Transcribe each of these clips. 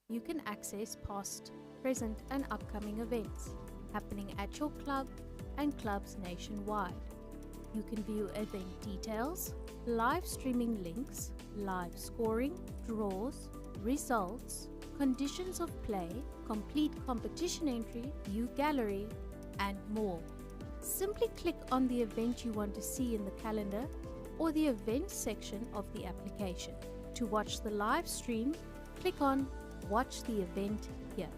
you can access past, present and upcoming events happening at your club and clubs nationwide. You can view event details, live streaming links, live scoring, draws, results, conditions of play, complete competition entry, view gallery, and more. Simply click on the event you want to see in the calendar or the events section of the application. To watch the live stream, click on Watch the event here.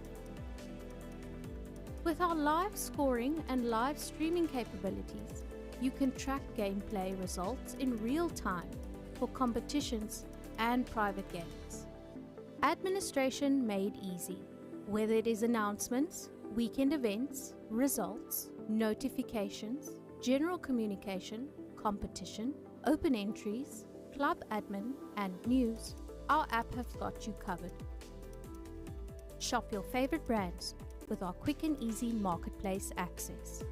With our live scoring and live streaming capabilities, you can track gameplay results in real time for competitions and private games. Administration made easy. Whether it is announcements, weekend events, results, notifications, general communication, competition, open entries, club admin, and news, our app has got you covered. Shop your favorite brands with our quick and easy marketplace access.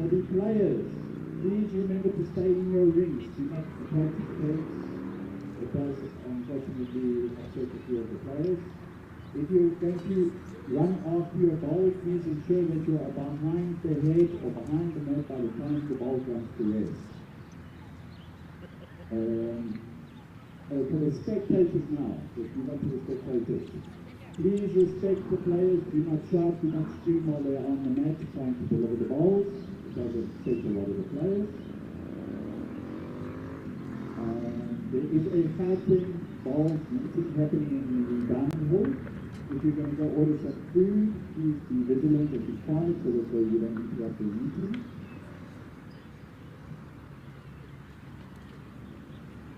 For the players, please remember to stay in your rings. Do not approach the players. It does unfortunately upset a few of the players. If you're going to run after your ball, please ensure that you are behind the head or behind the net by the time the ball comes to rest. For the spectators now, let's move on to the spectators. Please respect the players, do not shout, do not scream while they are on the mat trying to deliver the balls. It does upset a lot of the players. There is a fighting ball meeting happening in the dining hall. If you're going to go order some food, please be vigilant and be quiet so that you don't interrupt the meeting.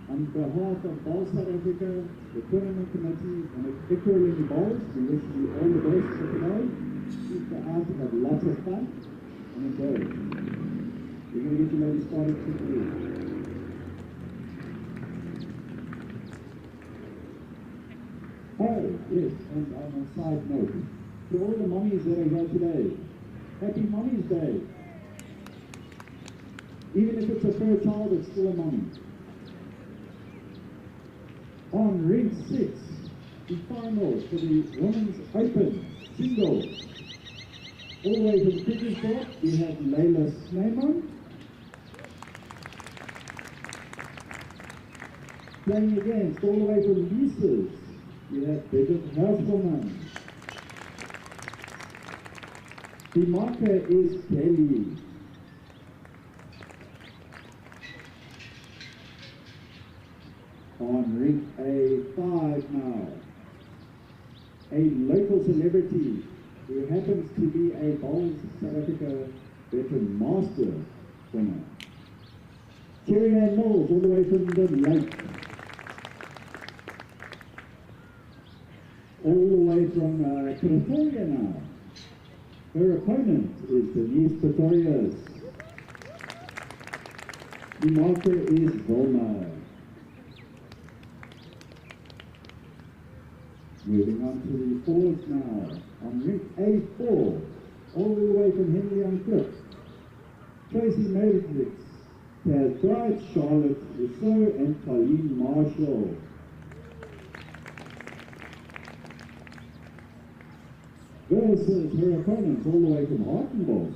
On behalf of Ball South Africa, the tournament committee, and Equality Balls, we wish you all the best for today. Keep the out, have lots of fun, and enjoy it. We're going to get you ladies started quickly. Oh, yes, and on a side note, to all the mommies that are here today, Happy Mommy's Day. Even if it's a third child, it's still a mommy. On ring 6, the final for the Women's Open Singles. All the way from Kyrgyzstan, we have Layla Sneyman. Playing against, all the way from Lisa's, we have Bridget Helferman. The marker is Kelly. On ring A5 now, a local celebrity who happens to be a Bowls South Africa Veteran Master winner. Cherry Ann Knowles, all the way from the lake. All the way from Pretoria now. Her opponent is Denise Pretorius. The marker is Vilma. Moving on to the fours now. On ring A4, all the way from Henley on Cliff. Tracy Matrix, Taz Bright, Charlotte Rousseau, and Colleen Marshall. Versus her opponents all the way from Hartenbos.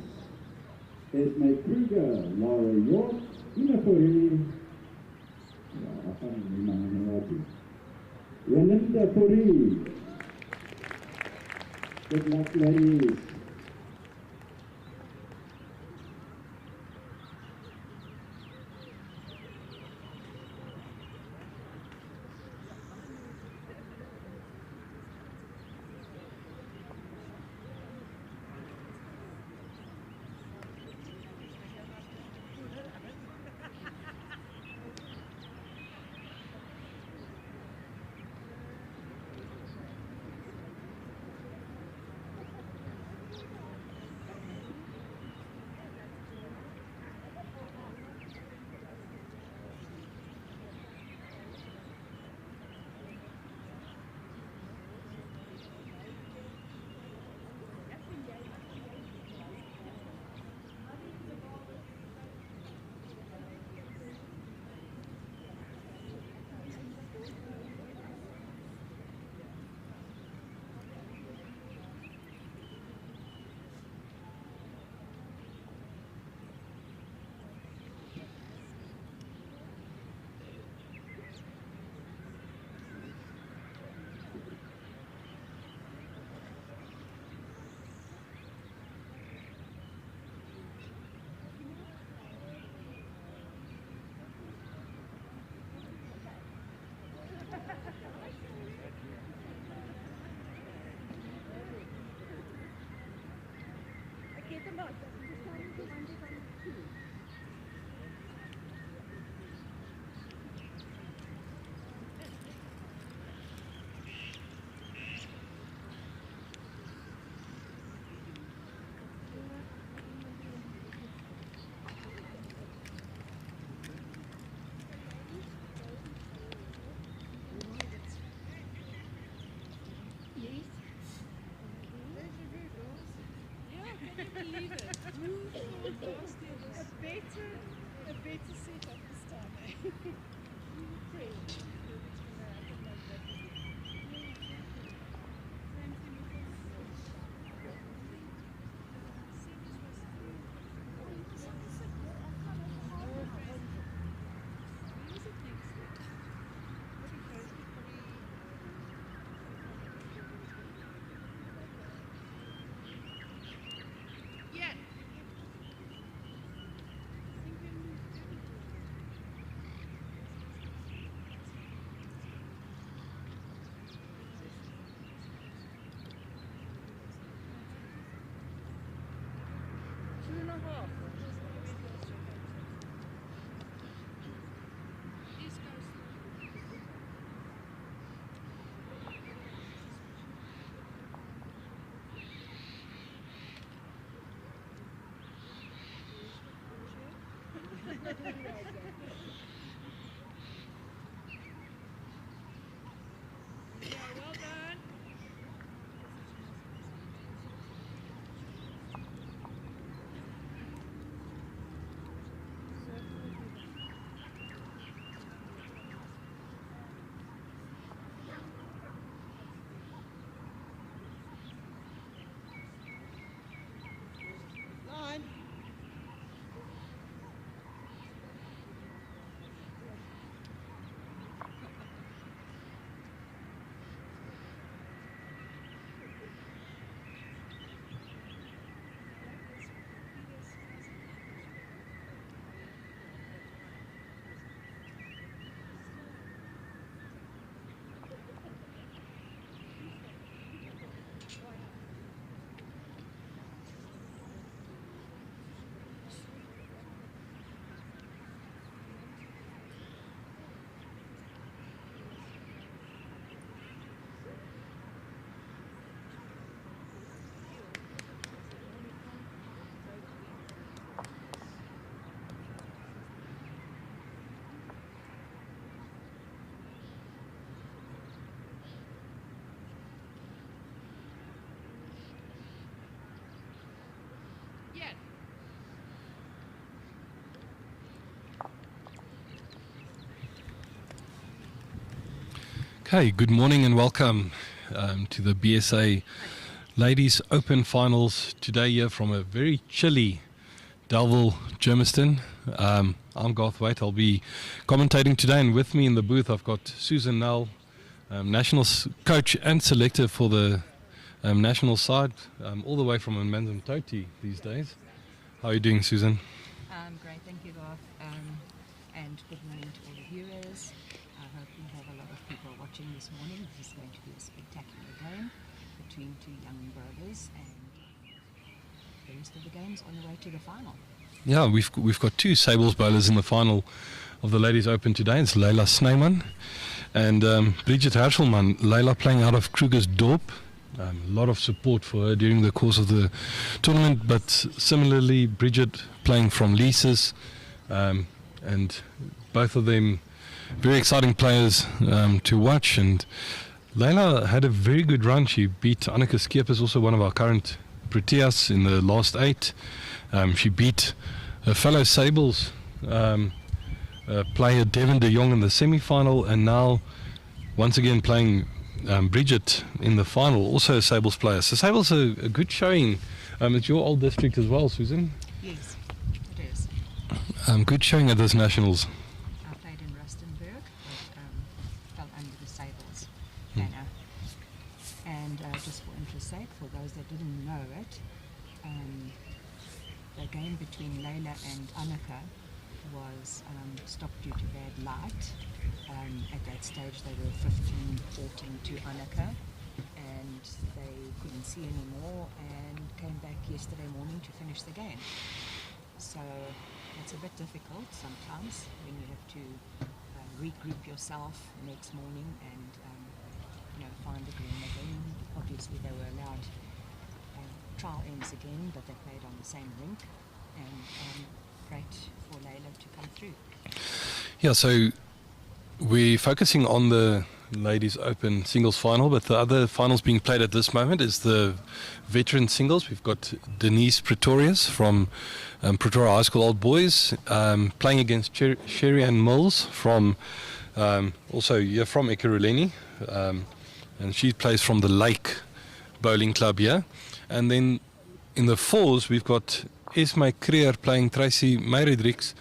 Esme Kruger, Laura York, Ina Fori, I can't remember. Relinda Fori. Good luck, ladies. Okay, good morning and welcome to the BSA Ladies Open Finals today here from a very chilly Delville, Germiston. I'm Garth Waite. I'll be commentating today, and with me in the booth I've got Susan Nell, national coach and selector for the national side, all the way from Manzimtoti these days. How are you doing, Susan? Great, thank you, Garth, and good morning to all the viewers. I hope we have a lot of people watching this morning. This is going to be a spectacular game between two young brothers, and the rest of the game's on the way to the final. Yeah, we've got two Sables bowlers in the final of the Ladies Open today. It's Leila Snyman and Bridget Herschelman. Leila playing out of Krugersdorp. A lot of support for her during the course of the tournament, but similarly Bridget playing from Leases, and both of them very exciting players to watch. And Leila had a very good run. She beat Anneke Skeepers, also one of our current Proteas, in the last 8. She beat her fellow Sables player Devin de Jong in the semi-final, and now once again playing Bridget in the final, also a Sables player. So Sables a good showing. It's your old district as well, Susan. Yes, it is. Good showing at this nationals. I played in Rustenburg, but fell under the Sables banner. And just for interest's sake, for those that didn't know it, the game between Leila and Anneke was stopped due to bad light. At that stage they were 15-14 to Anneke, and they couldn't see anymore and came back yesterday morning to finish the game. So it's a bit difficult sometimes when you have to regroup yourself next morning and find the green again. Obviously they were allowed trial ends again, but they played on the same rink, and great for Leila to come through. Yeah, so we're focusing on the Ladies Open singles final, but the other finals being played at this moment is the veteran singles. We've got Denise Pretorius from Pretoria High School Old Boys playing against Sherry Ann Mills from also from Ekurhuleni, and she plays from the Lake Bowling Club here. And then in the fours we've got Esme Creer playing Tracy Meyredrix.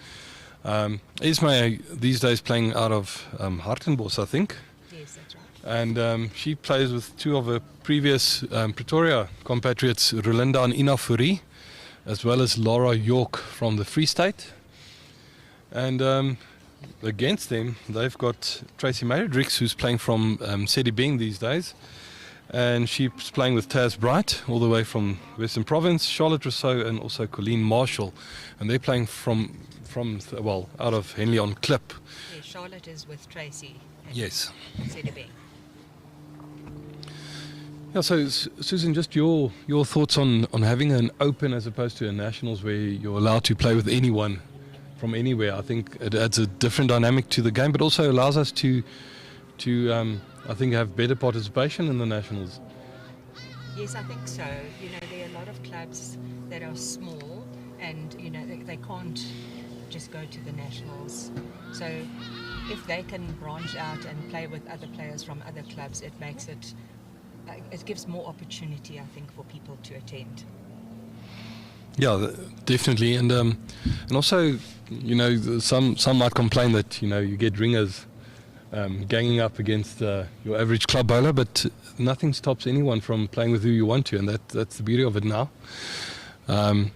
Esme these days playing out of Hartenbos, I think. Yes, that's right. And she plays with two of her previous Pretoria compatriots, Rolinda and Ina Fourie, as well as Laura York from the Free State. And against them, they've got Tracy Meyredrix, who's playing from Sedibeng these days. And she's playing with Taz Bright, all the way from Western Province, Charlotte Rousseau, and also Colleen Marshall. And they're playing from out of Henley on Klip. Yeah, Charlotte is with Tracy. Yes. Sedibeng. Yeah, so Susan, just your thoughts on having an open as opposed to a nationals where you're allowed to play with anyone from anywhere. I think it adds a different dynamic to the game, but also allows us to I think have better participation in the nationals. Yes, I think so. There are a lot of clubs that are small, and they can't just go to the nationals. So if they can branch out and play with other players from other clubs, it makes it gives more opportunity, I think, for people to attend. Yeah, definitely, and also, some might complain that you get ringers ganging up against your average club bowler, but nothing stops anyone from playing with who you want to, and that's the beauty of it now. The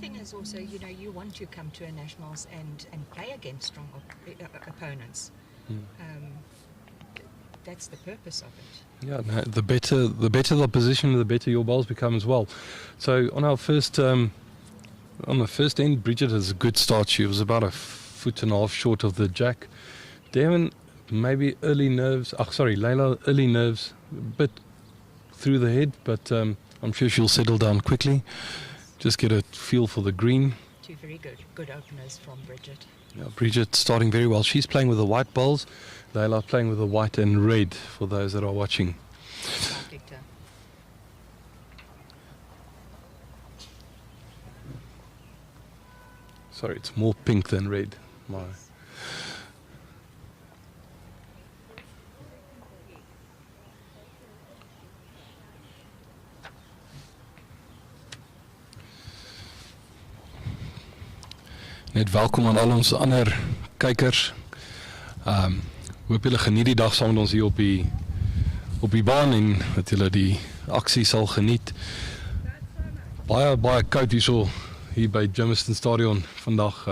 thing is also, you want to come to a nationals and play against strong opponents. That's the purpose of it. Yeah, no, the better the opposition, the better your bowls become as well. So on our first, on the first end, Bridget has a good start. She was about a foot and a half short of the jack. Devin, maybe Leila, early nerves, a bit through the head, but I'm sure she'll settle down quickly. Just get a feel for the green. Two very good openers from Bridget. Yeah, Bridget starting very well. She's playing with the white bowls. Leila playing with the white and red for those that are watching. Victor. Sorry, it's more pink than red. Net welkom aan al ons ander kykers. Hoop julle geniet die dag saam met ons hier op die baan en dat julle die aksie sal geniet. Baie koud hier by Germiston Stadion vandag.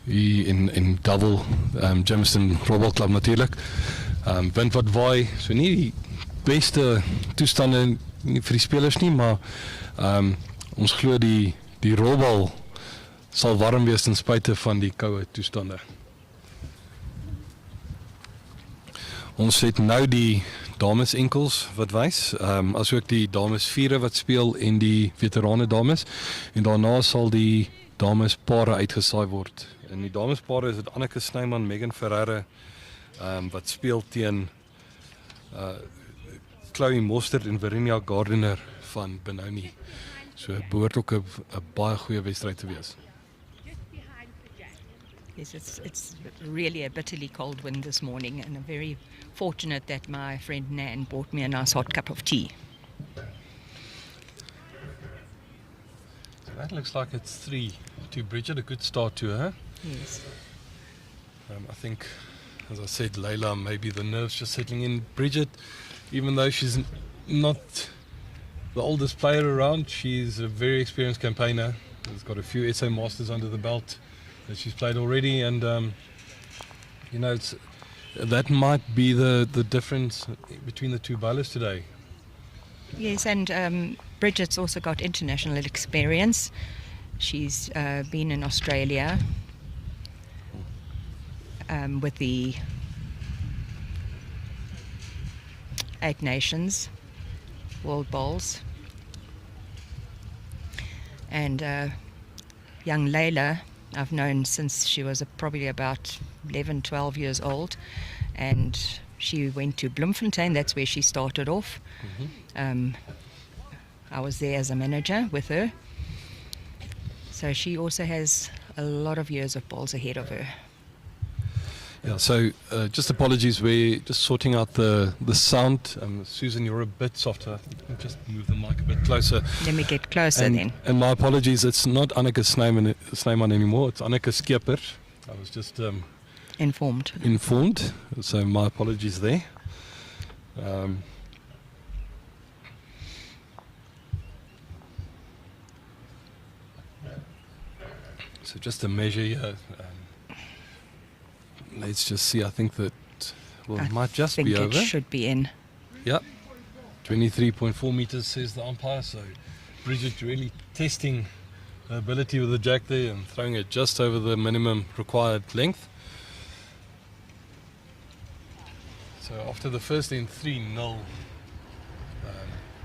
Hier in Double, Germiston Robal Club natuurlijk. Wind wat waai, so nie die beste toestande vir die spelers nie, maar ons glo die rolbal sal warm wees ten spyte van die koue toestande. Ons het nou die dames enkels wat wys, asook die dames viere wat speel en die veterane dames, en daarna sal die dames pare uitgesaai word. En die dames pare is dit Anneke Snyman, Megan Ferreira wat speel teen Chloe Mostert en Verinia Gardiner van Benoni. So het behoort ook 'n baie goeie wedstryd te wees. Yes, it's really a bitterly cold wind this morning, and I'm very fortunate that my friend Nan bought me a nice hot cup of tea. So that looks like it's 3 to Bridget, a good start to her. Yes. I think, as I said, Layla, maybe the nerves just settling in. Bridget, even though she's not the oldest player around, she's a very experienced campaigner. She's got a few SA Masters under the belt that she's played already, and that might be the difference between the two bowlers today. Yes, and Bridget's also got international experience. She's been in Australia with the 8 Nations World Bowls. And young Layla, I've known since she was probably about 11, 12 years old, and she went to Bloemfontein. That's where she started off. I was there as a manager with her. So she also has a lot of years of bowls ahead of her. Yeah, so just apologies, we're just sorting out the sound. Susan, you're a bit softer. Just move the mic a bit closer. Let me get closer then. And my apologies, it's not Anneke Snyman anymore, it's Anneke Skipper. I was just Informed. So my apologies there. So just to measure here, let's just see, I think that, it might just be over. I think it should be in. Yep, 23.4 meters says the umpire, so Bridget really testing her ability with the jack there and throwing it just over the minimum required length. So after the first end, 3-0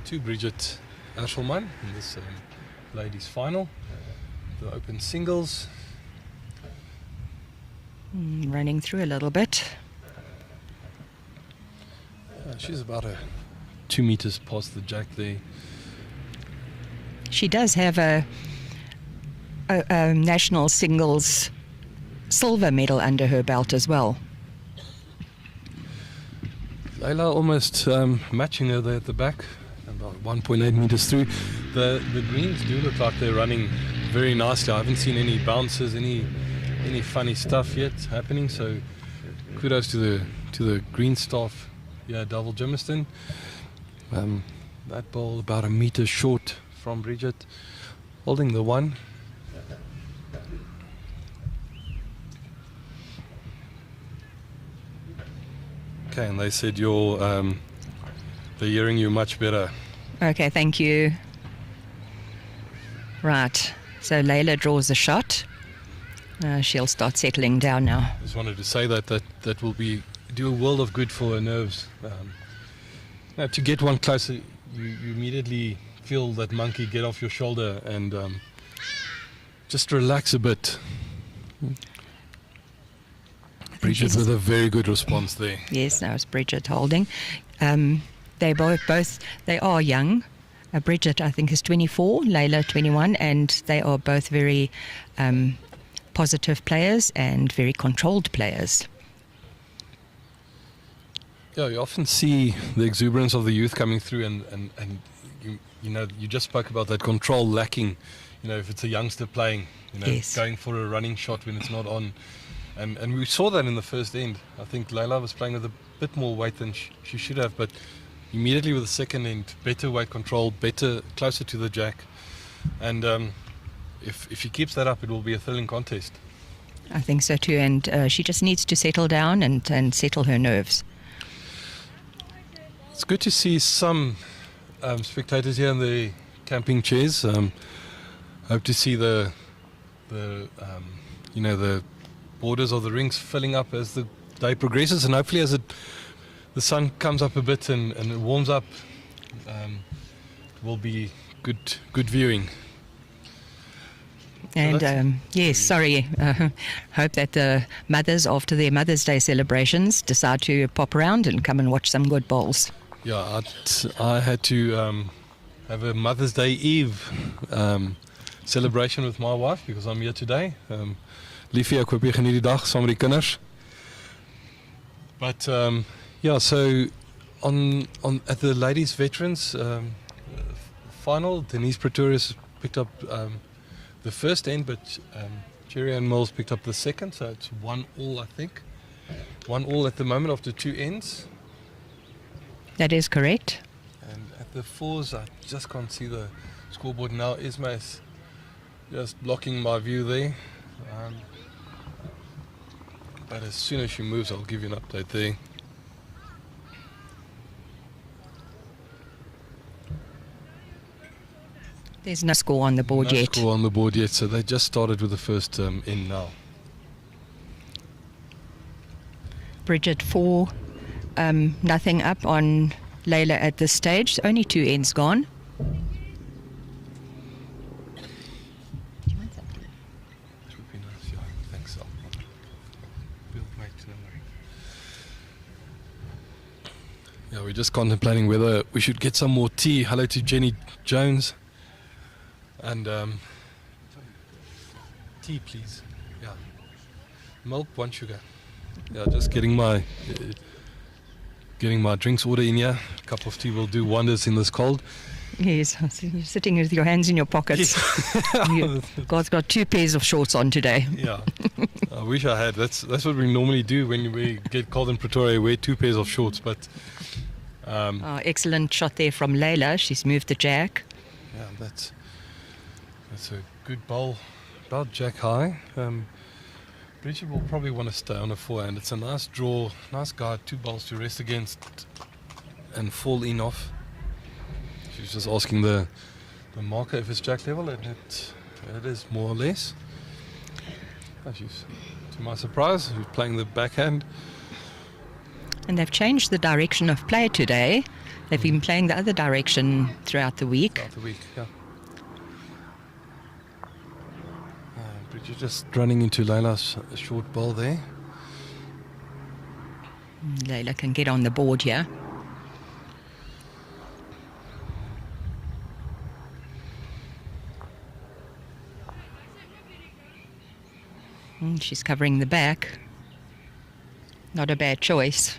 to Bridget Ashelman in this ladies final. The open singles. Running through a little bit. She's about 2 meters past the jack there. She does have a national singles silver medal under her belt as well. Layla almost matching her there at the back, about 1.8 meters through. The greens do look like they're running very nicely. I haven't seen any bounces, any funny stuff yet happening, so kudos to the green staff. Yeah, Double Germiston. That ball about a meter short from Bridget, holding the 1. Okay, and they said they're hearing you much better. Okay, thank you. Right, so Layla draws a shot. She'll start settling down now. Just wanted to say that will do a world of good for her nerves. Now to get one closer, you immediately feel that monkey get off your shoulder and just relax a bit. Bridget with a very good response there. Yes, that was Bridget holding. They are young. Bridget, I think, is 24, Layla 21, and they are both very positive players and very controlled players. Yeah, you often see the exuberance of the youth coming through, and you just spoke about that control lacking. If it's a youngster playing, you know, Yes. going for a running shot when it's not on. And we saw that in the first end. I think Leila was playing with a bit more weight than she should have, but immediately with the second end, better weight control, better, closer to the jack. And if she keeps that up, it will be a thrilling contest. I think so too, and she just needs to settle down and settle her nerves. It's good to see some spectators here in the camping chairs. Hope to see the you know, the borders of the rings filling up as the day progresses, and hopefully as the sun comes up a bit and it warms up, it will be good viewing. And yes, sorry, hope that the mothers, after their Mother's Day celebrations, decide to pop around and come and watch some good bowls. Yeah, I had to have a Mother's Day Eve celebration with my wife because I'm here today. Liefie, ek hoop jy geniet die dag saam met die kinders. But yeah, so at the ladies veterans final, Denise Pretorius picked up the first end, but Cherry Ann Mills picked up the second, so it's 1-1, I think. 1-1 at the moment after two ends. That is correct. And at the fours, I just can't see the scoreboard now. Isma's just blocking my view there. But as soon as she moves, I'll give you an update there. There's no score on the board yet. No score on the board yet, so they just started with the first end now. Bridget 4, nothing up on Layla at this stage. Only two ends gone. That would be nice, yeah. Thanks, Al. Bill, mate, don't worry. Yeah, we're just contemplating whether we should get some more tea. Hello to Jenny Jones. And tea, please. Yeah. Milk, 1 sugar. Yeah, just getting my drinks order in here. A cup of tea will do wonders in this cold. Yes, you're sitting with your hands in your pockets. God's got 2 pairs of shorts on today. Yeah, I wish I had. That's what we normally do when we get cold in Pretoria. We wear 2 pairs of shorts, but. Excellent shot there from Layla. She's moved the jack. Yeah, that's a good bowl, about jack high. Bridget will probably want to stay on a forehand. It's a nice draw, nice guide, 2 balls to rest against and fall in off. She's just asking the marker if it's jack level, and it is more or less. Oh, she's, to my surprise, she's playing the backhand. And they've changed the direction of play today. They've been playing the other direction throughout the week. Throughout the week, yeah. Bridget just running into Layla's short ball there. Layla can get on the board here. She's covering the back. Not a bad choice.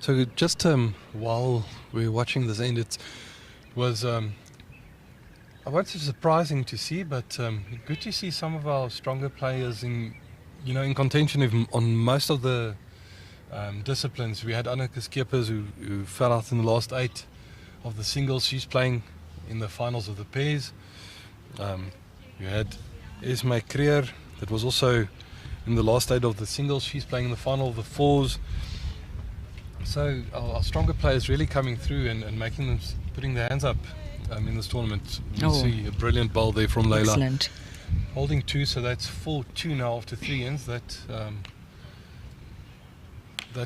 So just while we were watching this end, it was I won't say surprising to see, but good to see some of our stronger players in contention on most of the disciplines. We had Anneke Skeepers who fell out in the last 8 of the singles. She's playing in the finals of the pairs. You had Esme Creer that was also in the last 8 of the singles. She's playing in the final of the fours. So our stronger players really coming through and making them, putting their hands up in this tournament. You see a brilliant bowl there from Layla. Excellent. Holding 2, so that's 4-2 now after 3 ends. That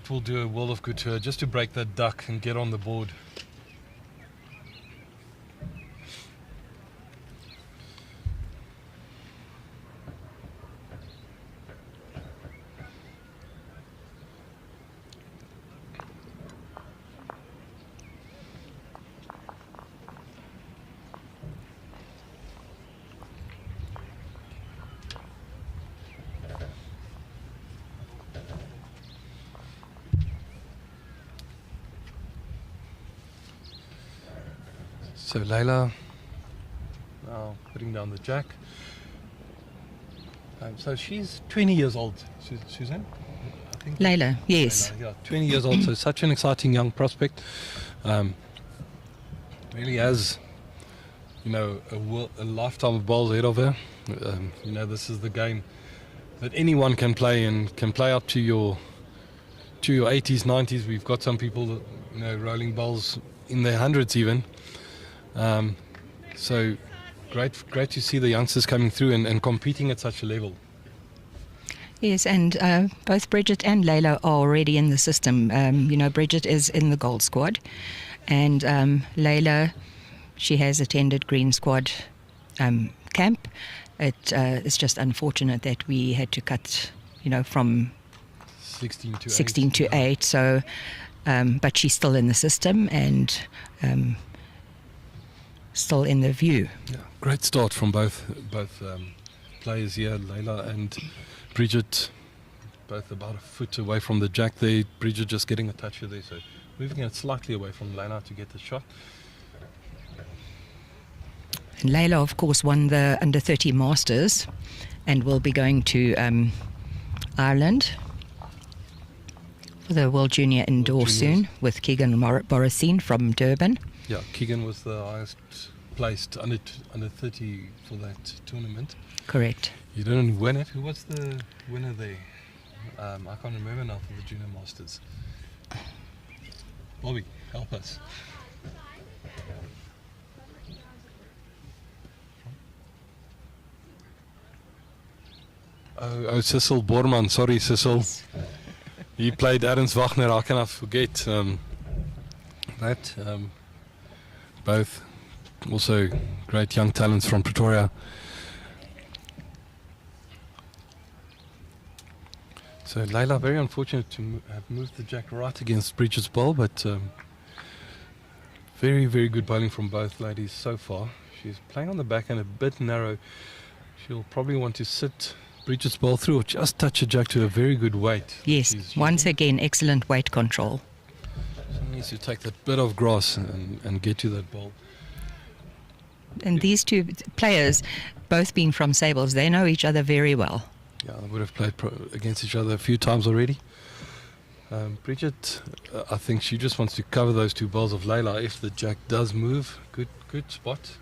will do a world of good to her, just to break that duck and get on the board. So Layla now putting down the jack. So she's 20 years old, Suzanne? I think Layla, yes. Layla, yeah, 20 years old, so such an exciting young prospect. Really has, a lifetime of bowls ahead of her. This is the game that anyone can play and can play up to your 80s, 90s. We've got some people, rolling bowls in their hundreds even. So great to see the youngsters coming through and competing at such a level. Yes, and both Bridget and Layla are already in the system. Bridget is in the gold squad, and Layla, she has attended green squad camp. It's just unfortunate that we had to cut, from 16 to 8. So, but she's still in the system and still in the view. Yeah, great start from both players here, Layla and Bridget, both about a foot away from the jack there. Bridget just getting a touch there, so moving it slightly away from Layla to get the shot. And Layla, of course, won the under 30 Masters and will be going to Ireland for the World Junior Indoor soon with Keegan Borracine from Durban. Yeah, Keegan was the highest placed under 30 for that tournament. Correct. You didn't win it. Who was the winner there? I can't remember now for the Junior Masters. Bobby, help us. Oh, Cecil Borman. Sorry, Cecil. He played Ernst Wagner. How can I forget that? Both also great young talents from Pretoria. So Layla, very unfortunate to have moved the jack right against Bridget's bowl, but very, very good bowling from both ladies so far. She's playing on the back end a bit narrow. She'll probably want to sit Bridget's bowl through or just touch a jack to a very good weight. Yes, once again, excellent weight control. She needs to take that bit of grass and get to that bowl. And these two players, both being from Sables, they know each other very well. Yeah, they would have played against each other a few times already. Bridget, I think she just wants to cover those two balls of Layla. If the jack does move, good spot.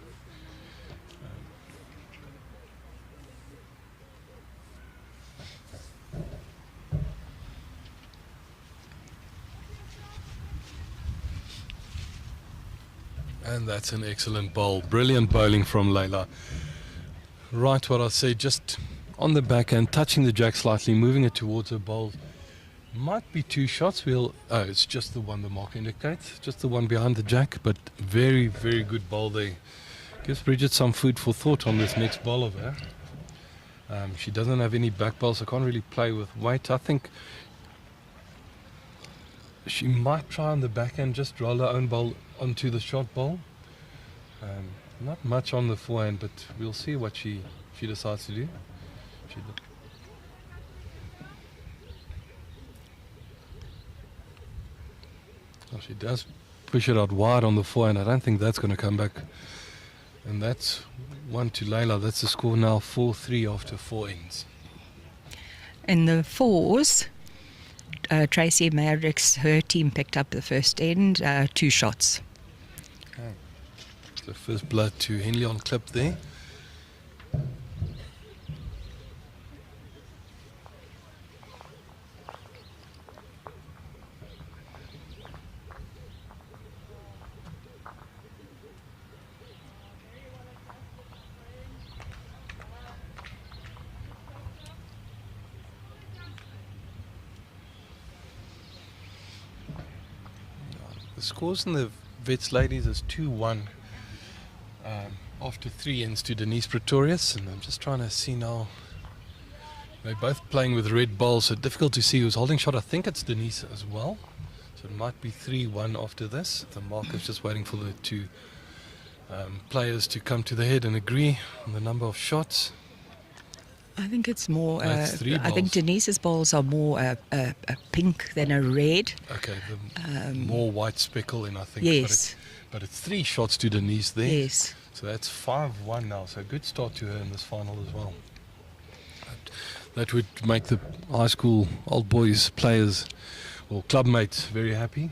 And that's an excellent bowl. Brilliant bowling from Layla. Right what I said, just on the backhand, touching the jack slightly, moving it towards her bowl. Might be two shots. It's just the one the mark indicates, just the one behind the jack, but very, very good bowl there. Gives Bridget some food for thought on this next bowl of her. She doesn't have any back bowls, so can't really play with weight. I think she might try on the backhand, just roll her own bowl onto the short bowl. Not much on the forehand, but we'll see what she decides to do. She does push it out wide on the forehand. I don't think that's going to come back. And that's 1 to Layla. That's the score now, 4-3 after 4 ends. In the fours, Tracy Merrick's, her team picked up the first end, 2 shots. Okay. So first blood to Henley on clip there. The scores in the Vets ladies is 2-1 after 3 ends to Denise Pretorius, and I'm just trying to see now. They're both playing with red balls, so difficult to see who's holding shot. I think it's Denise as well, so it might be 3-1 after this. The mark is just waiting for the two players to come to the head and agree on the number of shots. I think it's more. That's 3 I think balls. Denise's balls are more a pink than a red. Okay, the more white speckle in, I think. Yes. But it's 3 shots to Denise there. Yes. So that's 5-1 now. So good start to her in this final as well. That would make the high school old boys players or club mates very happy.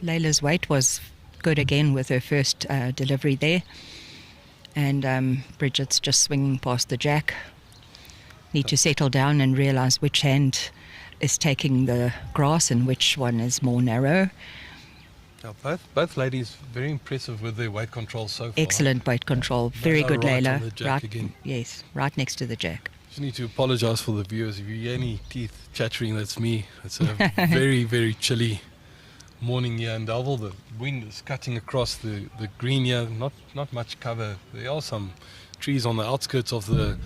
Layla's weight was good again with her first delivery there. And Bridget's just swinging past the jack. Need to settle down and realize which hand is taking the grass and which one is more narrow. Yeah, both ladies very impressive with their weight control so far. Excellent weight control. Very good, right Layla. on the jack again. Yes, right next to the jack. Just need to apologize for the viewers. If you hear any teeth chattering, that's me. It's a very, very chilly morning here in Delville. The wind is cutting across the green here. Not much cover. There are some trees on the outskirts of the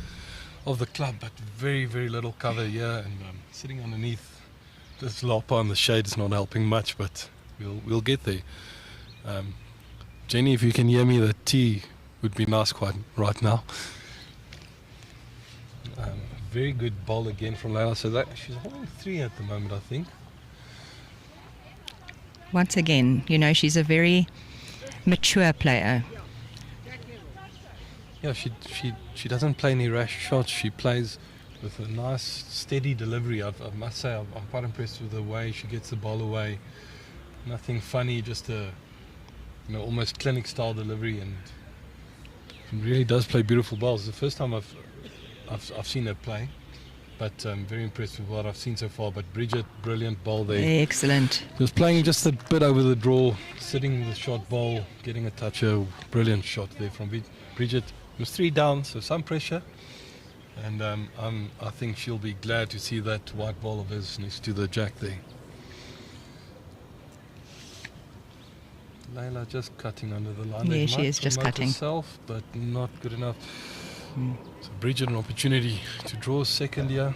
club, but very, very little cover here. And sitting underneath this lapa in the shade is not helping much, but we'll get there. Jenny, if you can hear me, the tea would be nice quite right now. Very good bowl again from Layla. So that she's holding 3 at the moment, I think. Once again, she's a very mature player. Yeah, she doesn't play any rash shots. She plays with a nice, steady delivery. I must say, I'm quite impressed with the way she gets the ball away. Nothing funny, just a almost clinic style delivery, and she really does play beautiful balls. It's the first time I've seen her play, but I'm very impressed with what I've seen so far. But Bridget, brilliant ball there. Excellent. She was playing just a bit over the draw, sitting the shot ball, getting a toucher. Brilliant shot there from Bridget. It was 3 down, so some pressure. And I think she'll be glad to see that white ball of hers next to the jack there. Layla just cutting under the line. Yeah, she is just cutting. Herself, but not good enough. So Bridget, an opportunity to draw a second here.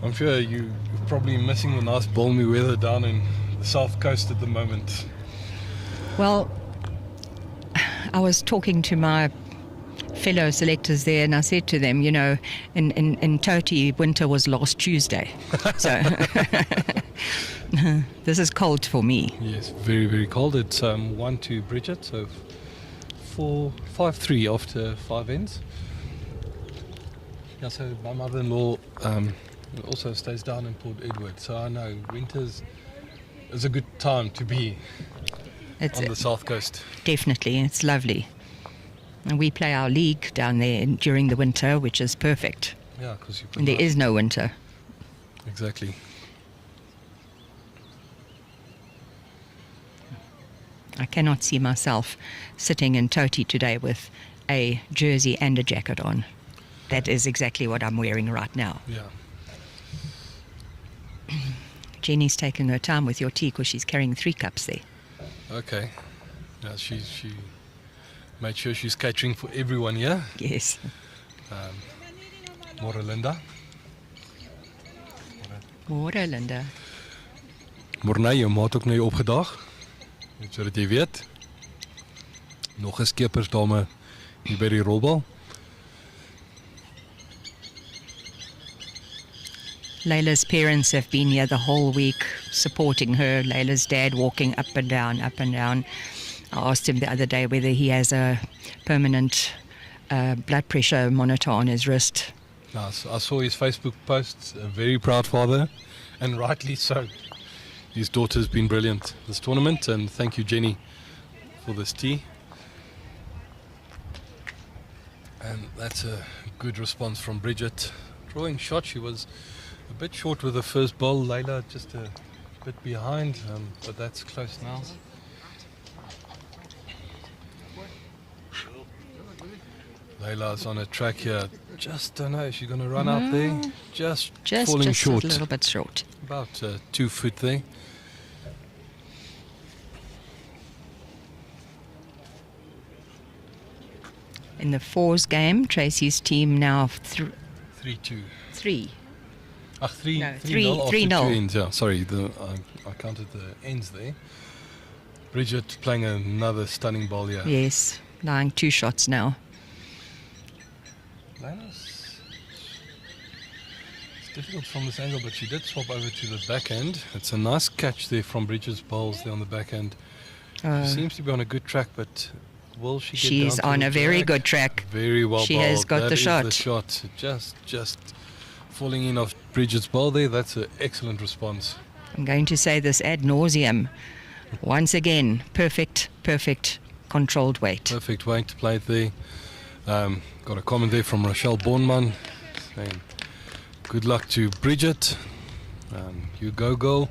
I'm sure you're probably missing the nice balmy weather down in the south coast at the moment. Well, I was talking to my fellow selectors there, and I said to them, in Toti, winter was last Tuesday. So this is cold for me. Yes, very, very cold. It's 1-2 Bridget, so 5-3 after 5 ends. Yeah, so my mother-in-law also stays down in Port Edward, so I know winters is a good time to be on the south coast. Definitely, it's lovely. And we play our league down there during the winter, which is perfect. Yeah, because there is no winter. Exactly. I cannot see myself sitting in Toti today with a jersey and a jacket on. That is exactly what I'm wearing right now. Yeah. Jenny's taking her time with your tea because she's carrying 3 cups there. Okay. Yeah, she made sure she's catering for everyone here. Yes. Môre Linda. Môre Linda. Môre, jou maat ook nou jou opgedag. Net sodat jy weet. Nog 'n skepersdame hier by die rolbal. Layla's parents have been here the whole week supporting her. Layla's dad walking up and down, up and down. I asked him the other day whether he has a permanent blood pressure monitor on his wrist. Nice. I saw his Facebook post, a very proud father, and rightly so. His daughter's been brilliant this tournament, and thank you, Jenny, for this tea. And that's a good response from Bridget. Drawing shot, she was a bit short with the first ball. Layla just a bit behind, but that's close now. Layla's on a track here. Just don't know, is she going to run out there? Just falling short. Just a little bit short. About 2 foot there. In the fours game, Tracy's team now 3-2. 3. 3-0 No, after 3-0. 2 ends. Yeah, sorry, I counted the ends there. Bridget playing another stunning ball here. Yes, lying 2 shots now. Layla's difficult from this angle, but she did swap over to the backhand. It's a nice catch there from Bridget's bowls there on the backhand. She seems to be on a good track, but will she get She's down to on the a very track? good track. Very well She bowled. has got That the is shot. the shot. Just falling in off Bridget's bowl there. That's an excellent response. I'm going to say this ad nauseum. Once again, perfect controlled weight. Perfect weight to play it there. Got a comment there from Rochelle Bornman saying, good luck to Bridget. You go, girl.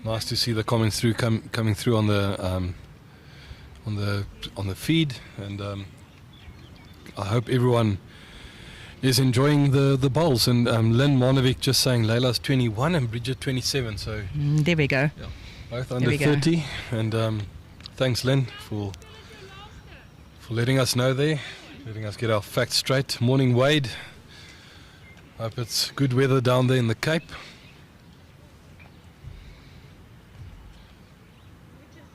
Nice to see the comments through coming through on the feed, and I hope everyone is enjoying the bowls. And Lynn Marnovic just saying Leila's 21 and Bridget 27, so There we go. yeah, both under we go. 30. And thanks, Lynn, for letting us know there, letting us get our facts straight. Morning, Wade. Hope it's good weather down there in the Cape.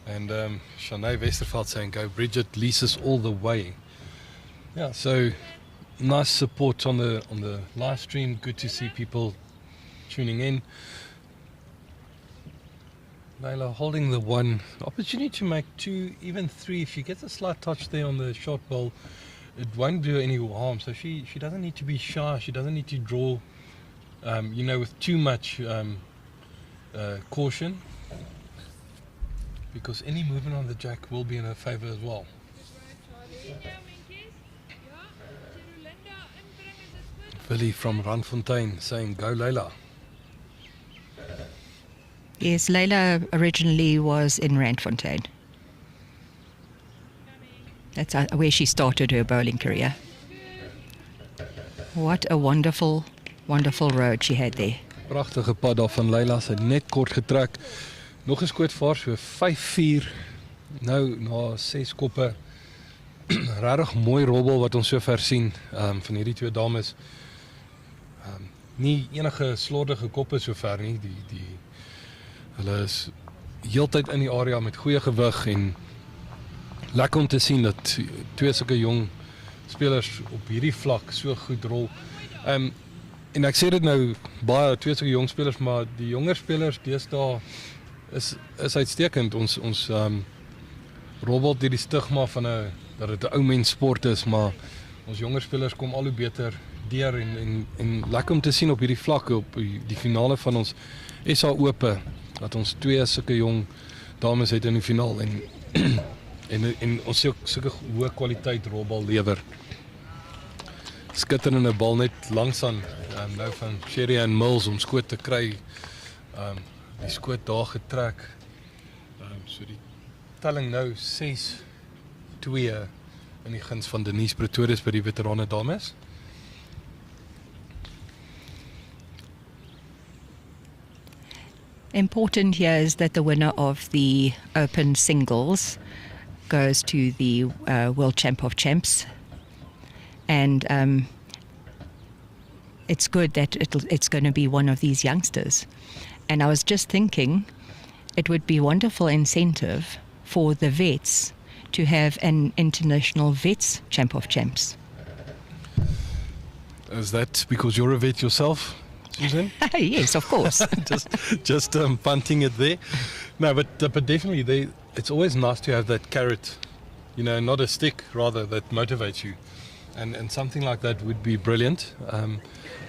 And Shanae Westerveld saying, go Bridget, leases all the way. Yeah, so nice support on the live stream. Good to see people tuning in. Leila holding the one. Opportunity to make 2, even 3. If she gets a slight touch there on the short ball, it won't do any harm. So she doesn't need to be shy. She doesn't need to draw, with too much caution. Because any movement on the jack will be in her favour as well. Billy from Randfontein saying, go Leila. Yes, Leila originally was in Randfontein. That's where she started her bowling career. What a wonderful road she had there. Pragtige pad daar van Leila, sy het net kort getrek. Nog 'n skoot vir haar, so 5-4. Nou na 6 koppe. Regtig mooi robbel wat ons sover sien van hierdie twee dames. Nie enige slordige koppe sover nie. Hulle is heeltyd in die area met goeie gewig en lekker om te sien dat twee sulke jong spelers op hierdie vlak so goed rol. En ek sê dit nou baie twee sulke jong spelers, maar die jonger spelers deesdae is uitstekend. Ons robbel deur die stigma van dat dit 'n ou mens sport is, maar ons jonger spelers kom al hoe beter deur en lekker om te sien op hierdie vlak, op die finale van ons SA Ope, dat ons twee sulke jong dames het in die finaal en ons sulke hoë kwaliteit robbel lewer. Skitterende bal net langs aan nou van Sherry and Mills om skoot te kry. Die skoot daar getrek. So die telling nou 6-2 in die guns van Denise Pretorius by die veterane dames. Important here is that the winner of the Open Singles goes to the World Champ of Champs, and it's good that it's going to be one of these youngsters. And I was just thinking it would be wonderful incentive for the vets to have an international vets Champ of Champs. Is that because you're a vet yourself, Susan? Yes, of course. just punting it there. No, but definitely it's always nice to have that carrot, not a stick, rather, that motivates you. And something like that would be brilliant.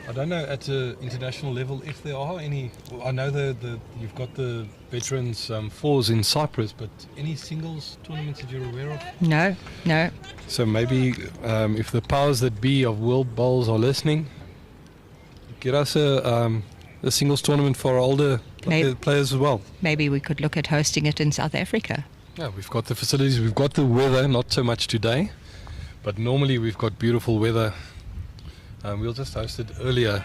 I don't know at the international level if there are any. I know you've got the veterans fours in Cyprus, but any singles tournaments that you're aware of? No. So maybe if the powers that be of World Bowls are listening, get us a singles tournament for our older players as well. Maybe we could look at hosting it in South Africa. Yeah, we've got the facilities, we've got the weather, not so much today, but normally we've got beautiful weather. We'll just host it earlier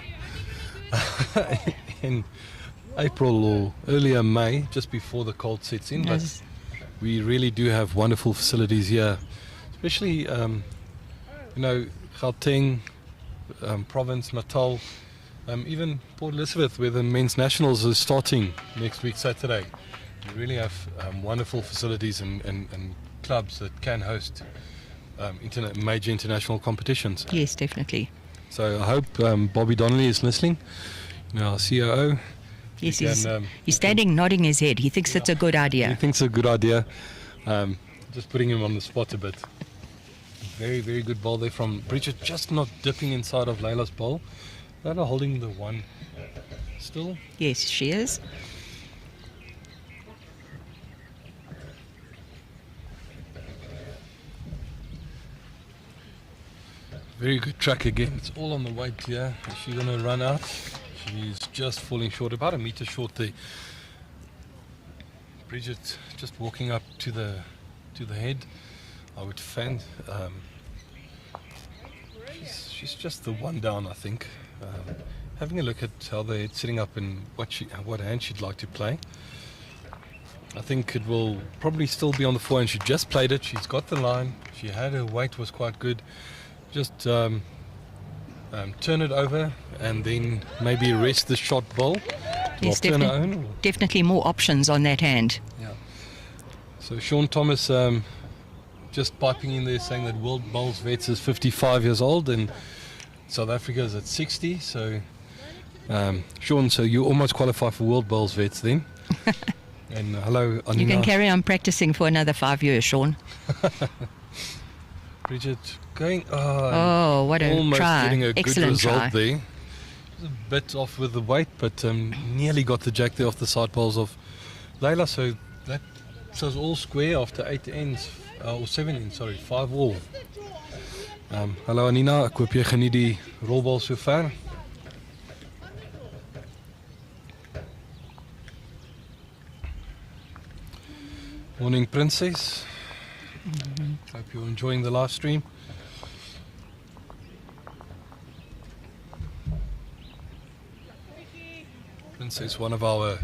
in April or earlier May, just before the cold sets in. But we really do have wonderful facilities here, especially Gauteng, Province, Natal, even Port Elizabeth, where the men's nationals is starting next week Saturday. We really have wonderful facilities and clubs that can host major international competitions. Yes, definitely. So I hope Bobby Donnelly is listening. Our COO. Yes, You he's, can, he's standing nodding his head. He thinks it's a good He idea. thinks it's a good idea. Just putting him on the spot a bit. Very, very good ball there from Bridget, just not dipping inside of Layla's ball. Layla holding the one still. Yes, she is. Very good track again. It's all on the way clear. Is she going to run out? She's just falling short, about a meter short there. Bridget just walking up to the head. I would fan. She's just the one down, I think. Having a look at how they're sitting up and what hand she'd like to play. I think it will probably still be on the forehand. She just played it. She's got the line. She had her weight was quite good. Just turn it over and then maybe rest the shot ball. There's Turn her own. definitely more options on that hand. Yeah. So Sean Thomas just piping in there saying that World Bowls Vets is 55 years old and South Africa is at 60. So Sean, so you almost qualify for World Bowls Vets then. And hello, Anina. You can carry on practicing for another 5 years, Sean. Bridget going. Oh, what a almost try. getting a Excellent good result try. there. A bit off with the weight, but nearly got the jack there off the side balls of Layla. So that says all square after 8 ends, or 7 ends, sorry, 5 all. Hallo Anina, ek hoop jy geniet die rolbal so ver. Morning Princess. Hope you're enjoying the live stream. Princess, one of our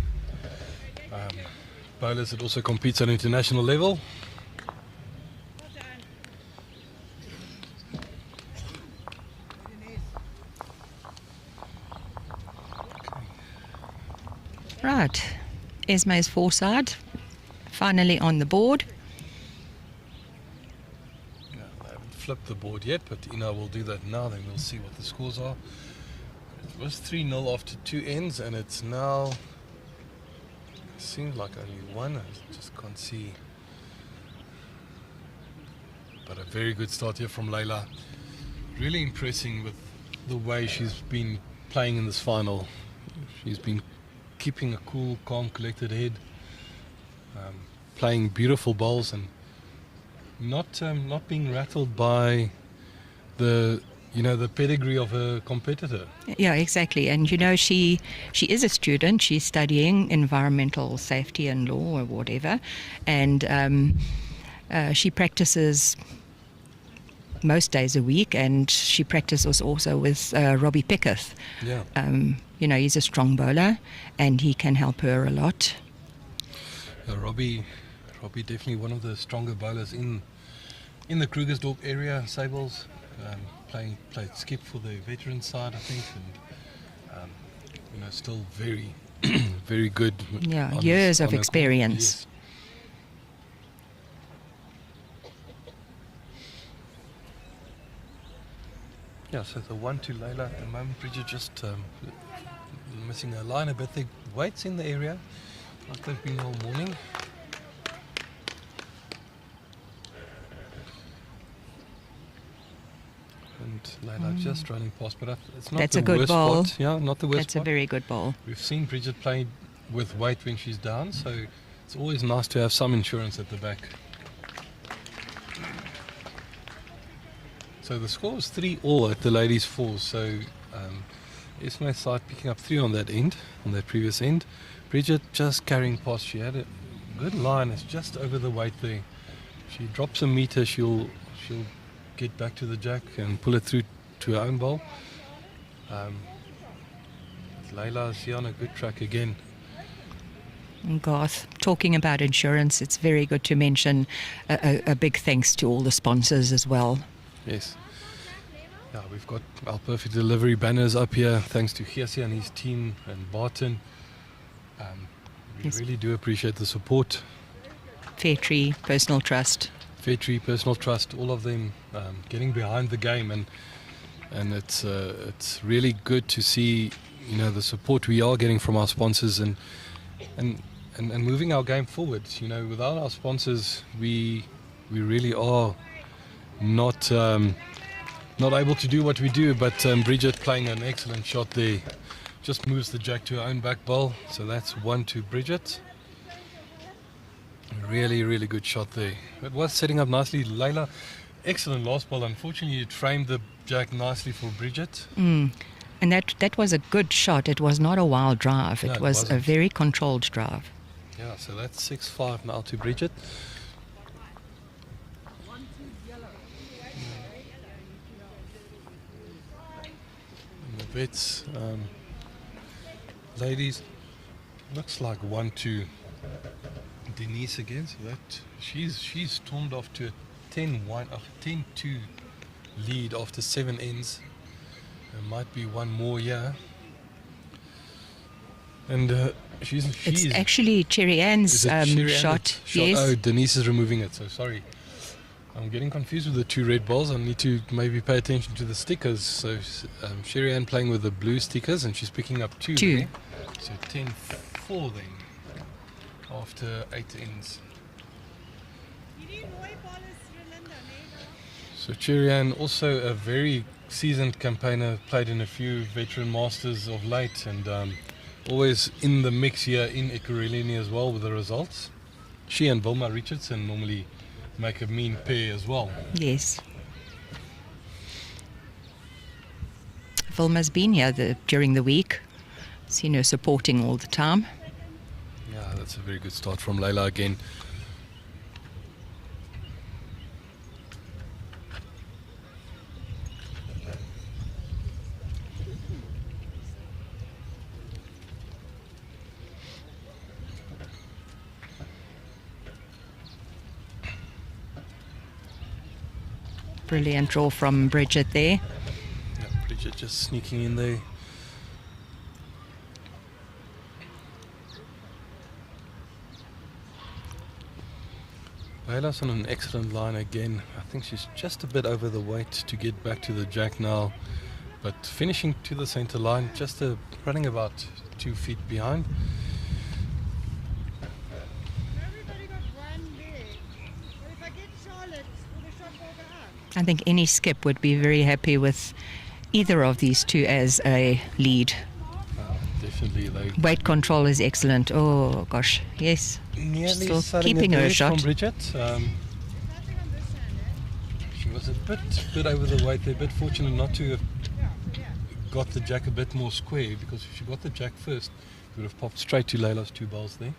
bowlers that also competes on international level. Right. Esme's foreside finally on the board. Yeah, I haven't flipped the board yet, but Ina will do that now. Then we'll see what the scores are. It was 3-0 after 2 ends, and it's now. It seems like only one. I just can't see. But a very good start here from Layla. Really impressing with the way she's been playing in this final. She's been keeping a cool, calm, collected head, playing beautiful bowls, and not being rattled by the pedigree of a competitor. Yeah, exactly. And she is a student. She's studying environmental safety and law or whatever, and she practices most days a week, and she practices also with Robbie Picketh. Yeah. He's a strong bowler, and he can help her a lot. Robbie definitely one of the stronger bowlers in the Krugersdorp area. Sables played skip for the veteran side, I think, and still very very good. Yeah, years of experience. Yes. Yeah, so the 1-2 Layla at the moment. Bridget just missing her line a bit. The weights in the area, like they've been all morning. And Layla just running past, but it's not That's the a good worst ball. spot. Yeah, not the worst That's a spot. very good ball. We've seen Bridget play with weight when she's down, so it's always nice to have some insurance at the back. So the score was 3-all at the ladies' fours. So Esme's side picking up 3 on that end, on that previous end. Bridget just carrying past. She had a good line. It's just over the weight there. She drops a meter. She'll get back to the jack and pull it through to her own bowl. Layla's here on a good track again. And Garth, talking about insurance, it's very good to mention a big thanks to all the sponsors as well. Yes. Yeah, we've got our Perfect Delivery banners up here, thanks to Giesi and his team and Barton. We Yes. really do appreciate the support. Fairtree, Personal Trust. Fairtree, Personal Trust, all of them getting behind the game, and it's really good to see the support we are getting from our sponsors and moving our game forward. Without our sponsors, we really are not able to do what we do. But Bridget playing an excellent shot there, just moves the jack to her own back bowl. So that's 1 to Bridget. Really, really good shot there. It was setting up nicely. Leila, excellent last ball. Unfortunately, it framed the jack nicely for Bridget. And that was a good shot. It was not a wild drive. No, it it was a wasn't. very controlled drive. Yeah, so that's 6-5 now to Bridget. And the bets, ladies, looks like 1 to Denise again. So that she's stormed off to a 10-2 lead after 7 ends. There might be one more here. And It's actually Cherry Ann's shot. Yes. Oh, Denise is removing it, so sorry. I'm getting confused with the 2 red balls. I need to maybe pay attention to the stickers. So Sherry Ann playing with the blue stickers, and she's picking up 2 there. So 10-4 then, after 8 ends. So Cherry Ann, also a very seasoned campaigner, played in a few veteran masters of late, and always in the mix here in Ekurhuleni as well with the results. She and Vilma Richardson normally make a mean pair as well. Yes. Vilma's been here during the week. Seen her supporting all the time. Yeah, that's a very good start from Leila again. Brilliant draw from Bridget there. Yeah, Bridget just sneaking in there. Leila's on an excellent line again. I think she's just a bit over the weight to get back to the jack now, but finishing to the center line, just running about 2 feet behind. I think any skip would be very happy with either of these two as a lead. Definitely. Weight control is excellent. Oh gosh, yes. Nearly Still keeping her shot. From Bridget. She was a bit over the weight there, a bit fortunate not to have got the jack a bit more square, because if she got the jack first, it would have popped straight to Leila's 2 balls there.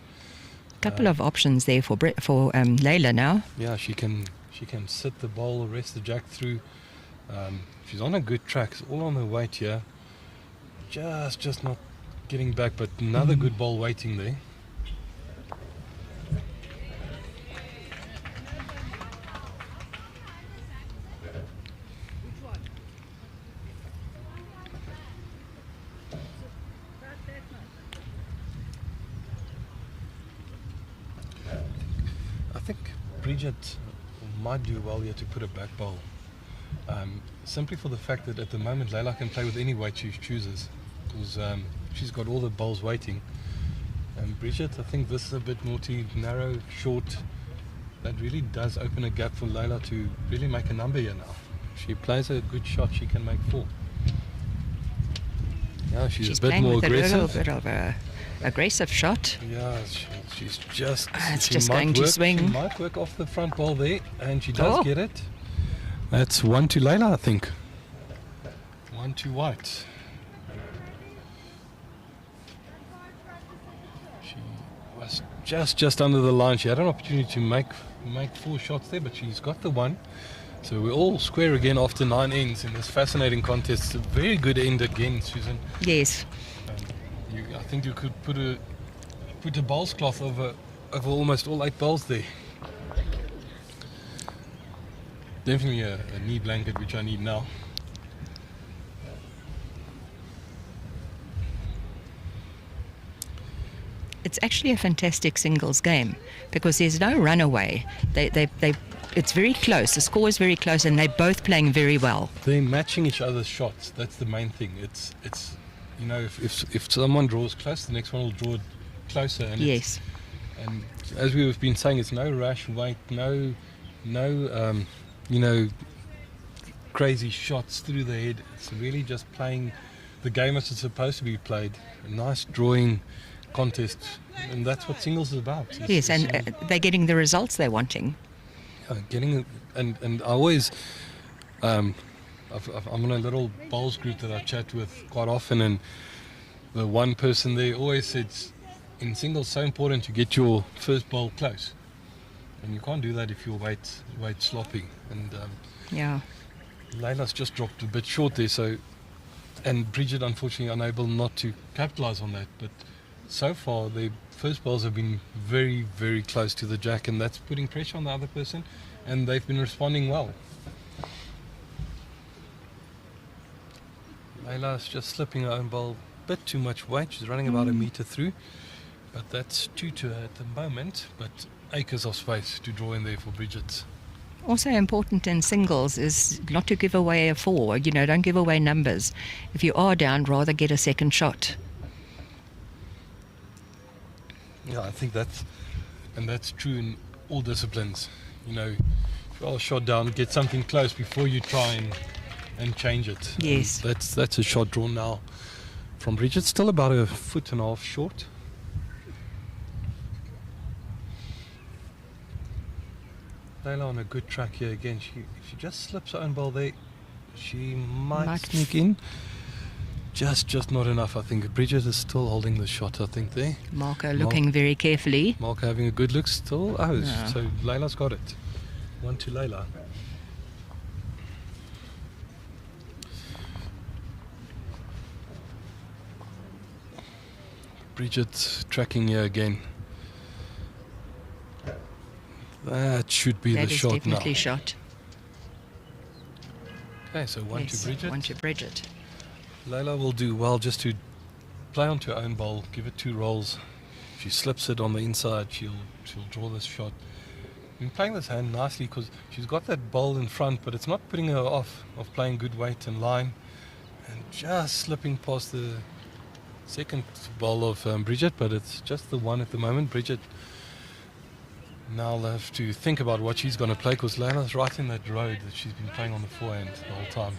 Couple of options there for Leila now. Yeah, she can sit the ball, rest the jack through. She's on a good track. It's all on her weight here. Just not getting back, but another good ball waiting there. I think Bridget might do well here to put a back bowl. Simply for the fact that at the moment Leila can play with any weight she chooses, because she's got all the bowls waiting. And Bridget, I think this is a bit more too narrow, short. That really does open a gap for Leila to really make a number here now. If she plays a good shot, she can make 4. Yeah, she's a bit playing more with aggressive. a little bit of a aggressive shot. Yeah, she's just... It's she just might going to work- swing. She might work off the front ball there, and she does Oh. get it. That's 1 to Leila, I think. 1 to White. She was just under the line. She had an opportunity to make 4 shots there, but she's got the 1. So we're all square again after 9 ends in this fascinating contest. It's a very good end again, Susan. Yes. I think you could put a bowls cloth over almost all 8 bowls there. Definitely a knee blanket, which I need now. It's actually a fantastic singles game because there's no runaway. It's very close. The score is very close, and they're both playing very well. They're matching each other's shots. That's the main thing. you know, if someone draws close, the next one will draw closer. And Yes. and as we've been saying, it's no rash weight, no, you know, crazy shots through the head. It's really just playing the game as it's supposed to be played. A nice drawing contest, and that's what singles is about. Yes, and they're getting the results they're wanting. Getting and I always I'm in a little bowls group that I chat with quite often, and the one person there always says in singles so important to get your first bowl close, and you can't do that if your weight sloppy. And Yeah. Leila's just dropped a bit short there, so, and Bridget unfortunately unable not to capitalize on that, but so far the first bowls have been very, very close to the jack, and that's putting pressure on the other person, and they've been responding well. Leila's just slipping her own bowl a bit too much weight. She's running about a meter through, but that's due to her at the moment, but acres of space to draw in there for Bridget. Also important in singles is not to give away a 4. You know, don't give away numbers. If you are down, rather get a second shot. Yeah, I think that's true in all disciplines. You know, if you are shot down, get something close before you try and change it. Yes. And that's a shot drawn now from Bridget, still about 1.5 foot short. Leila on a good track here again. If she just slips her own ball there, she might sneak in. Just not enough, I think. Bridget is still holding the shot, I think, there. Marco looking very carefully. Marco having a good look still. Oh, Yeah. So Leila's got it. 1 to Leila. Bridget tracking here again. That should be That the is shot definitely now. shot. Okay, so 1 Yes, to Bridget. 1 to Bridget. Leila will do well just to play onto her own bowl, give it 2 rolls. If she slips it on the inside, she'll draw this shot. Been playing this hand nicely because she's got that bowl in front, but it's not putting her off of playing good weight and line, and just slipping past the second bowl of Bridget, but it's just the one at the moment. Bridget now will have to think about what she's going to play, because Leila's right in that road that she's been playing on the forehand the whole time.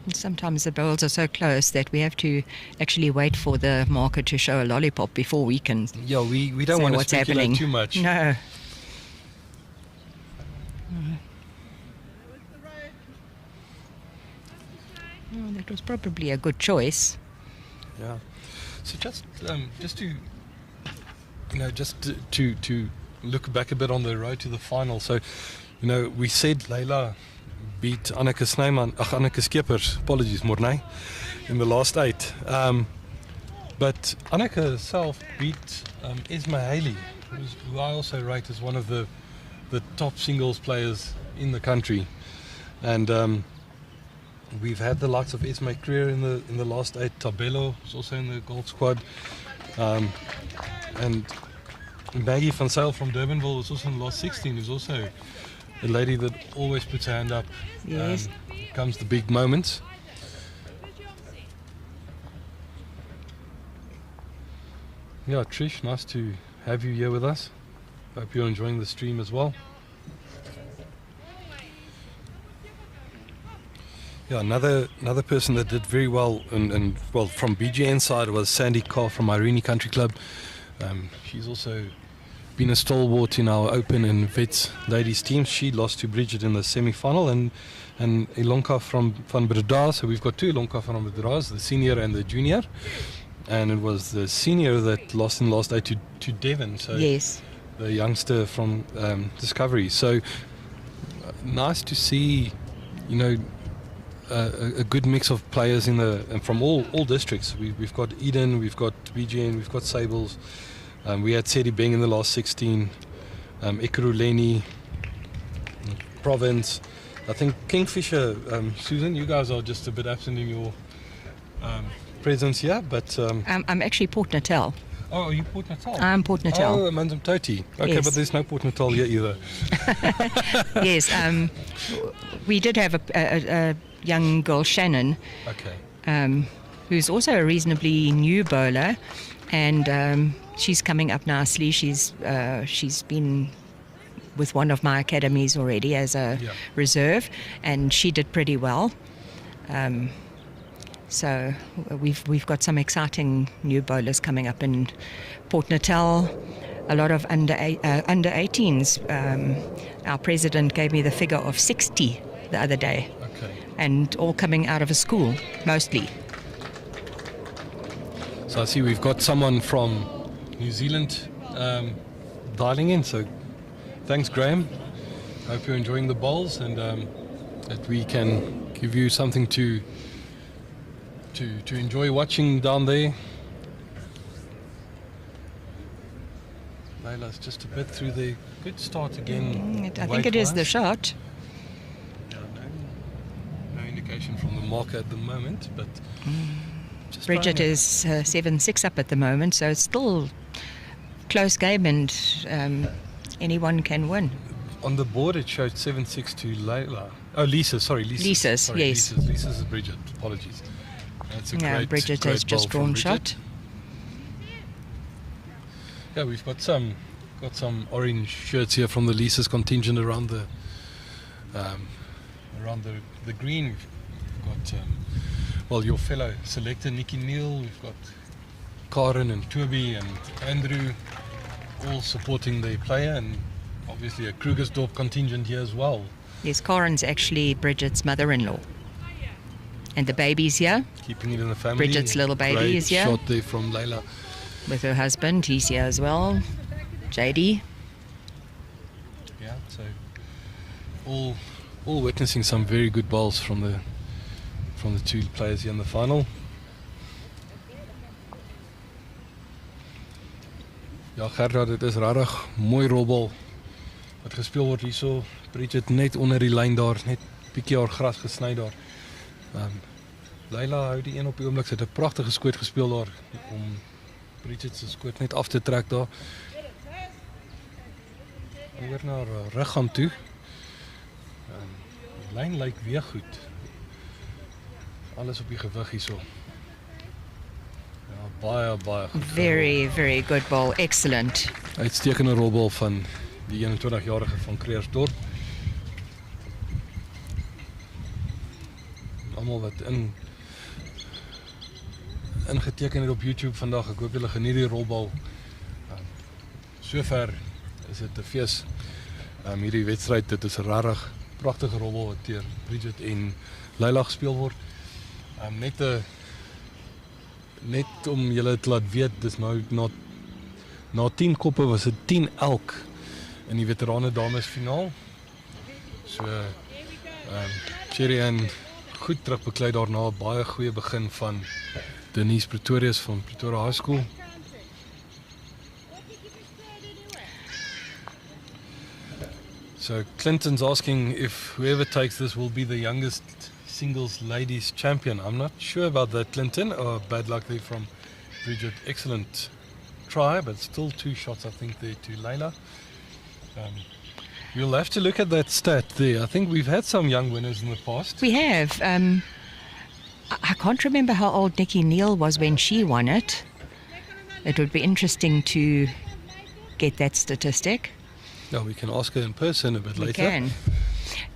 And sometimes the bowls are so close that we have to actually wait for the marker to show a lollipop before we can Yeah, we don't say want to what's speculate happening. too much. No. Oh, that was probably a good choice. Yeah. So just to, you know, to look back a bit on the road to the final. So, you know, we said Leila beat Anneke Skeepers, apologies Mornay, in the last 8. But Anneke herself beat Esma Haley, who I also rate as one of the top singles players in the country. And we've had the likes of Esme Creer in the last 8. Tabello was also in the gold squad, and Maggie van Zyl from Durbanville was also in the last 16. Who's also a lady that always puts her hand up. Yes. Comes the big moments. Yeah, Trish, nice to have you here with us. Hope you're enjoying the stream as well. Yeah, another person that did very well, and well, from BGN side was Sandy Carr from Irene Country Club. She's also been a stalwart in our Open and Vets ladies teams. She lost to Bridget in the semi-final, and Ilonka from Van Breda. So we've got 2 Ilonka from Breda, the senior and the junior. And it was the senior that lost in the last 8 to Devon. So Yes. the youngster from Discovery. So nice to see, you know, a good mix of players and from all districts. We've got Eden, we've got BGN, we've got Sables. We had Sedi Beng in the last 16, Ekurhuleni, Province. I think Kingfisher, Susan, you guys are just a bit absent in your presence here, but I'm actually Port Natal. Oh, are you Port Natal? I'm Port Natal. Oh, Manzum Toti. Okay, Yes. but there's no Port Natal here either. Yes, we did have a young girl, Shannon, Okay. who's also a reasonably new bowler, and she's coming up nicely. She's been with one of my academies already as a reserve, and she did pretty well. So we've got some exciting new bowlers coming up in Port Natal. A lot of under 18s. Our president gave me the figure of 60 the other day, Okay. and all coming out of a school, mostly. So I see we've got someone from New Zealand dialing in. So thanks, Graham. Hope you're enjoying the bowls and that we can give you something to enjoy watching down there. Layla's just a bit through there. Good start again. I think it is the shot. Yeah, no indication from the marker at the moment, but just Bridget trying is 7-6 up at the moment, so it's still close game, and anyone can win. on the board it showed 7-6 to Layla. Oh, Lisa, sorry, Lisa. Lisa's, Sorry, yes. Lisa's is Bridget. Apologies. That's a Yeah, great, Bridget great has just ball from drawn Bridget. shot. Yeah, we've got some orange shirts here from the Lisa's contingent around the green. We've got well, your fellow selector Nikki Neal. We've got Karen and Toby and Andrew all supporting their player, and obviously a Krugersdorp contingent here as well. Yes, Karen's actually Bridget's mother-in-law. And the baby's here Keeping it in the family. Bridget's little baby Great is here. shot there from Layla. with her husband. He's here as well. JD. Yeah, so all witnessing some very good bowls from the two players here in the final. Ja, Gerda, dit is regtig mooi rolbal wat gespeel word hierso. Bridget net onder die lyn daar, net bietjie haar gras gesny daar. Layla hou die een op die oomblik. Sy het 'n pragtige skoot gespeel daar om Bridget se skoot net af te trek daar. Oor na haar ruggaan toe. Die lyn lyk weer goed. Alles op die gewig hierso. Ja, baie goed. Very, very good ball. Excellent. Uitstekende rolbal van die 21-jarige van Krugersdorp. Almal wat ingeteken het op YouTube vandag. Ek hoop julle geniet die rolbal. Sover is dit 'n fees. Hierdie wedstryd, dit is 'n regtig pragtige rolbal wat deur Bridget en Layla gespeel word. Net om julle te laat weet, dis nou na 10 koppe was dit 10 elk in die veterane dames finaal. So Cherry Ann goed terugbeklei daarna, baie goeie begin van Denise Pretorius van Pretoria High School. So Clinton's asking if whoever takes this will be the youngest singles ladies champion. I'm not sure about that, Clinton. Bad luck there from Bridget. Excellent try, but still 2 shots, I think, there to Layla. You'll have to look at that stat there. I think we've had some young winners in the past. We have. I can't remember how old Nikki Neal was when she won it. It would be interesting to get that statistic. No, we can ask her in person a bit later. We can.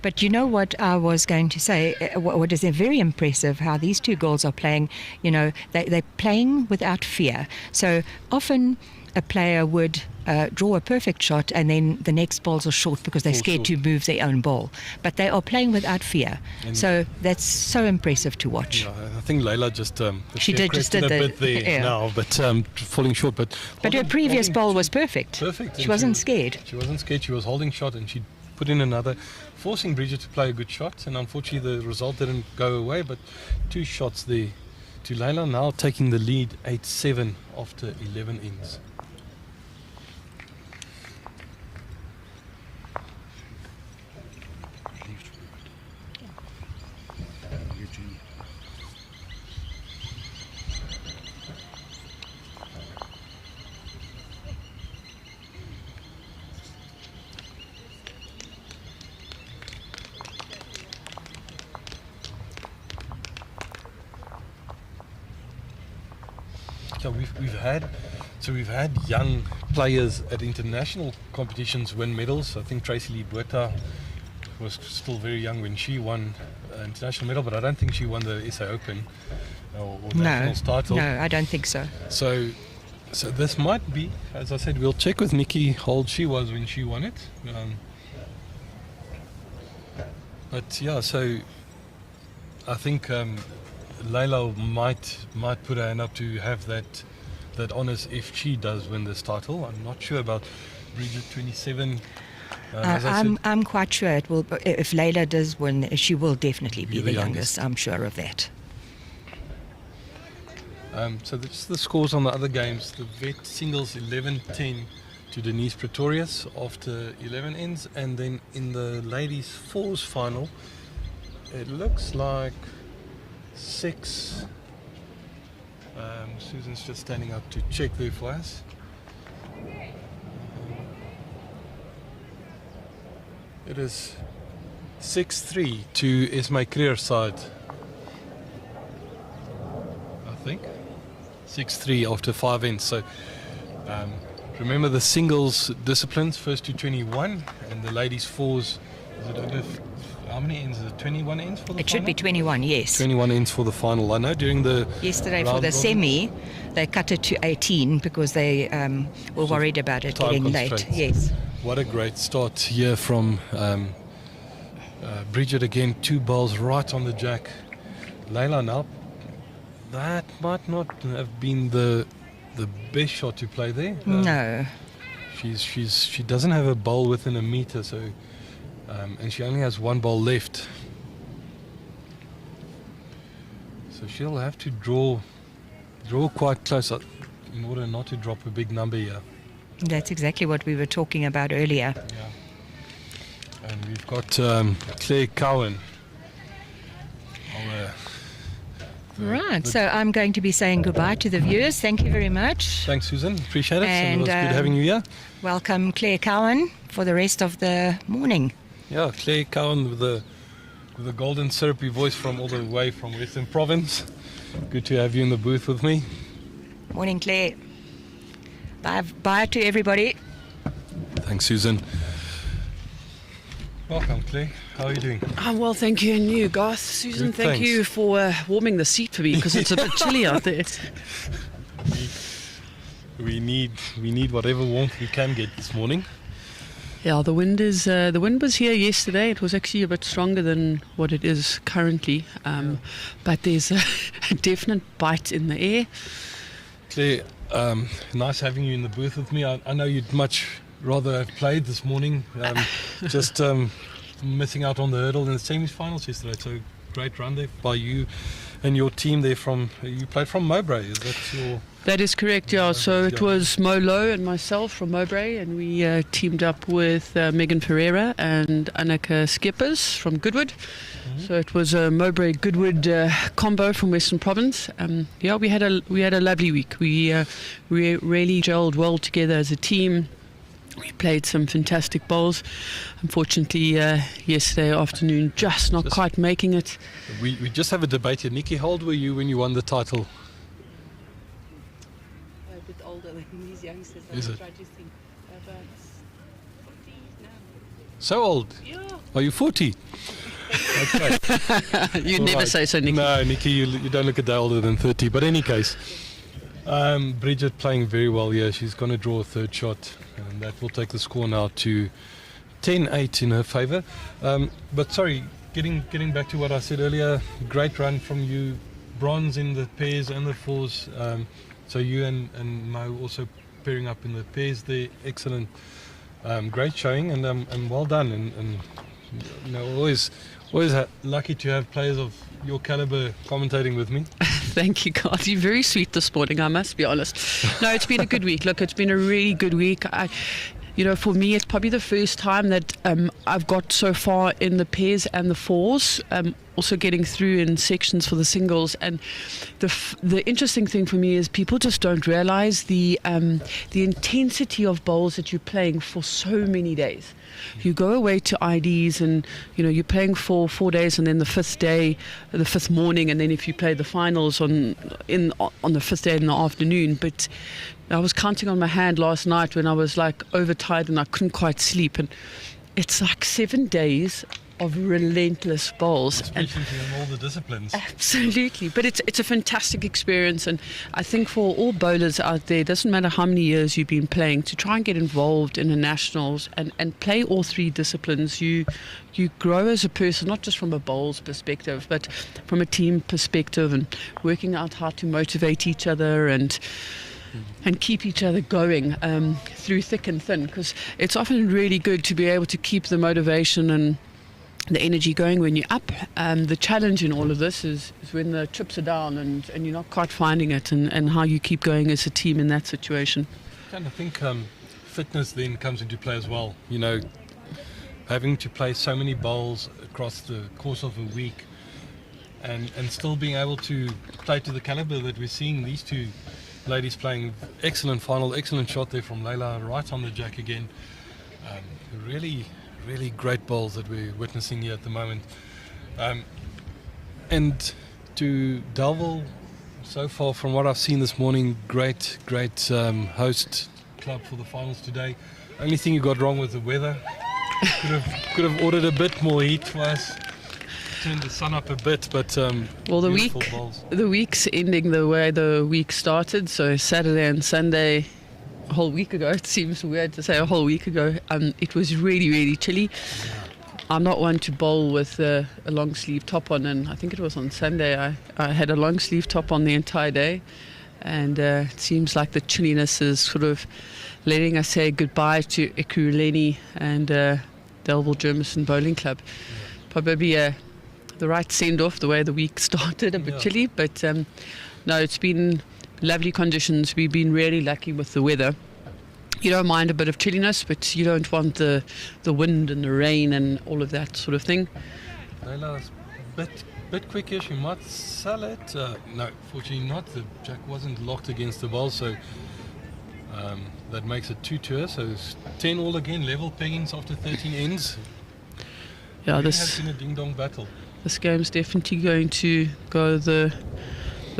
But you know what I was going to say, what is very impressive, how these two girls are playing, you know, they're playing without fear. So often a player would draw a perfect shot and then the next balls are short because they're scared to move their own ball. But they are playing without fear. And so that's so impressive to watch. Yeah, I think Layla just she just did a bit there now, but falling short. But her previous ball was perfect. Perfect. She wasn't scared. She wasn't scared. She was holding shot and she put in another, forcing Bridget to play a good shot. And unfortunately, the result didn't go away. But 2 shots there to Layla, now taking the lead 8-7 after 11 ends. Yeah, we've had young players at international competitions win medals. I think Tracy Lee Botha was still very young when she won an international medal, but I don't think she won the SA Open or nationals title. No, I don't think so. So this might be, as I said, we'll check with Nikki how old she was when she won it. But yeah, so I think Layla might put her hand up to have that honours if she does win this title. I'm not sure about Bridget, 27. I'm quite sure it will. If Layla does win, she will definitely be the youngest. I'm sure of that. So that's the scores on the other games. The vet singles 11-10 to Denise Pretorius after 11 ends, and then in the ladies fours final, it looks like 6. Susan's just standing up to check there for us. It is 6-3 to Esme Creer's side, I think. 6-3 after 5 ends. So remember the singles disciplines, first to 21, and the ladies fours, is it over, how many ends? Is it 21 ends for the final? It should be 21, yes. 21 ends for the final. I know during the yesterday for the semi, they cut it to 18 because they were worried about it getting late. Yes. What a great start here from Bridget again, 2 balls right on the jack. Layla now, that might not have been the best shot to play there. No. She doesn't have a bowl within a meter, so and she only has 1 ball left. So she'll have to draw quite close in order not to drop a big number here. That's exactly what we were talking about earlier. Yeah. And we've got Claire Cowan. Right, so I'm going to be saying goodbye to the viewers. Thank you very much. Thanks, Susan. Appreciate it. And it was good having you here. Welcome, Claire Cowan, for the rest of the morning. Yeah, Claire Cowan with the golden syrupy voice from all the way from Western Province. Good to have you in the booth with me. Morning, Claire. Bye to everybody. Thanks, Susan. Welcome, Claire. How are you doing? I'm well, thank you, and you, Garth. Susan, Good, thank thanks. you for warming the seat for me because it's a bit chilly out there. We need whatever warmth we can get this morning. Yeah, the wind was here yesterday. It was actually a bit stronger than what it is currently, but there's a definite bite in the air. Claire, nice having you in the booth with me. I know you'd much rather have played this morning. Just missing out on the hurdle in the semi-finals yesterday. So great run there by you and your team there you played from Mowbray. Is that your... That is correct, yeah. So it was Mo Lowe and myself from Mowbray, and we teamed up with Megan Pereira and Annika Skippers from Goodwood. Mm-hmm. So it was a Mowbray-Goodwood combo from Western Province. Yeah, we had a lovely week. We really gelled well together as a team. We played some fantastic bowls. Unfortunately, yesterday afternoon, just not quite making it. We just have a debate here. Nikki, how old were you when you won the title? A bit older than these youngsters. Is it? Try to think. About 40 now. So old? Yeah. Are you 40? Okay. You'd never say so, Nikki. No, Nikki, you don't look a day older than 30. But in any case, Bridget playing very well here. She's going to draw a third shot, and that will take the score now to 10-8 in her favour. But sorry, getting back to what I said earlier, great run from you. Bronze in the pairs and the fours. So you and Mo also pairing up in the pairs there. Excellent. Great showing, and well done. And you know, always lucky to have players of your caliber commentating with me. Thank you, God. You're very sweet this morning, I must be honest. No, it's been a good week. Look, it's been a really good week. for me, it's probably the first time that I've got so far in the pairs and the fours, also getting through in sections for the singles. And the interesting thing for me is people just don't realize the intensity of bowls that you're playing for so many days. You go away to IDs and you're playing for 4 days, and then the fifth morning, and then if you play the finals on the fifth day in the afternoon. But I was counting on my hand last night when I was like overtired and I couldn't quite sleep, and it's like 7 days of relentless bowls. Especially in all the disciplines. Absolutely. But it's a fantastic experience, and I think for all bowlers out there, it doesn't matter how many years you've been playing, to try and get involved in the nationals and play all three disciplines, you grow as a person, not just from a bowls perspective, but from a team perspective, and working out how to motivate each other and keep each other going through thick and thin, because it's often really good to be able to keep the motivation and the energy going when you're up. The challenge in all of this is when the chips are down and you're not quite finding it, and how you keep going as a team in that situation. I kind of think fitness then comes into play as well. Having to play so many bowls across the course of a week and still being able to play to the caliber that we're seeing these two ladies playing. Excellent final, excellent shot there from Leila, right on the jack again. Really great bowls that we're witnessing here at the moment. And to Delville, so far from what I've seen this morning, great host club for the finals today. Only thing you got wrong was the weather. Could have ordered a bit more heat for us. Turned the sun up a bit, but well, the week's ending the way the week started. So Saturday and Sunday, a whole week ago. It seems weird to say a whole week ago. It was really chilly. I'm not one to bowl with a long sleeve top on, and I think it was on Sunday I had a long sleeve top on the entire day, and it seems like the chilliness is sort of letting us say goodbye to Ekurhuleni and Delville Germiston Bowling Club. Probably the right send-off, the way the week started, a bit chilly, but no, it's been lovely conditions. We've been really lucky with the weather. You don't mind a bit of chilliness, but you don't want the wind and the rain and all of that sort of thing. Leila's a bit quickish. You might sell it. No, fortunately not. The jack wasn't locked against the ball, so that makes it 2 to her. So it's 10 all again, level peggings after 13 ends. Yeah, this has been a ding-dong battle. This game's definitely going to go the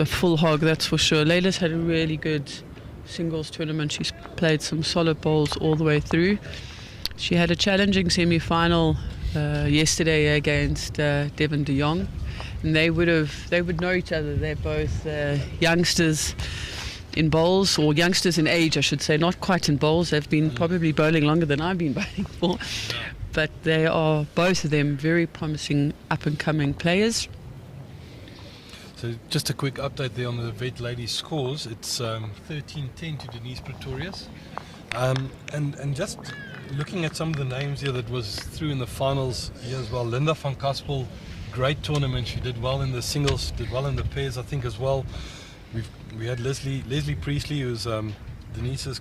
full hog, that's for sure. Leila's had a really good singles tournament. She's played some solid bowls all the way through. She had a challenging semi-final yesterday against Devon de Jong, and they would know each other. They're both youngsters in bowls, or youngsters in age, I should say, not quite in bowls. They've been probably bowling longer than I've been bowling for. But they are, both of them, very promising up-and-coming players. So just a quick update there on the Vet Ladies scores. It's 13-10 to Denise Pretorius. And just looking at some of the names here that was through in the finals here as well. Linda van Kaspel, great tournament. She did well in the singles, did well in the pairs, I think, as well. We had Leslie Priestley, who's Denise's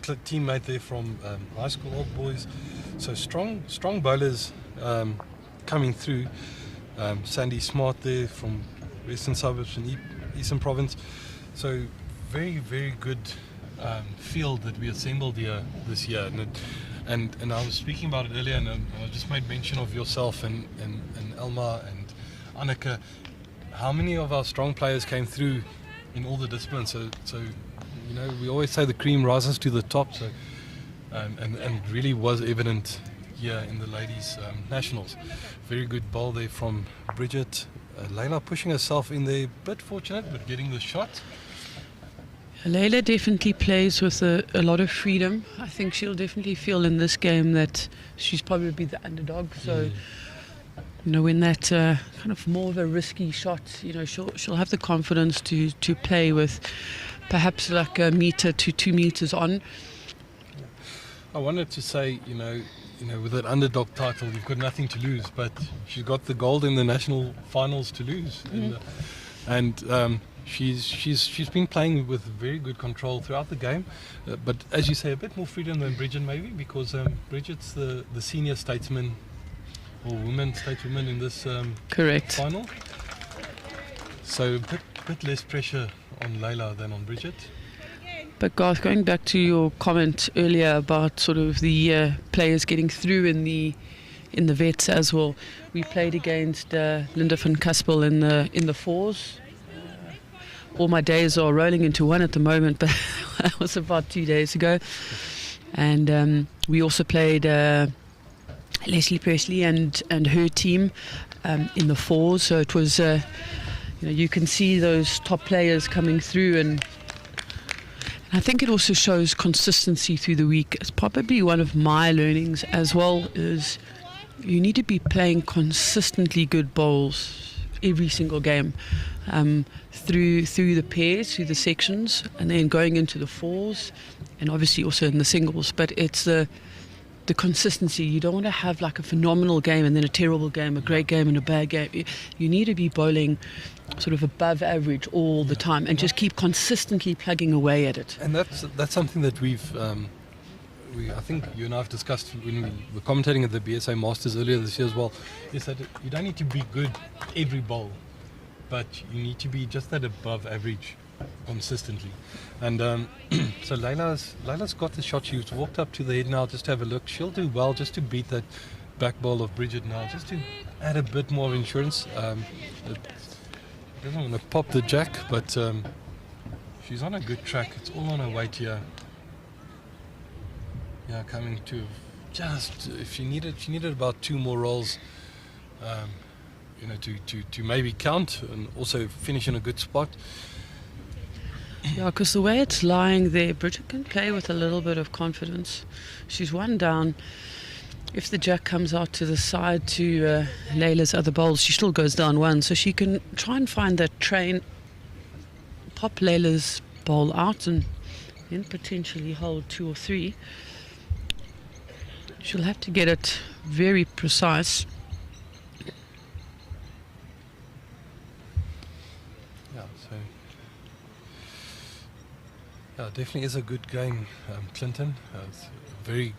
teammate there from high school, old boys. So strong bowlers coming through. Sandy Smart there from Western Suburbs and Eastern Province. So very good field that we assembled here this year. And I was speaking about it earlier, and I just made mention of yourself and Elma and Anneke. How many of our strong players came through in all the disciplines? So we always say the cream rises to the top. So and really was evident here in the ladies' nationals. Very good bowl there from Bridget. Leila pushing herself in there, bit fortunate, but getting the shot. Leila definitely plays with a lot of freedom. I think she'll definitely feel in this game that she's probably the underdog. So, when that kind of more of a risky shot, she'll have the confidence to play with perhaps like a meter to 2 meters on. I wanted to say, with that underdog title, you've got nothing to lose, but she's got the gold in the national finals to lose. And and she's been playing with very good control throughout the game, but as you say, a bit more freedom than Bridget maybe, because Bridget's the senior statesman or woman stateswoman in this Correct. final. So a bit less pressure on Layla than on Bridget. But Garth, going back to your comment earlier about sort of the players getting through in the vets as well, we played against Linda van Kaspel in the fours. All my days are rolling into one at the moment, but that was about 2 days ago. And we also played Leslie Presley and her team in the fours. So it was, you can see those top players coming through, and I think it also shows consistency through the week. It's probably one of my learnings as well, is you need to be playing consistently good bowls every single game, through the pairs, through the sections, and then going into the fours, and obviously also in the singles. But it's the consistency. You don't want to have like a phenomenal game and then a terrible game, a great game and a bad game. You need to be bowling sort of above average all the time, and just keep consistently plugging away at it. And that's something that I think you and I have discussed when we were commentating at the BSA Masters earlier this year as well, is that you don't need to be good every bowl, but you need to be just that above average consistently. And so Layla's got the shot. She's walked up to the head now just to have a look. She'll do well just to beat that back bowl of Bridget now, just to add a bit more of insurance. Doesn't want to pop the jack, but she's on a good track. It's all on her weight here. Yeah, coming to just, if she needed about 2 more rolls, to maybe count and also finish in a good spot. Yeah, because the way it's lying there, Bridget can play with a little bit of confidence. She's one down. If the jack comes out to the side to Layla's other bowls, she still goes down 1. So she can try and find that train, pop Layla's bowl out, and then potentially hold 2 or 3. She'll have to get it very precise. Yeah, definitely is a good game, Clinton. It's very,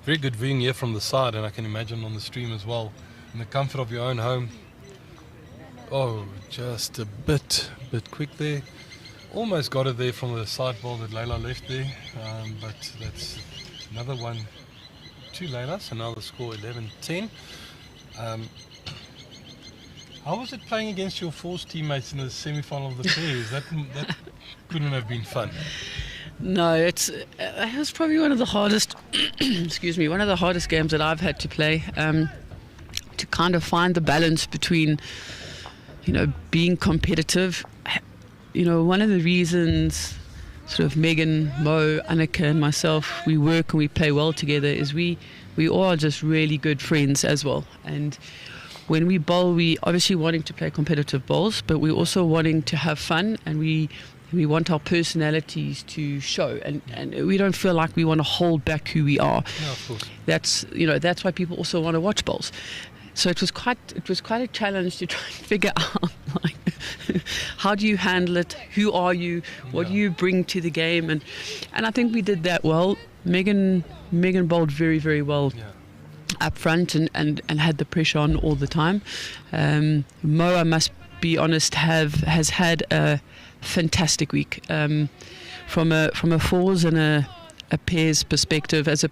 very good viewing here from the side, and I can imagine on the stream as well, in the comfort of your own home. Oh, just a bit quick there. Almost got it there from the side ball that Layla left there, but that's another one to Layla, so now the score 11-10. How was it playing against your fours teammates in the semi-final of the pairs? That couldn't have been fun. No, it was probably one of the hardest one of the hardest games that I've had to play, to kind of find the balance between being competitive. One of the reasons sort of Megan, Mo, Annika and myself, we work and we play well together, is we all are just really good friends as well. And when we bowl, we obviously wanting to play competitive bowls, but we're also wanting to have fun, and we want our personalities to show, and we don't feel like we want to hold back who we are. No, of course. That's why people also want to watch bowls. So it was quite a challenge to try and figure out, like, how do you handle it? Who are you? What do you bring to the game? And I think we did that well. Megan bowled very, very well. Yeah. Up front and had the pressure on all the time. Mo, I must be honest, has had a fantastic week, from a fours and a pairs perspective. As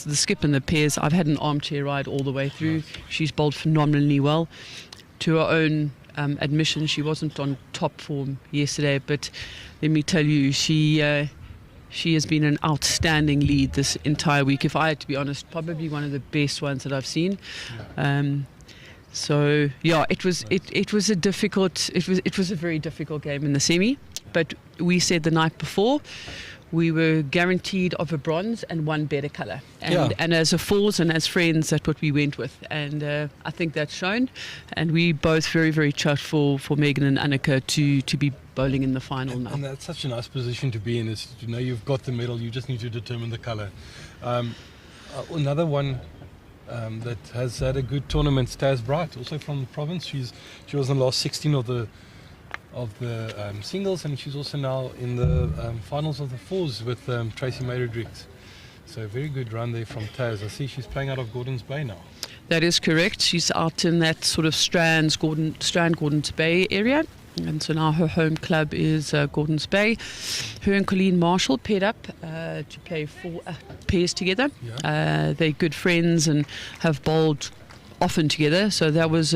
the skip in the pairs, I've had an armchair ride all the way through. Nice. She's bowled phenomenally well. To her own admission, she wasn't on top form yesterday, but let me tell you, she has been an outstanding lead this entire week. If I had to be honest, probably one of the best ones that I've seen. So yeah, it was a very difficult game in the semi. But we said the night before, we were guaranteed of a bronze and 1 better colour. And as a fours and as friends, that's what we went with. And I think that's shown. And we both very, very chuffed for Megan and Annika to be bowling in the final now. And that's such a nice position to be in, is you've got the medal, you just need to determine the colour. Another one that has had a good tournament, Staz Bright, also from the province. She was in the last 16 of the singles, and she's also now in the finals of the fours with Tracy May-Rodriguez. So a very good run there from Taz. I see she's playing out of Gordons Bay now. That is correct. She's out in that sort of Strand, Gordons Bay area. And so now her home club is Gordons Bay. Her and Colleen Marshall paired up to play 4 pairs together. Yeah. They're good friends and have bowled often together. So that was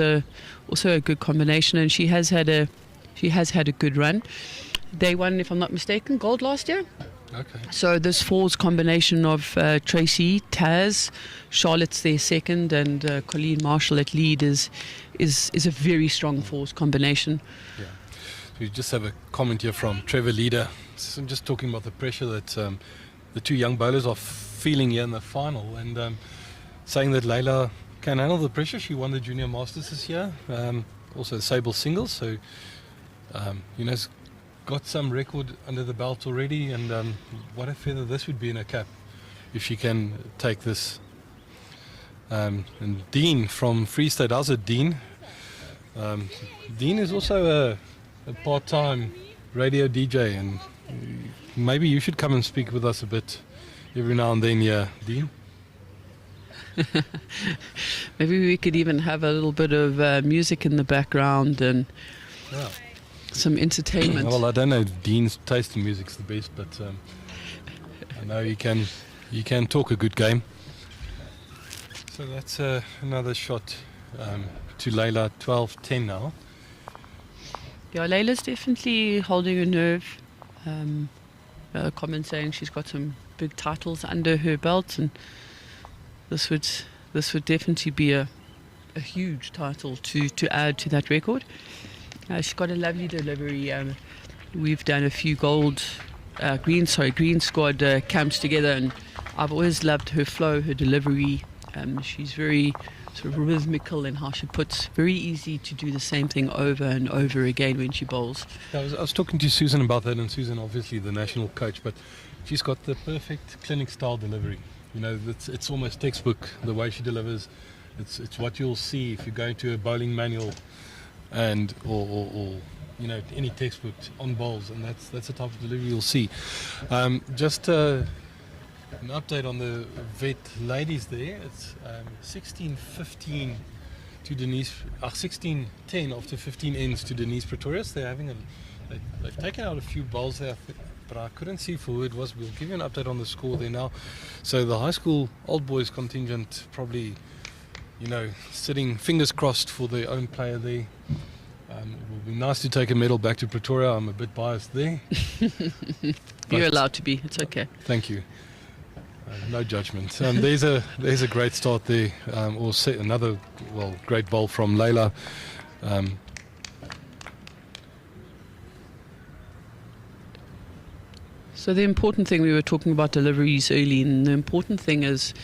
also a good combination. And she has had a good run. They won, if I'm not mistaken, gold last year. Okay. So this fours combination of Tracy, Taz, Charlotte's their second, and Colleen Marshall at lead is a very strong fours combination. Yeah. So we just have a comment here from Trevor Leader. So I'm just talking about the pressure that the two young bowlers are feeling here in the final, and saying that Layla can handle the pressure. She won the Junior Masters this year, also the Sable Singles. So has got some record under the belt already, and what a feather this would be in a cap if she can take this. And Dean from Free State, how's it, Dean? Dean is also a part-time radio DJ, and maybe you should come and speak with us a bit every now and then, yeah, Dean? Maybe we could even have a little bit of music in the background and some entertainment. Well, I don't know if Dean's taste in music's the best, but I know you can talk a good game. So that's another shot to Layla, 12-10 now. Yeah, Layla's definitely holding a nerve. A comment saying she's got some big titles under her belt, and this would definitely be a huge title to add to that record. She's got a lovely delivery. We've done a few green squad camps together, and I've always loved her flow, her delivery. She's very sort of rhythmical in how she puts. Very easy to do the same thing over and over again when she bowls. I was talking to Susan about that, and Susan, obviously the national coach, but she's got the perfect clinic style delivery. It's almost textbook the way she delivers. It's what you'll see if you go into a bowling manual and or any textbook on bowls, and that's the type of delivery you'll see. Just an update on the vet ladies there. It's 16-15 to Denise, 16-10 after 15 ends to Denise Pretorius. They've taken out a few bowls there, but I couldn't see for who it was. We'll give you an update on the score there now. So the high school old boys contingent probably, sitting fingers crossed for their own player there. It will be nice to take a medal back to Pretoria. I'm a bit biased there. You're allowed to be. It's okay. Thank you. No judgment. There's a great start there. Another great bowl from Layla. So the important thing, we were talking about deliveries early, and the important thing is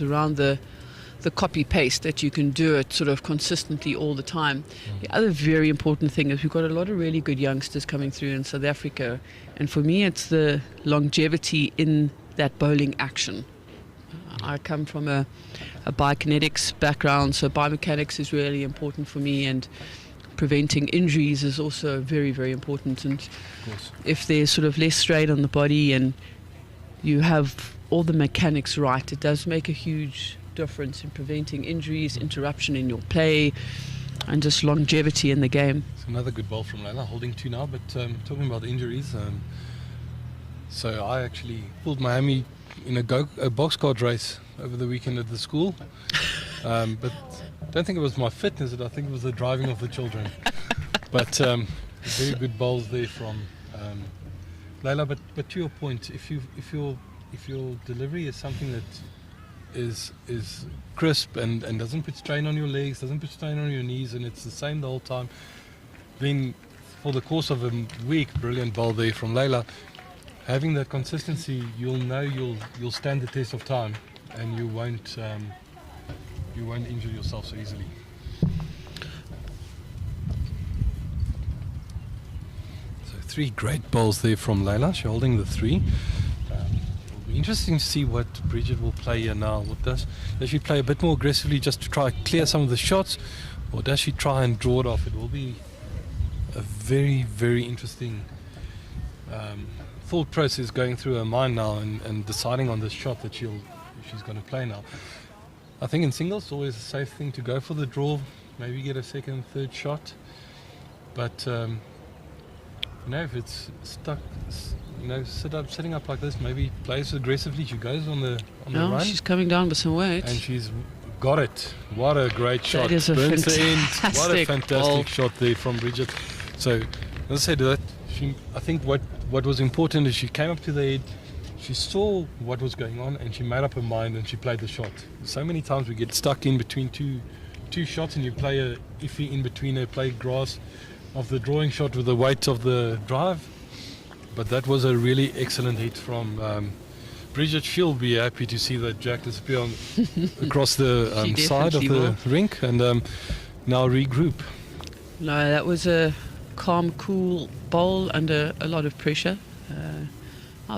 around the copy paste, that you can do it sort of consistently all the time. The other very important thing is we've got a lot of really good youngsters coming through in South Africa, and for me it's the longevity in that bowling action. I come from a biokinetics background, so biomechanics is really important for me, and preventing injuries is also very, very important. And if there's sort of less strain on the body and you have all the mechanics right, it does make a huge difference in preventing injuries, interruption in your play, and just longevity in the game. It's another good ball from Layla, holding 2 now, but talking about injuries, so I actually pulled my hammy in a box card race over the weekend at the school, but I don't think it was my fitness, I think it was the driving of the children. But very good bowls there from Layla. But to your point, if your delivery is something that is crisp and doesn't put strain on your legs, doesn't put strain on your knees, and it's the same the whole time, then for the course of a week, brilliant bowl there from Layla. Having that consistency, you'll know you'll stand the test of time, and you won't injure yourself so easily. So 3 great bowls there from Layla. She's holding the 3. It'll be interesting to see what Bridget will play here now. Does she play a bit more aggressively just to try clear some of the shots, or does she try and draw it off? It will be a very, very interesting thought process going through her mind now, and deciding on this shot that she's going to play now. I think in singles it's always a safe thing to go for the draw, maybe get a second, third shot. But if it's stuck, setting up like this, maybe plays aggressively. She goes on the run. She's coming down with some weight. And she's got it. What a great shot. That is a Burns the end. fantastic What a fantastic ball. shot there from Bridget. So, as I said, I think what was important is she came up to the head, she saw what was going on, and she made up her mind and she played the shot. So many times we get stuck in between two shots, and you play a iffy in between, play grass of the drawing shot with the weight of the drive. But that was a really excellent hit from Bridget. She'll be happy to see that Jack disappear across the side of the rink, and now regroup. No, that was a calm, cool bowl under a lot of pressure.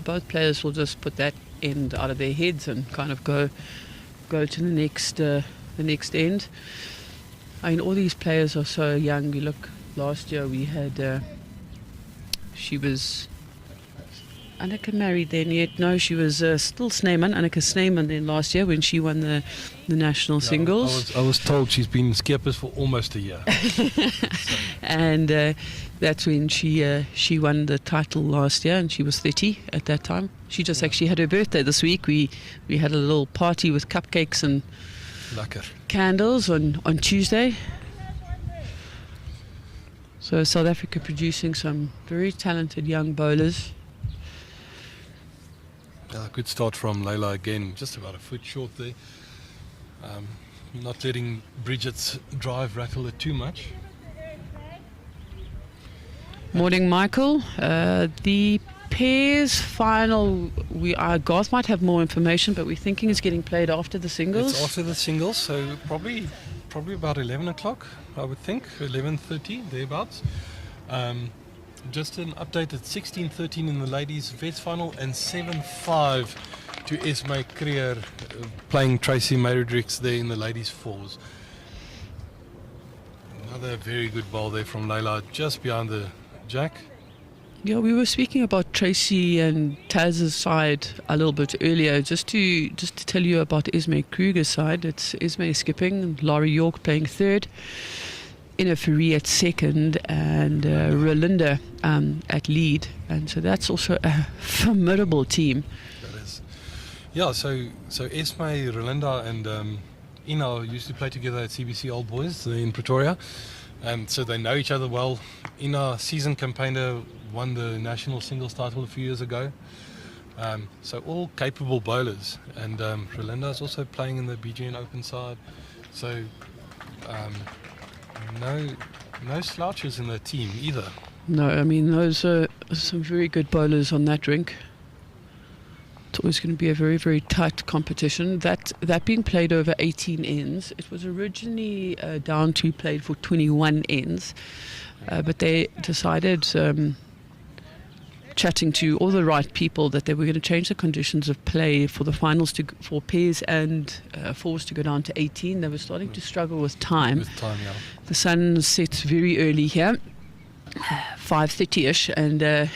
Both players will just put that end out of their heads and kind of go to the next end. I mean, all these players are so young. You look, last year we had she was Annika married then yet? No, she was still Snyman, Annika Snyman then last year when she won the national singles. I was told she's been skippers for almost a year. And that's when she won the title last year, and she was 30 at that time. She just actually had her birthday this week. We had a little party with cupcakes and Lekker. candles on Tuesday. So South Africa producing some very talented young bowlers. Good start from Leila again, just about a foot short there. Not letting Bridget's drive rattle it too much. Morning, Michael. The pairs final, Garth might have more information, but we're thinking it's getting played after the singles. It's after the singles, so probably about 11 o'clock, I would think, 11:30, thereabouts. Just an update at 16:13 in the ladies' vets final, and 7-5 to Esme Creer, playing Tracy Meredrix there in the ladies' fours. Another very good ball there from Leila, just behind the jack. Yeah, we were speaking about Tracy and Taz's side a little bit earlier. Just to tell you about Esme Kruger's side, it's Esme skipping, Laurie York playing third, Ina Ferrie at second, and Rolinda at lead. And so that's also a formidable team. That is. Yeah, so Esme, Rolinda and Ina used to play together at CBC Old Boys in Pretoria. And so they know each other well. Ina, season campaigner, won the national singles title a few years ago. So all capable bowlers. And Rolinda is also playing in the BGN Open side. So no slouches in the team either. No, I mean, those are some very good bowlers on that rink. It's always going to be a very, very tight competition. That being played over 18 ends. It was originally down to played for 21 ends, but they decided, chatting to all the right people, that they were going to change the conditions of play for the finals for pairs and fours to go down to 18. They were starting to struggle with time. Yeah. The sun sets very early here. 5:30ish, and That's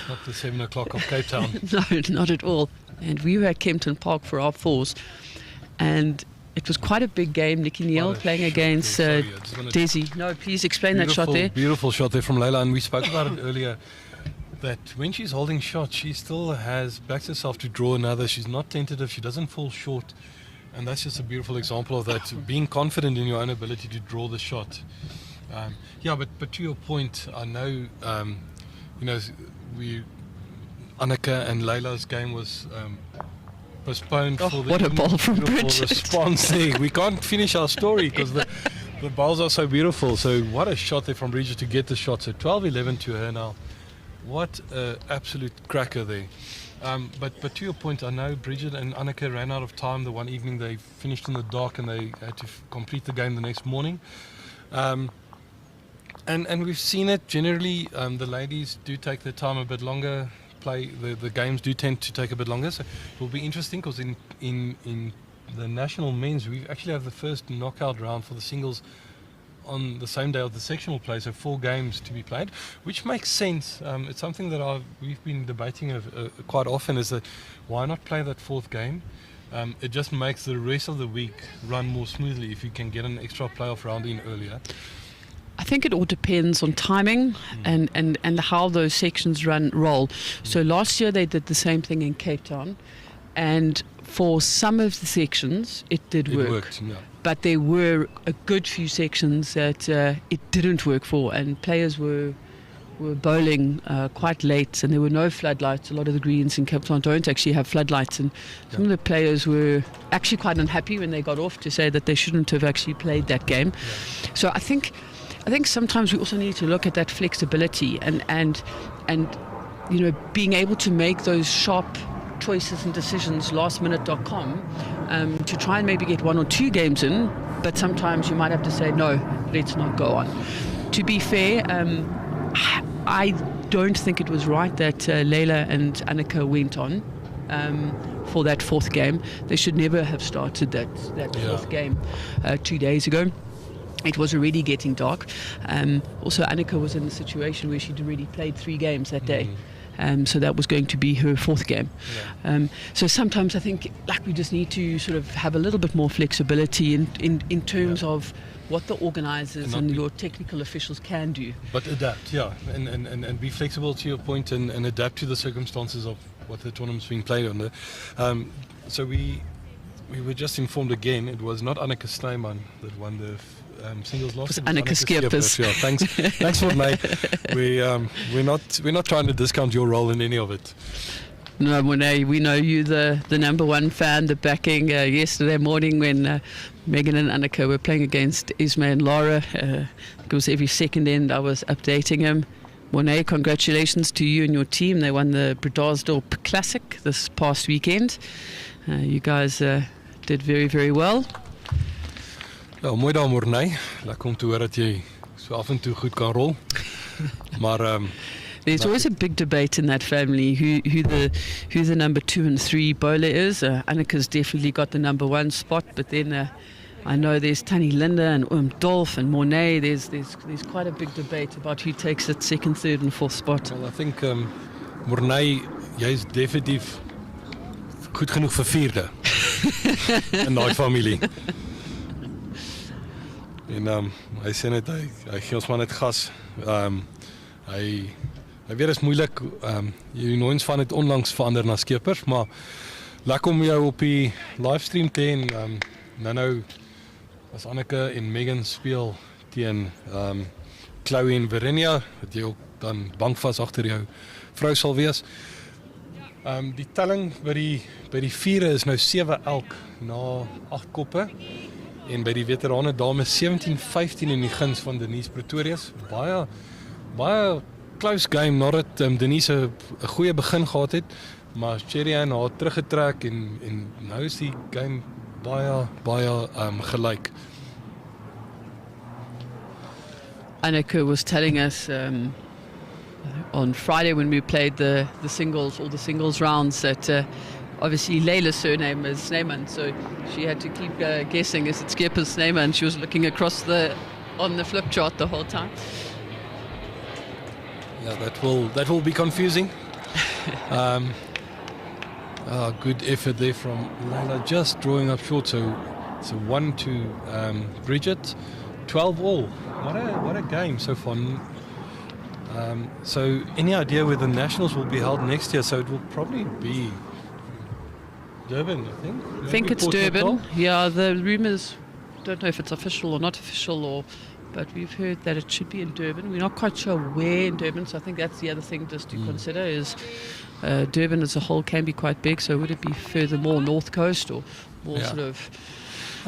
not the 7 o'clock of Cape Town. no, not at all. And we were at Kempton Park for our fours, and it was quite a big game. Nikki Neal playing against Desi. No, please explain that shot there. Beautiful shot there from Leila, and we spoke about it earlier, that when she's holding shots, she still backs herself to draw another. She's not tentative, she doesn't fall short, and that's just a beautiful example of that, being confident in your own ability to draw the shot. But to your point, I know, Annika and Leila's game was postponed for the what a ball from Bridget. response there. We can't finish our story because the balls are so beautiful. So what a shot there from Bridget to get the shot. So 12-11 to her now. What an absolute cracker there. But to your point, I know Bridget and Annika ran out of time the one evening. They finished in the dark and they had to complete the game the next morning. And we've seen it generally. The ladies do take their time a bit longer. The games do tend to take a bit longer. So it will be interesting because in the national men's, we actually have the first knockout round for the singles on the same day of the sectional play, so 4 games to be played, which makes sense. It's something that we've been debating quite often, is that why not play that 4th game? It just makes the rest of the week run more smoothly if you can get an extra playoff round in earlier. I think it all depends on timing and how those sections roll. So last year they did the same thing in Cape Town, and for some of the sections it did work. It worked, yeah. But there were a good few sections that it didn't work for, and players were bowling quite late, and there were no floodlights. A lot of the greens in Cape Town don't actually have floodlights, and some of the players were actually quite unhappy when they got off to say that they shouldn't have actually played that game. Yeah. So I think sometimes we also need to look at that flexibility and you know, being able to make those sharp choices and decisions lastminute.com to try and maybe get 1 or 2 games in, but sometimes you might have to say no, let's not go on. To be fair, I don't think it was right that Leila and Annika went on for that 4th game. They should never have started that 4th game 2 days ago. It was already getting dark. Also, Annika was in the situation where she'd already played 3 games that day. So that was going to be her 4th game. Yeah. So sometimes I think we just need to sort of have a little bit more flexibility in terms of what the organisers and your technical officials can do. But adapt, and be flexible to your point, and adapt to the circumstances of what the tournament's being played under. So we were just informed again, it was not Annika Snyman that won the singles loss. It was Annika Skeepers. Yeah, thanks for me. We're not trying to discount your role in any of it. No, Monet, we know you the number 1 fan, the backing. Yesterday morning when Megan and Annika were playing against Isma and Laura, it was every second end I was updating him. Monet, congratulations to you and your team. They won the Bredasdorp Classic this past weekend. You guys did very, very well. Ja, mooi daar Morney. Lekker om te hoor dat jy so af en toe goed kan rol. Maar there's always a big debate in that family who the number 2 and 3 bowler is. Annika's definitely got the number 1 spot, but then I know there's Tanny Linda and Dolph and Mornay. There's quite a big debate about who takes it 2nd, 3rd and 4th spot. Well, I think Mornay, jy's definitief goed genoeg vir 4de in daai familie. En hy sê net hy gee ons maar net gas. Hy weet is moeilik. Die noens van het onlangs verander na Skeepers, maar lekker om jou op die livestream te hê. Nou as Annika en Megan speel teen Chloe en Verenia, wat jy ook dan bankvas agter jou vrou sal wees. Die telling by die 4 is nou 7 elk na 8 koppe. En by die veterane dames 17-15 in die guns van Denise Pretorius. Baie close game nadat Denise 'n goeie begin gehad het, maar Cherry Ann het teruggetrek en nou is die game baie gelyk. Annika was telling us on Friday when we played the singles, all the singles rounds, that obviously Leila's surname is Snyman, so she had to keep guessing, is it Skeepers Snyman? She was looking across on the flip chart the whole time. Yeah, that will be confusing. Good effort there from Leila, just drawing up short. So 1 to Bridget, 12 all. What a game so far. So any idea where the nationals will be held next year? So it will probably be Durban, I think. I think it's Durban. Yeah, the rumours, don't know if it's official or not official, but we've heard that it should be in Durban. We're not quite sure where in Durban, so I think that's the other thing just to consider is Durban as a whole can be quite big, so would it be further more north coast or more sort of...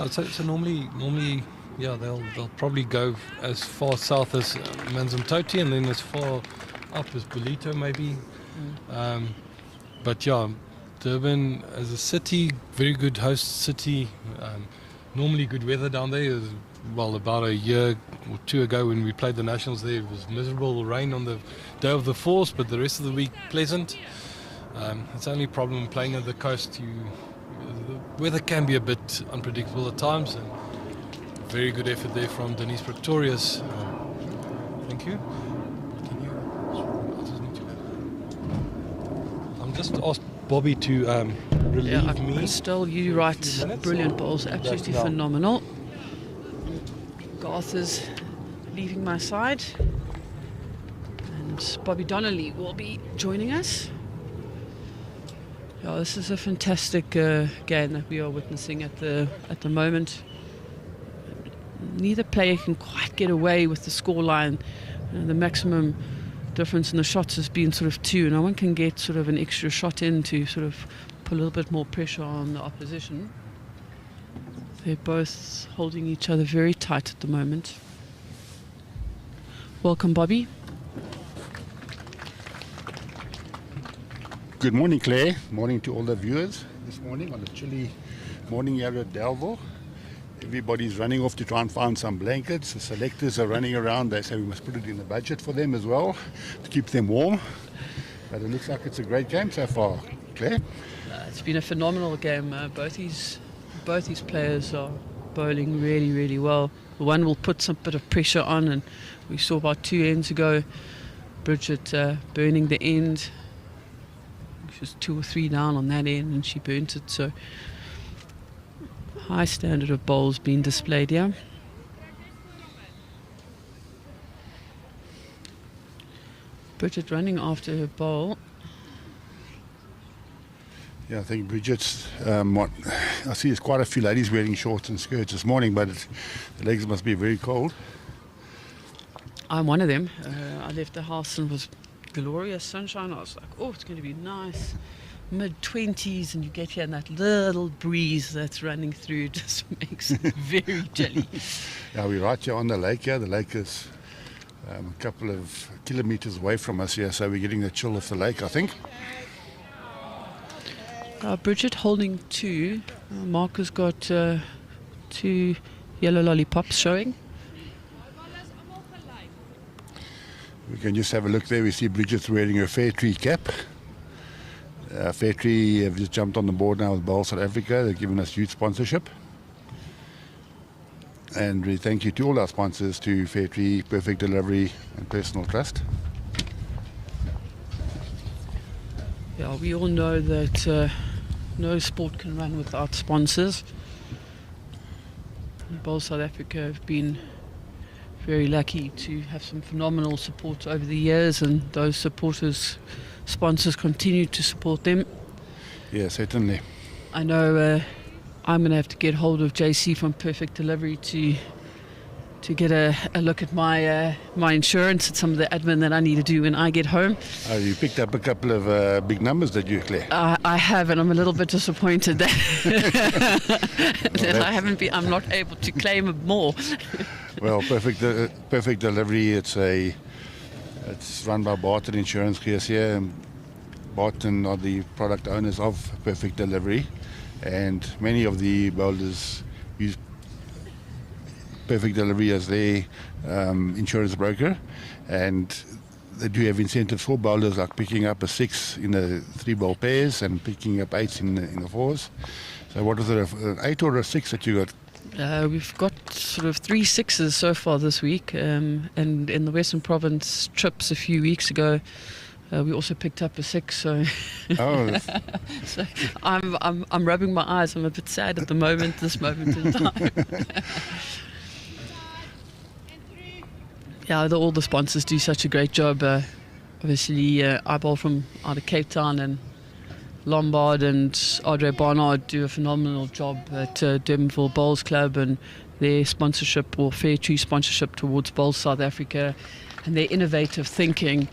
So normally, they'll probably go as far south as Manzamtoti and then as far up as Bolito maybe. But yeah, Durban as a city, very good host city. Normally good weather down there. Well, about a year or 2 ago when we played the Nationals there, it was miserable rain on the day of the 4th, but the rest of the week pleasant. It's only problem playing at the coast. The weather can be a bit unpredictable at times, and very good effort there from Denise Pretorius. Thank you. I'm just asked Bobby to relieve me. Crystal, you write brilliant bowls, absolutely phenomenal. Garth is leaving my side, and Bobby Donnelly will be joining us. Yeah, this is a fantastic game that we are witnessing at the moment. Neither player can quite get away with the scoreline. The maximum difference in the shots has been sort of 2. No one can get sort of an extra shot in to sort of put a little bit more pressure on the opposition. They're both holding each other very tight at the moment. Welcome, Bobby. Good morning, Claire. Morning to all the viewers this morning on a chilly morning here at Delville. Everybody's running off to try and find some blankets. The selectors are running around. They say we must put it in the budget for them as well to keep them warm. But it looks like it's a great game so far, Claire. It's been a phenomenal game. Both these players are bowling really, really well. One will put some bit of pressure on, and we saw about 2 ends ago Bridget burning the end. She was 2 or 3 down on that end, and she burnt it. So high standard of bowls being displayed here. Bridget running after her bowl. Yeah, I think Bridget's, I see there's quite a few ladies wearing shorts and skirts this morning, but the legs must be very cold. I'm one of them. I left the house and it was glorious sunshine. I was like, oh, it's going to be nice. Mid-20s, and you get here and that little breeze that's running through just makes it very chilly. Yeah, we're right here on the lake here. The lake is a couple of kilometers away from us here, so we're getting the chill of the lake, I think. Bridget holding 2. Mark has got 2 yellow lollipops showing. We can just have a look there. We see Bridget's wearing her Fair Tree cap. Fair Tree have just jumped on the board now with Bowl South Africa. They've given us huge sponsorship. And we thank you to all our sponsors, to Fair Tree, Perfect Delivery and Personal Trust. Yeah, we all know that no sport can run without sponsors. Bowl South Africa have been very lucky to have some phenomenal support over the years, and those sponsors continue to support them. Yeah, certainly. I know I'm going to have to get hold of JC from Perfect Delivery to get a look at my insurance and some of the admin that I need to do when I get home. Oh, you picked up a couple of big numbers, did you, Claire? I have, and I'm a little bit disappointed that, I'm not able to claim more. Well, Perfect Delivery, it's run by Barton Insurance here, and Barton are the product owners of Perfect Delivery, and many of the bowlers use Perfect Delivery as their insurance broker, and they do have incentives for bowlers, like picking up a 6 in the 3-ball pairs and picking up 8s in the 4s. So what was it, an 8 or a 6 that you got? We've got sort of 3 6s so far this week, and in the Western Province trips a few weeks ago, we also picked up a 6. So, Oh, so I'm rubbing my eyes. I'm a bit sad at the moment, this moment in time. Yeah, all the sponsors do such a great job. Obviously, I bowl from out of Cape Town, and Lombard and Audrey Barnard do a phenomenal job at Durbanville Bowls Club, and their sponsorship, or Fair Tree sponsorship towards Bowls South Africa, and their innovative thinking,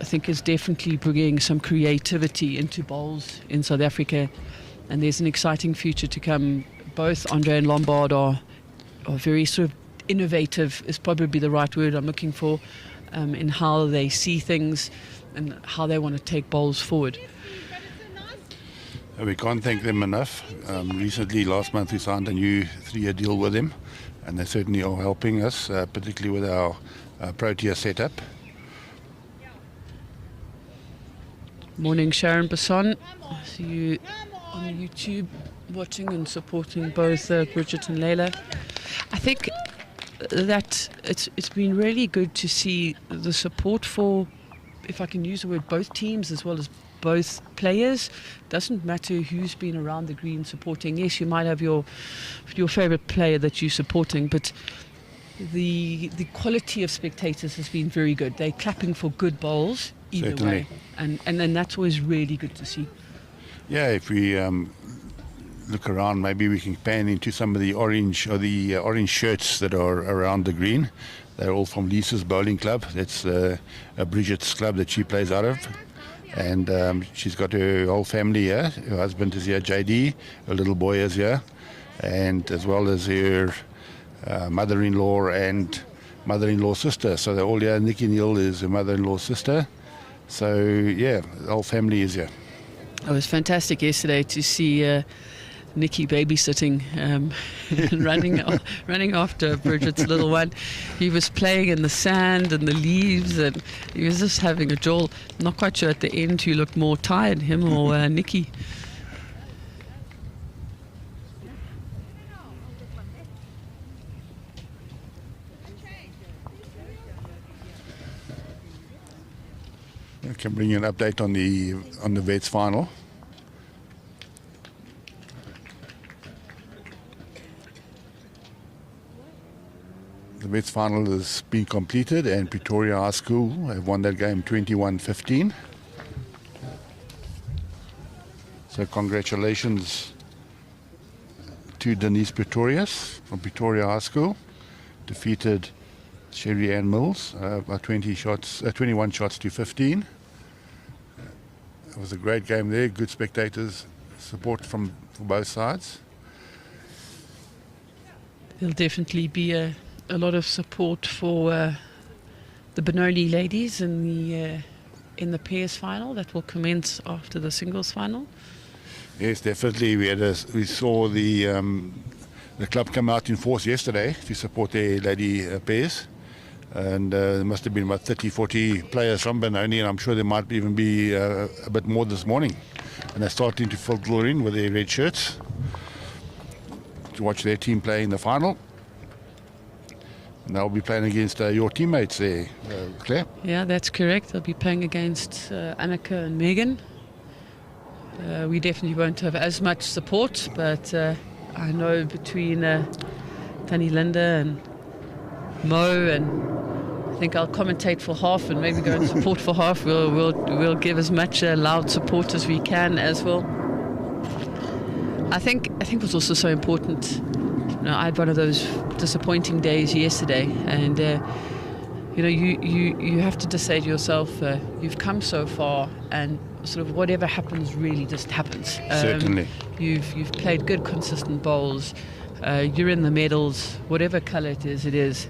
I think, is definitely bringing some creativity into bowls in South Africa, and there's an exciting future to come. Both Andre and Lombard are very sort of innovative, is probably the right word I'm looking for, in how they see things and how they want to take bowls forward. we can't thank them enough. Recently, last month, we signed a new 3-year deal with them, and they certainly are helping us, particularly with our Protea setup. Morning, Sharon Basson. I see you on YouTube. watching and supporting both Bridget and Leila. I think that it's been really good to see the support for, if I can use the word, both teams as well as both players. Doesn't matter who's been around the green supporting. Yes, you might have your favourite player that you're supporting, but the quality of spectators has been very good. They're clapping for good bowls either Certainly. way, and then that's always really good to see. Yeah, if we look around, maybe we can pan into some of the orange shirts that are around the green. They're all from Lisa's Bowling Club. That's a Bridget's club that she plays out of. And she's got her whole family here. Her husband is here, JD. Her little boy is here. And as well as her mother-in-law and mother-in-law sister. So they're all here. Nikki Neal is her mother-in-law's sister. So, yeah, the whole family is here. It was fantastic yesterday to see Nikki babysitting, running after Bridget's little one. He was playing in the sand and the leaves, and he was just having a jolt. Not quite sure at the end who looked more tired, him or Nikki. I can bring you an update on the Vets final. The Vets final has been completed, and Pretoria High School have won that game 21-15. So congratulations to Denise Pretorius from Pretoria High School. Defeated Sherry Ann Mills by 21 shots to 15. It was a great game there. Good spectators, support for both sides. There'll definitely be a lot of support for the Benoni ladies in the pairs final that will commence after the singles final. Yes, definitely. We saw the club come out in force yesterday to support their lady pairs. And there must have been about 30, 40 players from Benoni, and I'm sure there might even be a bit more this morning. And they're starting to filter in with their red shirts to watch their team play in the final. And they'll be playing against your teammates there, Claire. Yeah, that's correct. They'll be playing against Annika and Megan. We definitely won't have as much support, but I know between Tanny Linda and Mo, and I think I'll commentate for half and maybe go and support for half. We'll give as much loud support as we can as well. I think what's also so important, I had one of those disappointing days yesterday, and you have to just say to yourself, you've come so far, and sort of whatever happens really just happens. Certainly. You've played good, consistent bowls. You're in the medals, whatever colour it is.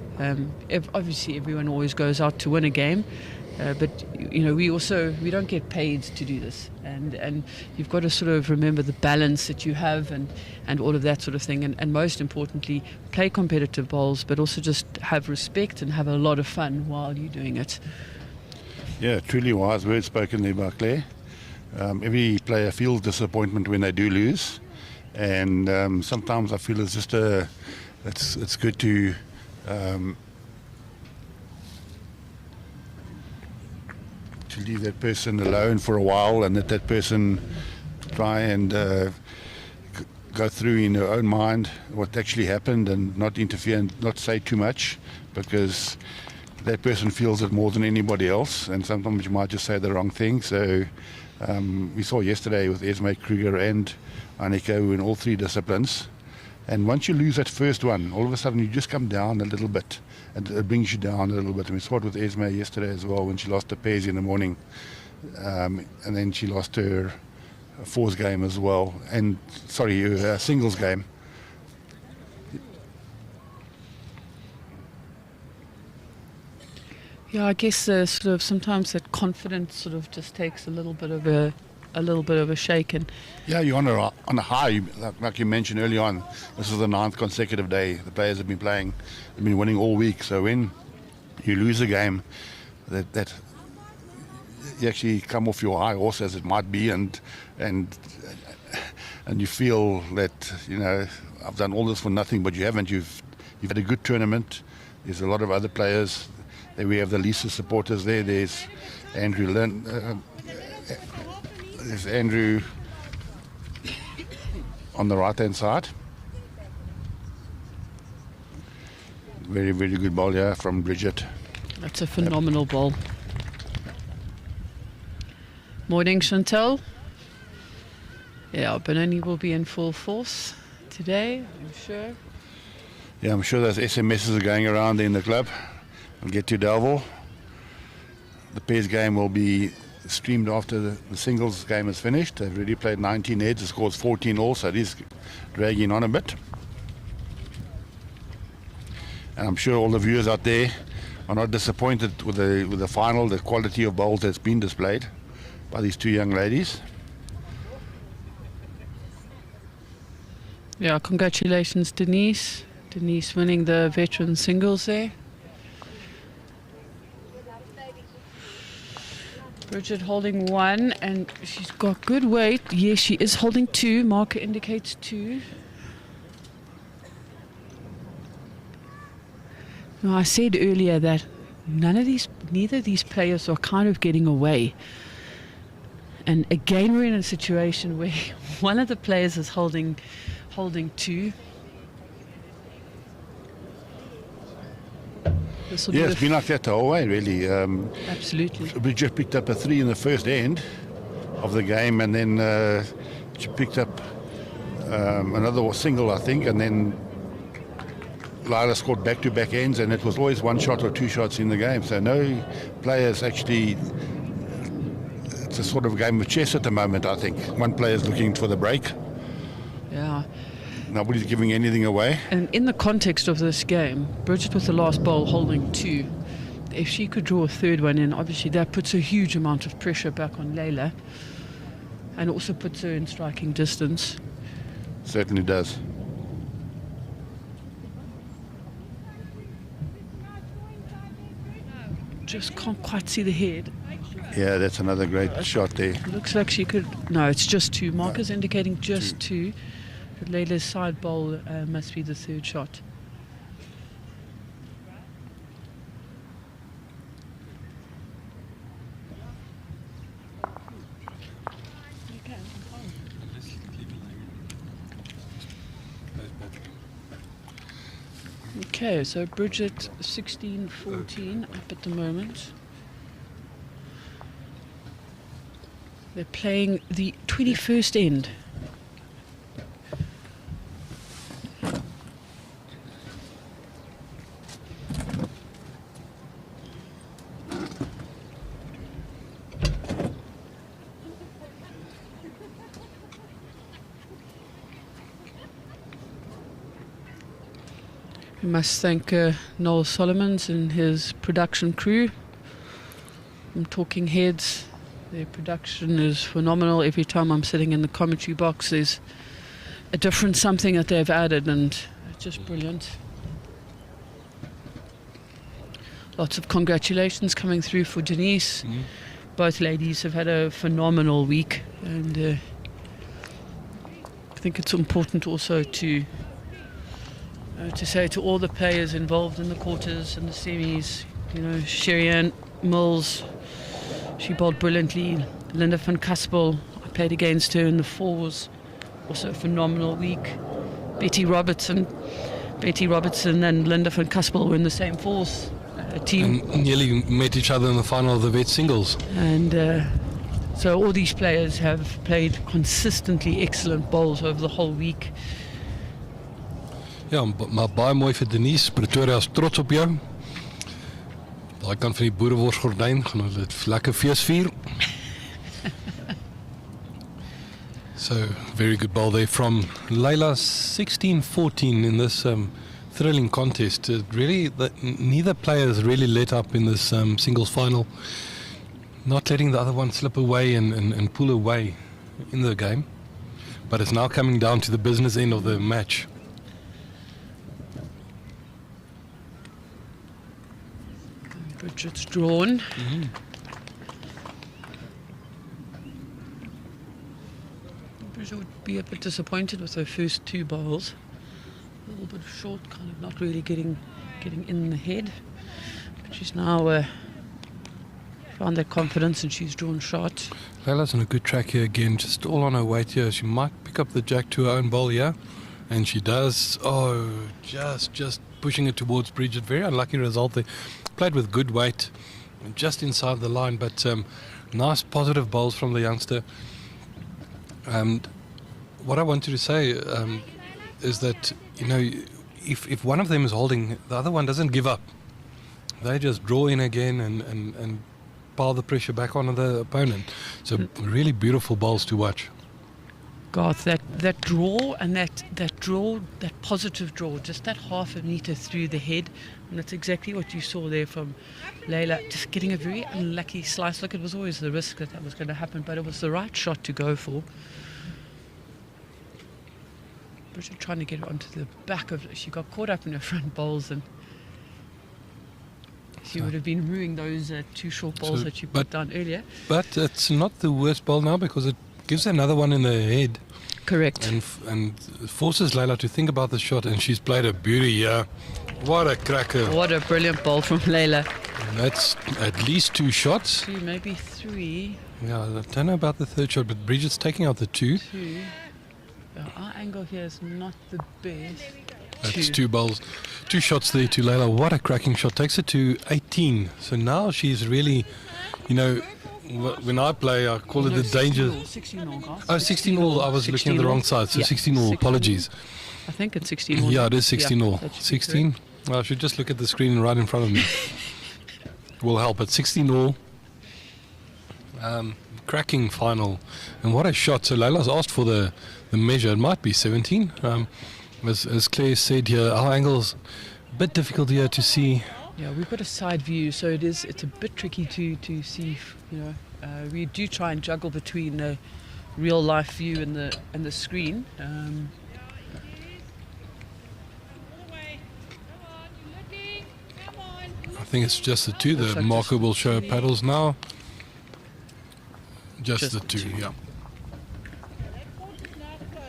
Obviously, everyone always goes out to win a game, but we don't get paid to do this, and you've got to sort of remember the balance that you have and all of that sort of thing, and most importantly, play competitive bowls, but also just have respect and have a lot of fun while you're doing it. Yeah, truly wise words spoken there by Claire. Every player feels disappointment when they do lose. And sometimes I feel it's just it's good to leave that person alone for a while, and let that person try and go through in her own mind what actually happened, and not interfere and not say too much, because that person feels it more than anybody else, and sometimes you might just say the wrong thing. So we saw yesterday with Esme Kruger and Annika in all three disciplines, and once you lose that first one, all of a sudden you just come down a little bit, and it brings you down a little bit. And we saw it with Esme yesterday as well, when she lost the pairs in the morning, and then she lost her fours game as well, and her singles game. Yeah, I guess sort of sometimes that confidence sort of just takes a little bit of a shake, and yeah, you're on a high, like you mentioned early on. This is the 9th consecutive day the players have been playing, they've been winning all week. So when you lose a game, that you actually come off your high horse, as it might be, and and you feel that, you know, I've done all this for nothing, but you haven't. You've had a good tournament. There's a lot of other players. Then we have the Lisa supporters there. There's Andrew there's Andrew on the right-hand side. Very, very good ball here from Bridget. That's a phenomenal ball. Morning, Chantal. Yeah, Benoni will be in full force today, I'm sure. Yeah, I'm sure those SMSs are going around in the club. We'll get to Delville. The pairs game will be streamed after the singles game is finished. They've already played 19 heads. The score's 14 all, so it is dragging on a bit. And I'm sure all the viewers out there are not disappointed with the final, the quality of bowls that's been displayed by these two young ladies. Yeah, congratulations, Denise. Denise winning the veteran singles there. Bridget holding 1, and she's got good weight. Yes, she is holding 2. Marker indicates 2. Now, I said earlier that neither of these players are kind of getting away. And again, we're in a situation where one of the players is holding 2. Yeah, it's been like that the whole way, really. Absolutely. We just picked up a 3 in the first end of the game, and then she picked up another single, I think, and then Lila scored back-to-back ends, and it was always 1 shot or 2 shots in the game. So no players actually. It's a sort of game of chess at the moment, I think. One player's looking for the break. Yeah. Nobody's giving anything away. And in the context of this game, Bridget with the last bowl holding 2. If she could draw a third one in, obviously that puts a huge amount of pressure back on Layla, and also puts her in striking distance. Certainly does. Just can't quite see the head. Yeah, that's another great shot there. Looks like she could. No, it's just 2. Markers indicating just 2. But Layla's side bowl must be the third shot. Okay, so Bridget 16-14 up at the moment. They're playing the 21st end. We must thank Noel Solomons and his production crew from Talking Heads. Their production is phenomenal. Every time I'm sitting in the commentary box, there's a different something that they've added, and it's just brilliant. Lots of congratulations coming through for Denise. Both ladies have had a phenomenal week, and I think it's important also to say to all the players involved in the quarters and the semis, you know, Sherry-Ann Mills, she bowled brilliantly. Linda van Kaspel, I played against her in the 4s, also a phenomenal week. Betty Robertson and Linda van Kaspel were in the same 4s team. And nearly met each other in the final of the vet singles. And so all these players have played consistently excellent bowls over the whole week. Ja, maar baie mooi vir Denise. Pretoria is trots op jou. Daai kant van die boereworsgordyn gaan hulle dit lekker fees vier. So, very good ball there from Layla, 16-14 in this thrilling contest. Neither player has really let up in this singles final. Not letting the other one slip away and pull away in the game. But it's now coming down to the business end of the match. Bridget's drawn. Bridget would be a bit disappointed with her first 2 bowls. A little bit short, kind of not really getting in the head. But she's now found that confidence and she's drawn shots. Leila's on a good track here again, just all on her weight here. She might pick up the jack to her own bowl here. And she does. Oh, just pushing it towards Bridget. Very unlucky result there. Played with good weight, just inside the line, but nice positive bowls from the youngster. And what I wanted to say is that, you know, if one of them is holding, the other one doesn't give up. They just draw in again and pile the pressure back on the opponent. So really beautiful bowls to watch. God, that draw and that positive draw, just that half a metre through the head, and that's exactly what you saw there from Leila, just getting a very unlucky slice. Look, it was always the risk that was going to happen, but it was the right shot to go for. Bridget trying to get onto the back of it. She got caught up in her front bowls and she would have been ruining those 2 short bowls that you put down earlier. But it's not the worst bowl now because it gives another one in the head. Correct. And forces Leila to think about the shot, and she's played a beauty here. What a cracker. What a brilliant ball from Leila. And that's at least 2 shots. 2, maybe 3. Yeah, I don't know about the 3rd shot, but Bridget's taking out the 2. 2. Our angle here is not the best. That's 2 bowls. 2 shots there to Leila. What a cracking shot. Takes it to 18. So now she's really, you know, when I play, I call it the danger. 16 all, guys. Oh, 16 all. I was looking at the wrong side. So Yeah, 16 all. 16 Apologies. I think it's 16 all. Yeah, it is 16 all. that should be 16. Well, I should just look at the screen right in front of me. Will help. It's 16 all. Cracking final. And what a shot. So Leila's asked for the measure. It might be 17. As Claire said here, our angle's a bit difficult here to see. Yeah, we've got a side view, so it's a bit tricky to see. You know, we do try and juggle between the real life view and the screen. I think it's just the 2. Looks The like marker just will show 2. paddles now. Just Just the the 2, 2. yeah.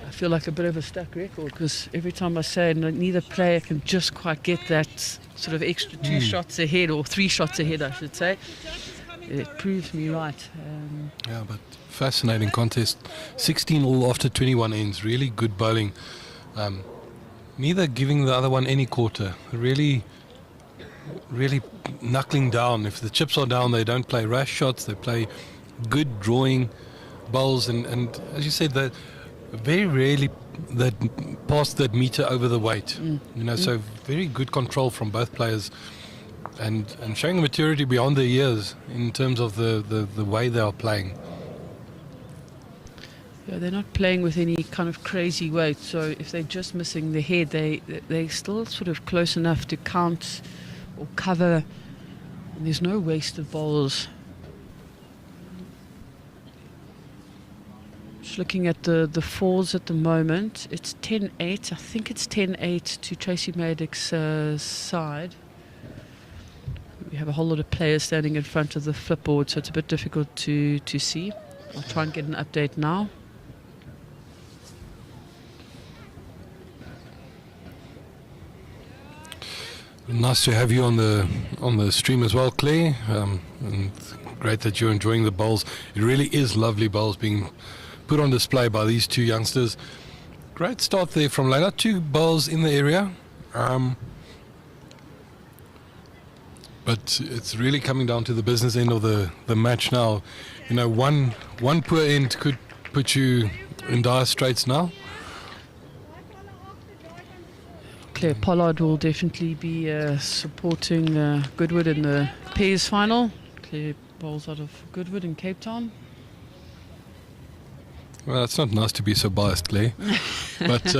I feel like a bit of a stuck record because every time I say neither player can just quite get that sort of extra 2 shots ahead, or 3 shots ahead, I should say. It proves me right. Yeah, but fascinating contest. 16 all after 21 ends. Really good bowling. Neither giving the other one any quarter. Really knuckling down. If the chips are down, they don't play rash shots. They play good drawing bowls. And as you said, that very rarely that past that meter over the weight. You know, so very good control from both players. And showing the maturity beyond their years in terms of the way they are playing. Yeah, they're not playing with any kind of crazy weight, so if they're just missing the head, they're still sort of close enough to count or cover. And there's no wasted balls. Just looking at the falls at the moment, it's 10-8. I think it's 10-8 to Tracy Maddox's side. We have a whole lot of players standing in front of the flipboard, so it's a bit difficult to see. I'll try and get an update now. Nice to have you on the stream as well, Claire. And great that you're enjoying the bowls. It really is lovely bowls being put on display by these 2 youngsters. Great start there from Leila. 2 bowls in the area. But it's really coming down to the business end of the match now. You know, one poor end could put you in dire straits now. Claire Pollard will definitely be supporting Goodwood in the pairs final. Claire bowls out of Goodwood in Cape Town. Well, it's not nice to be so biased, Claire. But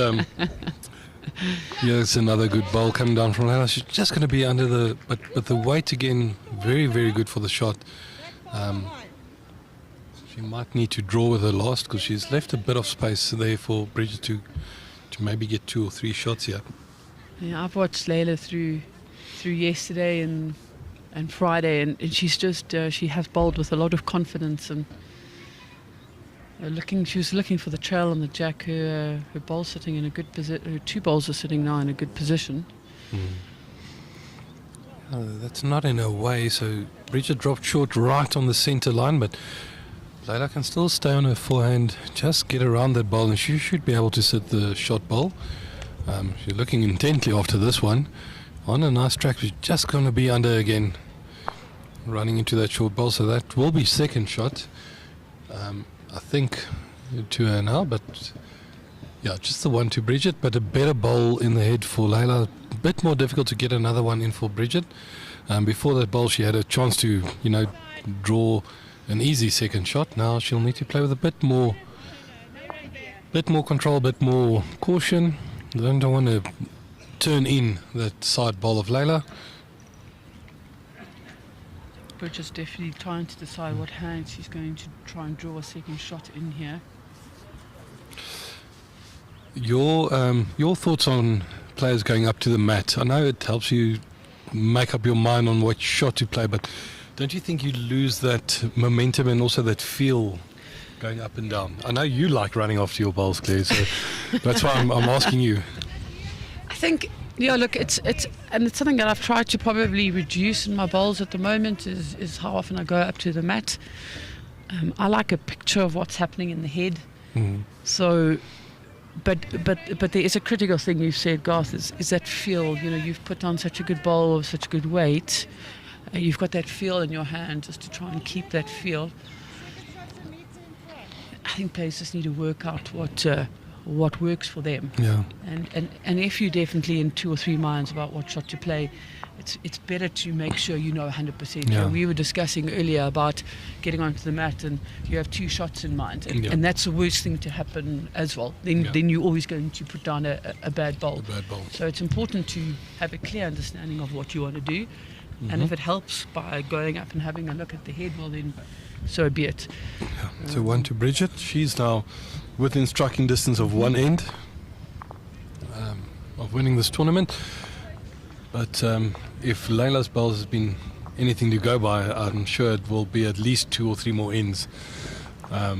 here's another good bowl coming down from Leila. She's just going to be under the... But the weight again, very, very good for the shot. She might need to draw with her last because she's left a bit of space there for Bridget to maybe get 2 or 3 shots here. Yeah, I've watched Leila through yesterday and Friday, and she's just she has bowled with a lot of confidence, and She was looking for the trail on the jack. Her bowl's sitting in a good position. Her 2 bowls are sitting now in a good position. That's not in her way, so Bridget dropped short right on the centre line, but Leila can still stay on her forehand, just get around that bowl, and she should be able to sit the shot bowl. She's looking intently after this one. On a nice track, she's just going to be under again, running into that short bowl, so that will be second shot. I think to her now, but yeah, just the one to Bridget, but a better bowl in the head for Leila. A bit more difficult to get another one in for Bridget. Before that bowl, she had a chance to, draw an easy second shot. Now she'll need to play with a bit more control, a bit more caution. Don't want to turn in that side bowl of Leila. Bridget's definitely trying to decide what hand she's going to try and draw a second shot in here. Your thoughts on players going up to the mat? I know it helps you make up your mind on what shot to play, but don't you think you lose that momentum and also that feel going up and down? I know you like running after your bowls, Claire, so that's why I'm asking you. I think, look, it's something that I've tried to probably reduce in my bowls at the moment is how often I go up to the mat. I like a picture of what's happening in the head. So, but there is a critical thing you said, Garth, is that feel. You've put on such a good bowl of such good weight. You've got that feel in your hand, just to try and keep that feel. I think players just need to work out what works for them. Yeah. And if you're definitely in 2 or 3 minds about what shot to play, it's better to make sure you know 100%. Yeah. We were discussing earlier about getting onto the mat and you have 2 shots in mind, and that's the worst thing to happen as well. Then you're always going to put down a bad bowl. So it's important to have a clear understanding of what you want to do, and if it helps by going up and having a look at the head, well then so be it. Yeah. So one to Bridget. She's now within striking distance of one end of winning this tournament. But if Leila's bowls has been anything to go by, I'm sure it will be at least 2 or 3 more ends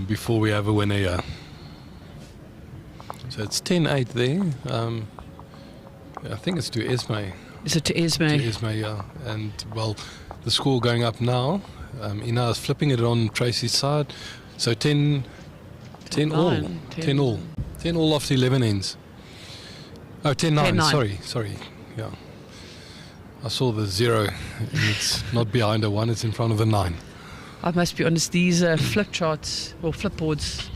before we have a winner here. So it's 10-8 there. I think it's to Esme. Is it to Esme? To Esme, yeah. And, well, the score going up now. Ina is flipping it on Tracy's side. So 10 all. 10 all. 10 all after 11 ends. Oh, 10-9. Sorry. Yeah. I saw the 0. And it's not behind a 1, it's in front of a 9. I must be honest, these flip charts or flip boards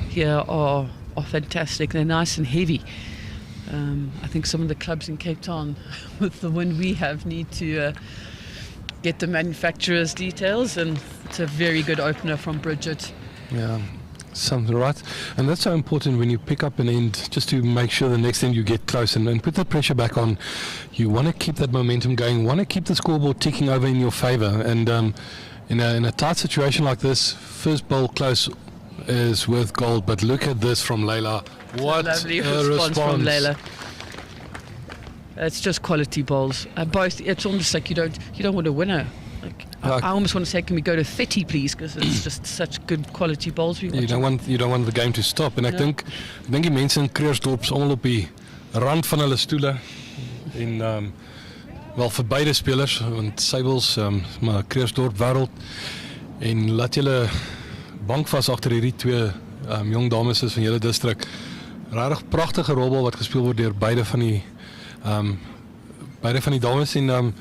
here are fantastic. They're nice and heavy. I think some of the clubs in Cape Town, with the wind we have, need to get the manufacturer's details, and it's a very good opener from Bridget. Yeah, something right. And that's so important when you pick up an end, just to make sure the next end you get close and put that pressure back on. You want to keep that momentum going, want to keep the scoreboard ticking over in your favour. And in a tight situation like this, first bowl close is worth gold. But look at this from Leila. What lovely a response from Leila. It's just quality bowls. Both. It's almost like you don't want a winner. I almost want to say, can we go to 30, please? Because it's just such good quality bowls. You don't want the game to stop. En ek dink die mense in Kreersdorp is almal op die rand van hulle stoele en wel vir beide spelers, want Sybils maar Kreersdorp wêreld, en laat julle bank vas agter hierdie 2 jong dames is van julle distrik. Regtig pragtige rolbal wat gespeel word deur beide van die dames, en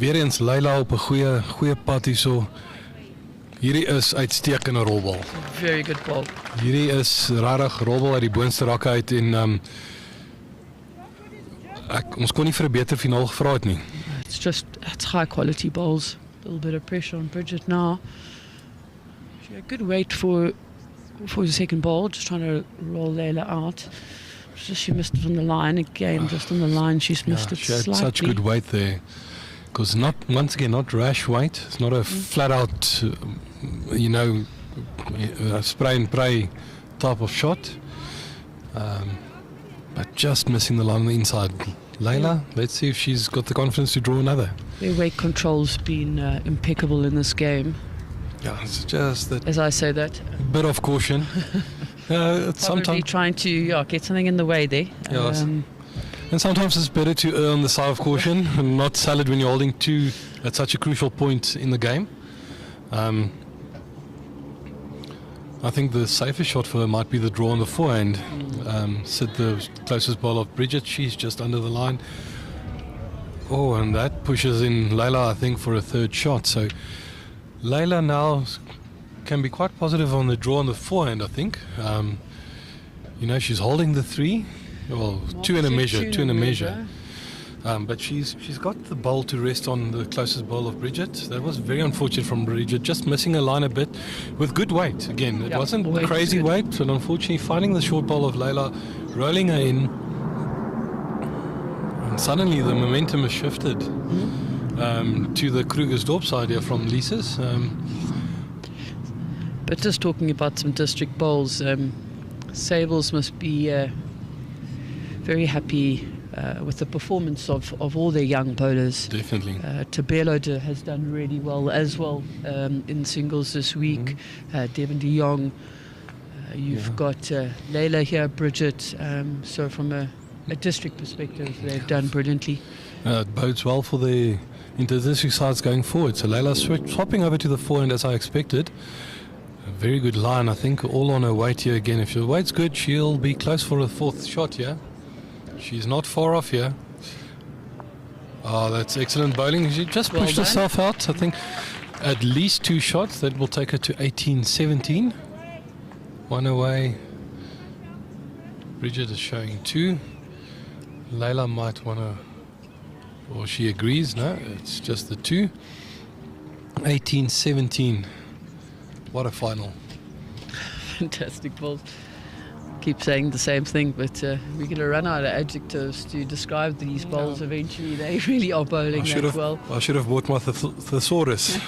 weer eens Leila op 'n goeie pad hierso. Hierdie is uitstekende rolbal. Very good ball. Hierdie is regtig rolbal uit die boonste rakke uit, en ons kon nie vir 'n beter finaal gevra het nie. It's high quality bowls. A little bit of pressure on Bridget now. She had good weight for the second ball, just trying to roll Leila out. She missed it on the line again, just on the line. She's missed it she had slightly. Such good weight there. Because once again, not rash weight. It's not a flat out, spray and pray type of shot. But just missing the line on the inside. Leila, let's see if she's got the confidence to draw another. Their weight control's been impeccable in this game. Yeah, it's just that as I say that. bit of caution. Probably Sometimes, trying to get something in the way there. Yes. And sometimes it's better to err on the side of caution and not sell it when you're holding two at such a crucial point in the game. I think the safest shot for her might be the draw on the forehand. Sit the closest ball of Bridget. She's just under the line. Oh, and that pushes in Layla, I think, for a third shot. So Layla now can be quite positive on the draw on the forehand, I think. She's holding the 3. Well, two in a measure. But she's got the bowl to rest on the closest bowl of Bridget. That was very unfortunate from Bridget, just missing a line a bit with good weight. Again, it wasn't crazy weight, but unfortunately finding the short bowl of Layla, rolling her in, and suddenly the momentum has shifted to the Krugersdorp side here from Lisa's. But just talking about some district bowls, Sables must be very happy with the performance of all their young bowlers. Definitely. Tabelo has done really well as well in singles this week. Devin de Jong. You've got Layla here, Bridget. So from a district perspective, they've done brilliantly. It bodes well for the inter-district sides going forward. So Layla swapping over to the forehand as I expected. A very good line, I think, all on her weight here again. If her weight's good, she'll be close for a 4th shot here. She's not far off here. Oh, that's excellent bowling. She just pushed herself out. I think at least 2 shots. That will take her to 18-17. 1 away. Bridget is showing 2. Layla might want to, or she agrees. No, it's just the 2. 18-17. What a final. Fantastic balls. Keep saying the same thing, but we're going to run out of adjectives to describe these bowls eventually. They really are bowling that well. I should have bought my thesaurus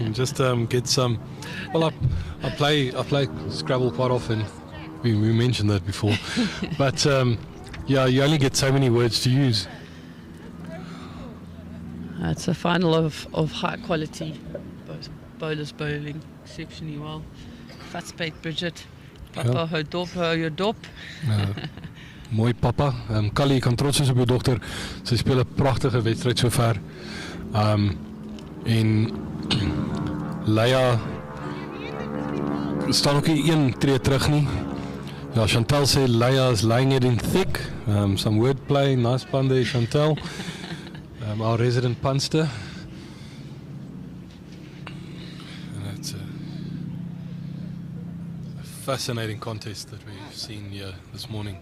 and just get some. Well, I play Scrabble quite often. We mentioned that before. But you only get so many words to use. It's a final of high quality. Both bowlers bowling exceptionally well. Fatspate Bridget. Papa, hou jou dop. Mooi papa. Kali, kan trots wees op jou dogter. Sy speel 'n pragtige wedstryd sover. En Leia staan ook nie 1 tree terug nie. Ja, Chantal sê Leia is lying it in thick. Some wordplay, nice pun there, Chantal. Our resident punster. And it's a fascinating contest that we've seen here this morning.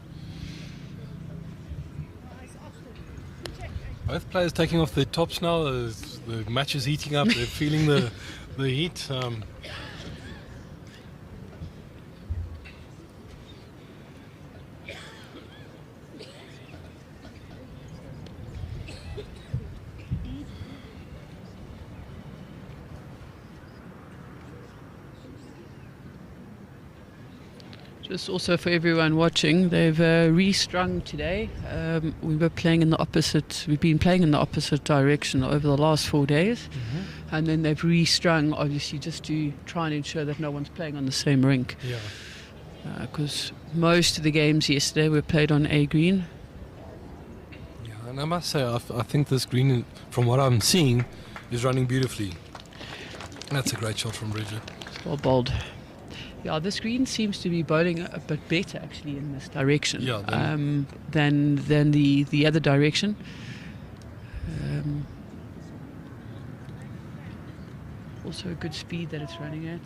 Both players taking off their tops now. The match is heating up. They're feeling the heat. Just also for everyone watching, they've restrung today. We've been playing in the opposite direction over the last 4 days, and then they've restrung, obviously, just to try and ensure that no one's playing on the same rink. Yeah. Because most of the games yesterday were played on A green. Yeah, and I must say, I think this green, from what I'm seeing, is running beautifully. That's a great shot from Bridget. Well bowled. Yeah, this green seems to be bowling a bit better actually in this direction than the other direction. Also a good speed that it's running at.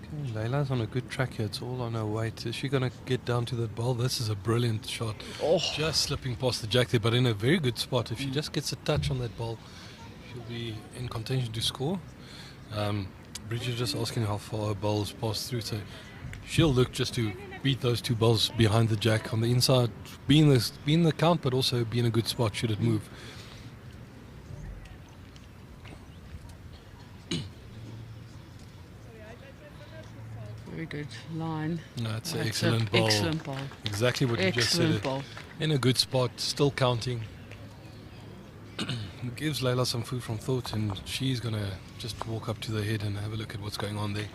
Okay, Layla's on a good track here. It's all on her weight. Is she going to get down to that bowl? This is a brilliant shot. Oh. Just slipping past the jack there, but in a very good spot. If she just gets a touch on that bowl, she'll be in contention to score. Bridget just asking how far her bowls pass through, so she'll look just to beat those 2 bowls behind the jack on the inside, be in the count, but also be in a good spot should it move. Very good line. No, it's an excellent bowl. Excellent bowl. Exactly what you just said. Bowl. In a good spot, still counting. gives Layla some food from thought, and she's going to just walk up to the head and have a look at what's going on there.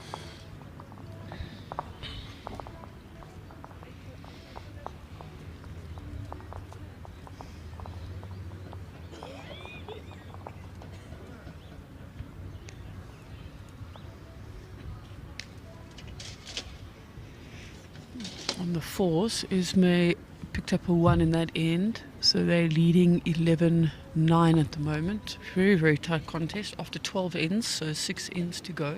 On the fours, Ismay picked up a 1 in that end, so they're leading 11-9 at the moment. Very, very tight contest after 12 ends, so 6 ends to go.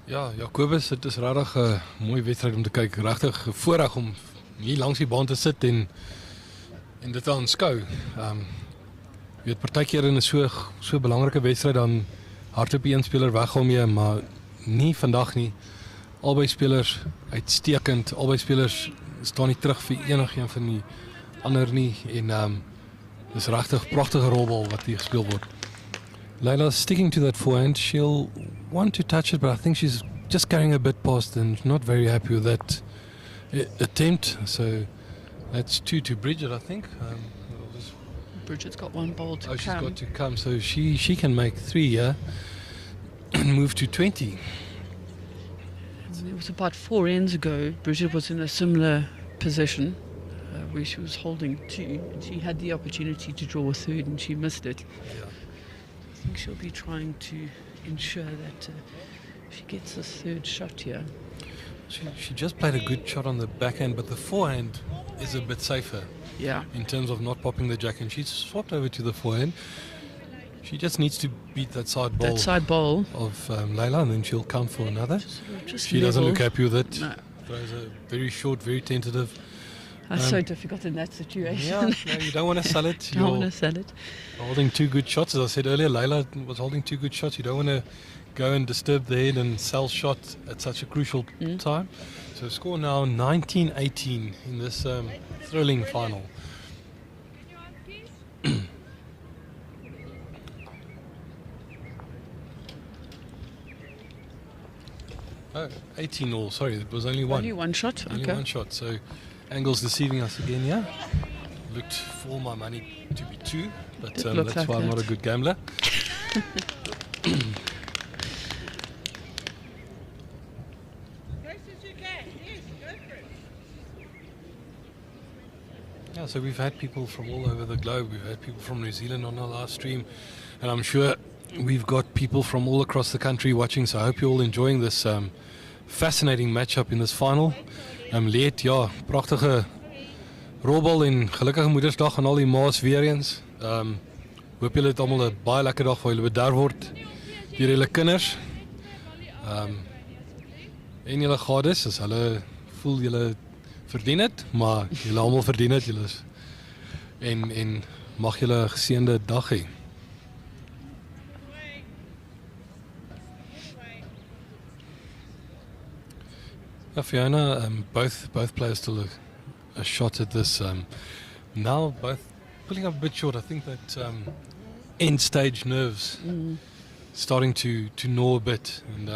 Ja, Jacobus, dit is regtig 'n mooi wedstryd om te kyk. Regtig voorreg om hier langs die baan te sit en dit te aanskou. Jy weet partykeer in 'n so belangrike wedstryd dan hardloop een speler weg hom maar nie vandag nie. Albei spelers uitstekend. Albei spelers staan nie terug vir enigiemand van die ander nie en dis regtig pragtige rolbal wat hier gespeel word. Layla's sticking to that forehand. She'll want to touch it, but I think she's just carrying a bit past and not very happy with that attempt. So that's 2 to Bridget, I think. Bridget's got 1 ball to Oh, come. she's got to come, so she can make 3 here and move to 20. It was about 4 ends ago. Bridget was in a similar position where she was holding 2, and she had the opportunity to draw a 3rd, and she missed it. Yeah. I think she'll be trying to ensure that she gets a 3rd shot here. She just played a good shot on the backhand, but the forehand is a bit safer Yeah. in terms of not popping the jack, and she's swapped over to the forehand. She just needs to beat that side ball That side ball. of Layla, and then she'll count for another. Just She doesn't look leveled. happy with it. No. Throws a very short, very tentative. That's so difficult in that situation. Yeah, no, you don't want to sell it. Don't want You're to sell it. holding 2 good shots. As I said earlier, Layla was holding 2 good shots. You don't want to go and disturb the head and sell shot at such a crucial time. So score now 19-18 in this thrilling final. Oh, 18 all. Sorry, it was only 1. Only 1 shot. Only Okay. 1 shot. So Angle's deceiving us again here. Looked for all my money to be 2, but Did look that's like why I'm not a that. good gambler. Yeah, so we've had people from all over the globe. We've had people from New Zealand on our live stream, and I'm sure we've got people from all across the country watching. So I hope you're all enjoying this fascinating matchup in this final. Leed, ja, pragtige rolbal en gelukkige Moedersdag aan al die ma's weer eens. Hoop julle het almal 'n baie lekker dag waar julle bederf word deur julle kinders. En julle gades, as hulle voel julle verdien het, maar julle almal verdien dit, julle is en mag julle 'n geseënde dag hê. Yeah, Fiona, both players still a shot at this. Now both pulling up a bit short. I think that end stage nerves starting to gnaw a bit, and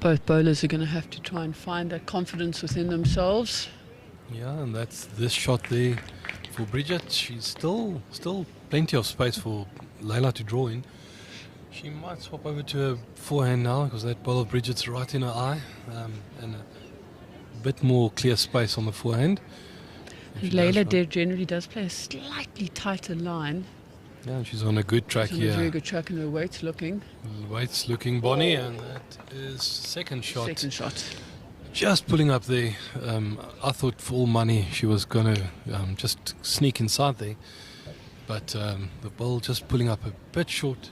Both bowlers are going to have to try and find that confidence within themselves. yeah, and that's this shot there for Bridget. She's still plenty of space for Layla to draw in. She might swap over to her forehand now because that ball of Bridget's right in her eye, and a bit more clear space on the forehand. If she does Layla run- generally does play a slightly tighter line. Yeah, she's on a good track She's on a very here. good track and her weight's looking. Waits looking Bonnie, and that is second shot. Second shot. Just pulling up there. I thought for all money she was going to just sneak inside there. But the ball just pulling up a bit short.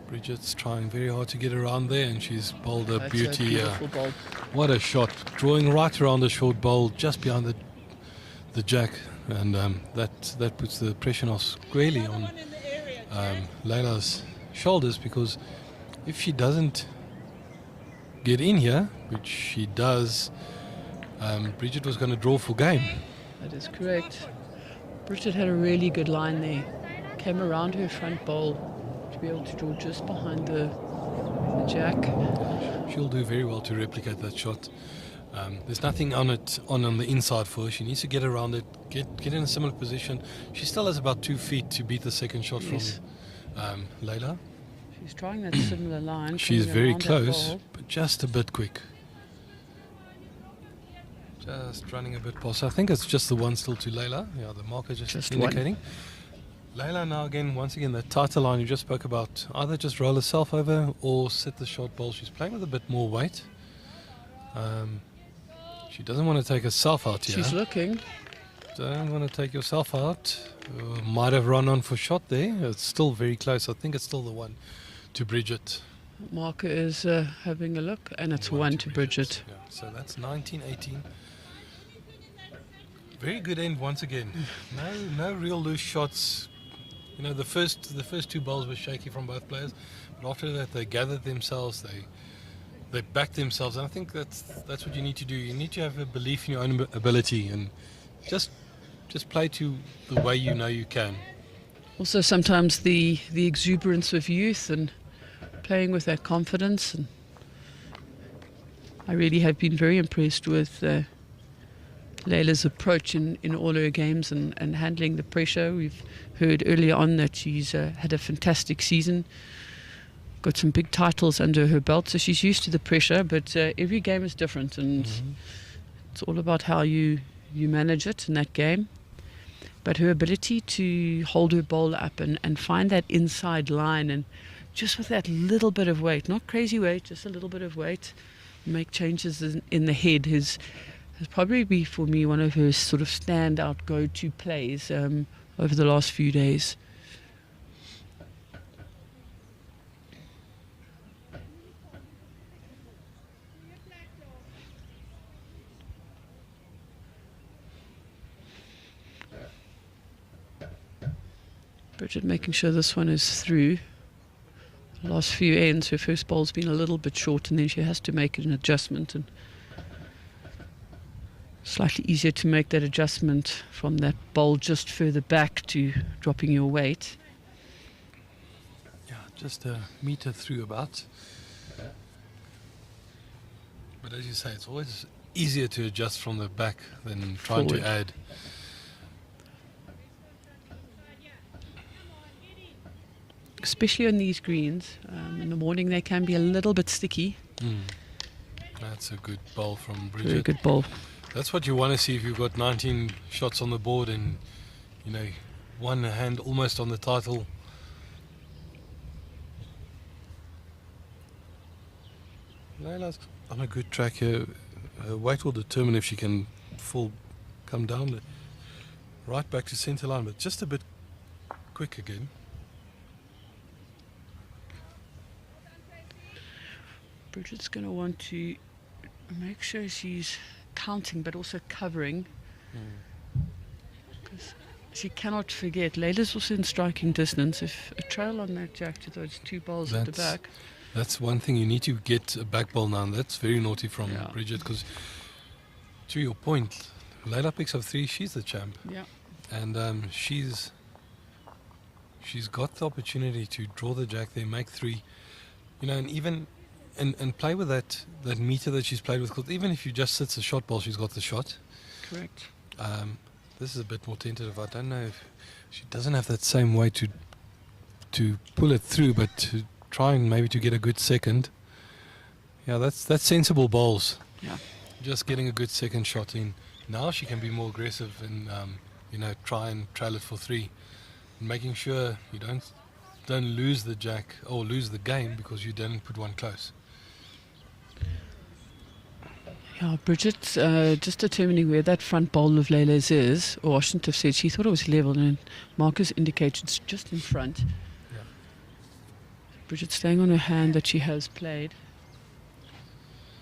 Bridget's trying very hard to get around there, and she's bowled a That's beauty. a beautiful ball. What a shot. Drawing right around the short bowl, just behind the jack. And that puts the pressure now squarely on Layla's shoulders, because if she doesn't get in here, which she does, Bridget was going to draw for game. That is correct. Bridget had a really good line there. Came around her front bowl to be able to draw just behind the jack. She'll do very well to replicate that shot. There's nothing on the inside for her. She needs to get around it, get in a similar position. She still has about 2 feet to beat the second shot Yes. from Leila. She's trying that similar line. She's coming very around that close, bowl. but just a bit quick. Just running a bit past. I think it's just the one still to Leila. Yeah, the marker just indicating. Leila now once again, that tighter line you just spoke about. Either just roll herself over or set the short bowl. She's playing with a bit more weight. She doesn't want to take herself out here. She's looking. Don't want to take yourself out. Might have run on for shot there. It's still very close. I think it's still the one to Bridget. Marker is having a look, and it's one to Bridget. Yeah, so that's 19-18. Very good end once again. No real loose shots. You know, the first 2 bowls were shaky from both players, but after that they gathered themselves. They backed themselves, and I think that's what you need to do. You need to have a belief in your own ability and just play to the way you know you can. Also, sometimes the exuberance of youth and playing with that confidence. And I really have been very impressed with Leila's approach in all her games and handling the pressure. We've heard earlier on that she's had a fantastic season, got some big titles under her belt, so she's used to the pressure, but every game is different, and it's all about how you manage it in that game. But her ability to hold her bowl up and find that inside line, and just with that little bit of weight, not crazy weight, just a little bit of weight, make changes in the head has probably been for me one of her sort of standout go-to plays over the last few days. Bridget making sure this one is through. The last few ends, her first bowl's been a little bit short, and then she has to make an adjustment, and slightly easier to make that adjustment from that bowl just further back to dropping your weight. Yeah, just a meter through about. But as you say, it's always easier to adjust from the back than trying Forward. to add. Especially on these greens. In the morning they can be a little bit sticky. That's a good bowl from Bridget. Very good bowl. That's what you want to see if you've got 19 shots on the board and, you know, one hand almost on the title. Leila's on a good track here. Her weight will determine if she can come down right back to centre line, but just a bit quick again. Bridget's going to want to make sure she's counting but also covering, because she cannot forget Leila's also in striking distance. If a trail on that jack to those 2 bowls at the back. That's one thing, you need to get a back bowl now, and that's very naughty from Bridget, because to your point, Leila picks up 3, she's the champ. Yeah. And she's got the opportunity to draw the jack there, make 3, you know, and even and play with that meter that she's played with, because even if you just sits a shot ball, she's got the shot. Correct. This is a bit more tentative. I don't know if she doesn't have that same way to pull it through, but to try and maybe to get a good second. Yeah, that's sensible bowls. Yeah. Just getting a good second shot in. Now she can be more aggressive and you know, try and trail it for 3, and making sure you don't lose the jack or lose the game because you didn't put one close. Yeah, Bridget just determining where that front bowl of Leila's is, or I shouldn't have said, she thought it was level, and markers indicated it's just in front. Yeah. Bridget staying on her hand that she has played.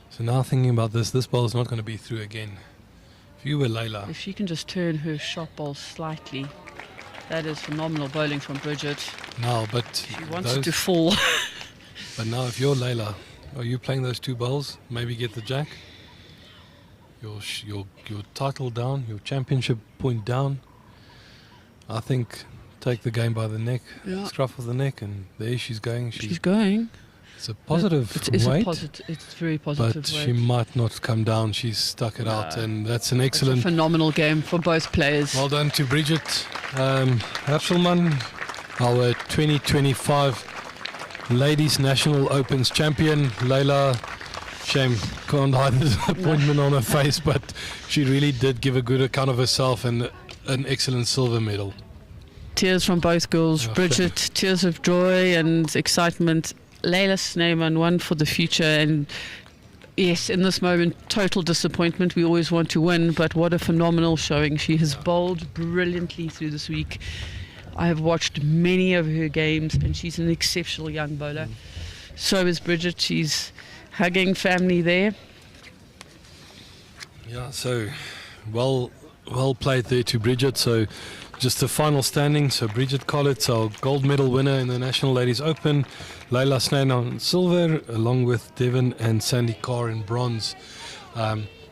So now thinking about this bowl is not going to be through again. If you were Leila, If she can just turn her shot bowl slightly, that is phenomenal bowling from Bridget. now, but She wants it to fall. But now if you're Leila, are you playing those 2 bowls? Maybe get the jack? your title down, your championship point down. I think take the game by the neck, scruff of the neck, and there she's going. She's going. It's a positive It's weight. It's very positive. But weight. she might not come down. She's stuck it out, and that's an excellent, it's a phenomenal game for both players. Well done to Bridget Herselman, our 2025 Ladies National Opens champion. Layla, shame, can't hide the disappointment on her face, but she really did give a good account of herself and an excellent silver medal. Tears from both girls. Yeah, Bridget, tears of joy and excitement. Layla Snyman, one for the future, and yes, in this moment, total disappointment. We always want to win, but what a phenomenal showing. She has bowled brilliantly through this week. I have watched many of her games, and she's an exceptional young bowler. So is Bridget. She's hugging family there. Yeah, so well played there to Bridget. So just the final standing. So Bridget Collett, our gold medal winner in the National Ladies Open. Layla Snyman on silver, along with Devon and Sandy Carr in bronze.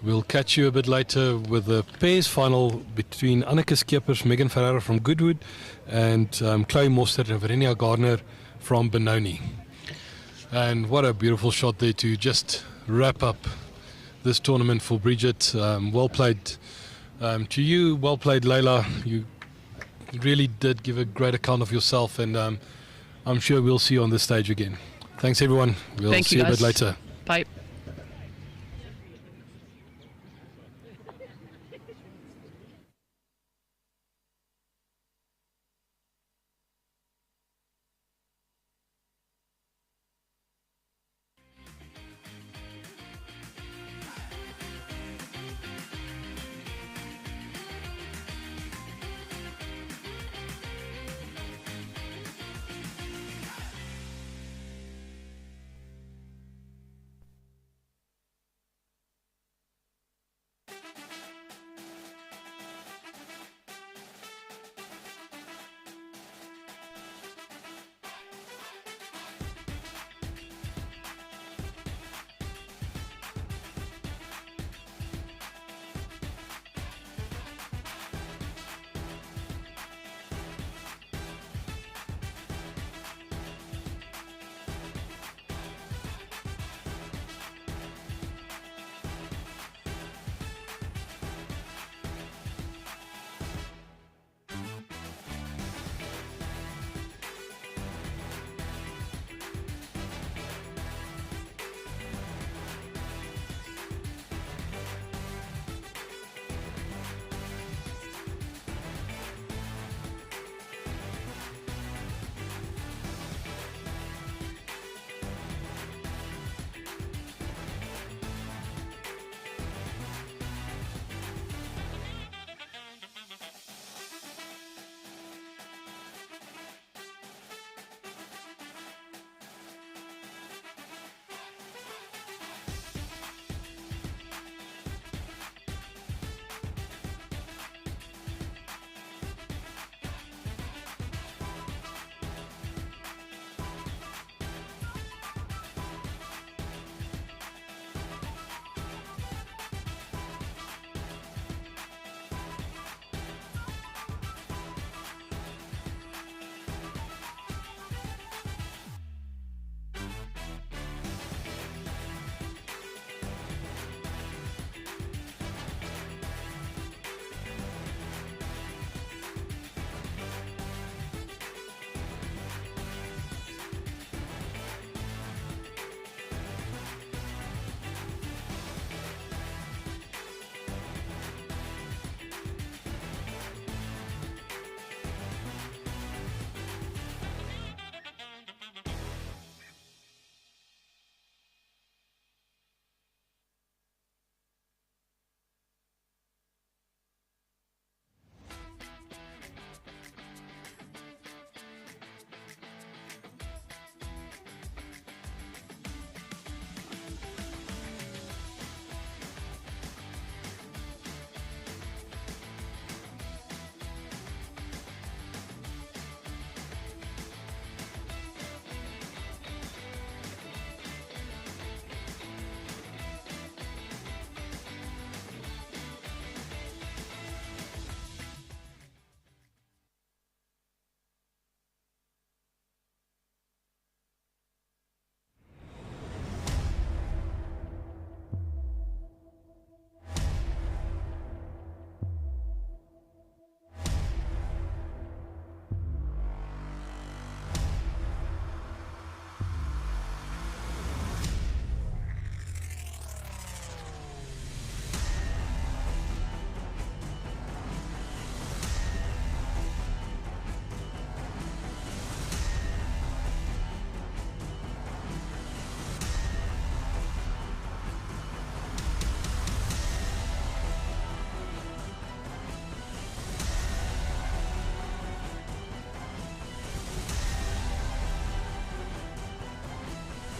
We'll catch you a bit later with the pairs final between Anneke Skeepers, Megan Ferreira from Goodwood, and Chloe Mostert and Verenia Gardner from Benoni. And what a beautiful shot there to just wrap up this tournament for Bridget. Well played to you, well played Layla. You really did give a great account of yourself, and I'm sure we'll see you on this stage again. Thanks everyone. We'll see you a bit later. Bye.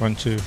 1-2.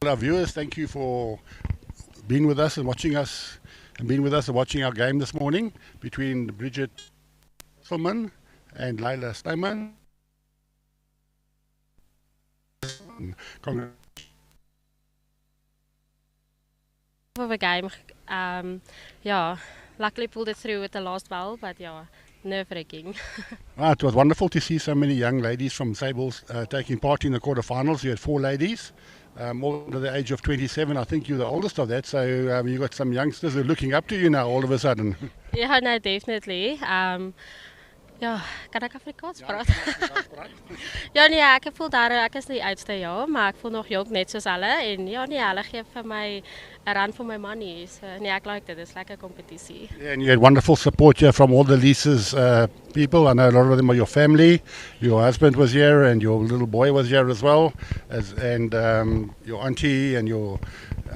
Our viewers, thank you for being with us and watching us, and being with us and watching our game this morning between Bridget Fulman and Lila Steinman. Of a game, yeah, luckily pulled it through with the last ball, but yeah, nerve-wracking. It was wonderful to see so many young ladies from Sables taking part in the quarterfinals. We had 4 ladies. all under the age of 27. I think you're the oldest of that, so you've got some youngsters who are looking up to you now all of a sudden. Ja, nee, definitely. Ja, kan ek Afrikaans praat? Ja, nee, ek voel daar ek is nie oudste ja, maar ek voel nog jonk net soos hulle en ja, nee, hulle gee vir my 'n rand vir my money. So nee, ek like dit. Dis lekker kompetisie. Yeah, and you had wonderful support here from all the Lisa's people. I know a lot of them are your family. Your husband was here and your little boy was here as well. And your auntie and your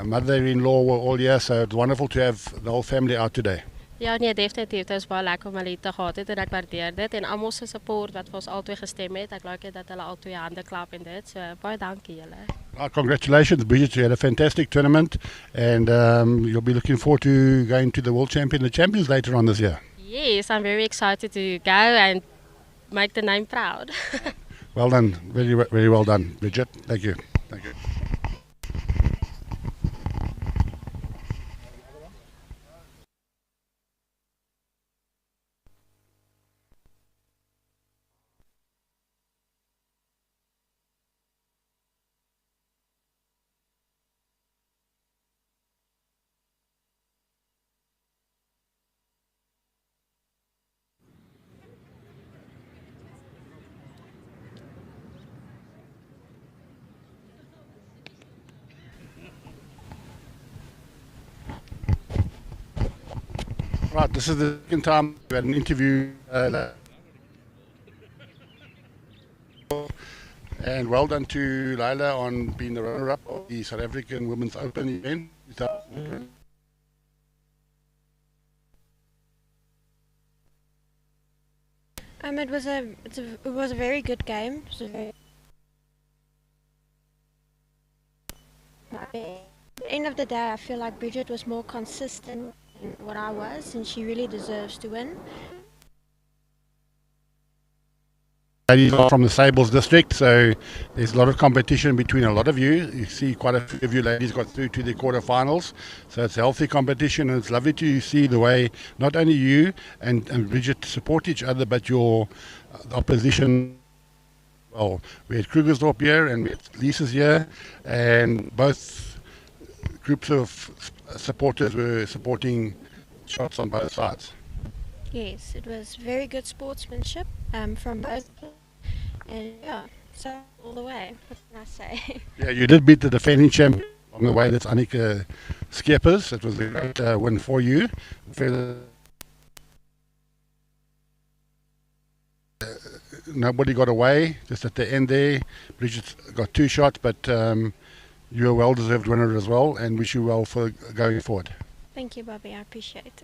mother-in-law were all here. So it's wonderful to have the whole family out today. Ja, nee, definitief. Dit is baie lekker om hulle hier te gehad het en ek waardeer dit. En almal se support wat vir ons albei gestem het. Ek like dit dat hulle albei hande klap en dit. So baie dankie julle. Congratulations, Bridget. You had a fantastic tournament. And you'll be looking forward to going to the World Champion, the Champions later on this year. Yes, I'm very excited to go and make the name proud. Well done. Very, very well done, Bridget. Thank you. Thank you. Right, this is the second time we had an interview. And well done to Laila on being the runner-up of the South African Women's Open event. It was a very good game. At the end of the day, I feel like Bridget was more consistent than what I was, and she really deserves to win. Ladies are from the Sables district, so there's a lot of competition between a lot of you. You see quite a few of you ladies got through to the quarterfinals, so it's a healthy competition, and it's lovely to see the way not only you and Bridget support each other, but your opposition. Well, we had Krugersdorp here and we had Lisa's here, and both groups of supporters were supporting shots on both sides. Yes, it was very good sportsmanship from both. And yeah, so all the way, what can I say? Yeah, you did beat the defending champion on the way. That's Annika Skeppers. It was a great win for you. Nobody got away, just at the end there. Bridget got 2 shots, but you're a well-deserved winner as well, and wish you well for going forward. Thank you, Bobby. I appreciate it.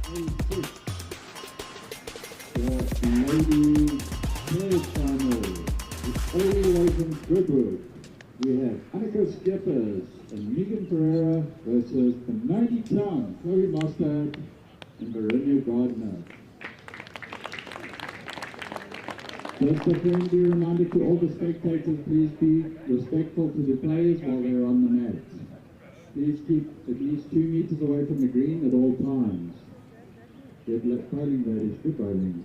The ladies third final. It's all the way from Goodwood. We have Annika Skippers and Megan Pereira versus the 90-ton Chloe Mostert and Verinia Gardner. Just a friendly reminder to all the spectators, please be respectful to the players while they're on the mat. Please keep at least 2 meters away from the green at all times. Good bowling, ladies. Good bowling.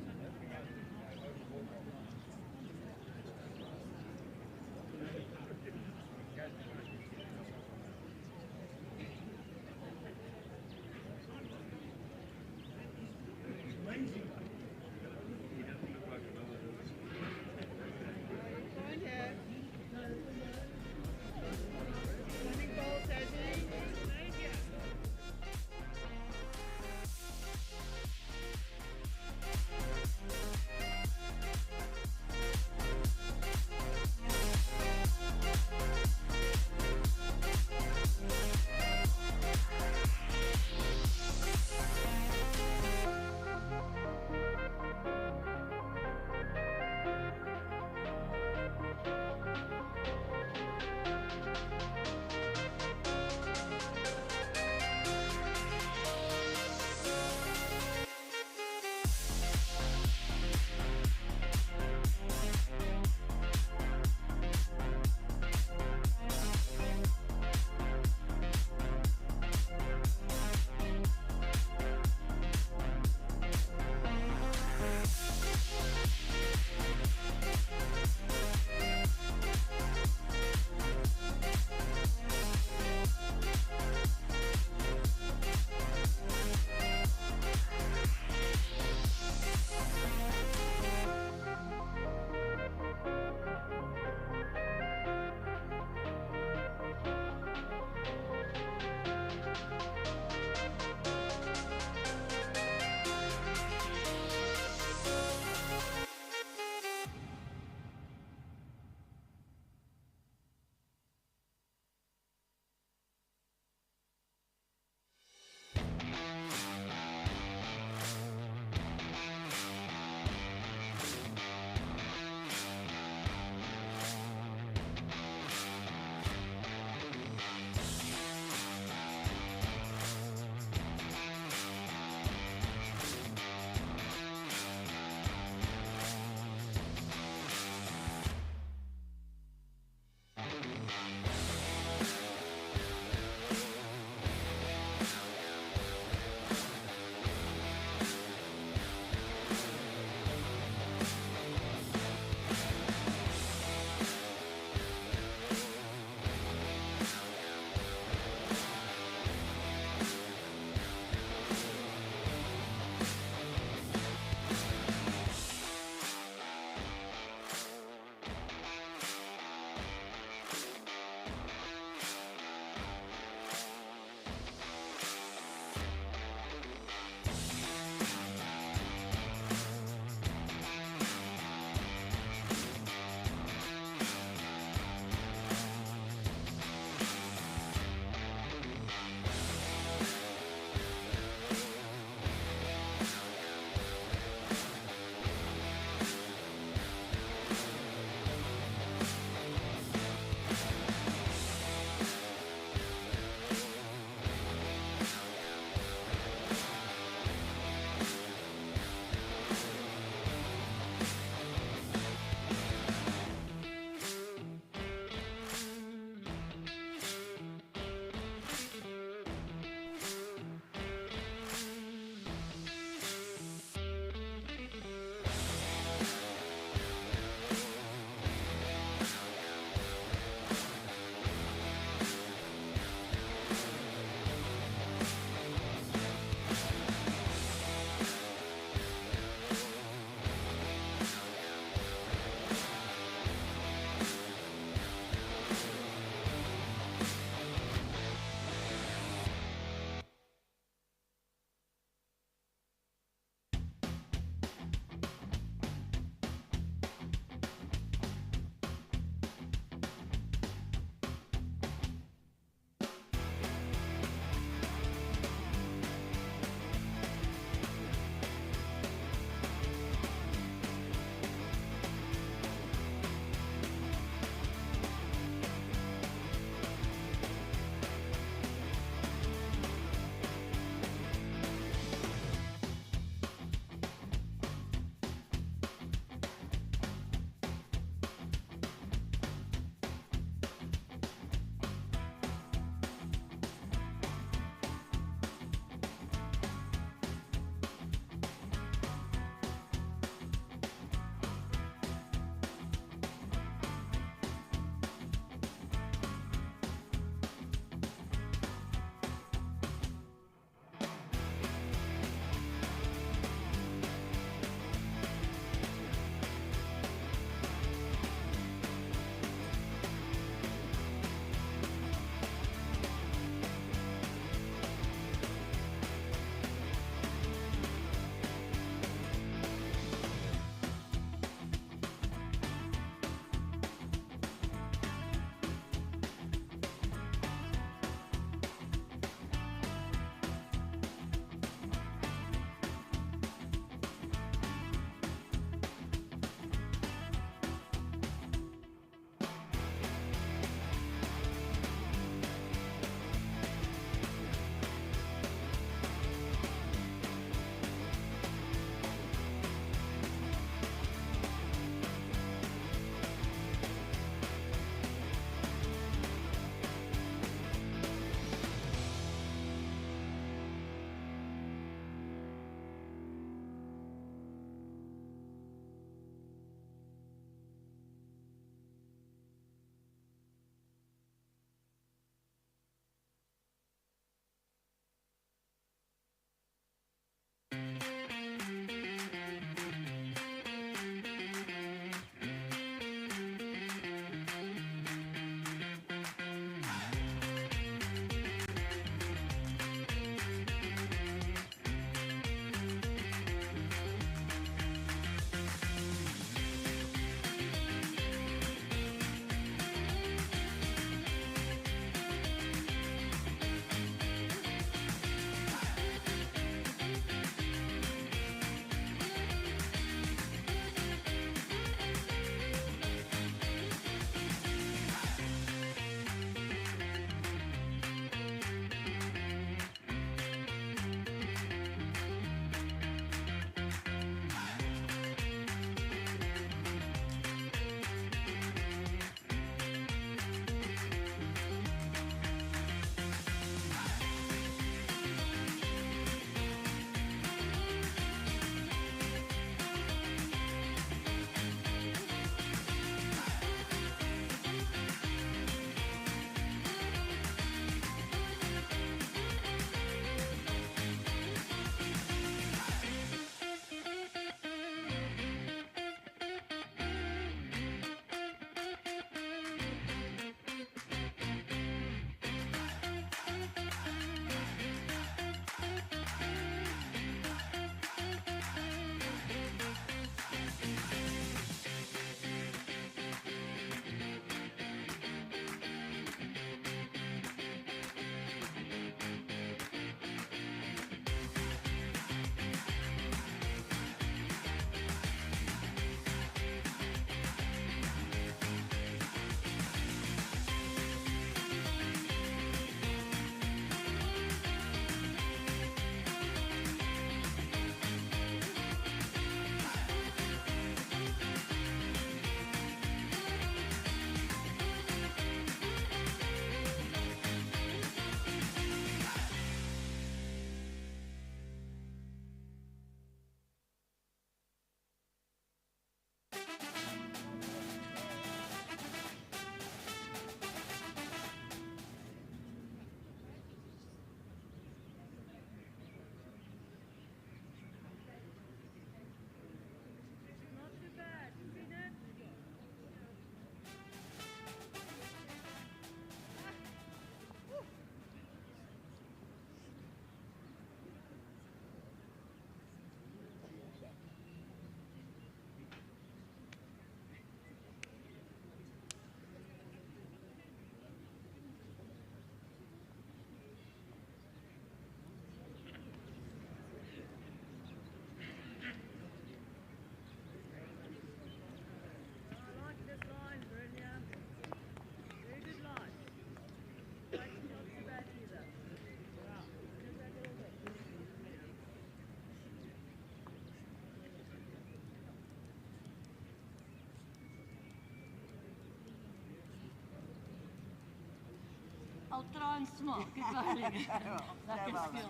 I'll try and smile. Good bowling. Lekker speel.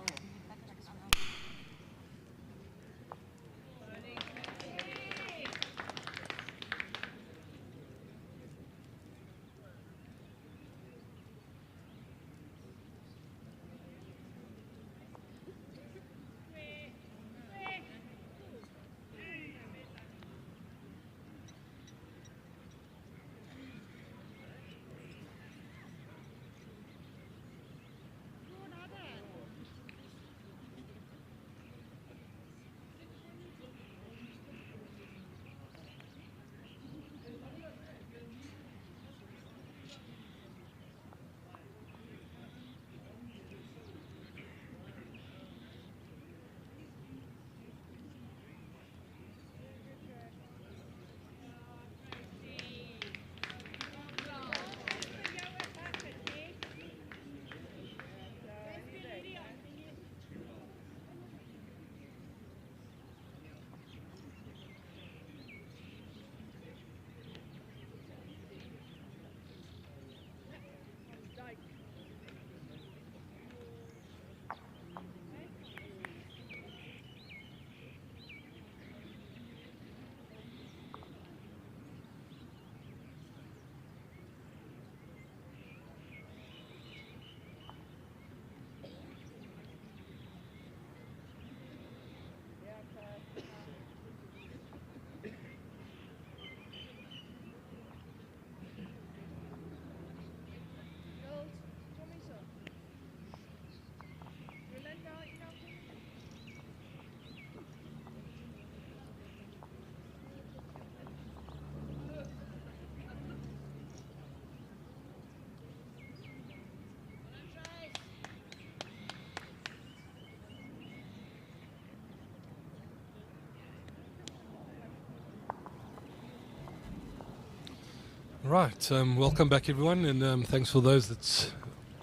Right, welcome back everyone, and thanks for those that's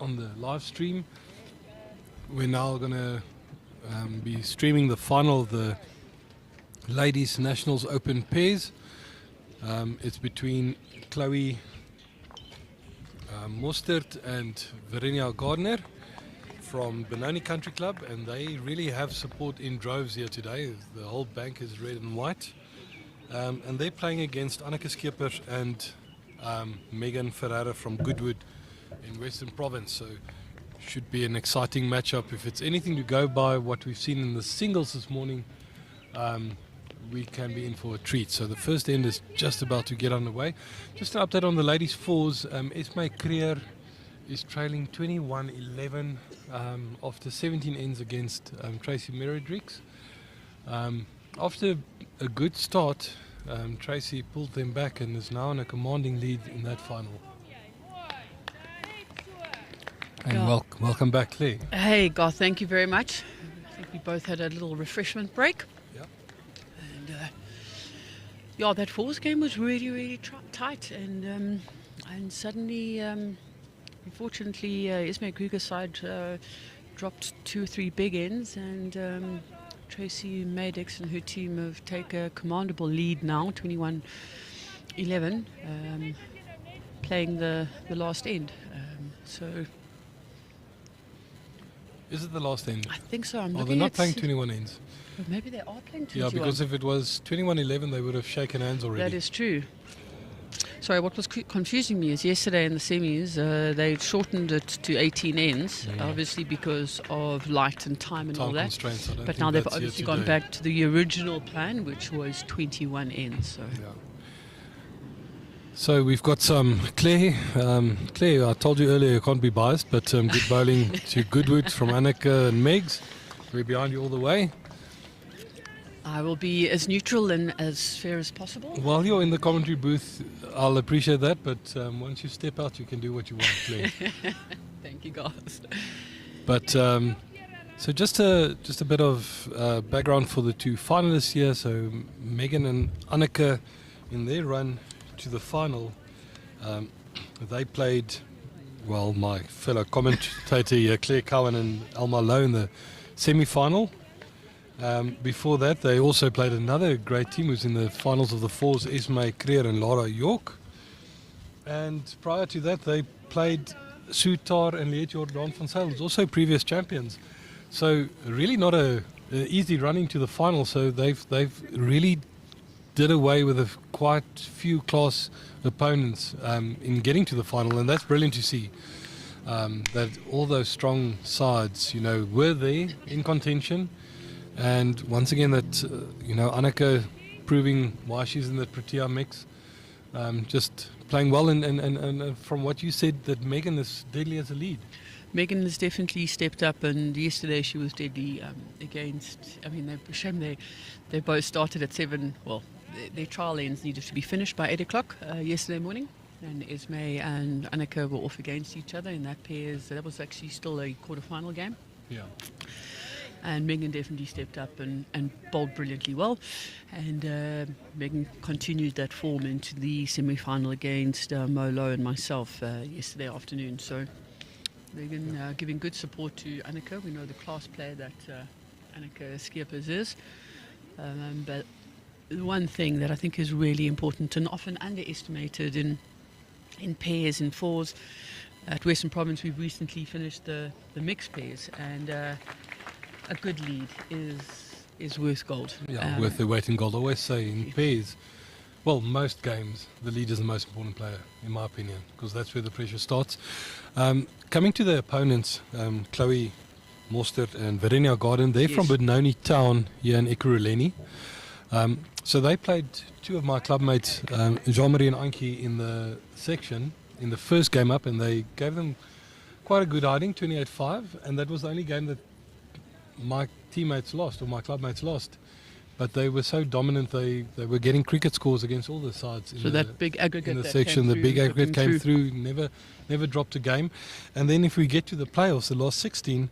on the live stream. We're now going to be streaming the final of the Ladies Nationals Open pairs. It's between Chloe Mostert and Verenia Gardner from Benoni Country Club, and they really have support in droves here today. The whole bank is red and white, and they're playing against Anneke Schippers and Megan Ferreira from Goodwood in Western Province. So should be an exciting matchup. If it's anything to go by what we've seen in the singles this morning, we can be in for a treat. So the first end is just about to get underway. Just an update on the ladies fours. Esme Creer is trailing 21-11 after 17 ends against Tracy Meredrix. After a good start, Tracy pulled them back and is now in a commanding lead in that final. And welcome back, Claire. Hey, Garth, thank you very much. I think we both had a little refreshment break. Yeah. And that fours game was really tight, and suddenly, unfortunately, Esme Kruger's side dropped 2 or 3 big ends, and Tracy Maddox and her team have taken a commandable lead now, 21-11, playing the last end. Is it the last end? I think so. They're not playing 21 ends. Well, maybe they are playing 21. Yeah, because if it was 21-11, they would have shaken hands already. That is true. Sorry, what was confusing me is yesterday in the semis, they shortened it to 18 ends, obviously because of light and time and all that. Constraints, I don't but think now they've that's obviously here gone today. back to the original plan, which was 21 ends. So. Yeah. So we've got some Claire. Claire, I told you earlier you can't be biased, but good bowling to Goodwood from Anneke and Megs. We're behind you all the way. I will be as neutral and as fair as possible. While you're in the commentary booth, I'll appreciate that, but once you step out, you can do what you want, Claire. Thank you, guys. But so just a bit of background for the 2 finalists here. So Megan and Anneke, in their run to the final, they played, well, my fellow commentator here, Claire Cowan and Alma Lowe in the semi-final. Before that, they also played another great team who's in the finals of the fours, Esme Creer and Laura York. And prior to that, they played Sutar and Leet Jordan van Zyl, who's also previous champions. So really not a easy run into the final. So they've really did away with quite few class opponents in getting to the final, and that's brilliant to see. That all those strong sides, were there in contention, and once again that Anneke proving why she's in the Protea mix, just playing well, and from what you said, that Megan is deadly as a lead. Megan has definitely stepped up, and yesterday she was deadly against. I mean, they both started at 7. Well, their trial ends needed to be finished by 8 o'clock yesterday morning, and Esme and Anneke were off against each other in that pairs. That was actually still a quarter-final game. Yeah. And Megan definitely stepped up and bowled brilliantly well, and Megan continued that form into the semi-final against Molo and myself yesterday afternoon. So Megan giving good support to Anneke. We know the class player that Anneke Schippers is. But the one thing that I think is really important and often underestimated in pairs and fours, at Western Province we've recently finished the mixed pairs, and a good lead is worth gold. Yeah, worth their weight in gold. I always say in pairs, well, most games, the lead is the most important player, in my opinion, because that's where the pressure starts. Coming to the opponents, Chloe Mostert and Verenia Garden, they're from Benoni Town here in Ekurhuleni. So they played two of my club mates, Jean-Marie and Anki, in the section, in the first game up, and they gave them quite a good hiding, 28-5, and that was the only game that my teammates lost, or my club mates lost. But they were so dominant, they were getting cricket scores against all the sides. So that big aggregate in the section, the big aggregate came through, never dropped a game. And then if we get to the playoffs, the last 16,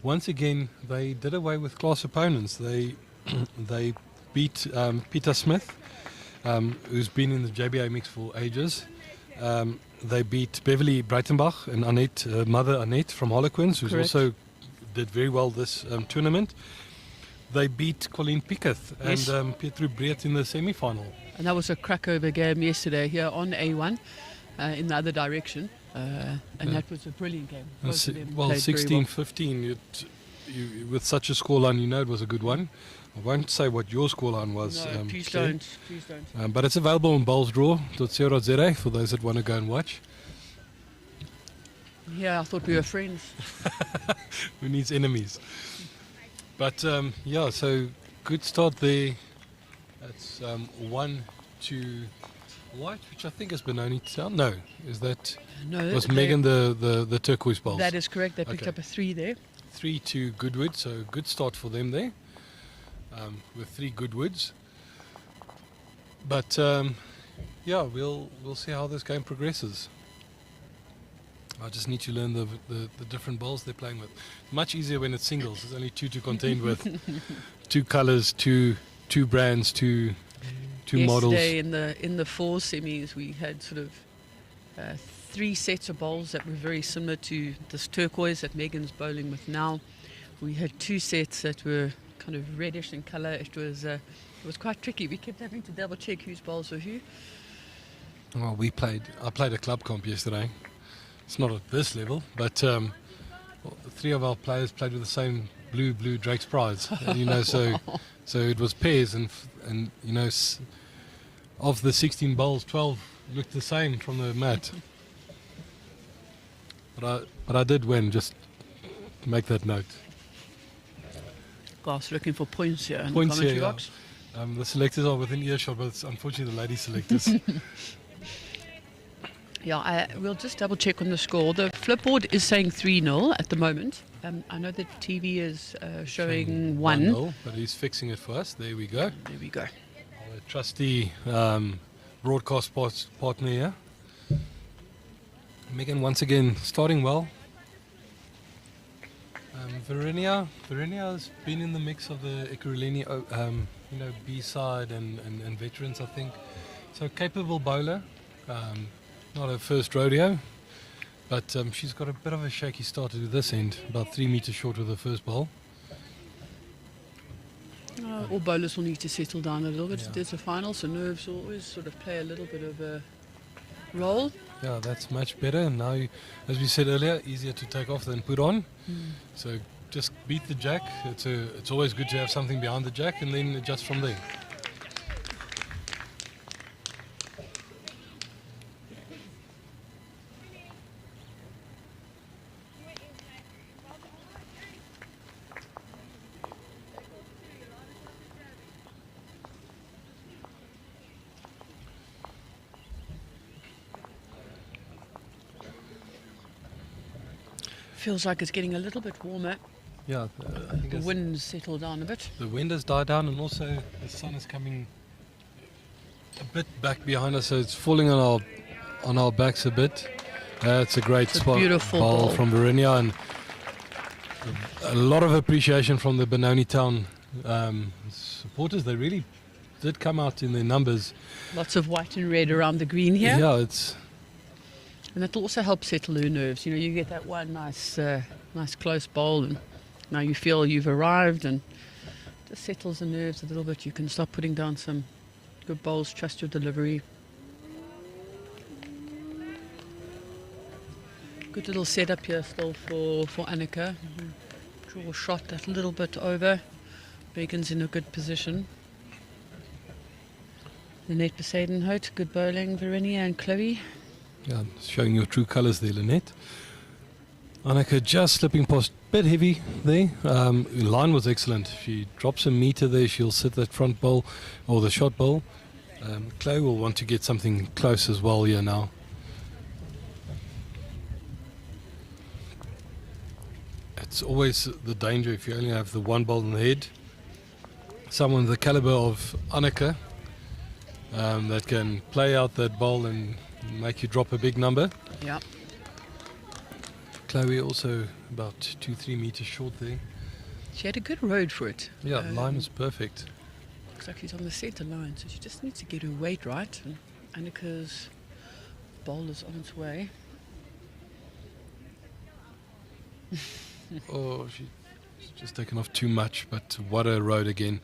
once again, they did away with class opponents. They beat Peter Smith, who's been in the JBA mix for ages. They beat Beverly Breitenbach and Annette, mother Annette from Harlequins, who's also did very well this tournament. They beat Colleen Picketh and Pietro Breet in the semi-final. And that was a crackover game yesterday here on A1 in the other direction. And that was a brilliant game. Well, 16-15, you, with such a scoreline, it was a good one. I won't say what your scoreline was. No, please don't. But it's available on bowlsdraw.co.za for those that want to go and watch. Yeah, I thought we were friends. Who needs enemies? But so good start there. That's 1 to white, which I think is Benoni Town. No, is that? No, was Megan the turquoise bowls? That is correct. They picked up a 3 there. 3 to Goodwood, so good start for them there. With 3 Goodwoods. But we'll see how this game progresses. I just need to learn the different bowls they're playing with. Much easier when it's singles. There's only 2 to contend with. 2 colours, 2 brands, 2 models. Yesterday in the 4 semis, we had sort of 3 sets of bowls that were very similar to this turquoise that Megan's bowling with now. We had 2 sets that were kind of reddish in colour. It was quite tricky. We kept having to double check whose bowls were who. Well, I played a club comp yesterday. It's not at this level, but 3 of our players played with the same blue Drake's Prize. So it was pairs, and of the 16 bowls, 12 looked the same from the mat. But I did win. Just to make that note. Gosh, looking for points here in the commentary box. The selectors are within earshot, but it's unfortunately the lady selectors. Yeah, we'll just double check on the score. The flipboard is saying 3-0 at the moment. I know that TV is showing 1. But he's fixing it for us. There we go. There we go. Our trusty broadcast partner here. Megan once again starting well. Verenia has been in the mix of the Ekurhuleni, B-side and veterans, I think. So capable bowler. Not her first rodeo, but she's got a bit of a shaky start to this end, about 3 meters short of the first bowl. All bowlers will need to settle down a little bit. Yeah. There's a final, so nerves always sort of play a little bit of a role. Yeah, that's much better. Now, as we said earlier, easier to take off than put on. So just beat the jack. It's always good to have something behind the jack and then adjust from there. Feels like it's getting a little bit warmer. Yeah, I think The wind's settled down a bit. the wind has died down, and also the sun is coming a bit back behind us, so it's falling on our backs a bit. It's a great It's a spot beautiful ball ball. from Verinia, and a lot of appreciation from the Benoni Town supporters. They really did come out in their numbers. Lots of white and red around the green here. Yeah, it's And it'll also help settle your nerves. You know, you get that one nice close bowl, and now you feel you've arrived, and just settles the nerves a little bit. You can start putting down some good bowls, trust your delivery. Good little setup here still for Annika. Draw a shot that little bit over. Megan's in a good position. Lynette Besadenhout, good bowling. Verinia and Chloe. yeah, showing your true colours there, Lynette. Annika just slipping past, bit heavy there. Line was excellent. If she drops a metre there, she'll sit that front bowl or the shot bowl. Chloe will want to get something close as well here now. It's always the danger if you only have the one bowl in the head. Someone the calibre of Annika that can play out that bowl and make you drop a big number. Yeah. Chloe also about 2-3 meters short there. She had a good road for it. Yeah, line was perfect. Looks like she's on the centre line, so she just needs to get her weight right. And Annika's bowl is on its way. Oh, she's just taken off too much, but what a road again.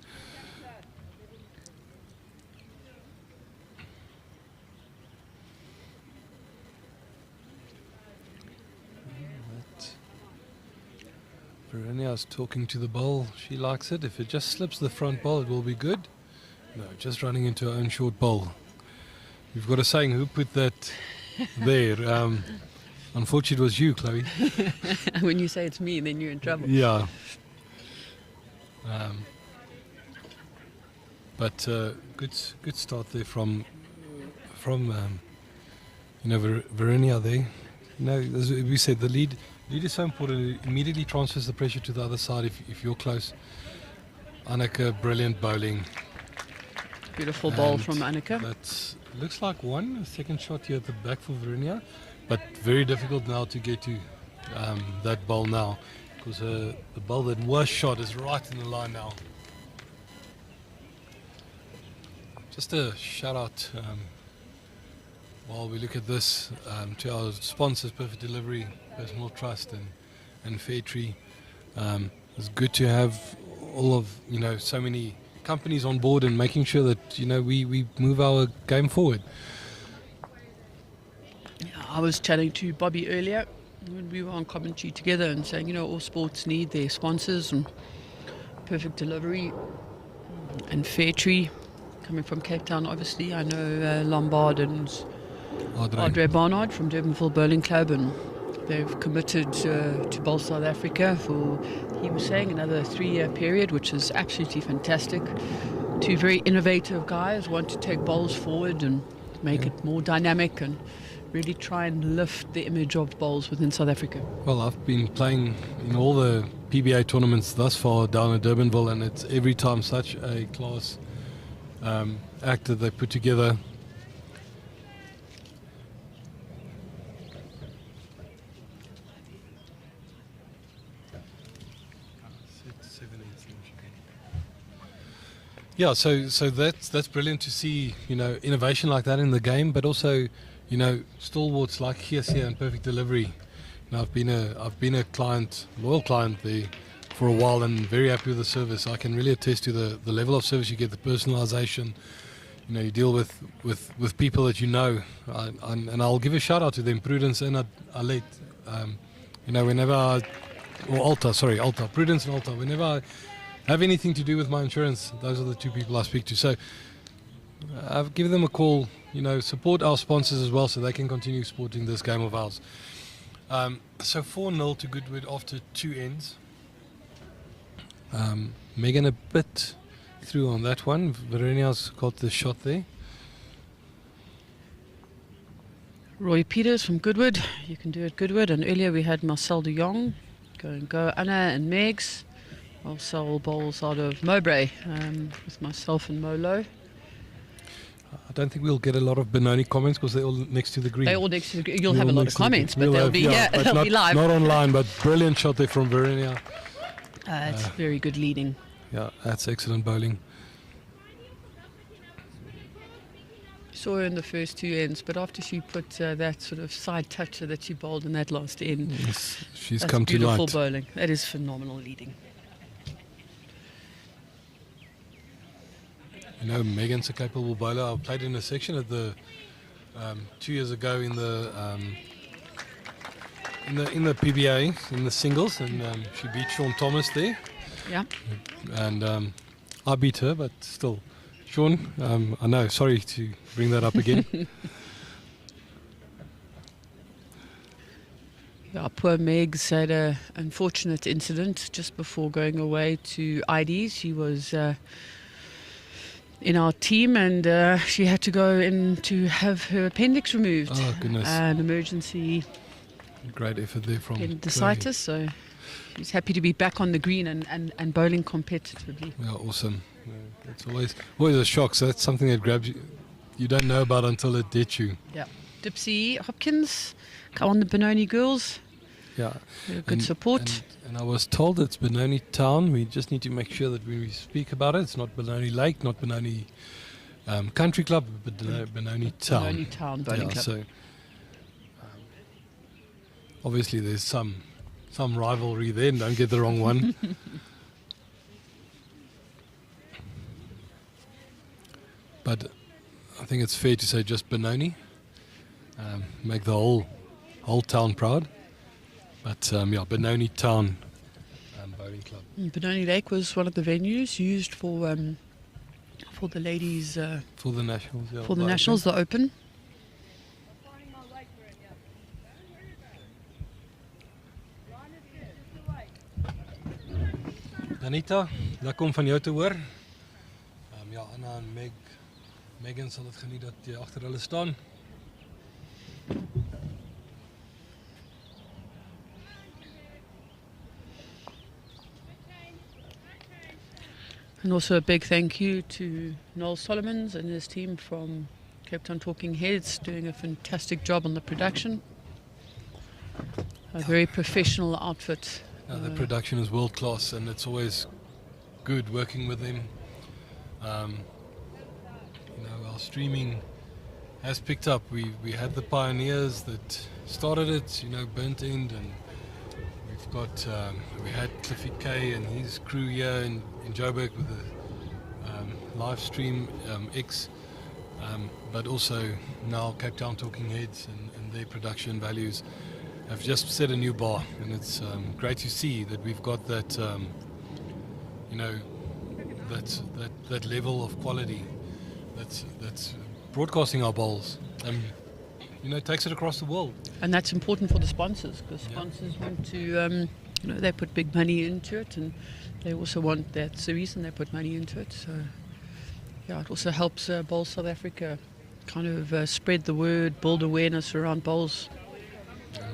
Verenia's talking to the bowl. She likes it. If it just slips the front bowl, it will be good. No, just running into her own short bowl. We've got a saying, who put that there? Unfortunately, it was you, Chloe. When you say it's me, then you're in trouble. Yeah. But good start there from Verinia there. You know, as we said, the lead is so important. It immediately transfers the pressure to the other side if you're close. Annika, brilliant bowling. Beautiful ball And from Annika. That looks like a second shot here at the back for Verinia, but very difficult now to get to that bowl now, because the bowl that was shot is right in the line now. Just a shout out while we look at this to our sponsors, Perfect Delivery, Personal Trust and Fairtree. It's good to have all of so many companies on board and making sure that we move our game forward. I was chatting to Bobby earlier when we were on commentary together and saying, all sports need their sponsors, and Perfect Delivery and Fairtree, coming from Cape Town, obviously. I know Lombard and Audrey Barnard from Durbanville Bowling Club, and they've committed to Bowl South Africa for, he was saying, another 3-year period, which is absolutely fantastic. Two very innovative guys want to take bowls forward and make it more dynamic and really try and lift the image of bowls within South Africa. Well, I've been playing in all the PBA tournaments thus far down at Durbanville, and it's every time such a class act that they put together. Yeah, so that's brilliant to see, innovation like that in the game, but also, stalwarts like Geesia and Perfect Delivery. I've been a client, loyal client there for a while, and very happy with the service. I can really attest to the level of service you get, the personalisation. you deal with people that you know, and I'll give a shout out to them, Prudence and Alet. Whenever Prudence and Alta, whenever I have anything to do with my insurance, those are the two people I speak to. So I've given them a call, support our sponsors as well so they can continue supporting this game of ours. So 4-0 to Goodwood after 2 ends. Megan a bit through on that one. Verenia's got the shot there. Roy Peters from Goodwood. You can do it Goodwood. And earlier we had Marcel de Jong. Go Anna and Megs. Also bowls out of Mowbray with myself and Molo. I don't think we'll get a lot of Benoni comments because they're all next to the green. They're all next to the green. You'll have a lot of comments, but they'll be not, be live. Not online, but brilliant shot there from Verenia. It's very good leading. Yeah, that's excellent bowling. Saw her in the first 2 ends, but after she put that sort of side toucher that she bowled in that last end, yes, she's that's come to light. Beautiful bowling. That is phenomenal leading. Megan's a capable bowler. I played in a section at the 2 years ago in the PBA in the singles, and she beat Sean Thomas there. Yeah. And I beat her, but still, Sean. I know. Sorry to bring that up again. Yeah, poor Megs had an unfortunate incident just before going away to IDs. She was in our team, and she had to go in to have her appendix removed. Oh goodness! An emergency. Great effort there from appendicitis. So she's happy to be back on the green and bowling competitively. Yeah, awesome. Yeah, it's always a shock. So that's something that grabs you. You don't know about until it hits you. Yeah. Dipsy Hopkins, come on the Benoni girls. Yeah. Good support. And I was told it's Benoni Town. We just need to make sure that when we speak about it, it's not Benoni Lake, not Benoni Country Club, but Benoni Town. Benoni Town Bowling Club. So obviously there's some rivalry there, and don't get the wrong one. But I think it's fair to say just Benoni. Make the whole town proud. But Benoni Town Bowling Club. Benoni Lake was one of the venues used for the ladies. For the Nationals, yeah. For the Nationals, the Open. Danita, lekker om van jou te hoor. Anna en Megan sal dit geniet dat jy agter hulle staan. And also a big thank you to Noel Solomons and his team from Cape Town Talking Heads, doing a fantastic job on the production. A very professional outfit. The production is world class, and it's always good working with them. Our streaming has picked up. We had the pioneers that started it, Burnt End, and we've got we had Cliffy K and his crew here in Joburg with the Livestream X, but also now Cape Town Talking Heads and their production values have just set a new bar, and it's great to see that we've got that that level of quality that's broadcasting our bowls, and takes it across the world. And that's important for the sponsors, because sponsors want to they put big money into it, and they also want, that's the reason they put money into it. So it also helps Bowl South Africa kind of spread the word, build awareness around bowls.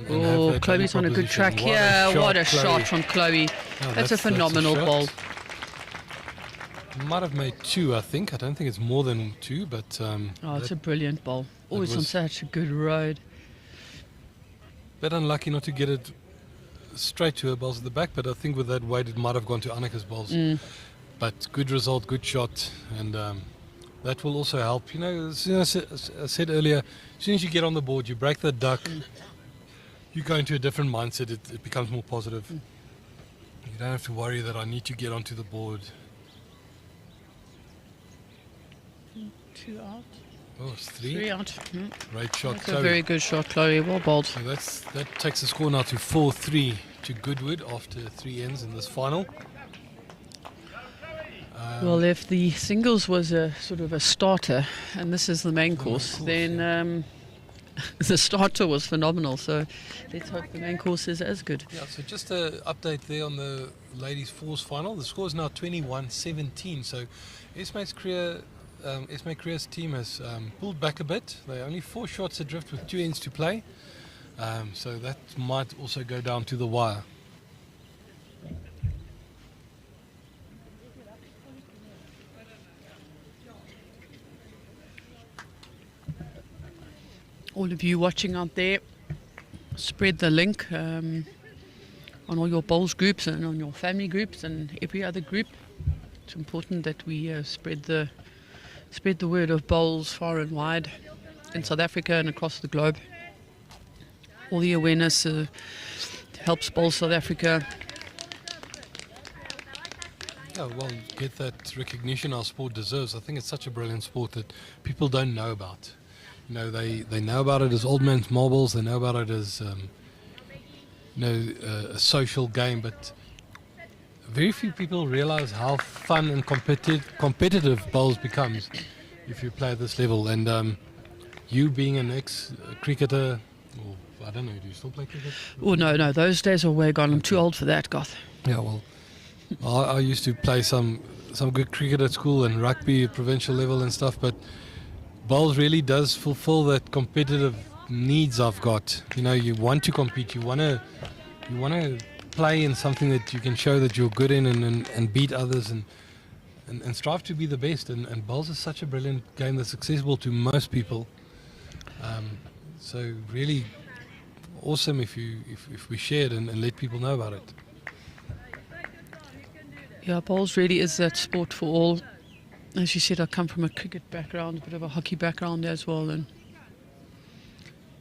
Chloe's on a good track here. What a shot from Chloe. That's a phenomenal bowl. Might have made 2, I think. I don't think it's more than 2, but it's a brilliant bowl. Always on such a good road. Bit unlucky not to get it straight to her bowls at the back, but I think with that weight it might have gone to Annika's bowls. But good result, good shot, and that will also help. As I said earlier, as soon as you get on the board, you break the duck, you go into a different mindset, it becomes more positive. You don't have to worry that I need to get onto the board. 2 out. Oh, it's 3. 3 out. Great shot, That's a Chloe. very good shot, Chloe. Well bowled. So that takes the score now to 4-3 to Goodwood after 3 ends in this final. Well, if the singles was a sort of a starter, and this is the main course, then the starter was phenomenal. So let's hope the main course is as good. Yeah, so just an update there on the ladies fours final. The score is now 21-17. So Esme's Korea's team has pulled back a bit. They're only 4 shots adrift with 2 ends to play. So that might also go down to the wire. All of you watching out there, spread the link on all your bowls groups and on your family groups and every other group. It's important that we spread the word of bowls far and wide in South Africa and across the globe. All the awareness helps Bowl South Africa. Yeah, well, get that recognition our sport deserves. I think it's such a brilliant sport that people don't know about. You know, they know about it as old man's marbles. They know about it as a social game, but very few people realize how fun and competitive bowls becomes if you play at this level. And you being an ex-cricketer, or I don't know, do you still play cricket? Oh no, those days are way gone. I'm too old for that, Goth. Yeah, well, I used to play some good cricket at school and rugby at provincial level and stuff, but bowls really does fulfill that competitive needs I've got. You know, you want to compete, you want to play in something that you can show that you're good in and beat others and strive to be the best. And bowls is such a brilliant game that's accessible to most people. So really awesome if we share it and let people know about it. Yeah, bowls really is that sport for all. As you said, I come from a cricket background, a bit of a hockey background as well, and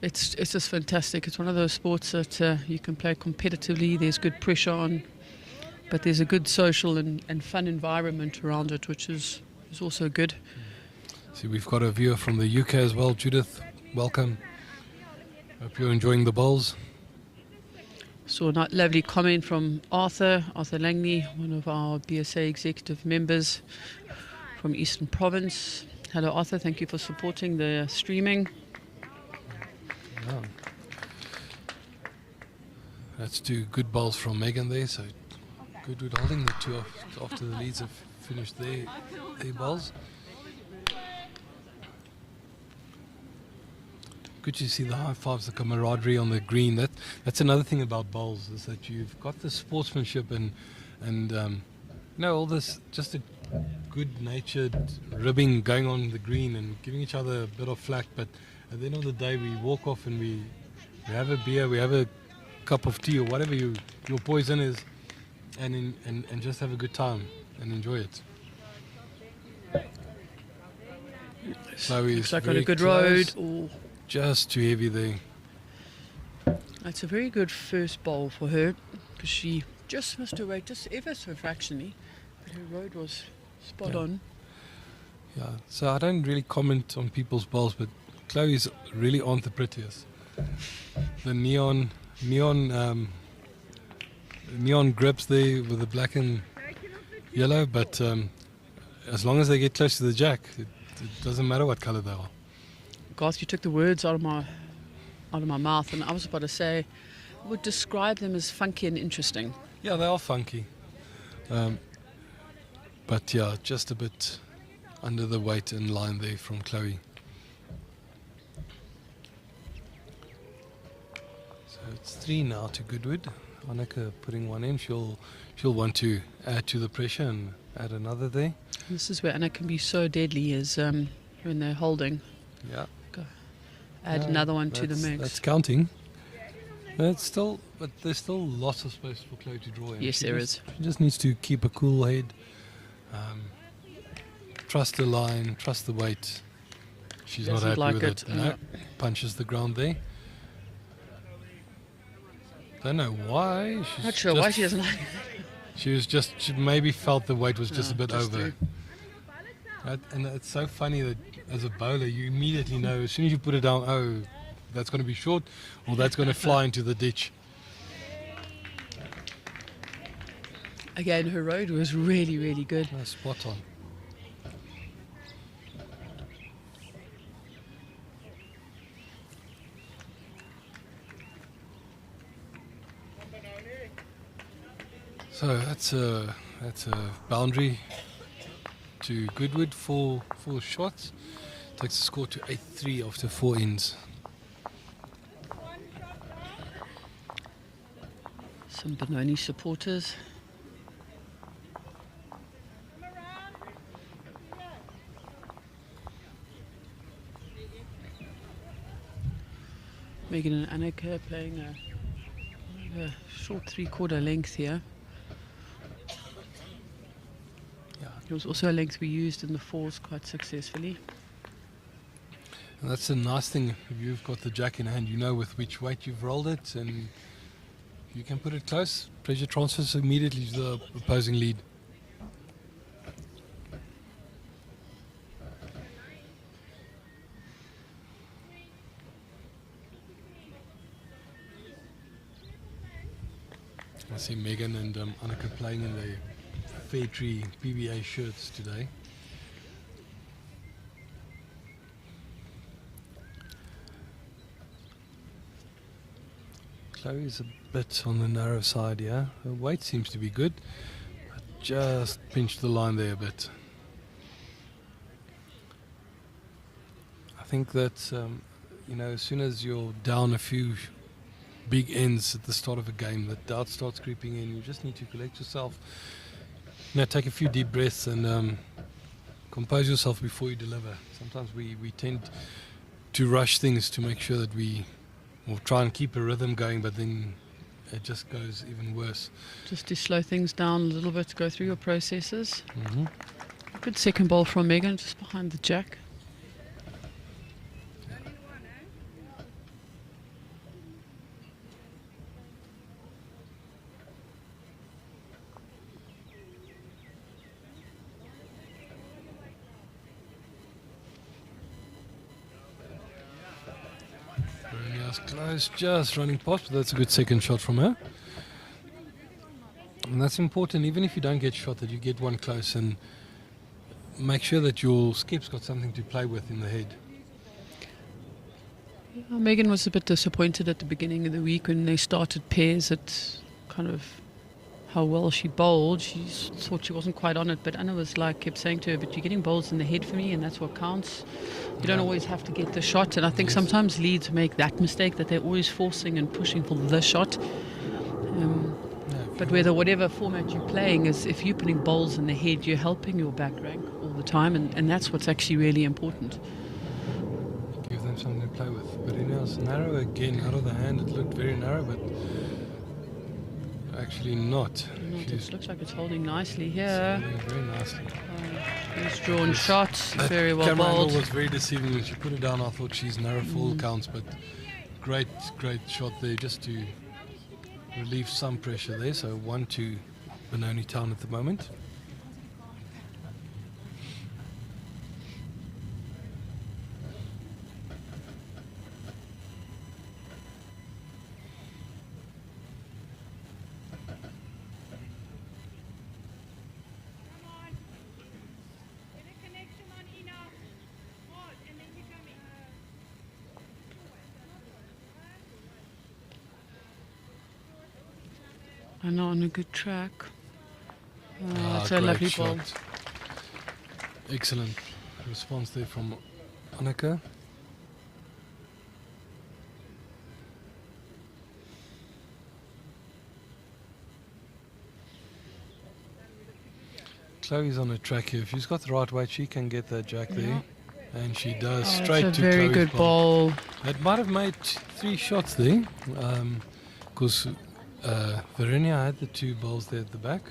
it's just fantastic. It's one of those sports that you can play competitively. There's good pressure on, but there's a good social and fun environment around it, which is also good. See, we've got a viewer from the UK as well. Judith, welcome. Hope you're enjoying the bowls. Saw a lovely comment from Arthur Langley, one of our BSA executive members from Eastern Province. Hello Arthur, thank you for supporting the streaming. Yeah. That's 2 good bowls from Megan there, so Goodwood holding the 2 after the leads have finished their bowls. Good to see the high fives, the camaraderie on the green. That's another thing about bowls, is that you've got the sportsmanship and all this, just a good-natured ribbing going on the green and giving each other a bit of flack. But at the end of the day, we walk off and we have a beer, we have a cup of tea or whatever your poison is, and just have a good time and enjoy it. So looks like on a good road. Ooh. Just too heavy there. It's a very good first bowl for her, because she just missed her weight just ever so fractionally, but her road was spot on. Yeah, so I don't really comment on people's bowls, but Chloe's really aren't the prettiest. The neon grips there with the black and yellow, but as long as they get close to the jack, it doesn't matter what colour they are. Garth, you took the words out of my mouth, and I was about to say, I would describe them as funky and interesting. Yeah, they are funky, but yeah, just a bit under the weight in line there from Chloe. So it's 3 now to Goodwood. Anneke putting 1 in. She'll want to add to the pressure and add another there. This is where Anna can be so deadly, is when they're holding. Yeah. Add another one to the mix. That's counting. But there's still lots of space for Chloe to draw in. Yes, there is. She just needs to keep a cool head, trust the line, trust the weight. She's not happy with it. No, punches the ground there. Don't know why. Not sure why she doesn't like it. She maybe felt the weight was just a bit over. Right? And it's so funny that as a bowler, you immediately know as soon as you put it down, oh, that's going to be short or that's going to fly into the ditch. Again, her road was really, really good. Oh, spot on. So that's a boundary to Goodwood, four shots. Takes the score to 8-3 after 4 ends. Some Benoni supporters. Megan and Annika playing a short 3/4 length here. Yeah. It was also a length we used in the fours quite successfully. And that's the nice thing, if you've got the jack in hand, you know with which weight you've rolled it, and you can put it close. Pressure transfers immediately to the opposing lead. I see Megan and Annika playing in their Fair Tree PBA shirts today. Chloe's a bit on the narrow side here. Her weight seems to be good, but just pinched the line there a bit. I think that, as soon as you're down a few big ends at the start of a game, the doubt starts creeping in. You just need to collect yourself. Take a few deep breaths and compose yourself before you deliver. Sometimes we tend to rush things to make sure that we will try and keep a rhythm going, but then it just goes even worse. Just to slow things down a little bit, go through your processes. Mm-hmm. Good second ball from Megan, just behind the jack. Close, just running past, but that's a good second shot from her. And that's important, even if you don't get shot, that you get one close and make sure that your skip's got something to play with in the head. Yeah, Megan was a bit disappointed at the beginning of the week when they started pairs at kind of how well she bowled. She thought she wasn't quite on it, but Anna was kept saying to her, but you're getting bowls in the head for me, and that's what counts. You don't always have to get the shot, and I think sometimes leads make that mistake, that they're always forcing and pushing for the shot. But whatever format you're playing, is if you're putting bowls in the head, you're helping your back rank all the time, and that's what's actually really important. Give them something to play with. But it was narrow again, out of the hand. It looked very narrow, but actually not. It looks like it's holding nicely here. Very nicely. Nice drawn shots, very well camera bowled. angle was very deceiving. When she put it down, I thought she's narrow for all counts, but great shot there just to relieve some pressure there. So 1-2 Benoni Town at the moment. And on a good track. It's a great lovely shot. ball. Excellent response there from Annika. Chloe's on a track here. If she's got the right weight, she can get that jack there. And she does, straight it's to a very Chloe's good ball. It might have made 3 shots there, because Verenia had the 2 balls there at the back.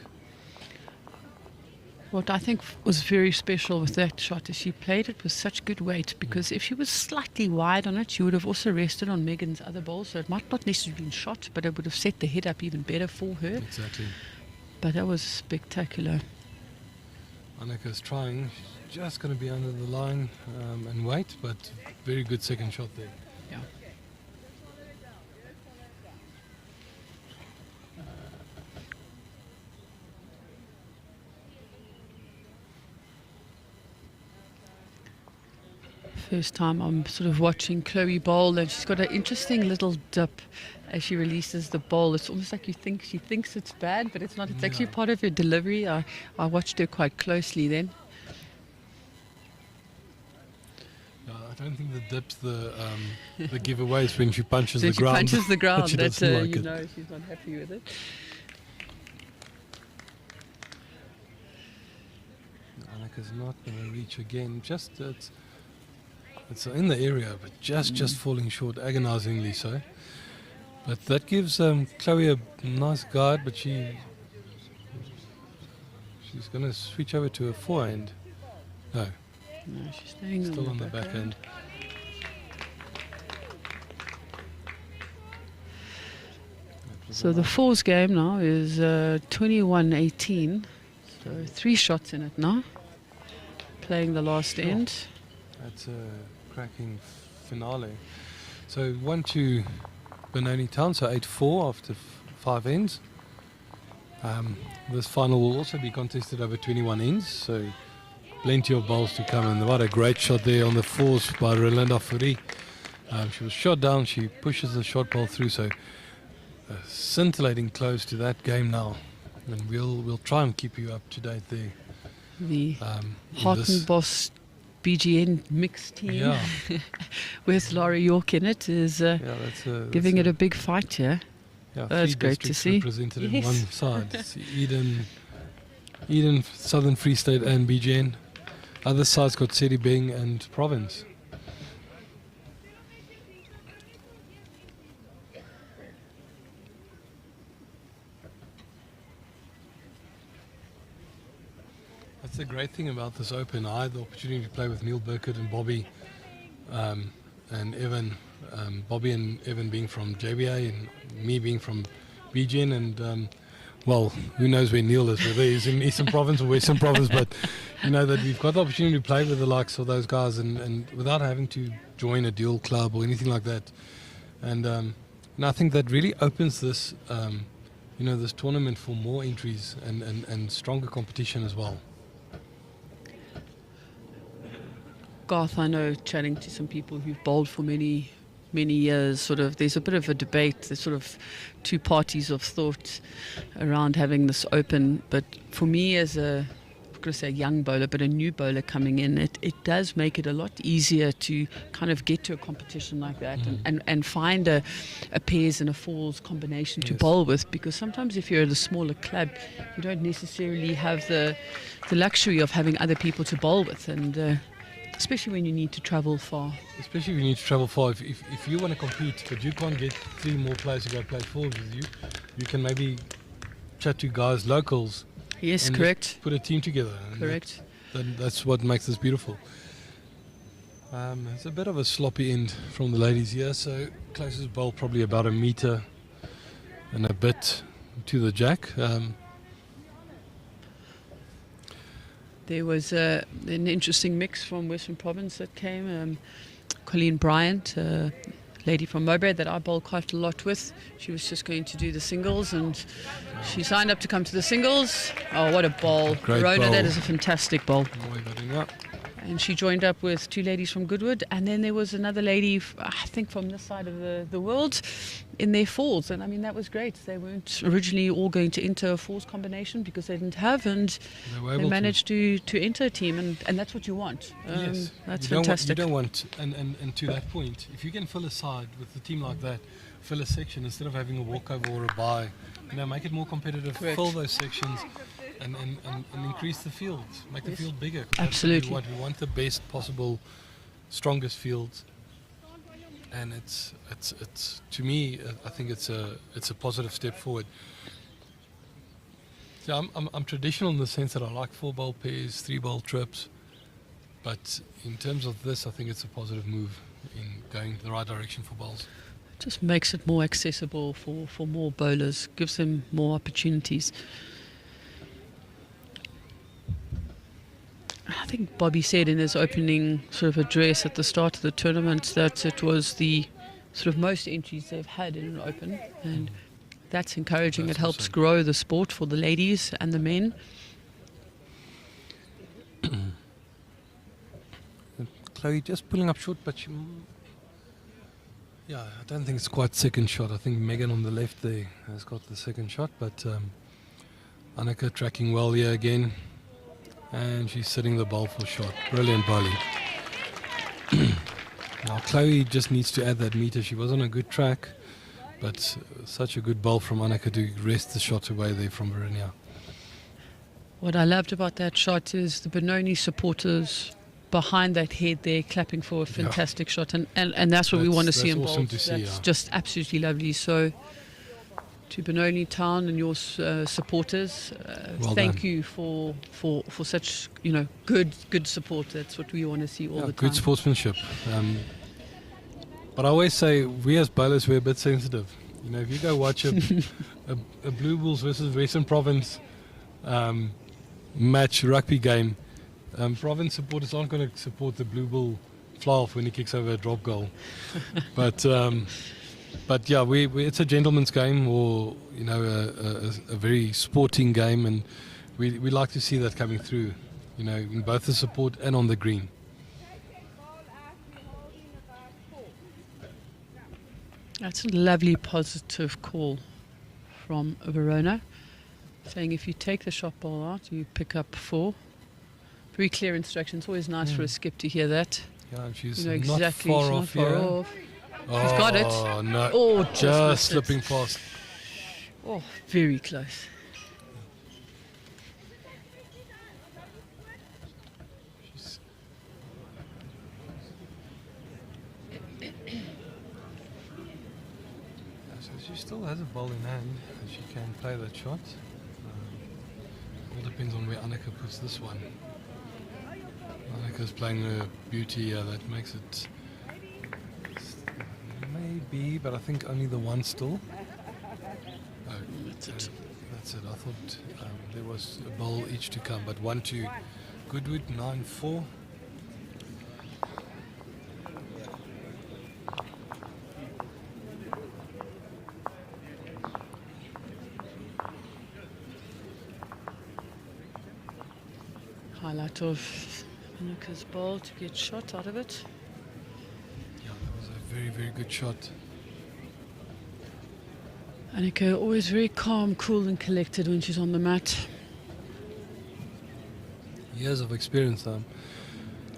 What I think was very special with that shot is she played it with such good weight, because if she was slightly wide on it, she would have also rested on Megan's other ball, so it might not necessarily been shot, but it would have set the head up even better for her. Exactly. But that was spectacular. Annika's trying. She's just going to be under the line and wait, but very good second shot there. Yeah. First time I'm sort of watching Chloe bowl, and she's got an interesting little dip as she releases the bowl. It's almost like she thinks it's bad, but it's not. It's actually part of her delivery. I watched her quite closely then. I don't think the dip's the giveaway is when she punches So the she ground. punches the ground. She That's doesn't like you it. know she's not happy with it. Annika's not going to reach again. Just it's in the area, but just falling short, agonizingly so. But that gives Chloe a nice guide, but she's going to switch over to a forehand. No, No, she's staying still on the backhand. So the fours game now is 21-18. So 3 shots in it now. Playing the last Sure. end. That's a cracking finale. So 1-2 Benoni Town, so 8-4 after 5 ends. This final will also be contested over 21 ends, so plenty of balls to come. And what a great shot there on the fours by Rolanda Fourie. She was shot down, she pushes the shot ball through, so a scintillating close to that game now. And we'll try and keep you up to date there. The in Hart this- and Boss BGN mixed team Yeah. with Laura York in it is giving it a big fight here. Yeah, That's 3 great to districts see. represented in Yes. one side. It's Eden, Southern Free State and BGN. Other sides got Sedibeng and Province. That's the great thing about this Open. I had the opportunity to play with Neil Burkett and Bobby and Evan. Bobby and Evan being from JBA and me being from BGN, and well, who knows where Neil is, whether he's in Eastern Province or Western Province, but you know that we've got the opportunity to play with the likes of those guys and without having to join a dual club or anything like that. And I think that really opens this this tournament for more entries and stronger competition as well. Garth, I know, chatting to some people who've bowled for many years, sort of, there's a bit of a debate. There's sort of 2 parties of thought around having this Open. But for me, as I'm going to say a young bowler, but a new bowler coming in, it does make it a lot easier to kind of get to a competition like that and find a pairs and a fours combination to bowl with. Because sometimes if you're at a smaller club, you don't necessarily have the luxury of having other people to bowl with, and especially when you need to travel far. Especially if you need to travel far. If you want to compete, but you can't get 3 more players to go play fours with you, you can maybe chat to guys, locals. Yes, and correct. just put a team together. And Correct. That's what makes this beautiful. It's a bit of a sloppy end from the ladies here, so closest bowl probably about 1 meter and a bit to the jack. There was an interesting mix from Western Province that came. Colleen Bryant, a lady from Mowbray that I bowl quite a lot with. She was just going to do the singles, and she signed up to come to the singles. Oh, what a bowl. Great Rona, bowl. that is a fantastic bowl. Mooi batting up. And she joined up with 2 ladies from Goodwood, and then there was another lady, I think from this side of the world, in their fours. And I mean, that was great. They weren't originally all going to enter a fours combination because they didn't have, and they managed to enter a team, and that's what you want. Yes. That's you fantastic. Don't want, and to that point, if you can fill a side with a team like that, fill a section instead of having a walkover or a bye, make it more competitive, Correct. fill those sections. And increase the fields, make the field bigger. Absolutely. We want the best possible, strongest fields, and it's to me, I think it's a positive step forward. So I'm traditional in the sense that I like 4-bowl pairs, 3-bowl trips, but in terms of this, I think it's a positive move in going the right direction for bowls. Just makes it more accessible for more bowlers, gives them more opportunities. I think Bobby said in his opening sort of address at the start of the tournament that it was the sort of most entries they've had in an open, and that's encouraging. That's it helps awesome. grow the sport for the ladies and the men. Chloe just pulling up short, but I don't think it's quite second shot. I think Megan on the left there has got the second shot, but Annika tracking well here again, and she's setting the ball for shot. Brilliant bowling. Now Chloe just needs to add that meter. She was on a good track, but such a good ball from Annika to wrest the shot away there from Verinia. What I loved about that shot is the Benoni supporters behind that head there clapping for a fantastic shot, and that's what we want to see in That's awesome bowls. to see, That's yeah. just absolutely lovely. So to Benoni Town and your supporters, Well thank done. you for such good support. That's what we want to see all the time. Good sportsmanship. But I always say we as bowlers, we're a bit sensitive. If you go watch a Blue Bulls versus Western Province match rugby game, Province supporters aren't going to support the Blue Bull fly-off when he kicks over a drop goal. But yeah, it's a gentleman's game, or a very sporting game, and we like to see that coming through, in both the support and on the green. That's a lovely positive call from Verona, saying if you take the shot ball out, you pick up 4. Very clear instructions. Always nice for a skip to hear that. Yeah, and she's You know not exactly. far she's not off far here. off. She's got it. Oh, no. Oh, Just missed it. slipping past. Oh, very close. So she still has a ball in hand, and she can play that shot. All depends on where Annika puts this one. Annika's playing a beauty here that makes it maybe, but I think only the one still. Oh, that's it. That's it. I thought there was a bowl each to come, but 1-2. Goodwood 9-4. Highlight of Annika's ball to get shot out of it. Yeah, that was a very, very good shot. Annika always very calm, cool and collected when she's on the mat. Years of experience. I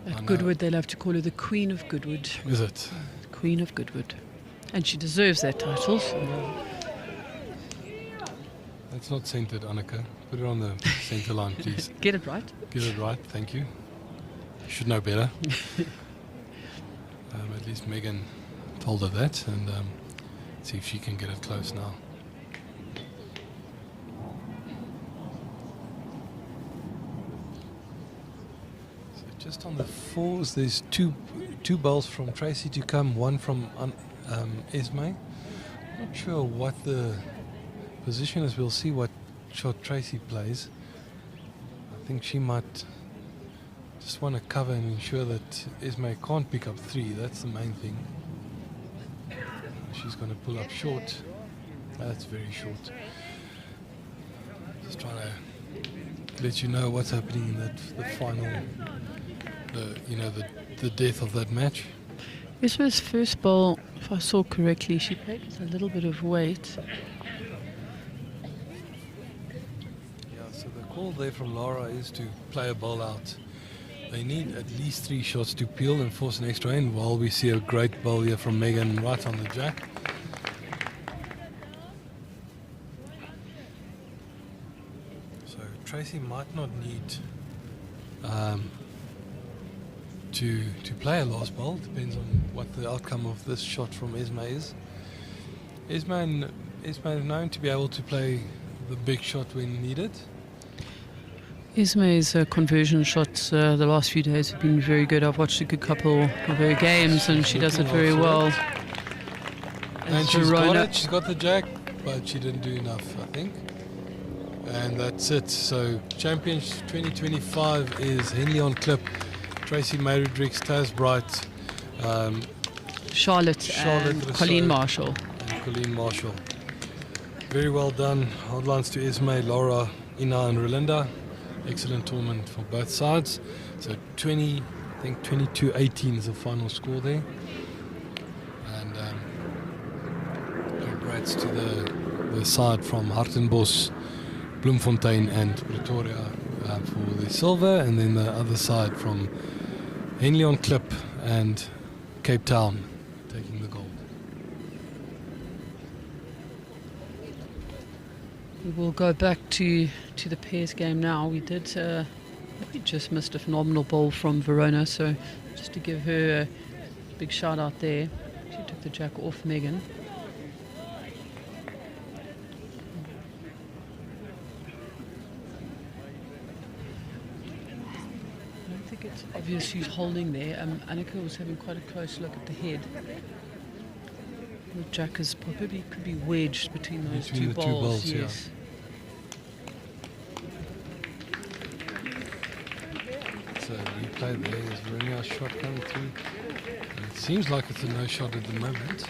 At know. Goodwood, they love to call her the Queen of Goodwood. Is it? Queen of Goodwood. And she deserves that title. So. That's not centered, Annika. Put it on the center line, please. Get it right. Get it right, thank you. You should know better. At least Megan told her that, and see if she can get it close now. So just on the fours, there's two bowls from Tracy to come, one from Esme. Not sure what the position is. We'll see what shot Tracy plays. I think she might just want to cover and ensure that Esme can't pick up 3. That's the main thing. She's going to pull up short. That's very short. Just trying to let you know what's happening in the final, the death of that match. Esme's first ball, if I saw correctly, she played with a little bit of weight. So the call there from Laura is to play a ball out. They need at least 3 shots to peel and force an extra in, while we see a great ball here from Megan right on the jack. So Tracy might not need to play a last ball. Depends on what the outcome of this shot from Esme is. Esme is known to be able to play the big shot when needed. Esme's conversion shots the last few days have been very good. I've watched a good couple of her games and she does it very well. And she's got it, she's got the jack, but she didn't do enough, I think. And that's it. So Champions 2025 is Henley on clip, Tracy Mayridrix, Taz Bright, Charlotte and Rousseau Colleen Marshall. and Colleen Marshall. Very well done. Hard lines to Esme, Laura, Ina and Rolinda. Excellent tournament for both sides. So 22-18 is the final score there. And congrats to the side from Hartenbos, Bloemfontein and Pretoria for the silver, and then the other side from Henley on clip and Cape Town taking the gold. We will go back to the pairs game now. We just missed a phenomenal ball from Verona, so just to give her a big shout out there. She took the jack off Megan. I don't think it's obvious she's holding there. Annika was having quite a close look at the head. The jack is probably could be wedged between those Between two the two balls. balls, yeah. Yes. So replay there is Veronia's shot coming through. And it seems like it's a no shot at the moment.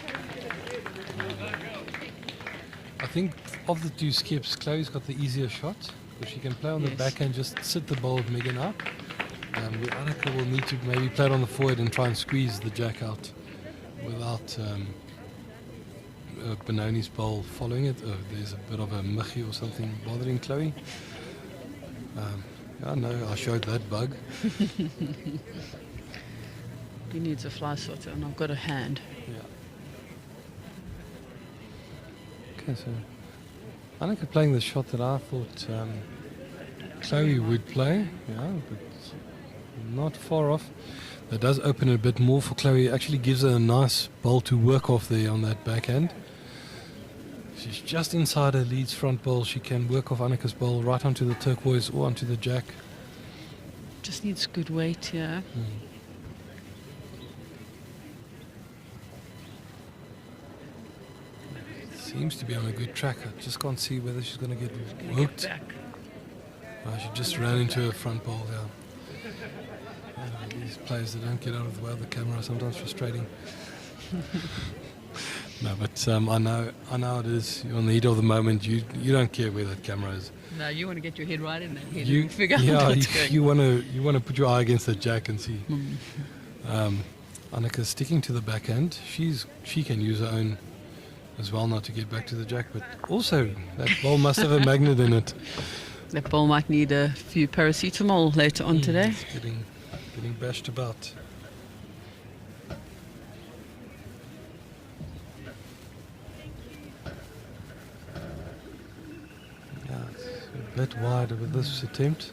I think of the two skips, Chloe's got the easier shot because she can play on the Yes. back and just sit the ball of Megan up. Where Annika will need to maybe play it on the forward and try and squeeze the jack out without Benoni's bowl following it. There's a bit of a michi or something bothering Chloe. I know, I showed that bug. He needs a fly swatter, and I've got a hand. Yeah. Okay, so Annika playing the shot that I thought Chloe would play, yeah, but not far off. That does open it a bit more for Chloe. It actually gives her a nice bowl to work off there on that backhand. She's just inside her lead's front bowl. She can work off Annika's bowl right onto the turquoise or onto the jack. Just needs good weight, yeah. Seems to be on a good track. I just can't see whether she's going to get hooked. Back. She just ran into her front bowl, yeah. These players that don't get out of the way of the camera are sometimes frustrating. No, but I know it is. You're on the heat of the moment. You don't care where that camera is. No, you want to get your head right in that head You and figure yeah, out what's going you want to put your eye against the jack and see. Annika's sticking to the backhand. She can use her own as well not to get back to the jack, but also that ball must have a magnet in it. That ball might need a few paracetamol later on today. It's getting bashed about. Yeah, it's a bit wide with this attempt.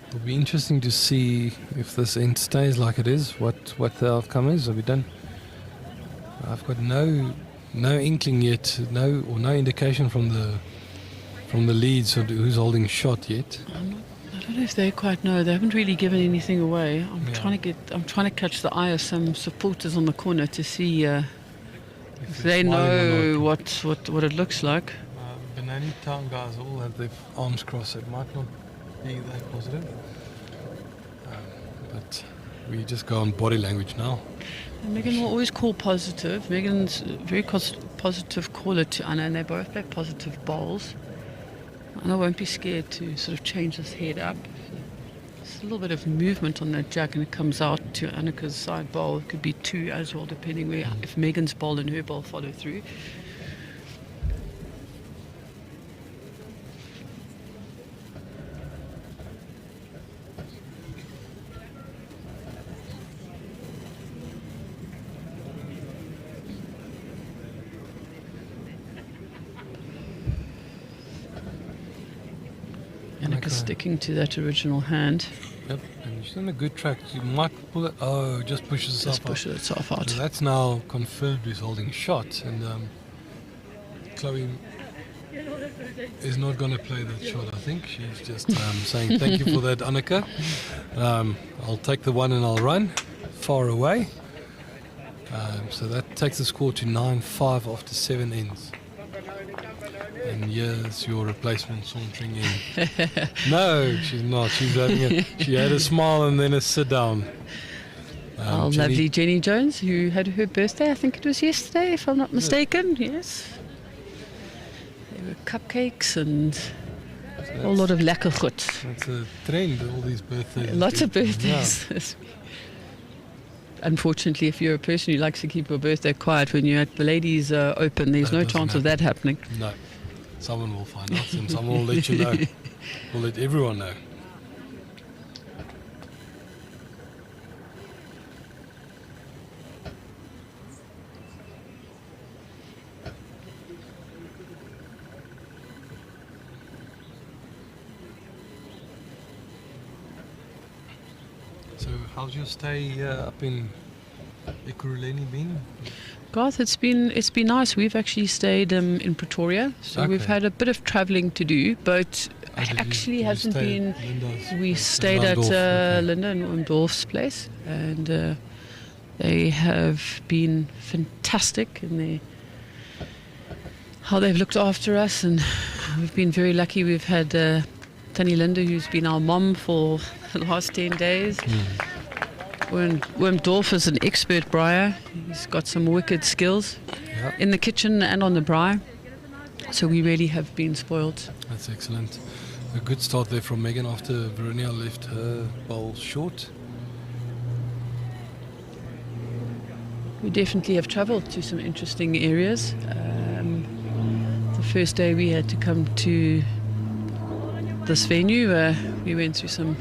It'll be interesting to see if this end stays like it is, what the outcome is. Have we done? I've got no inkling yet, no indication from the leads of who's holding shot yet. I don't know if they quite know. They haven't really given anything away. I'm Yeah. trying to catch the eye of some supporters on the corner to see if they're they smiling or know not. what it looks like. Benoni Town guys all have their arms crossed. It might not be that positive, but we just go on body language now. And Megan will always call positive. Megan's a very positive caller to Anna, and they both play positive bowls. Anna won't be scared to sort of change this head up. Just a little bit of movement on that jack, and it comes out to Annika's side bowl. It could be two as well, depending if Megan's bowl and her bowl follow through. Annika's sticking to that original hand. Yep, and she's on a good track. You might pull it. Oh, it just pushes itself Just pushes itself out. out. So that's now confirmed who's holding shot, and Chloe is not going to play that shot. I think she's just saying thank you for that, Annika. I'll take the one and I'll run far away. So that takes the score to 9-5 after 7 ends. And here's your replacement sauntering in. No, she's not. She's having she had a smile and then a sit down. Lovely Jenny Jones, who had her birthday, I think it was yesterday, if I'm not mistaken. Yes. There were cupcakes and a lot of lekker goed. It's a trend, all these birthdays. Lots of birthdays. Yeah. Unfortunately, if you're a person who likes to keep your birthday quiet when you're at the ladies' open, there's no chance of that happening. No. Someone will find out and someone will let you know. We'll let everyone know. So how's your stay up in Ekurhuleni been? Garth, it's been nice. We've actually stayed in Pretoria, so we've had a bit of travelling to do, but it actually hasn't been. We stayed at Linda and Oomdorf's place, and they have been fantastic in how they've looked after us, and we've been very lucky. We've had Tannie Linda, who's been our mom for the last 10 days. Oomdorf is an expert braaier. He's got some wicked skills in the kitchen and on the braai. So we really have been spoiled. That's excellent. A good start there from Megan after Veronia left her bowl short. We definitely have travelled to some interesting areas. The first day we had to come to this venue. We went through some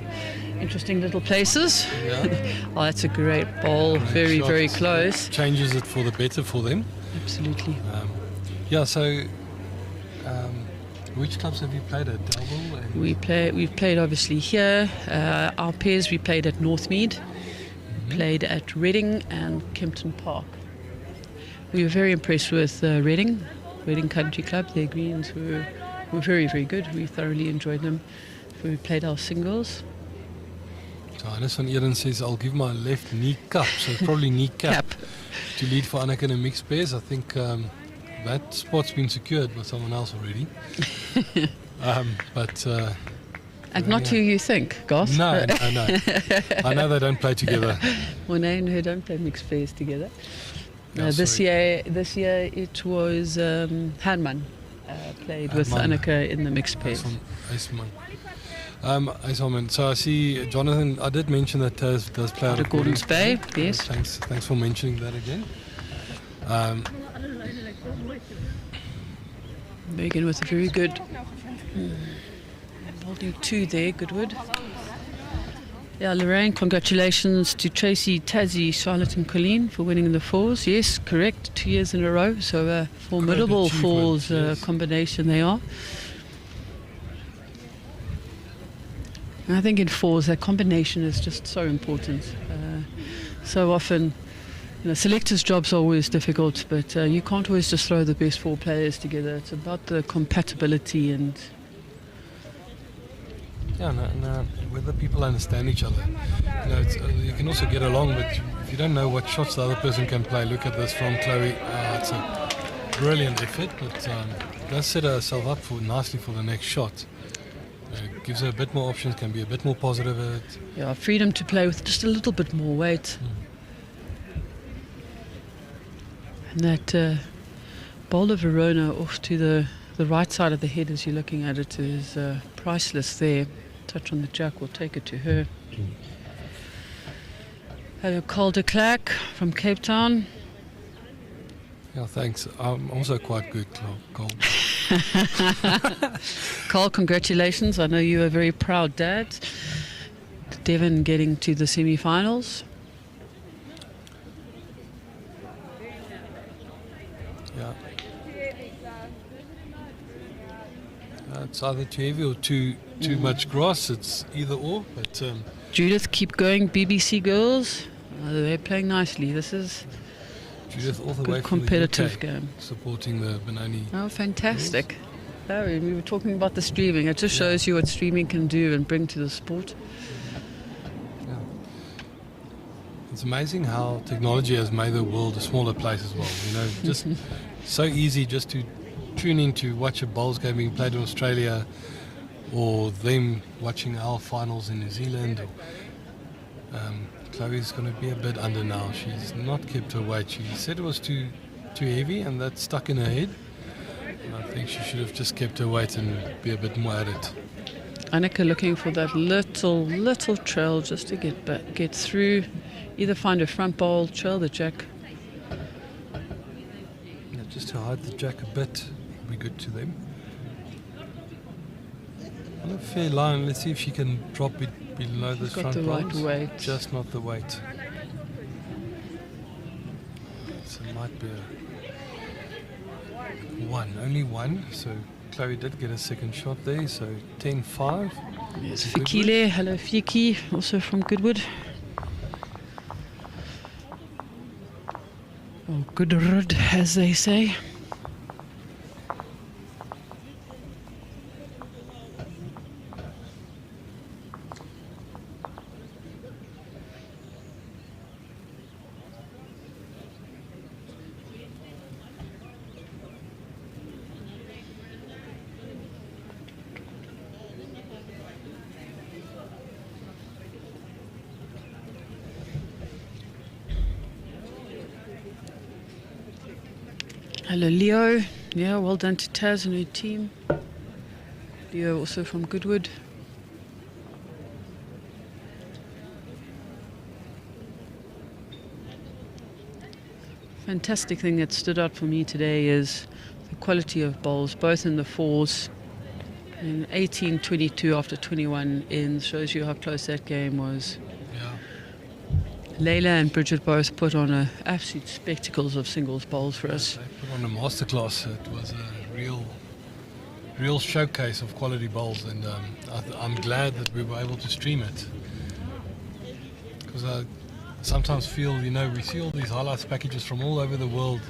interesting little places. Yeah. Oh, that's a great bowl. Very, shot. very close. Changes it for the better for them. Absolutely. So which clubs have you played at? Delville? We've played obviously here. Our pairs we played at Northmead, played at Reading and Kempton Park. We were very impressed with Reading Country Club. Their greens were very, very good. We thoroughly enjoyed them. We played our singles. So Hannes van Eden says, I'll give my left knee cup, so probably knee cap, to lead for Anneke in a mixed pairs. I think that spot's been secured by someone else already. And not who you think, Goss. No. I know they don't play together. Monet and her don't play mixed pairs together. This year it was Hanman played with Anneke in the mixed pairs. So I see Jonathan, I did mention that does play out of Gordon's Bay. Yes. Thanks for mentioning that again. Megan with a very good holding 2 there, Goodwood. Yeah, Lorraine, congratulations to Tracy, Tassie, Charlotte and Colleen for winning the fours. Yes, correct, 2 years in a row. So a formidable fours combination they are. And I think in fours, that combination is just so important. So often, selectors' jobs are always difficult, but you can't always just throw the best 4 players together. It's about the compatibility and... whether people understand each other. You can also get along, but if you don't know what shots the other person can play, look at this from Chloe. It's a brilliant effort, but does set herself up nicely for the next shot. Gives her a bit more options, can be a bit more positive at it. Yeah, freedom to play with just a little bit more weight. And that bowl of Verona off to the right side of the head as you're looking at it is priceless there. Touch on the jack will take it to her. Hello, Carl de Klerk from Cape Town. Yeah, thanks. I'm also quite good, Carl. Carl, congratulations. I know you're a very proud dad. Devon getting to the semi-finals. Yeah. It's either too heavy or too much grass. It's either or. But Judith, keep going. BBC girls, they're playing nicely. This is Judith all the good way from competitive the UK, game. supporting the Benoni. Oh, fantastic! Oh, we were talking about the streaming. It just shows you what streaming can do and bring to the sport. Yeah. It's amazing how technology has made the world a smaller place as well. Just so easy just to tune in to watch a bowls game being played in Australia, or them watching our finals in New Zealand, Chloe's going to be a bit under now. She's not kept her weight. She said it was too heavy, and that stuck in her head. And I think she should have just kept her weight and be a bit more at it. Annika looking for that little trail just to get through. Either find a front bowl, trail the jack. Yeah, just to hide the jack a bit would be good to them. On a fair line, let's see if she can drop it below this front got the right bowls. weight. Just not the weight. So it might be only one. So Chloe did get a second shot there. So 10-5. Yes, Fikile, hello Fiki, also from Goodwood. Or Goodwood, as they say. Hello Leo, yeah, well done to Taz and her team. Leo also from Goodwood. Fantastic thing that stood out for me today is the quality of bowls, both in the fours. In 18-22 after 21 ends shows you how close that game was. Leila and Bridget both put on absolute spectacles of singles bowls for us. They put on a masterclass. It was a real showcase of quality bowls, and I'm glad that we were able to stream it. Because I sometimes feel, we see all these highlights packages from all over the world,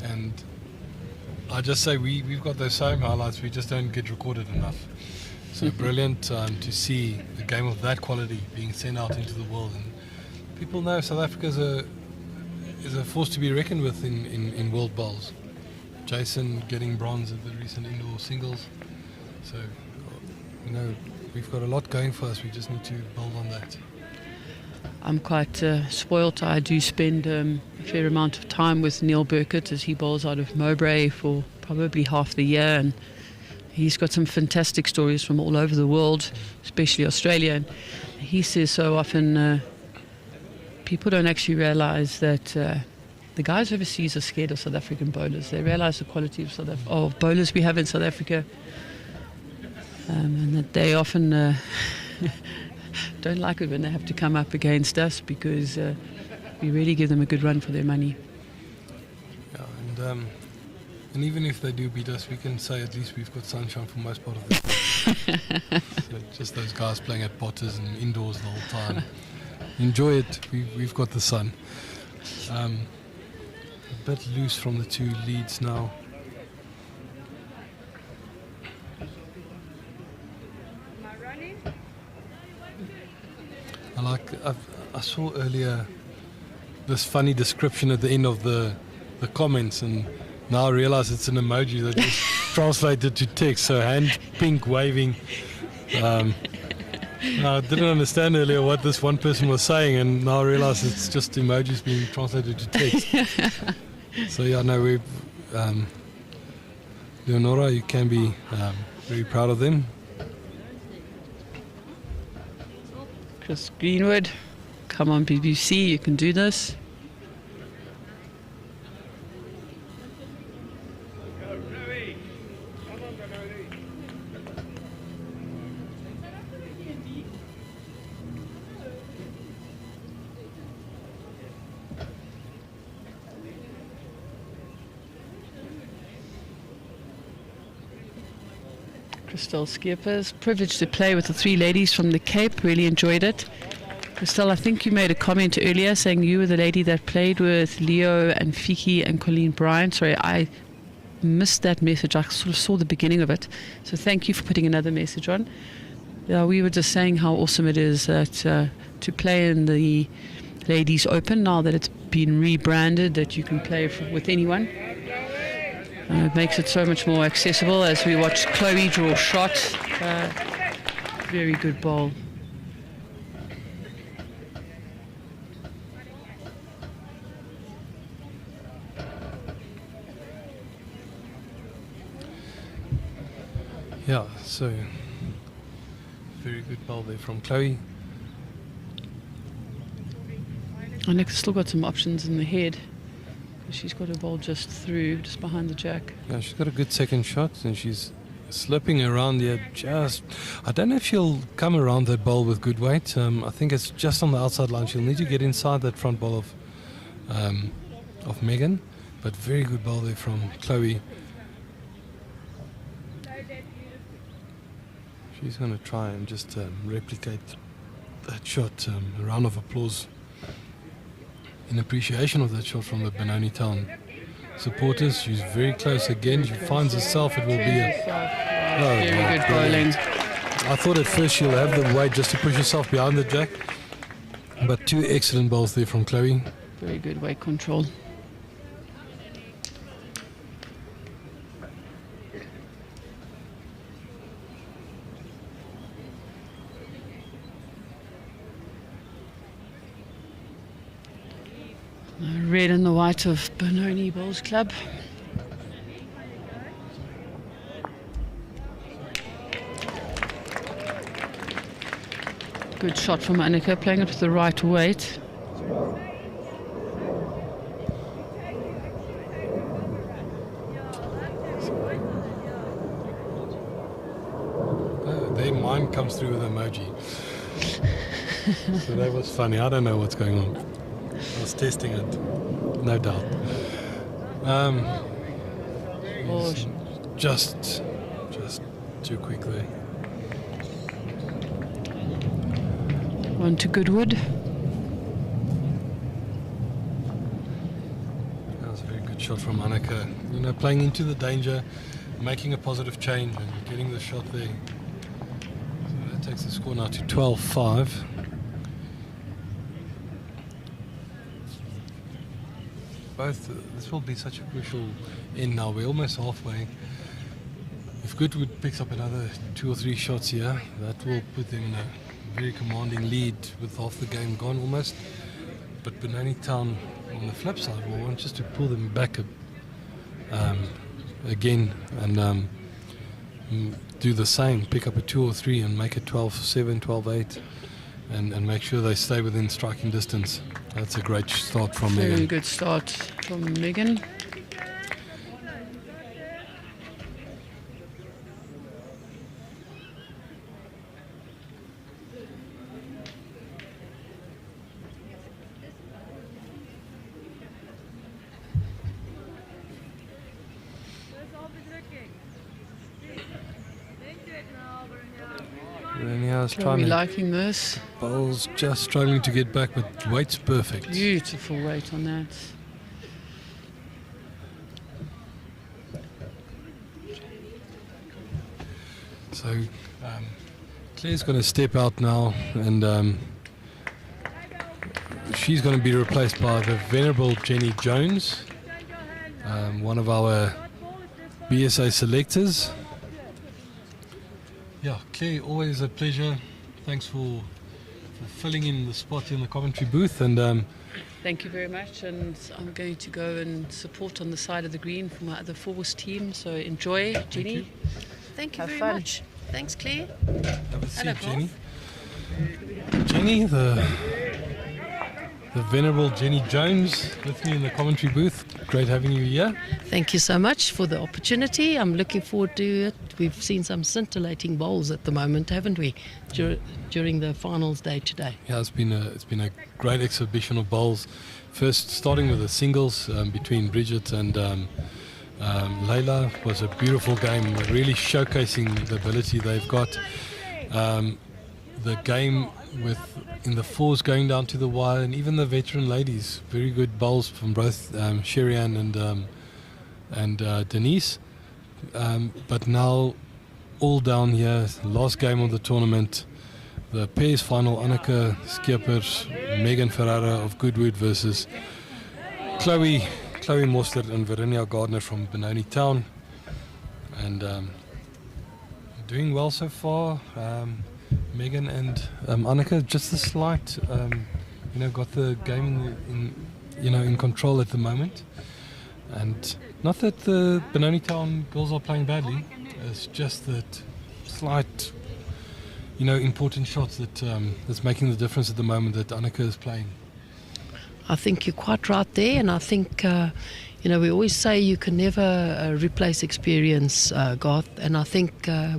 and I just say we've got those same highlights, we just don't get recorded enough. So brilliant to see a game of that quality being sent out into the world. And people know South Africa is a force to be reckoned with in world bowls. Jason getting bronze at the recent indoor singles. So, we've got a lot going for us. We just need to build on that. I'm quite spoilt. I do spend a fair amount of time with Neil Burkett as he bowls out of Mowbray for probably half the year. And he's got some fantastic stories from all over the world, especially Australia. And he says so often, people don't actually realize that the guys overseas are scared of South African bowlers. They realize the quality of bowlers we have in South Africa, and that they often don't like it when they have to come up against us, because we really give them a good run for their money. Yeah, and even if they do beat us, we can say at least we've got sunshine for most part of the time. So just those guys playing at Potters and indoors the whole time. Enjoy it. We've got the sun. A bit loose from the two leads now. I saw earlier this funny description at the end of the comments, and now I realize it's an emoji that is translated to text. So hand pink waving. No, I didn't understand earlier what this one person was saying, and now I realize it's just emojis being translated to text. So yeah, no, we, Leonora, you can be very proud of them. Chris Greenwood, come on BBC, you can do this. Crystal Skippers, privileged to play with the three ladies from the Cape, really enjoyed it. Crystal, I think you made a comment earlier saying you were the lady that played with Leo and Fiki and Colleen Bryan. Sorry, I missed that message. I sort of saw the beginning of it. So thank you for putting another message on. We were just saying how awesome it is that to play in the Ladies Open, now that it's been rebranded, that you can play with anyone. And it makes it so much more accessible as we watch Chloe draw shot. Very good ball. Yeah, so very good ball there from Chloe. Anika's still got some options in the head. She's got her ball just through, just behind the jack. Yeah, she's got a good second shot and she's slipping around here just... I don't know if she'll come around that ball with good weight. I think it's just on the outside line. She'll need to get inside that front ball of Megan. But very good ball there from Chloe. She's going to try and just replicate that shot. A round of applause in appreciation of that shot from the Benoni Town supporters. She's very close again. She finds herself. It will be a... Very good bowling. I thought at first she'll have the weight just to push herself behind the jack. But two excellent bowls there from Chloe. Very good weight control. Red and the white of Benoni Bowls Club. Good shot from Annika, playing it with the right weight. Their mind comes through with emoji. So that was funny. I don't know what's going on. I was testing it, no doubt. Just too quick there. One to Goodwood. That was a very good shot from Annika. You know, playing into the danger, making a positive change and getting the shot there. So that takes the score now to 12-5. This will be such a crucial end now. We're almost halfway. If Goodwood picks up another 2 or 3 shots here, that will put them in a very commanding lead with half the game gone almost. But Benoni Town on the flip side will want just to pull them back again and do the same, pick up a 2 or 3 and make it 12-7, 12-8 and make sure they stay within striking distance. That's a great start from Megan. Very good start from Megan. Trying liking this. Bowls just struggling to get back, but weight's perfect. Beautiful weight on that. So Claire's going to step out now, and she's going to be replaced by the venerable Jenny Jones, one of our BSA selectors. Yeah, Claire, always a pleasure. Thanks for filling in the spot in the commentary booth. And thank you very much. And I'm going to go and support on the side of the green for my other forwards team. So enjoy, Jenny. Thank you very fun. much. Thanks, Claire. Have a seat, Jenny. Jenny, the venerable Jenny Jones with me in the commentary booth. Great having you here. Thank you so much for the opportunity. I'm looking forward to it. We've seen some scintillating bowls at the moment, haven't we, during the finals day today? Yeah, it's been a great exhibition of bowls. First, starting with the singles between Bridget and Layla was a beautiful game, really showcasing the ability they've got. The game in the fours going down to the wire, and even the veteran ladies, very good bowls from both Sherry-Ann and Denise. But now all down here, last game of the tournament, the pairs final, Annika Skeepers, Megan Ferreira of Goodwood versus Chloe Chloe Mostert and Verinia Gardner from Benoni Town, and doing well so far. Megan and Annika just a slight, got the game in control at the moment. And not that the Benoni Town girls are playing badly, it's just that slight, important shots that's making the difference at the moment that Annika is playing. I think you're quite right there, and I think, we always say you can never replace experience, Garth, and I think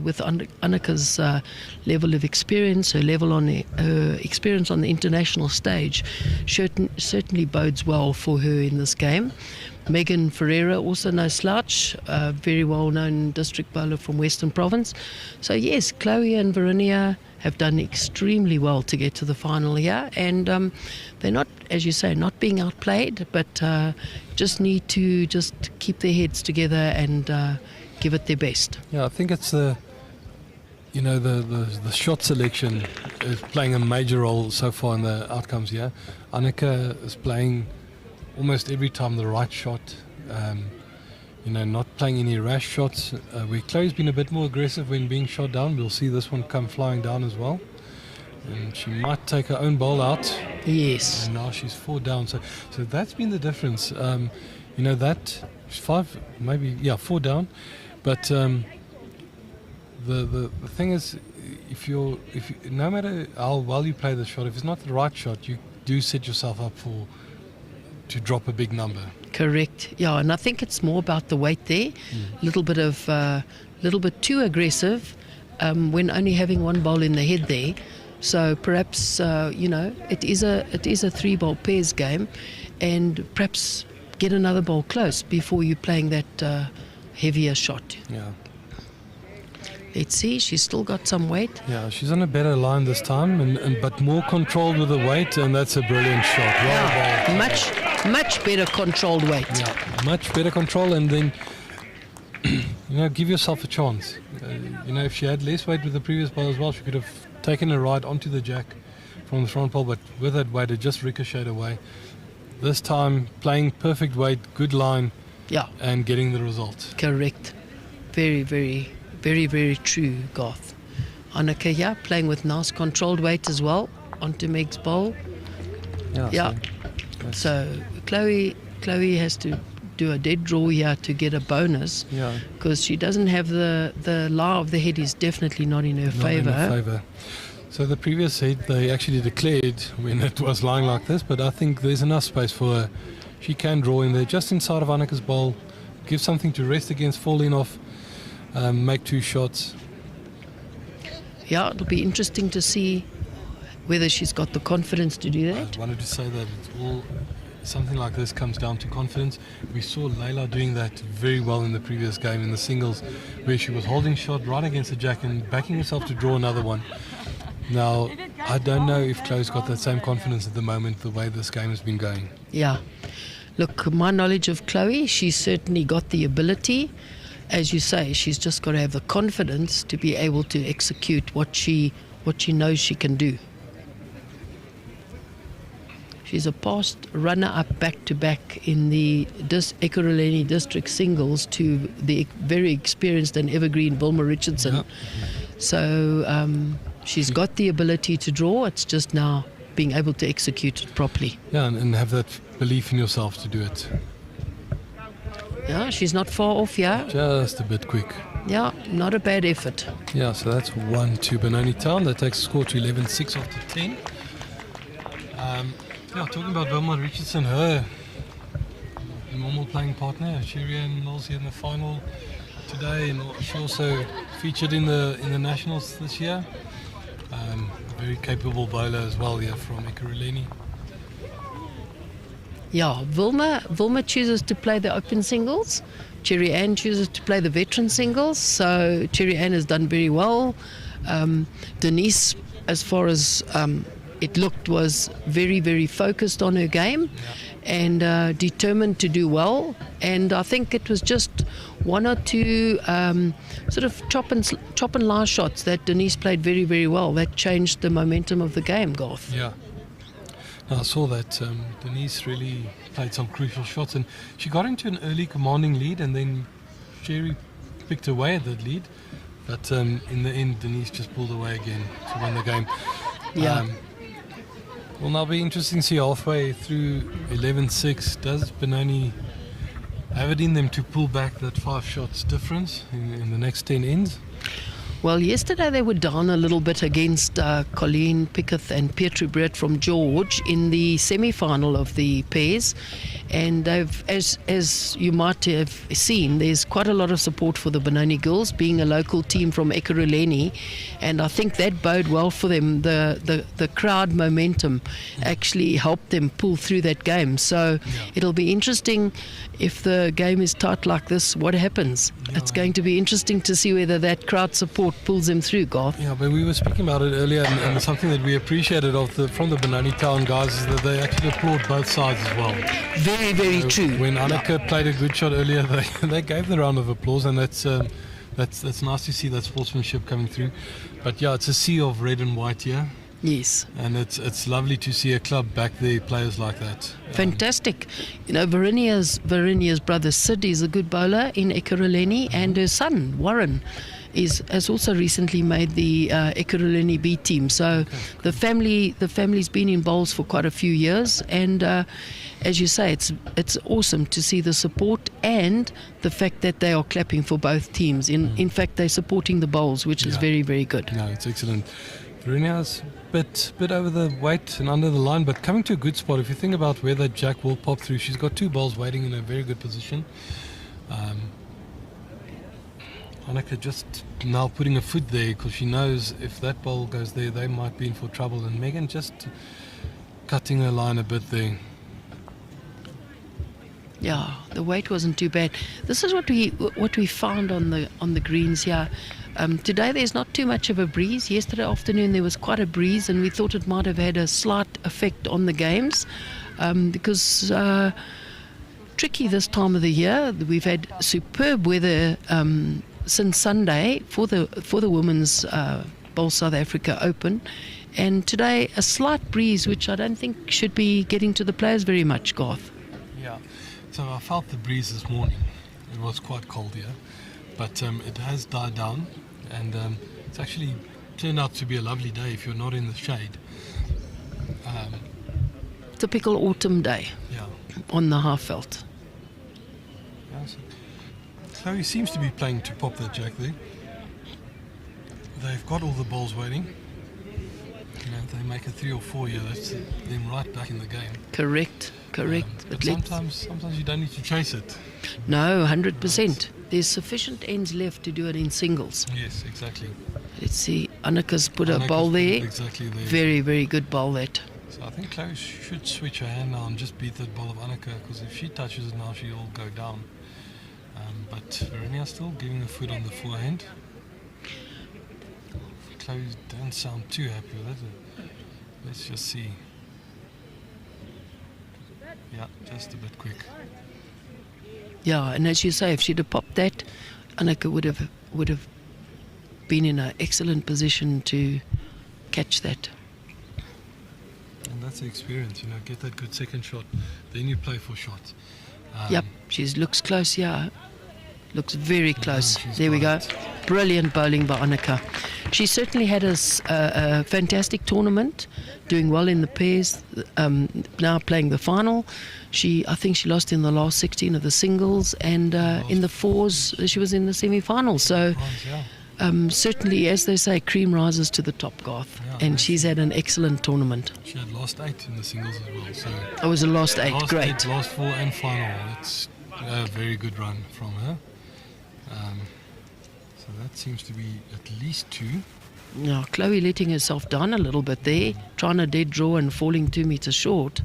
with Annika's level of experience, her experience on the international stage, certainly bodes well for her in this game. Megan Ferreira, also no slouch, very well-known district bowler from Western Province. So yes, Chloe and Verinia have done extremely well to get to the final here, and they're not, as you say, not being outplayed, but just need to just keep their heads together and give it their best. Yeah, I think it's the shot selection is playing a major role so far in the outcomes here. Annika is playing almost every time the right shot, not playing any rash shots. Where Chloe's been a bit more aggressive when being shot down. We'll see this one come flying down as well. And she might take her own bowl out. Yes. And now she's 4 down. So that's been the difference. That 5, maybe, 4 down. But the thing is, if you no matter how well you play the shot, if it's not the right shot, you do set yourself up to drop a big number. Correct. Yeah, and I think it's more about the weight there. Little bit too aggressive when only having one bowl in the head there. So perhaps it is a 3-bowl pairs game, and perhaps get another bowl close before you're playing that heavier shot. Yeah. Let's see, she's still got some weight. Yeah, she's on a better line this time, but more controlled with the weight, and that's a brilliant shot. Yeah, much better controlled weight. Yeah, much better control, and then give yourself a chance. If she had less weight with the previous ball as well, she could have taken a ride onto the jack from the front pole, but with that weight, it just ricocheted away. This time, playing perfect weight, good line, and getting the result. Correct. Very, very, very, very true, Garth. Annika, playing with nice controlled weight as well onto Meg's bowl. Yeah. So Chloe has to do a dead draw here to get a bonus. Yeah. Because she doesn't have the lie of the head is definitely not in her favour. So the previous head they actually declared when it was lying like this, but I think there's enough space for her. She can draw in there just inside of Annika's bowl, give something to rest against, fall in off. Make 2 shots. Yeah, it'll be interesting to see whether she's got the confidence to do that. I wanted to say that something like this comes down to confidence. We saw Layla doing that very well in the previous game in the singles, where she was holding shot right against the jack and backing herself to draw another one. Now, I don't know if Chloe's got that same confidence at the moment, the way this game has been going. Yeah. Look, my knowledge of Chloe, she's certainly got the ability. As you say, she's just got to have the confidence to be able to execute what she knows she can do. She's a past runner-up back-to-back in the Ekurhuleni district singles to the very experienced and evergreen Wilma Richardson. Yep. So she's got the ability to draw. It's just now being able to execute it properly. Yeah, and have that belief in yourself to do it. Yeah, she's not far off, yeah. Just a bit quick. Yeah, not a bad effort. Yeah, so that's 1-2 Benoni Town. That takes the score to 11-6 after 10. Talking about Wilma Richardson, her normal playing partner, Shirian Knowles here in the final today, and she also featured in the Nationals this year. A very capable bowler as well here from Ekurhuleni. Yeah, Wilma chooses to play the open singles. Cherry Ann chooses to play the veteran singles. So Cherry Ann has done very well. Denise, as far as it looked, was very, very focused on her game and determined to do well. And I think it was just 1 or 2 sort of chop and lie shots that Denise played very, very well. That changed the momentum of the game, Garth. Yeah. I saw that Denise really played some crucial shots, and she got into an early commanding lead, and then Sherry picked away at that lead. But in the end, Denise just pulled away again to win the game. Yeah. Will now be interesting to see halfway through 11-6. Does Benoni have it in them to pull back that 5 shots difference in the next 10 ends? Well, yesterday they were down a little bit against Colleen Pickett and Pietri Brett from George in the semi-final of the pairs. And they've, as you might have seen, there's quite a lot of support for the Benoni girls, being a local team from Ekurhuleni, and I think that bode well for them. The crowd momentum actually helped them pull through that game. So it'll be interesting if the game is tight like this, what happens. It's going to be interesting to see whether that crowd support pulls them through, Garth. Yeah, but we were speaking about it earlier, and something that we appreciated from the Benoni Town guys is that they actually applaud both sides as well. Very, very true. When Anneke played a good shot earlier, they gave the round of applause, and that's nice to see that sportsmanship coming through. But yeah, it's a sea of red and white here. Yes. And it's lovely to see a club back their players like that. Fantastic. You know, Verenia's brother Sid is a good bowler in Ekurhuleni, and her son Warren has also recently made the Ekurhuleni B team. So the family's been in bowls for quite a few years, and as you say, it's awesome to see the support and the fact that they are clapping for both teams. In fact, they're supporting the bowls, which is very, very good. No, it's excellent. Verenia's bit over the weight and under the line, but coming to a good spot. If you think about where that jack will pop through, she's got 2 balls waiting in a very good position. Anneke just now putting a foot there because she knows if that ball goes there, they might be in for trouble. And Megan just cutting her line a bit there. Yeah, the weight wasn't too bad. This is what we found on the greens here. Today there's not too much of a breeze. Yesterday afternoon there was quite a breeze, and we thought it might have had a slight effect on the games because tricky this time of the year. We've had superb weather since Sunday for the Women's Bowl South Africa Open, and today a slight breeze, which I don't think should be getting to the players very much, Garth. Yeah, so I felt the breeze this morning. It was quite cold here, but it has died down, and it's actually turned out to be a lovely day if you're not in the shade. Typical autumn day on the half-veld. Yeah, so he seems to be playing to pop that jack there. They've got all the balls waiting. You know, if they make a 3 or 4 here, that's them right back in the game. Correct. But sometimes you don't need to chase it. No, 100%. There's sufficient ends left to do it in singles. Yes, exactly. Let's see, Anneke's put a bowl there. Exactly there. Very, very good bowl that. So I think Chloe should switch her hand now and just beat that ball of Anneke, because if she touches it now, she'll go down. But Verenia still giving a foot on the forehand. Chloe don't sound too happy with it. Let's just see. Yeah, just a bit quick. Yeah, and as you say, if she'd have popped that, Anneke would have been in an excellent position to catch that. And that's the experience, you know, get that good second shot, then you play for shots. Yep, she looks close, yeah. Looks very close. Yeah, there we go. Brilliant bowling by Anneke. She certainly had a fantastic tournament, doing well in the pairs, now playing the final. I think she lost in the last 16 of the singles, and in the fours she was in the semi-final. So certainly, as they say, cream rises to the top, Garth. Yeah, and she's had an excellent tournament. She had last 8 in the singles as well. So it was a last 8, great. Last 4 and final. It's a very good run from her. So that seems to be at least 2. Now, Chloe letting herself down a little bit there, trying a dead draw and falling 2 meters short.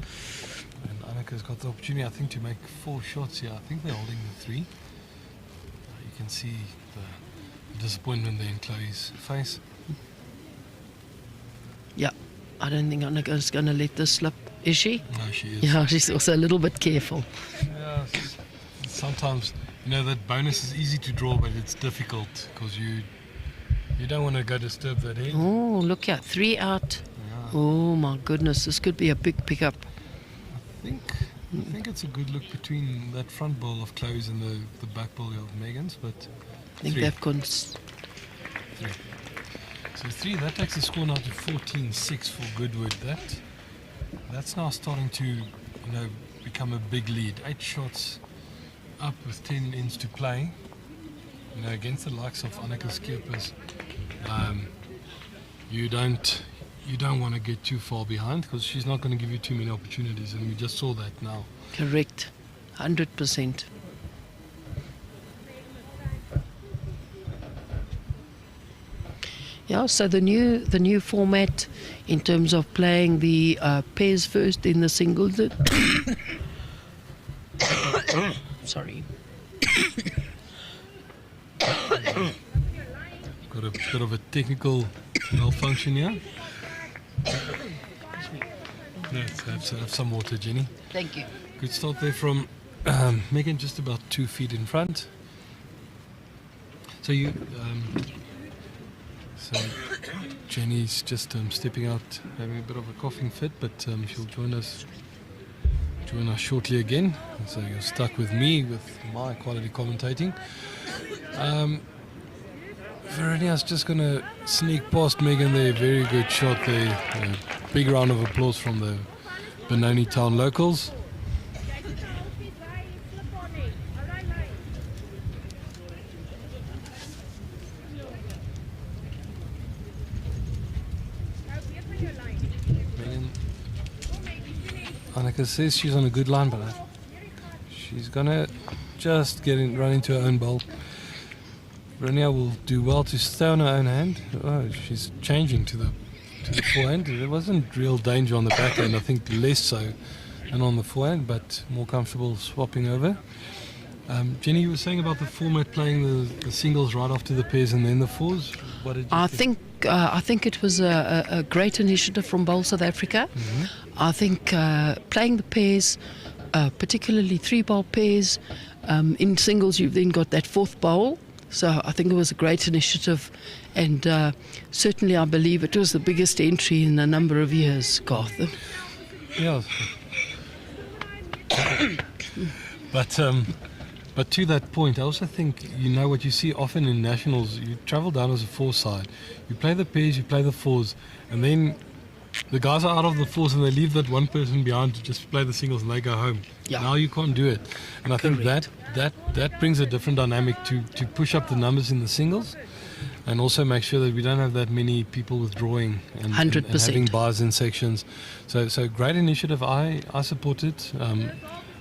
And Anneke's got the opportunity, I think, to make 4 shots here. I think they're holding the 3. You can see the disappointment there in Chloe's face. Yeah, I don't think Anneke's going to let this slip, is she? No, she is. Yeah, she's also a little bit careful. Yeah, sometimes, you know, that bonus is easy to draw, but it's difficult because you don't want to go disturb that head. Oh, look out, 3 out. Yeah, Oh my goodness, this could be a big pickup. I think it's a good look between that front ball of Chloe's and the back ball of Megan's, but I think 3. they've gone. 3. So 3, that takes the score now to 14-6 for Goodwood. That's now starting to, become a big lead. 8 shots up with 10 ends to play. Against the likes of Anneke Skeepers, you don't want to get too far behind because she's not going to give you too many opportunities, and we just saw that now. Correct, 100%. Yeah, so the new format in terms of playing the pairs first in the singles. Sorry. Got a bit of a technical malfunction here. Let's have some water, Jenny. Thank you. Good start there from Megan, just about 2 feet in front. So Jenny's just stepping out, having a bit of a coughing fit, but she'll join us shortly again. So you're stuck with me with my quality commentating. Veronia's just going to sneak past Megan there. Very good shot there. Big round of applause from the Benoni Town locals. Megan, Anneke says she's on a good line, but she's going to just run into her own bowl. Veronia will do well to stay on her own hand. Oh, she's changing to the forehand. There wasn't real danger on the backhand, I think less so than on the forehand, but more comfortable swapping over. Jenny, you were saying about the format playing the singles right after the pairs and then the fours. What did you think? I think it was a great initiative from Bowl South Africa. Mm-hmm. I think playing the pairs, particularly 3-bowl pairs, in singles you've then got that 4th bowl. So I think it was a great initiative, and certainly I believe it was the biggest entry in a number of years, Garth. Yeah. But to that point, I also think, what you see often in nationals, you travel down as a 4-side, you play the pairs, you play the 4s, and then the guys are out of the 4s and they leave that one person behind to just play the singles and they go home. Yeah. Now you can't do it. And I think that brings a different dynamic to push up the numbers in the singles, and also make sure that we don't have that many people withdrawing and 100%. and having bars in sections. So great initiative. I support it.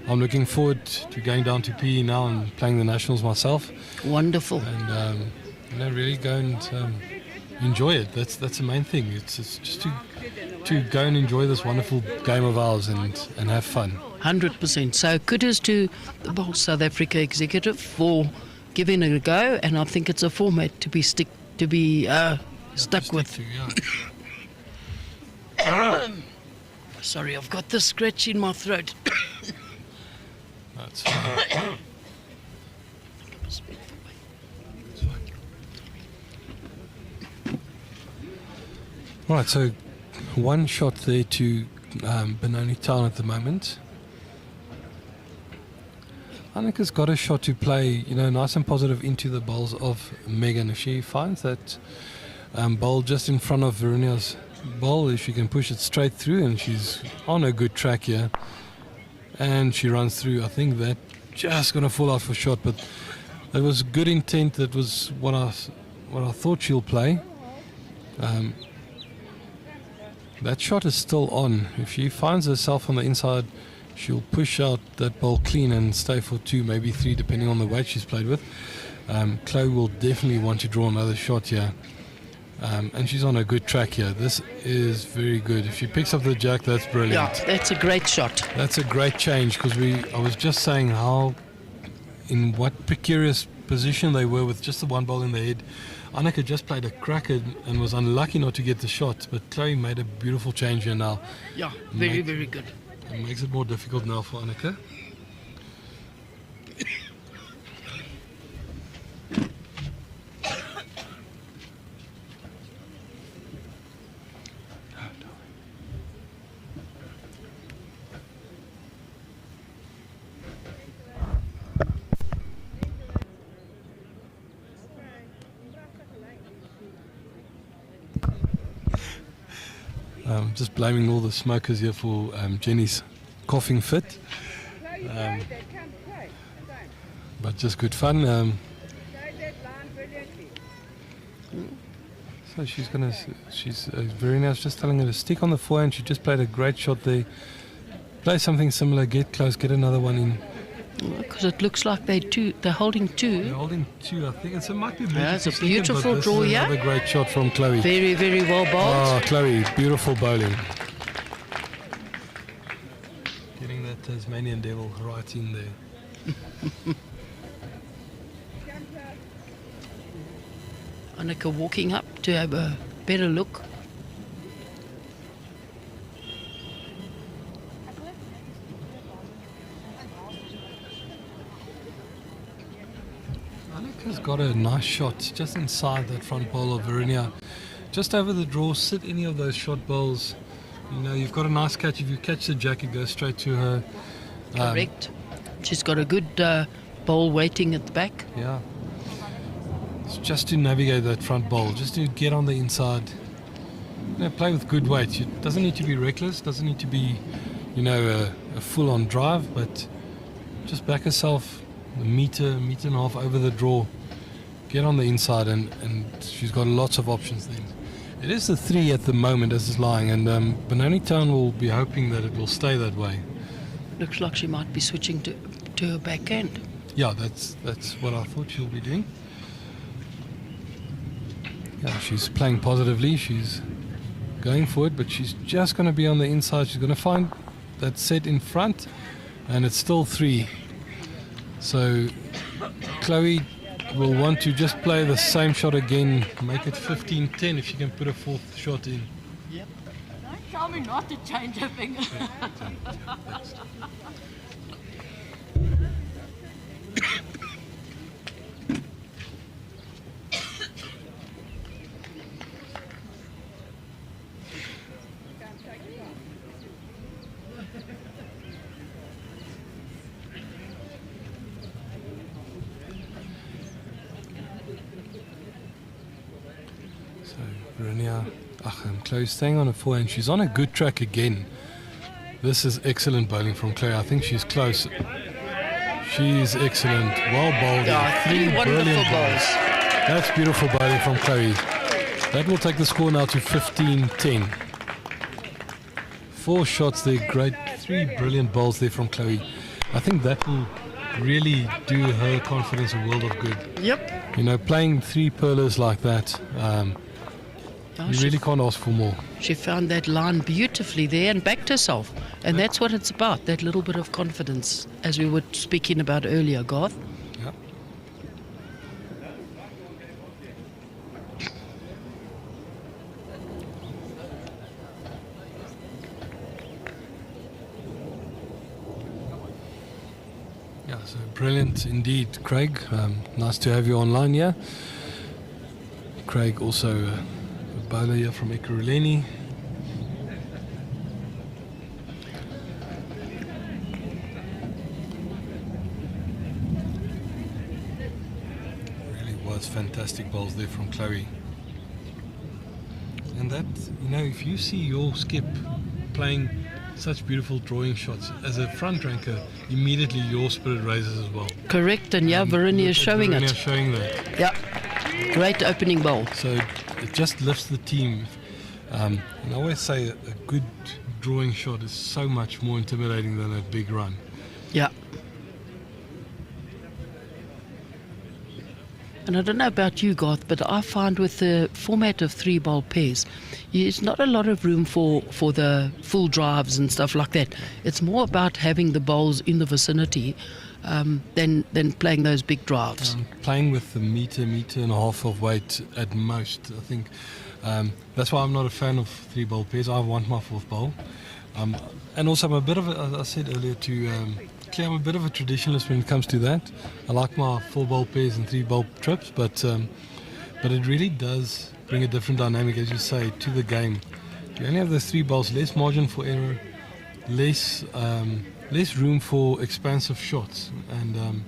I'm looking forward to going down to PE now and playing the nationals myself. Wonderful. And really go and enjoy it. That's the main thing. It's just to go and enjoy this wonderful game of ours and have fun. 100%. So kudos to the Bowl South Africa executive for giving it a go, and I think it's a format to be stuck with. Sorry, I've got the scratch in my throat. That's fine. Right, so one shot there to Benoni Town at the moment. Annike's got a shot to play, nice and positive into the bowls of Megan. If she finds that bowl just in front of Veronia's bowl, if she can push it straight through, and she's on a good track here, and she runs through, I think that just going to fall out for shot, but that was good intent. That was what I thought she'll play. That shot is still on. If she finds herself on the inside, she'll push out that ball clean and stay for 2, maybe 3, depending on the weight she's played with. Chloe will definitely want to draw another shot here. And she's on a good track here. This is very good. If she picks up the jack, that's brilliant. Yeah, that's a great shot. That's a great change, because I was just saying in what precarious position they were with just the one ball in the head. Anneke just played a cracker and was unlucky not to get the shot, but Chloe made a beautiful change here now. Yeah, very, very good. It makes it more difficult now for Anneke. Just blaming all the smokers here for Jenny's coughing fit. But just good fun. So she's Verena's just telling her to stick on the forehand. She just played a great shot there. Play something similar, get close, get another one in. Because it looks like they're holding two. They're holding two, I think. It might be It's a beautiful draw, yeah. Another great shot from Chloe. Very, very well bowled. Oh, Chloe, beautiful bowling. Getting that Tasmanian devil right in there. Annika walking up to have a better look. Annika's got a nice shot just inside that front bowl of Verenia. Just over the draw, sit any of those short bowls. You know, you've got a nice catch. If you catch the jack, it goes straight to her. Correct. She's got a good bowl waiting at the back. Yeah. It's just to navigate that front bowl, just to get on the inside. You know, play with good weight. It doesn't need to be reckless, doesn't need to be, you know, a full-on drive, but just back herself a meter and a half over the draw. Get on the inside, and she's got lots of options then. It is the 3 at the moment as it's lying, and Benoni Town will be hoping that it will stay that way. Looks like she might be switching to her backhand. Yeah, that's what I thought she'll be doing. Yeah, she's playing positively. She's going for it, but she's just going to be on the inside. She's going to find that set in front, and it's still 3. So Chloe will want to just play the same shot again, make it 15-10 if she can put a 4th shot in. Yep. Don't tell me not to change a thing. Chloe's staying on a forehand. She's on a good track again. This is excellent bowling from Chloe. I think she's close. She's excellent. Well bowled. Yeah, 3 wonderful balls. That's beautiful bowling from Chloe. That will take the score now to 15-10. 4 shots there. Great. 3 brilliant bowls there from Chloe. I think that will really do her confidence a world of good. Yep. You know, playing 3 pearlers like that, you really can't ask for more. She found that line beautifully there and backed herself. And that's what it's about, that little bit of confidence, as we were speaking about earlier, Garth. Yeah. Yeah, so brilliant indeed, Craig. Nice to have you online here. Craig also a bowler here from Ekurhuleni. Really was fantastic bowls there from Chloe. And that, you know, if you see your skip playing such beautiful drawing shots as a front ranker, immediately your spirit raises as well. Correct, and yeah, Verenia is showing Verenia it. is showing that. Yeah, great opening bowl. So it just lifts the team. And I always say a good drawing shot is so much more intimidating than a big run. Yeah. And I don't know about you, Garth, but I find with the format of 3-bowl pairs, there's not a lot of room for the full drives and stuff like that. It's more about having the bowls in the vicinity than playing those big drives. Playing with the meter and a half of weight at most, I think. That's why I'm not a fan of 3-bowl pairs. I want my 4th bowl. And also I'm a bit of a, as I said earlier to I'm a bit of a traditionalist when it comes to that. I like my 4-bowl pairs and 3-bowl trips, but it really does bring a different dynamic, as you say, to the game. You only have the 3 bowls, less margin for error, less room for expansive shots, and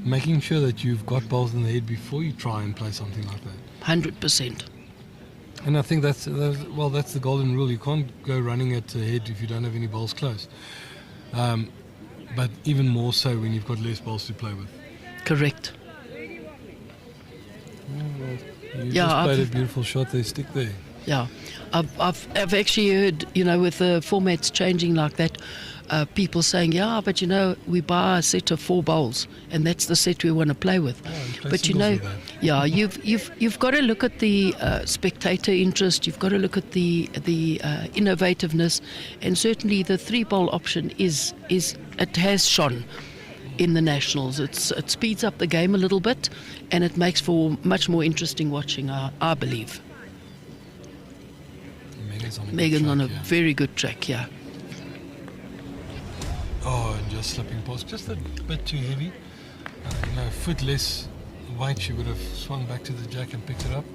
making sure that you've got balls in the head before you try and play something like that. 100%. And I think that's the golden rule. You can't go running at the head if you don't have any balls close. But even more so when you've got less balls to play with. Correct. You just played a beautiful shot there, stick there. Yeah, I've actually heard, with the formats changing like that, people saying, yeah, but we buy a set of 4 bowls and that's the set we want to play with. But yeah, you've got to look at the spectator interest. You've got to look at the innovativeness, and certainly the 3-bowl option it has shone in the nationals. It speeds up the game a little bit, and it makes for much more interesting watching, I believe. Megan's on a very good track, yeah. Oh, and just slipping past, just a bit too heavy. A foot less weight, she would have swung back to the jack and picked it up.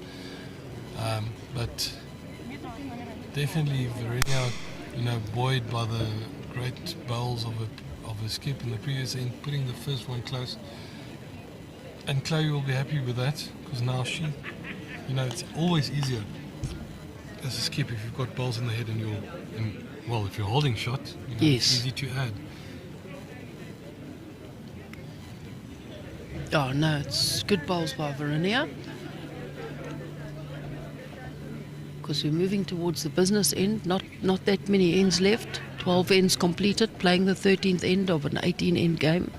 But definitely Verena, buoyed by the great bowls of a skip in the previous end, putting the first one close. And Chloe will be happy with that, because now she, it's always easier as a skip if you've got bowls in the head and if you're holding shot, yes, it's easy to add. Oh no, it's good bowls by Verena. Because we're moving towards the business end, not that many ends left. 12 ends completed, playing the 13th end of an 18-end game.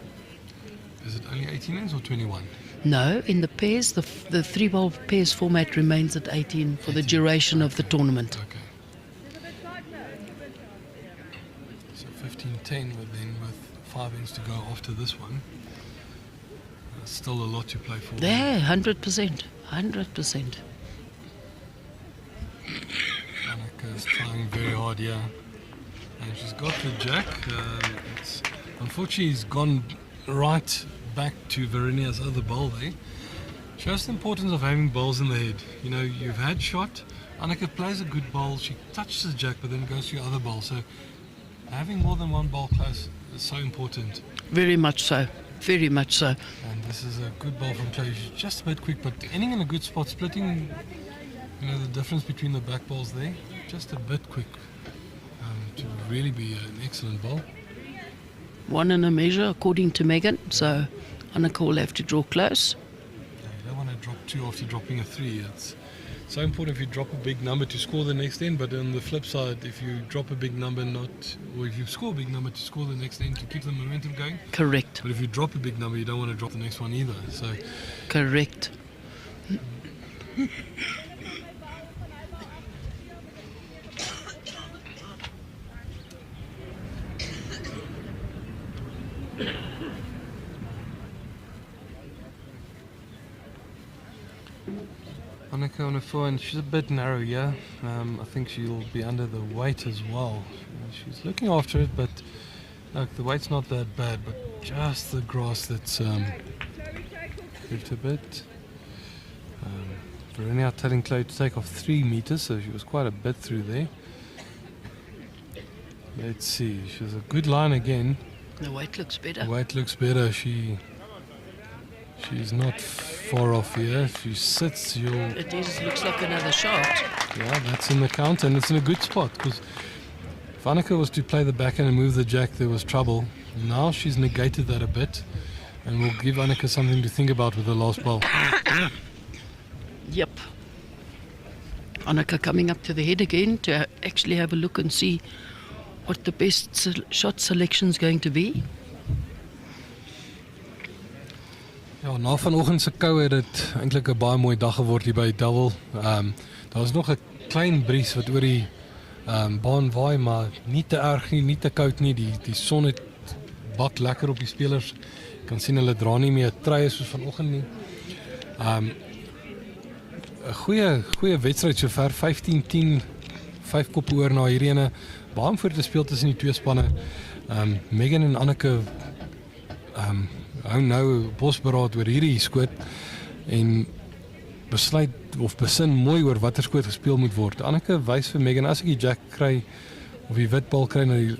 Is it only 18 ends or 21? No, in the pairs, the 3-bowl pairs format remains at 18 for the duration of the tournament. Okay. So 15-10, but then with 5 ends to go after this one, still a lot to play for. Yeah, 100%. 100%. Annika's trying very hard, yeah. And she's got the jack. Unfortunately, he's gone right back to Verena's other bowl there. Shows the importance of having bowls in the head. You've had shot. Annika plays a good bowl. She touches the jack, but then goes to your other bowl. So having more than one bowl close is so important. Very much so. Very much so. And this is a good bowl from Chloe. She's just a bit quick, but ending in a good spot, splitting, the difference between the back bowls there, just a bit quick to really be an excellent bowl. 1 and a measure according to Megan, so Annika will have to draw close. Yeah, you don't want to drop 2 after dropping a 3. It's so important if you drop a big number to score the next end, but on the flip side, if you drop a big number or if you score a big number to score the next end to keep the momentum going. Correct. But if you drop a big number, you don't want to drop the next one either. So correct. Annika on a 4, and she's a bit narrow, yeah. I think she'll be under the weight as well. She's looking after it, but the weight's not that bad, but just the grass that's hurt a bit. Verena telling Chloe to take off 3 meters, so she was quite a bit through there. Let's see, she has a good line again. The weight looks better. The weight looks better. She's not far off here. If she sits, It looks like another shot. Yeah, that's in the count, and it's in a good spot, because if Annika was to play the backhand and move the jack, there was trouble. Now she's negated that a bit, and will give Annika something to think about with the last ball. Yep. Annika coming up to the head again to actually have a look and see what the best shot selection is going to be. Ja, na vanoggend se kou het dit eintlik 'n baie mooi dag geword hier by Double. Daar was nog 'n klein bries wat oor die baan waai, maar nie te erg nie, nie te koud nie. Die son het bak lekker op die spelers. Jy kan sien hulle dra nie meer truie soos vanoggend nie. 'n goeie wedstryd sover, 15-10, 5 koppe oor na hierdie ene. Baie om voor te speel tussen die 2 spanne. Megan en Annika hou nou bosberaad oor hierdie skoot en besluit of besin mooi oor watter skoot gespeel moet word. Annika wys vir Megan, as ek die jack kry of die wit bal kry na die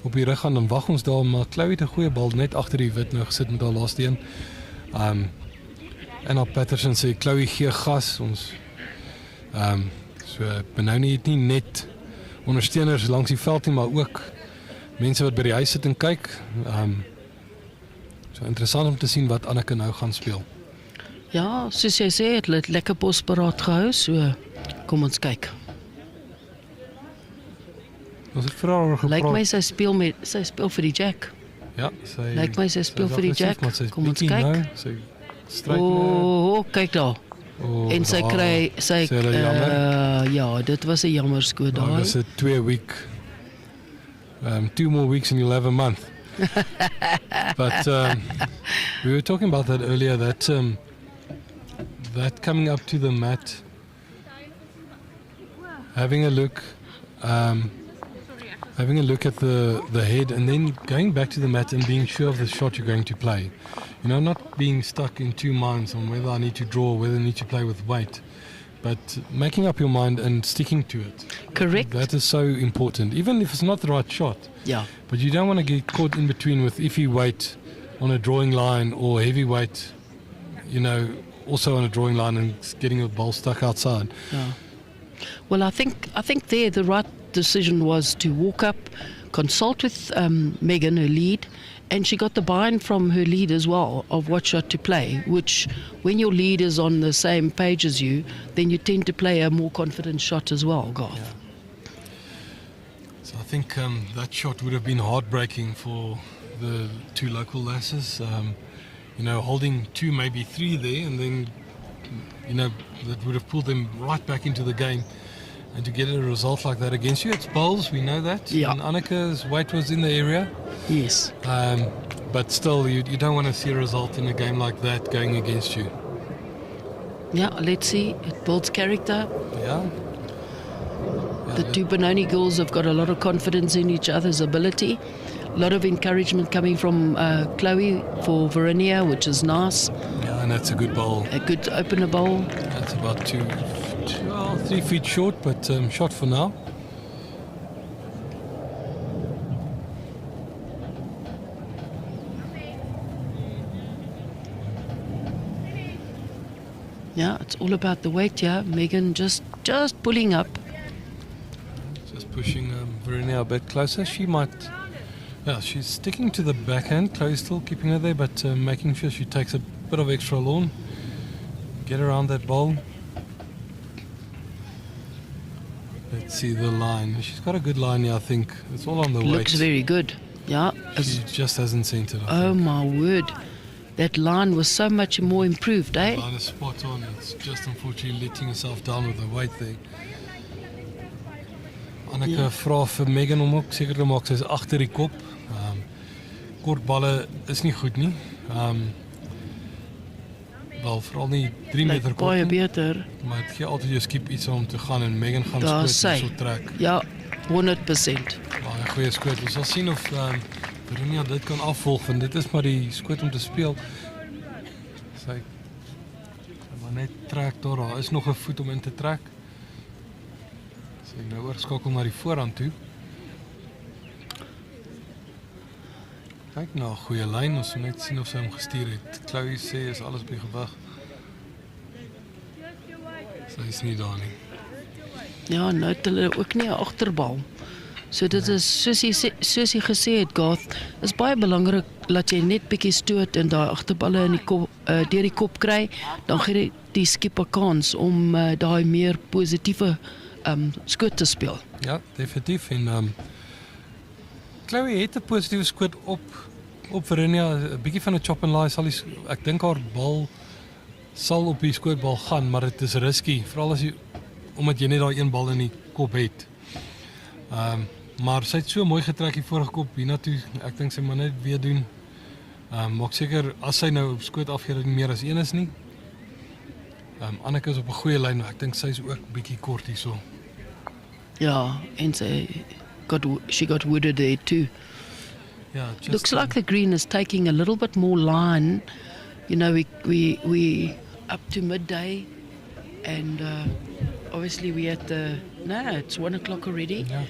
op die rug gaan, dan wag ons daar, maar Chloe het 'n goeie bal net agter die wit nou gesit met haar laaste een. En op Patterson sê Chloe gee gas, ons So Benoni het nie net ondersteuners langs die veld nie, maar ook mense wat by die huis sit en kyk. So interessant om te sien wat Anneke nou gaan speel. Ja, soos jy sê, het hulle lekker posberaad gehou, so kom ons kyk. Ons het vir haar gepraat. Lyk my sy speel vir die Jack. Ja, Lyk my sy speel vir die Jack. Kom ons kyk. Nou, sy stryk nou. Kyk daar. En sy kry ja, dit was 'n jammer skoot daar. Dis 'n 2 week. 2 more weeks and you'll have a month. But we were talking about that earlier, that coming up to the mat, having a look at the head, and then going back to the mat and being sure of the shot you're going to play. You know, not being stuck in two minds on whether I need to draw or whether I need to play with weight, but making up your mind and sticking to it. Correct. That is so important, even if it's not the right shot. Yeah. But you don't want to get caught in between with iffy weight on a drawing line or heavy weight, you know, also on a drawing line and getting a ball stuck outside. Yeah. Well, I think there the right decision was to walk up, consult with Megan, her lead, and she got the buy-in from her lead as well of what shot to play, which when your lead is on the same page as you, then you tend to play a more confident shot as well, Garth. Yeah. So I think that shot would have been heartbreaking for the two local lasses, you know, holding 2, maybe 3 there, and then, you know, that would have pulled them right back into the game. And to get a result like that against you, it's bowls, we know that. Yeah. And Annike's weight was in the area. Yes. But still, you don't want to see a result in a game like that going against you. Yeah, let's see. It builds character. Yeah. The two Benoni girls have got a lot of confidence in each other's ability. A lot of encouragement coming from Chloe for Verinia, which is nice. Yeah, and that's a good bowl. A good opener bowl. That's about 3 feet short, but shot for now. Yeah, it's all about the weight, yeah. Megan just pulling up. Just pushing Verinia a bit closer. She might... Yeah, she's sticking to the backhand. Chloe's still keeping her there, but making sure she takes a bit of extra lawn. Get around that bowl. Let's see the line. She's got a good line here, I think. It's all on the weight. Looks very good. Yeah. She just hasn't centered. Oh my word. That line was so much more improved, eh? The line is spot on. It's just unfortunately letting herself down with the weight there. Anneke vra vir Megan om ook seker te maak sy's agter die kop. Kort balle is nie goed nie. Wel, veral nie 3 meter kort. Baie beter. Maar het gee altyd jou skiep iets om te gaan en Megan gaan Daar skoot en sy. so trek. Ja, 100%. Baie goeie skoot. Ons sal sien of Verinia dit kan afvolg, want dit is maar die skoot om te speel. Sy maar net trek daar is nog 'n voet om in te trek. Sy nou oorskakel na die voorhand toe. Kyk na 'n goeie lyn, ons moet net sien of sy hom gestuur het. Chloe sê is alles by gewig. Sy is nie daar nie. Ja, nou het hulle ook nie 'n agterbal. So dit is soos jy gesê het, Garth, is baie belangrik dat jy net bietjie stoot en daai agterballe in die kop deur die kop kry, dan gee die skipper kans om daai meer positiewe skoot te speel. Ja, definitief en Chloe het 'n positiewe skoot op Verinia, 'n bietjie van 'n chop and lie ek dink haar bal sal op die skootbal gaan, maar dit is risky, veral as jy omdat jy net daai een bal in die kop het. Maar sy het so mooi getrek die vorige kop hiernatoe. Ek dink sy moet net weer doen. Maak seker as sy nou op skoot afgee dat nie meer as een is nie. Anneke is op 'n goeie lyn, maar ek dink sy is ook bietjie kort hierso. Ja, en she got wooded there too. Yeah, looks like the green is taking a little bit more line. You know, we up to midday, and obviously we at it's 1 o'clock already. Yeah.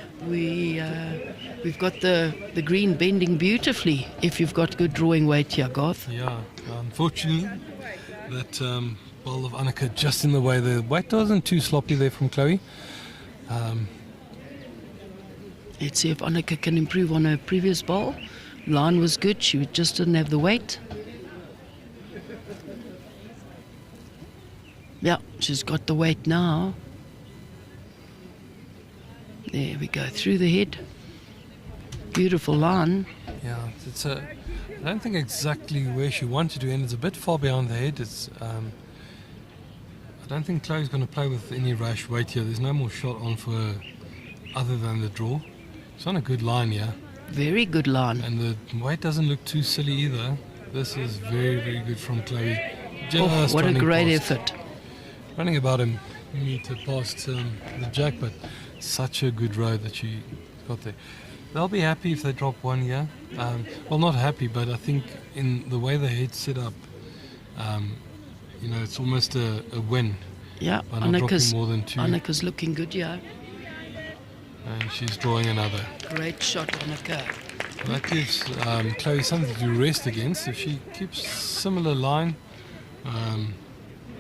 We've got the green bending beautifully if you've got good drawing weight here, Garth. Yeah, unfortunately that bowl of Annika just in the way. The weight wasn't too sloppy there from Chloe. Let's see if Annika can improve on her previous bowl. Line was good, she just didn't have the weight. Yeah, she's got the weight now. There we go, through the head. Beautiful line. Yeah, I don't think exactly where she wanted to end. It's a bit far behind the head. I don't think Chloe's going to play with any rash weight here. There's no more shot on for her other than the draw. She's on a good line here. Very good line. And the weight doesn't look too silly either. This is very, very good from Chloe. Oh, what a great effort. Running about a meter past the jack, but such a good road that she got there. They'll be happy if they drop one here. Well, not happy, but I think in the way the head's set up, it's almost a win. Yeah, by not dropping more than 2. Annika's looking good, yeah. And she's drawing another. Great shot, Annika. That gives Chloe something to rest against. If she keeps similar line,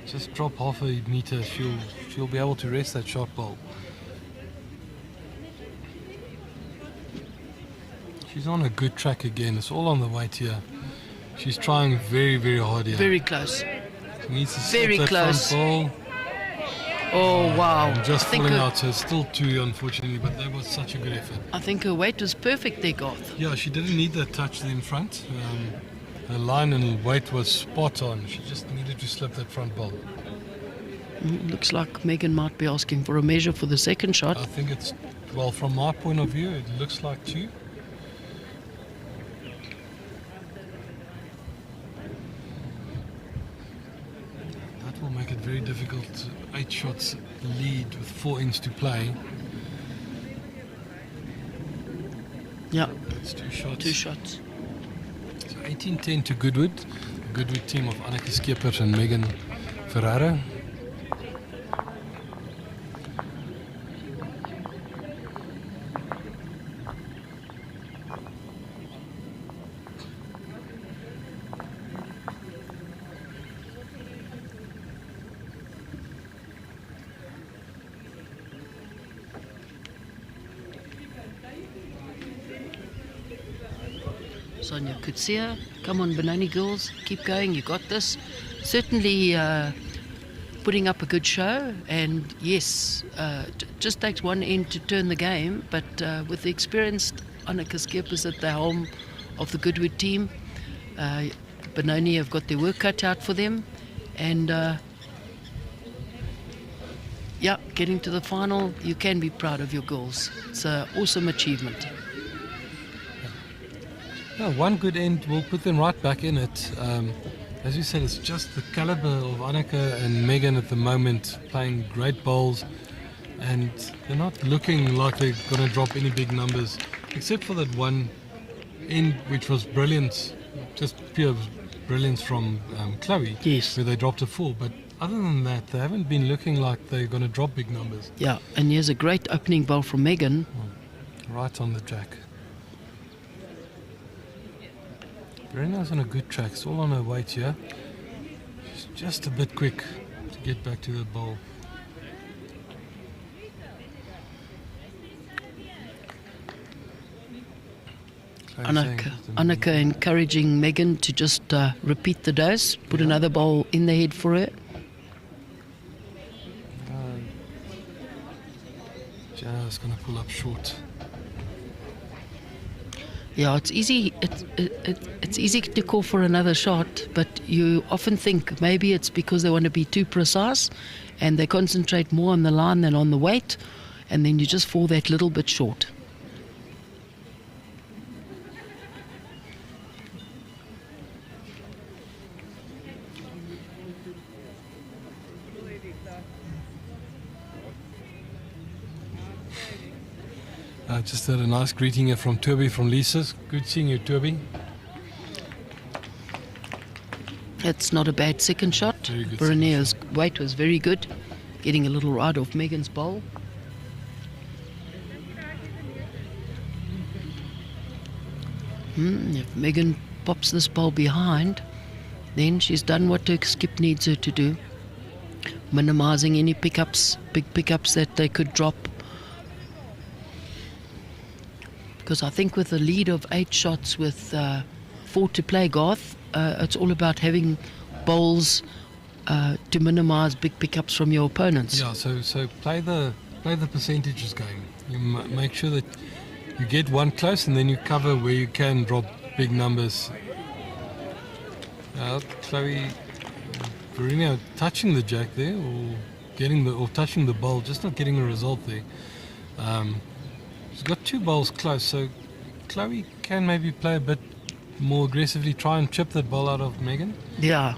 just drop half a meter, she'll be able to rest that shot bowl. She's on a good track again. It's all on the weight here. She's trying very, very hard here. Very close. She needs to very that close. Front ball. Oh, wow. And just falling out, so it's still 2, unfortunately, but that was such a good effort. I think her weight was perfect there, Garth. Yeah, she didn't need that touch there in front. Her line and weight was spot on. She just needed to slip that front ball. Looks like Megan might be asking for a measure for the second shot. I think it's, well, from my point of view, it looks like 2. That will make it very difficult. 8 shots lead with 4 innings to play. Yeah. It's 2 shots. 2 shots. So 18-10 to Goodwood. The Goodwood team of Annika Skeepers and Megan Ferreira. Sonia Kutsia, come on Benoni girls, keep going, you got this. Certainly putting up a good show, and yes, just takes one end to turn the game, but with the experienced Annika Skeepers at the helm of the Goodwood team, Benoni have got their work cut out for them, and getting to the final, you can be proud of your girls. It's an awesome achievement. Yeah, one good end will put them right back in it. As you said, it's just the caliber of Annika and Megan at the moment, playing great bowls, and they're not looking like they're going to drop any big numbers, except for that one end which was brilliant, just pure brilliance from Chloe, yes, where they dropped a 4. But other than that, they haven't been looking like they're going to drop big numbers. Yeah, and here's a great opening bowl from Megan. Right on the jack. Very nice on a good track. It's all on her weight here. She's just a bit quick to get back to the bowl. Annika encouraging Megan to just repeat the dose, put another bowl in the head for her. Just going to pull up short. Yeah, it's easy. It's easy to call for another shot, but you often think maybe it's because they want to be too precise, and they concentrate more on the line than on the weight, and then you just fall that little bit short. Just had a nice greeting here from Toby from Lisa's. Good seeing you, Toby. It's not a bad second shot. Veronea's weight was very good, getting a little ride off Megan's bowl. If Megan pops this bowl behind, then she's done what her skip needs her to do. minimising any pickups, big pickups that they could drop. Because I think with a lead of 8 shots with 4 to play, Garth, it's all about having bowls to minimise big pickups from your opponents. Yeah, so play the percentages game. You make sure that you get one close and then you cover where you can drop big numbers. Chloe Verena touching the jack there, or touching the bowl, just not getting a result there. She's got 2 bowls close, so Chloe can maybe play a bit more aggressively, try and chip that ball out of Megan. Yeah.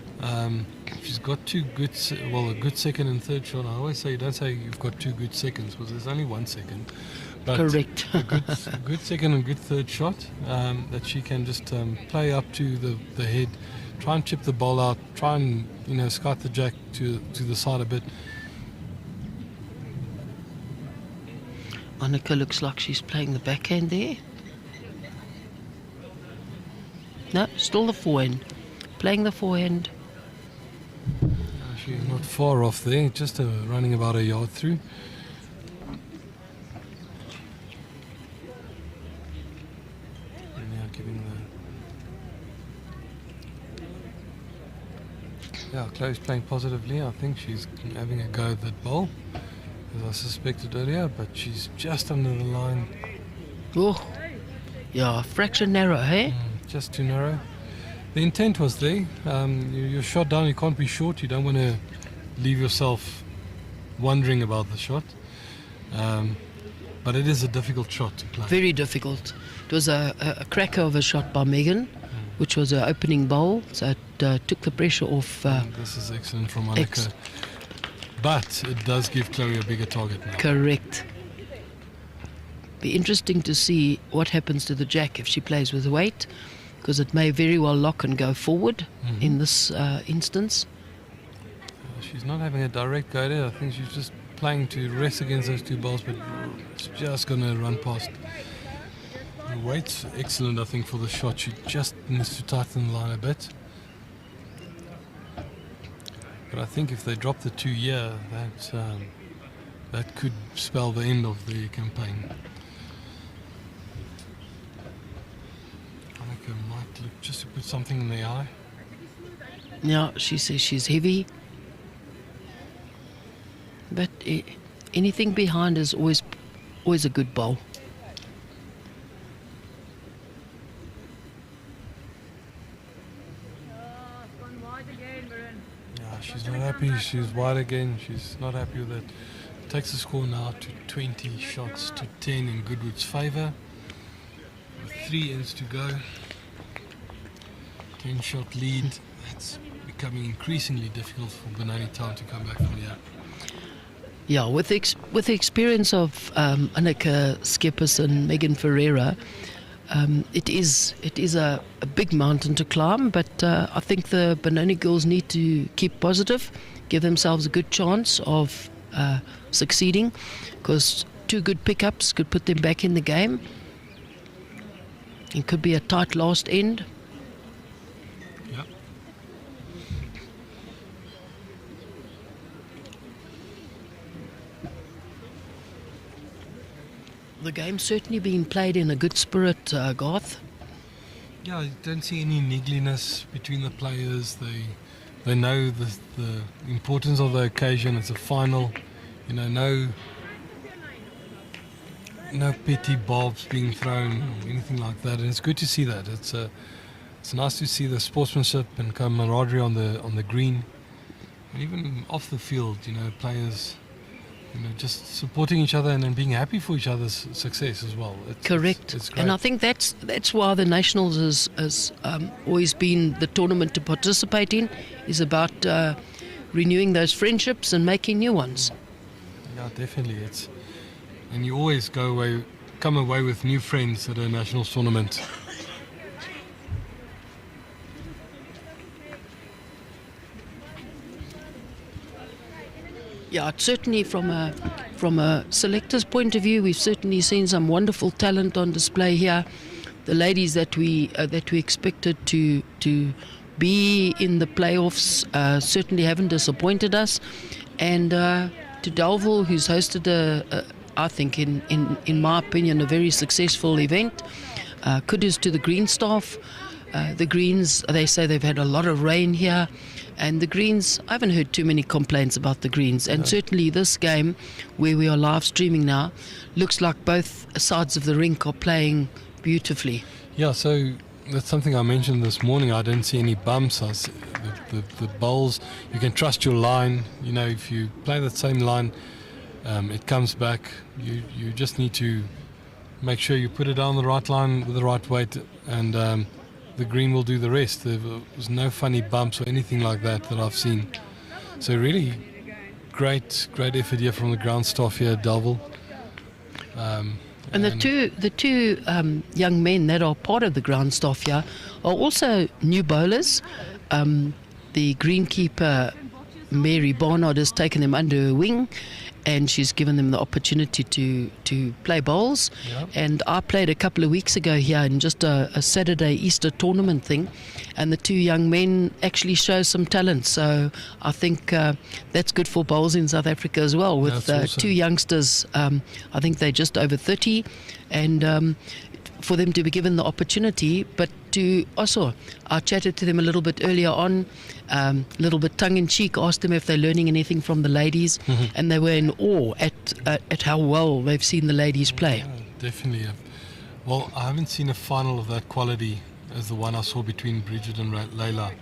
She's got 2 good, a good second and third shot. I always say, don't say you've got 2 good seconds, because there's only 1 second. But correct. a good second and good third shot that she can just play up to the head, try and chip the ball out, try and scout the jack to the side a bit. Annika looks like she's playing the backhand there. No, still the forehand. Playing the forehand. She's not far off there, just running about a yard through. And now giving Chloe's playing positively. I think she's having a go at that bowl, as I suspected earlier, but she's just under the line. Oh, yeah, fraction narrow, hey? Just too narrow. The intent was there. You're shot down, you can't be short. You don't want to leave yourself wondering about the shot. But it is a difficult shot to play. Very difficult. It was a cracker of a shot by Megan, which was her opening bowl, so it took the pressure off. This is excellent from Annika. But it does give Chloe a bigger target now. Correct. Be interesting to see what happens to the jack if she plays with weight, because it may very well lock and go forward in this instance. She's not having a direct go there. I think she's just playing to rest against those 2 balls, but it's just going to run past. The weight's excellent, I think, for the shot. She just needs to tighten the line a bit. But I think if they drop the 2 here, that could spell the end of the campaign. Annika might look just to put something in the eye. Yeah, she says she's heavy. But anything behind is always a good bowl. Yeah, she's not happy. She's wide again. She's not happy with it. Takes the score now to 20 shots to 10 in Goodwood's favour. With 3 ends to go. 10-shot lead. That's becoming increasingly difficult for Benoni Town to come back from here. Yeah, with the experience of Annika Skeppers and Megan Ferreira, it is a big mountain to climb, but I think the Benoni girls need to keep positive, give themselves a good chance of succeeding, because 2 good pickups could put them back in the game. It could be a tight last end. Yep. The game's certainly being played in a good spirit, Garth. Yeah, I don't see any niggliness between the players. They know the importance of the occasion. It's a final. No petty bobs being thrown or anything like that. And it's good to see that. It's nice to see the sportsmanship and camaraderie on the green, and even off the field. Players. Just supporting each other and being happy for each other's success as well. Correct. It's great. And I think that's why the Nationals has always been the tournament to participate in, is about renewing those friendships and making new ones. Yeah, definitely. And you always come away with new friends at a Nationals tournament. Yeah, certainly from a selector's point of view, we've certainly seen some wonderful talent on display here. The ladies that we expected to be in the playoffs certainly haven't disappointed us, And to Delville, who's hosted I think in my opinion, a very successful event. Kudos to the green staff. The Greens, they say they've had a lot of rain here. And the Greens, I haven't heard too many complaints about the Greens. And certainly this game, where we are live streaming now, looks like both sides of the rink are playing beautifully. Yeah, so that's something I mentioned this morning. I didn't see any bumps. The bowls, you can trust your line. You know, if you play that same line, it comes back. You just need to make sure you put it on the right line with the right weight, and the green will do the rest. There was no funny bumps or anything like that I've seen. So really great effort here from the ground staff here at Delville. And the two young men that are part of the ground staff here are also new bowlers. The greenkeeper Mary Barnard has taken them under her wing, and she's given them the opportunity to play bowls. Yep. And I played a couple of weeks ago here in just a Saturday Easter tournament thing, and the two young men actually show some talent. So I think that's good for bowls in South Africa as well, with two youngsters. I think they're just over 30, and for them to be given the opportunity, but to also, I chatted to them a little bit earlier on, a little bit tongue-in-cheek, asked them if they're learning anything from the ladies, and they were in awe at how well they've seen the ladies play. Yeah, definitely. Well, I haven't seen a final of that quality as the one I saw between Bridget and Layla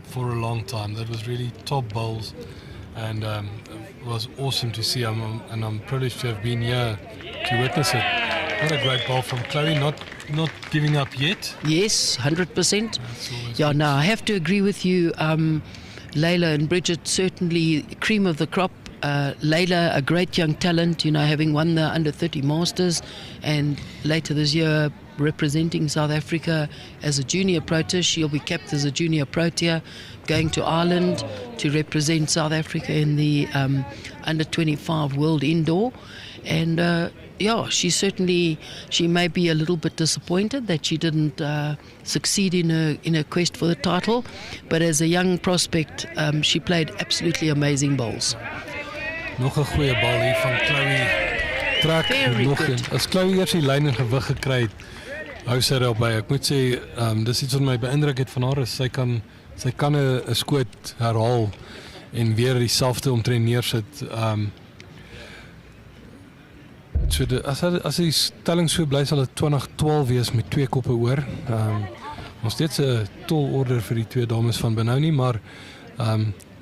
for a long time. That was really top bowls, and it was awesome to see. And I'm privileged to have been here to witness it. What a great bowl from Chloe, not giving up yet. Yes, 100%. Yeah, no, I have to agree with you. Layla and Bridget, certainly cream of the crop. Layla, a great young talent, you know, having won the under-30 Masters, and later this year representing South Africa as a junior Protea. She'll be capped as a junior Protea, going to Ireland to represent South Africa in the under-25 World Indoor. And yeah, she may be a little bit disappointed that she didn't succeed in her quest for the title, but as a young prospect, she played absolutely amazing bowls. Nog 'n goeie bal hier van Chloe. Trek nog een. As Chloe eers die lyn en gewig gekry het, hou sy daarby. Ek moet sê, dis iets wat my beïndruk het van haar, is sy kan 'n skoot herhaal en weer dieselfde omtrent neersit. So as die stelling so bly, sal dit 2012 wees met 2 koppe oor. Nog steeds 'n tol order vir die 2 dames van Benoni, maar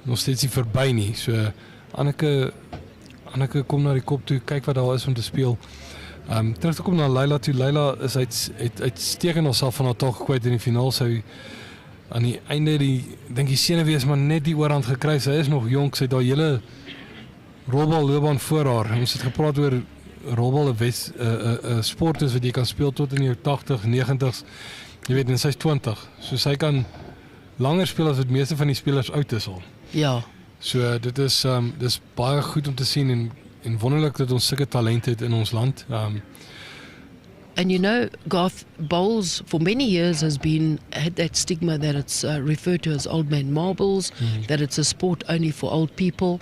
nog steeds nie verby nie. So Anneke kom na die kop toe, kyk wat daar is om te speel. Terug te kom na Layla toe. Layla is uitstekend haarself van haar taak gekwyt in die finaal. Sy aan die einde dink die senuwees maar net die oorhand gekry. Sy is nog jonk, sy het daai hele rolballoopbaan voor haar. Ons het gepraat oor rolbal 'n sport is wat jy kan speel tot in jou 80, 90s. Jy weet, en sy's 20. So sy kan langer speel as wat meeste van die spelers oud is al. Ja. So dit is baie goed om te sien en wonderlik dat ons sulke talente het in ons land. And you know, Garth, bowls for many years had that stigma that it's referred to as old man marbles, that it's a sport only for old people,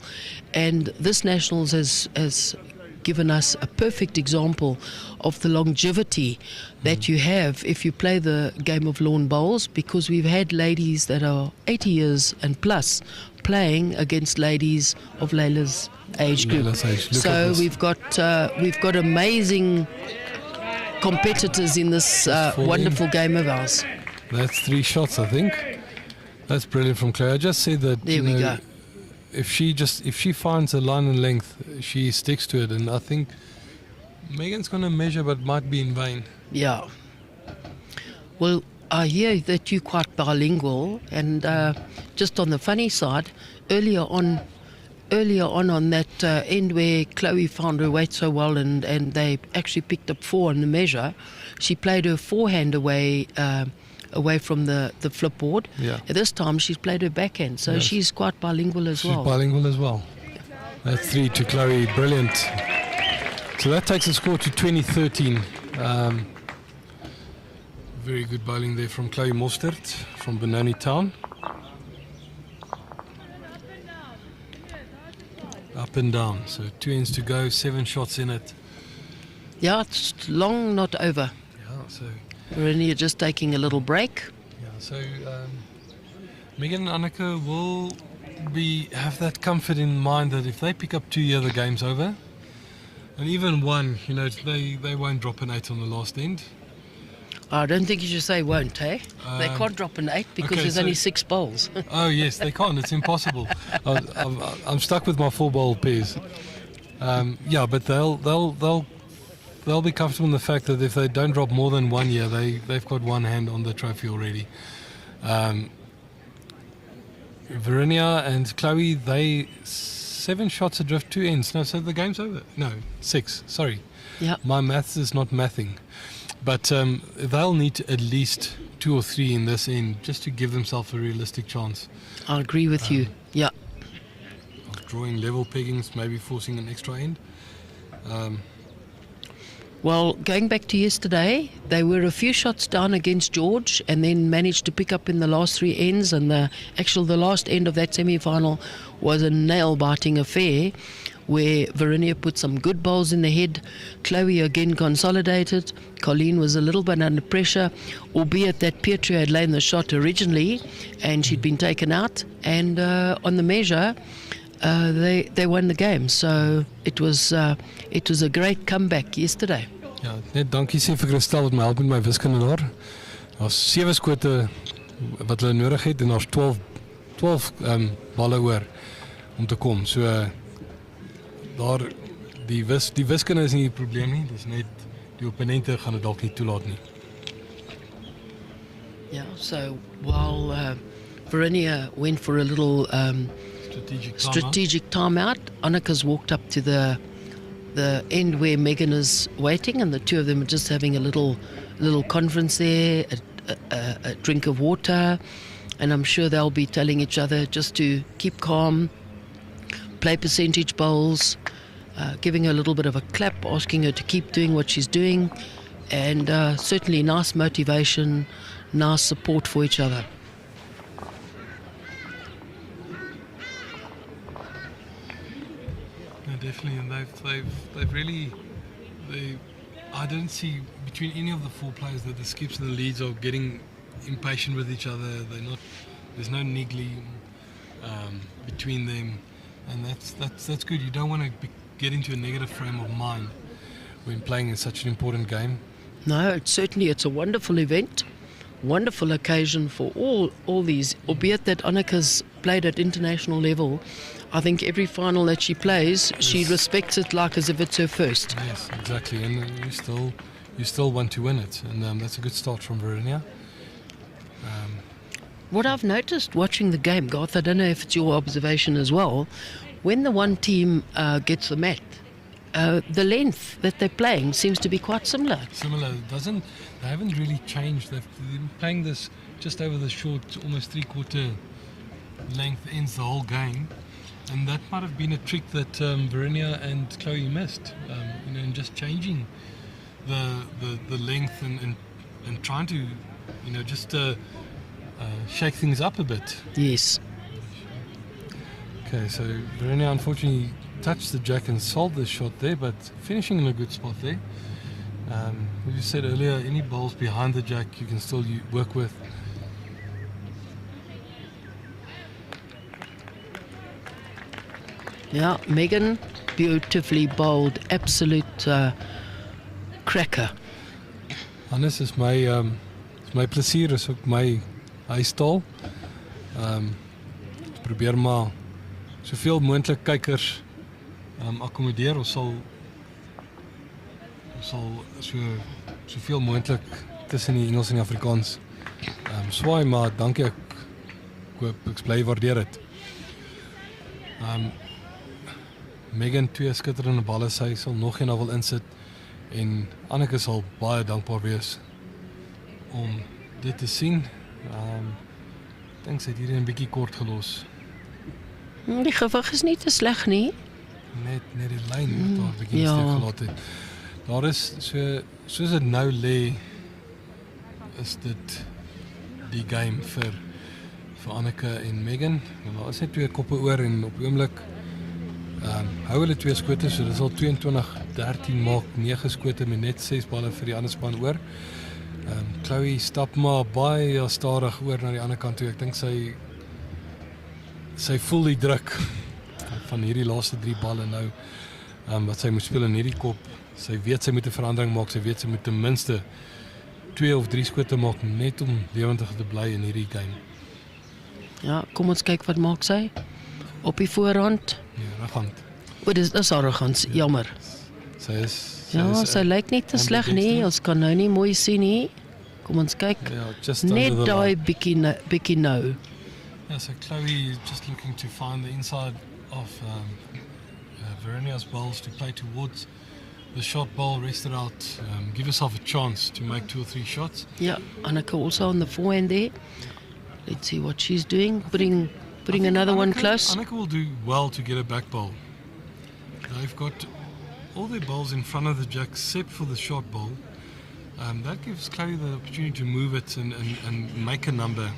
and this Nationals has given us a perfect example of the longevity that you have if you play the game of lawn bowls, because we've had ladies that are 80 years and plus playing against ladies of Layla's age group. So we've got amazing competitors in this wonderful game of ours. That's 3 shots, I think. That's brilliant from Claire. I just said that there we go. If she finds a line and length, she sticks to it, and I think Megan's going to measure, but might be in vain. Yeah. Well, I hear that you're quite bilingual, and just on the funny side, earlier on that end where Chloe found her weight so well, and they actually picked up 4 on the measure, she played her forehand away from the flipboard. Yeah. At this time, she's played her backhand, so she's quite bilingual as well. She's bilingual as well. That's 3 to Chloe, brilliant. So that takes the score to 2013. Very good bowling there from Chloe Mostert from Benoni Town. up and down. So 2 ends to go, 7 shots in it. Yeah, it's long not over. Yeah, so We're only just taking a little break. yeah, so Megan and Anneke will have that comfort in mind that if they pick up 2 here, the game's over. And even 1, you know, they won't drop an 8 on the last end. I don't think you should say won't, eh? They can't drop an 8 because okay, there's so- only 6 bowls. Oh yes, they can't. It's impossible. I'm stuck with my 4 bowl pairs. Yeah, but they'll be comfortable in the fact that if they don't drop more than 1 here, they've got one hand on the trophy already. Verinia and Chloe, they 7 shots adrift, 2 ends. No, so the game's over. No, 6. Sorry, Yeah. my maths is not mathing. But they'll need at least 2 or 3 in this end just to give themselves a realistic chance. I agree with you. Yeah. Of drawing level peggings, maybe forcing an extra end. Well, going back to yesterday, they were a few shots down against George and then managed to pick up in the last 3 ends. And the last end of that semi-final was a nail-biting affair where Verinia put some good bowls in the head. Chloe again consolidated. Colleen was a little bit under pressure, albeit that Pietri had lain the shot originally and she'd been taken out. And on the measure, they won the game. So it was a great comeback yesterday. Ja, net dankie sê vir Christel wat my help met my wiskunde daar. Daar's 7 skote wat hulle nodig het en daar's 12 balle oor om te kom. So daar die wiskunde is nie die probleem nie. Dis net die opponente gaan dit dalk nie toelaat nie. Yeah, so while Verinia went for a little strategic timeout, Anneka's walked up to the end where Megan is waiting, and the two of them are just having a little conference there, a drink of water, and I'm sure they'll be telling each other just to keep calm, play percentage bowls, giving her a little bit of a clap, asking her to keep doing what she's doing, and certainly nice motivation, nice support for each other. Definitely, and they've really, I don't see between any of the 4 players that the skips and the leads are getting impatient with each other. There's no niggling between them, and that's good. You don't want to get into a negative frame of mind when playing in such an important game. No, it's a wonderful event, wonderful occasion for all these, albeit that Anneka's played at international level. I think every final that she plays, she respects it like as if it's her first. Yes, exactly, and you still want to win it, and that's a good start from Verinia. What I've noticed watching the game, Garth, I don't know if it's your observation as well, when the one team gets the mat, the length that they're playing seems to be quite similar. They haven't really changed. They've been playing this just over the short, almost 3/4 length ends the whole game. And that might have been a trick that Verinia and Chloe missed, in just changing the length and trying to, just shake things up a bit. Yes. Okay, so Verinia unfortunately touched the jack and sold the shot there, but finishing in a good spot there. As you said earlier, any bowls behind the jack you can still work with. Yeah, Megan, beautifully bowled, absolute cracker. Hannes, is my plesier, is ook my huisstaal. Probeer maar soveel moontlik kykers akkommodeer. Ons sal soveel moontlik tussen die Engels en die Afrikaans swaai, maar dankie, ek hoop ek bly waardeer dit. Megan 2 skitterende balle, sy sal nog een wil insit en Anneke sal baie dankbaar wees om dit te sien. Ek dink sy het hier 'n bietjie kort gelos. Die gewig is nie te sleg nie. Net die lyn wat daar 'n bietjie steek gelaat het. Daar is soos dit nou lê, is dit die game vir Anneke en Megan. En daar is net 2 koppe oor en op die oomblik Hou hulle 2 skote, so dis al 22-13 maak 9 skote met net 6 balle vir die ander span oor. Chloe stap maar baie stadig oor na die ander kant toe. Ek dink sy voel die druk van hierdie laaste 3 balle nou wat sy moet speel in hierdie kop. Sy weet sy moet 'n verandering maak, sy weet sy moet ten minste 2 of 3 skote maak net om lewendig te bly in hierdie game. Ja, kom ons kyk wat maak sy. Op die voorhand. Ja, arrogant. O, dis arrogant, jammer. Sy lyk nie te sleg nie, ons kan nou nie mooi sien nie. Kom ons kyk. Net daai bietjie nou. Yeah, so Chloe is just looking to find the inside of Veronia's bowls to play towards the short bowl, rest it out, give herself a chance to make 2 or 3 shots. Yeah, Annika also on the forehand there. Let's see what she's doing. Putting another one close. Annika will do well to get a back bowl. They've got all their bowls in front of the jack except for the short bowl. That gives Chloe the opportunity to move it and make a number.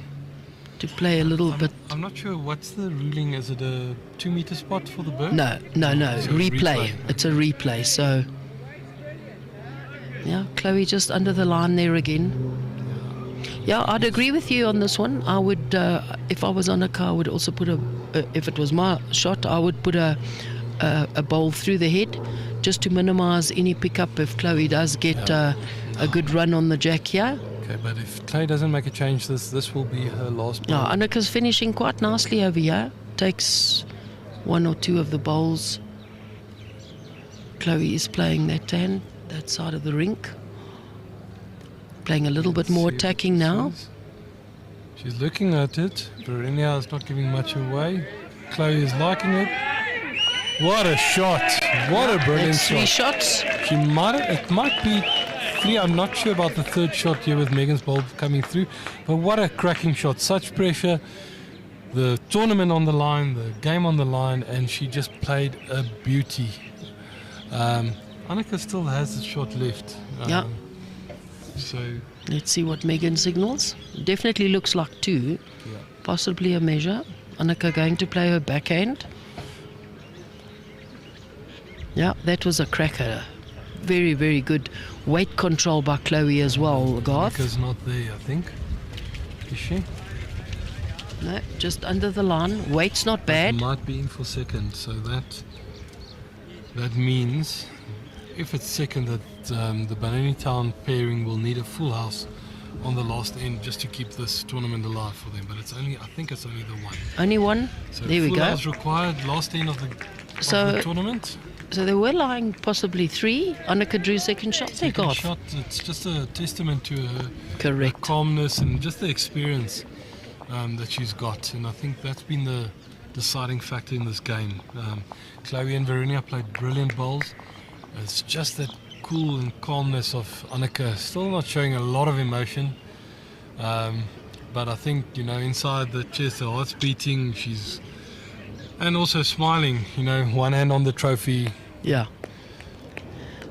To play a little bit. I'm not sure what's the ruling. Is it a 2-meter spot for the bird? No. Replay. It's a replay. So, yeah, Chloe just under the line there again. Yeah, I'd agree with you on this one. I would, if I was on a car, I would also put if it was my shot, I would put a bowl through the head just to minimize any pickup if Chloe does get a good run on the jack here. Okay, but if Chloe doesn't make a change, this will be her last bowl. Yeah, Annika's finishing quite nicely over here. Takes 1 or 2 of the bowls. Chloe is playing that side of the rink. Playing a little bit more attacking now. She's looking at it. Veronia is not giving much away. Chloe is liking it. What a shot! What a brilliant shot! 3 shots. It might be 3. I'm not sure about the 3rd shot here with Megan's bowl coming through. But what a cracking shot! Such pressure. The tournament on the line, the game on the line, and she just played a beauty. Annika still has the shot left. Yeah. So let's see what Megan signals. Definitely looks like 2. Yeah. Possibly a measure. Annika going to play her backhand. Yeah, that was a cracker. Very, very good weight control by Chloe as well, Garth. Annika's not there, I think. Is she? No, just under the line. Weight's not bad. It might be in for second, so that means if it's second that the Banani Town pairing will need a full house on the last end just to keep this tournament alive for them. But I think it's only the 1. Only 1? So there we go. Full house required last end of the tournament. So they were lying possibly 3. Annika drew second shot. Second shot. It's just a testament to her calmness and just the experience that she's got. And I think that's been the deciding factor in this game. Chloe and Veronia played brilliant bowls. It's just that cool and calmness of Annika, still not showing a lot of emotion. But I think, inside the chest, her heart's beating. And also smiling, one hand on the trophy. Yeah.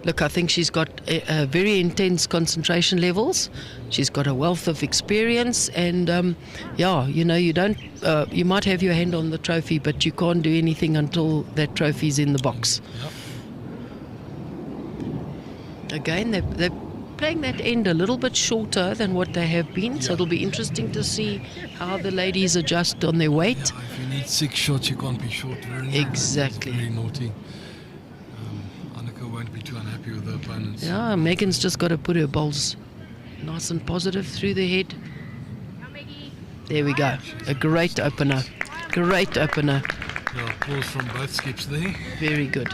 Look, I think she's got a very intense concentration levels. She's got a wealth of experience, and you don't. You might have your hand on the trophy, but you can't do anything until that trophy's in the box. Yep. Again, they're playing that end a little bit shorter than what they have been, so it'll be interesting to see how the ladies adjust on their weight. Yeah, if you need 6 shots, you can't be short. Exactly. It's very naughty. Annika won't be too unhappy with her opponents. Yeah, Megan's just got to put her bowls nice and positive through the head. There we go. A great opener. Great opener. Yeah, applause from both skips there. Very good.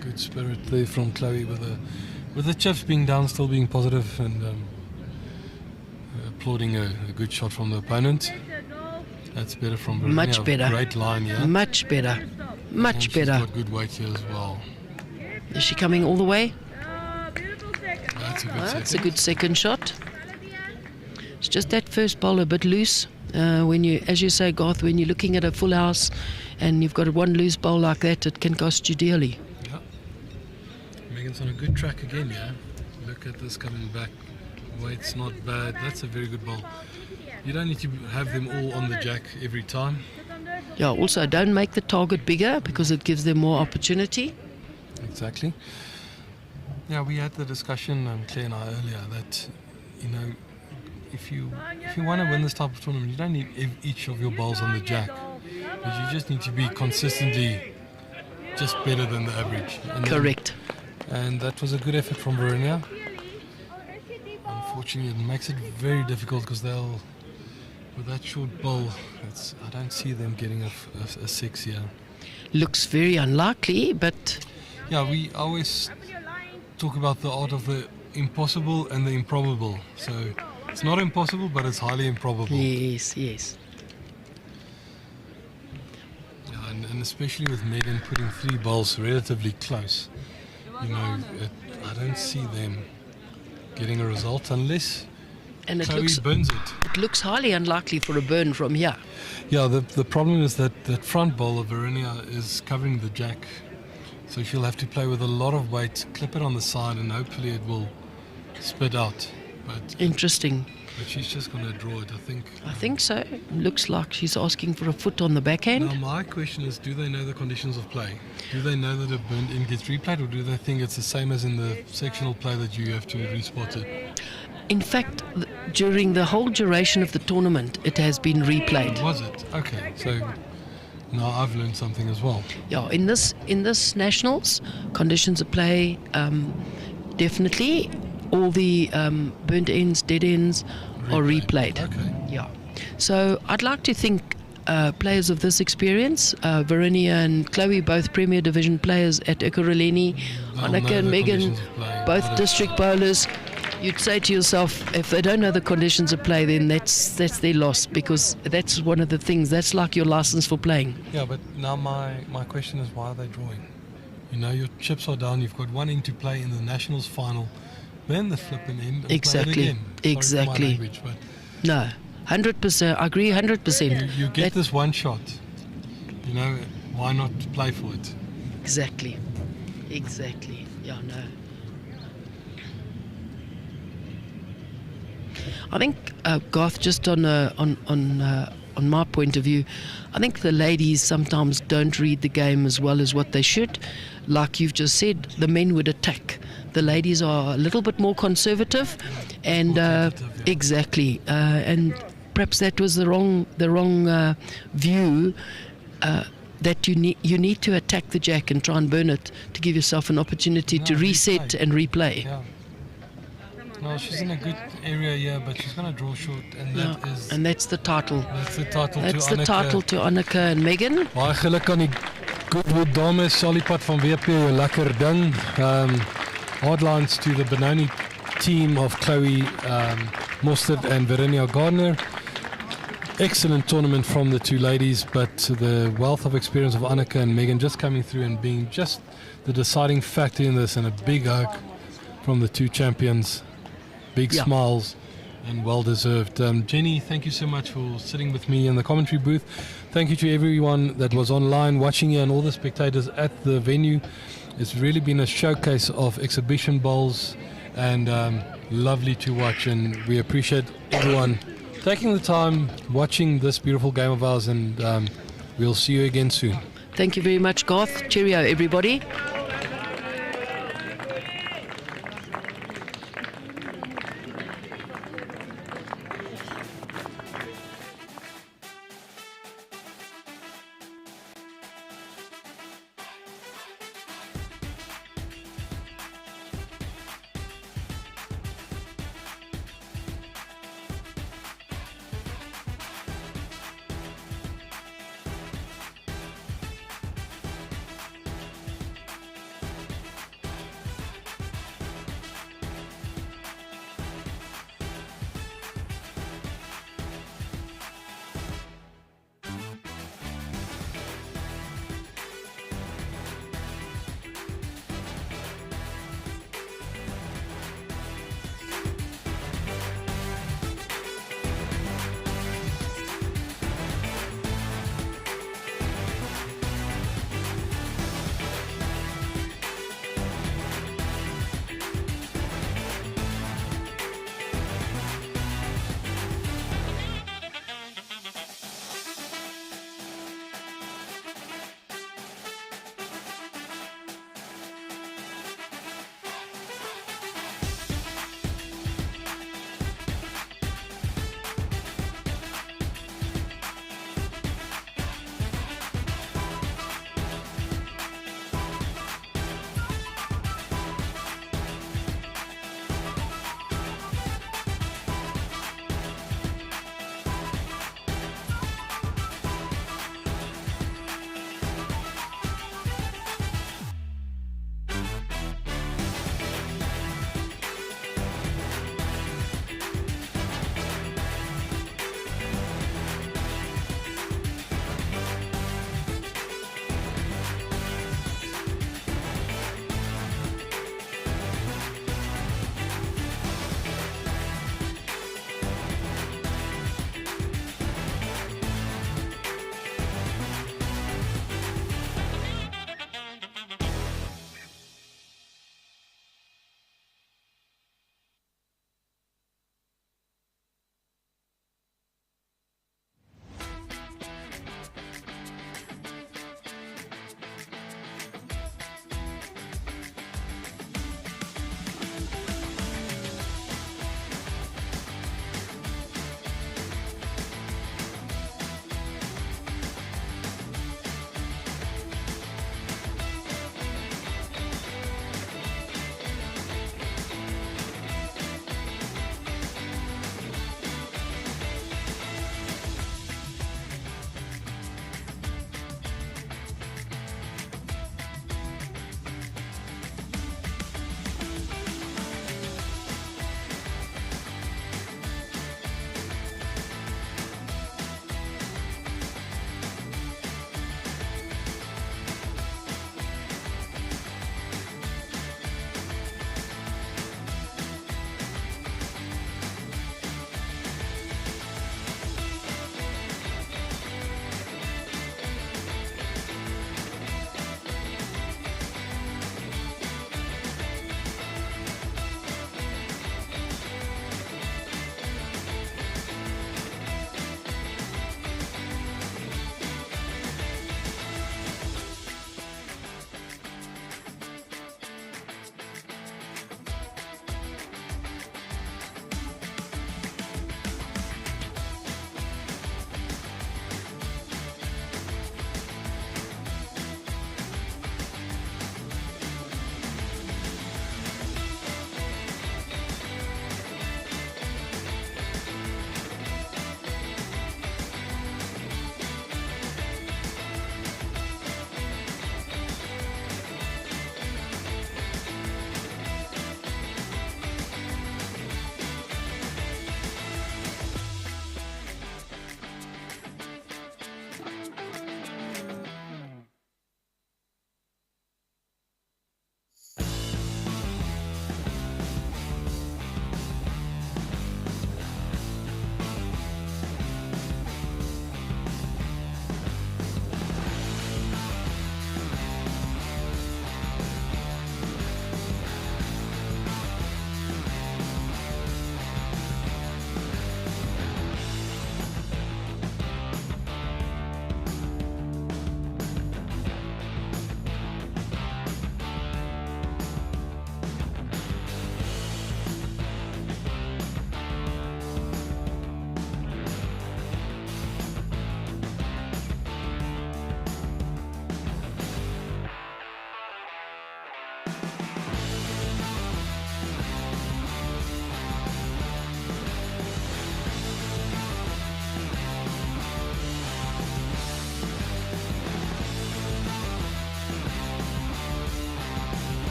Good spirit there from Chloe with the chips being down, still being positive and applauding a good shot from the opponent. That's better from Verena. Much better. Great line, yeah. Much better. Much better. She's got good weight here as well. Is she coming all the way? That's a good second shot. It's just that first bowl a bit loose. When you, as you say, Garth, when you're looking at a full house and you've got one loose bowl like that, it can cost you dearly. Yeah. Megan's on a good track again, yeah. Look at this coming back. Weight's not bad. That's a very good bowl. You don't need to have them all on the jack every time. Yeah, also don't make the target bigger because it gives them more opportunity. Exactly. Yeah, we had the discussion, Claire and I, earlier that, you know, if you want to win this type of tournament, you don't need each of your bowls on the jack, but you just need to be consistently just better than the average. Correct. And that was a good effort from Verinia. Unfortunately, it makes it very difficult because they'll, with that short bowl, I don't see them getting a 6 here. Looks very unlikely, but... Yeah, we always talk about the art of the impossible and the improbable. So it's not impossible, but it's highly improbable. Yes, yes. Yeah, and especially with Megan putting 3 bowls relatively close, you know, I don't see them getting a result unless Chloe burns it. It looks highly unlikely for a burn from here. Yeah, the problem is that front bowl of Verinia is covering the jack. So she'll have to play with a lot of weight, clip it on the side, and hopefully it will spit out. But interesting. But she's just going to draw it, I think. I think so. Looks like she's asking for a foot on the backhand. Now my question is, do they know the conditions of play? Do they know that a burned in gets replayed, or do they think it's the same as in the sectional play that you have to respot it? In fact, during the whole duration of the tournament, it has been replayed. Was it? Okay, so now I've learned something as well. Yeah, in this nationals, conditions of play, definitely all the burnt ends, dead ends are replayed. Okay. Yeah. So I'd like to think players of this experience, Verinia and Chloe, both Premier Division players at Ekurhuleni, Annika and Megan, both district bowlers. You'd say to yourself, if they don't know the conditions of play, then that's their loss, because that's one of the things. That's like your license for playing. Yeah, but now my question is, why are they drawing? You know, your chips are down. You've got one end to play in the Nationals final. Then the flipping end. And Exactly. play it again. Exactly. Sorry for my language, but No, 100%. I agree 100%. you get this one shot. You know, why not play for it? Exactly. Exactly. Yeah, no. I think, Garth, just on my point of view, I think the ladies sometimes don't read the game as well as what they should. Like you've just said, the men would attack. The ladies are a little bit more conservative, and exactly. And perhaps that was the wrong view. That you need to attack the jack and try and burn it to give yourself an opportunity to reset and replay. Yeah. No, she's in a good area here, but she's going to draw short, and and that's the title. That's the title That's to the Annika. title to Annika and Megan. Baie geluk aan die Goodwood dames, Salipad van WP, 'n lekker ding. Hardlines to the Benoni team of Chloe Mostert and Verinia Gardner. Excellent tournament from the two ladies, but the wealth of experience of Annika and Megan just coming through and being just the deciding factor in this, and a big hug from the two champions. Big smiles and well deserved. Jenny, thank you so much for sitting with me in the commentary booth. Thank you to everyone that was online watching here and all the spectators at the venue. It's really been a showcase of exhibition bowls, and lovely to watch, and we appreciate everyone taking the time watching this beautiful game of ours, and we'll see you again soon. Thank you very much, Garth. Cheerio, everybody.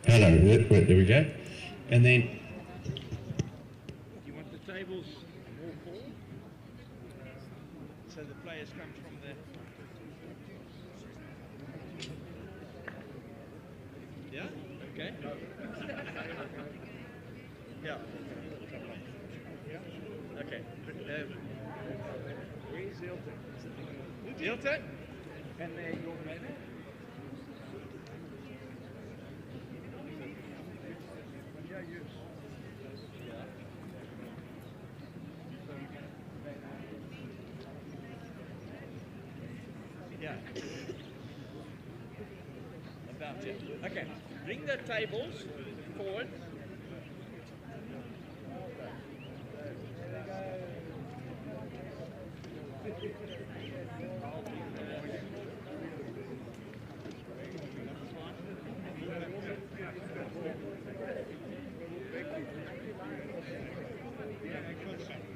Hello, there we go. And then... Do you want the tables more forward? So the players come from the... Yeah? Okay. Yeah. Okay. Where's Hilton? Hilton? And your banner? Yeah. About it. Okay. Bring the tables forward.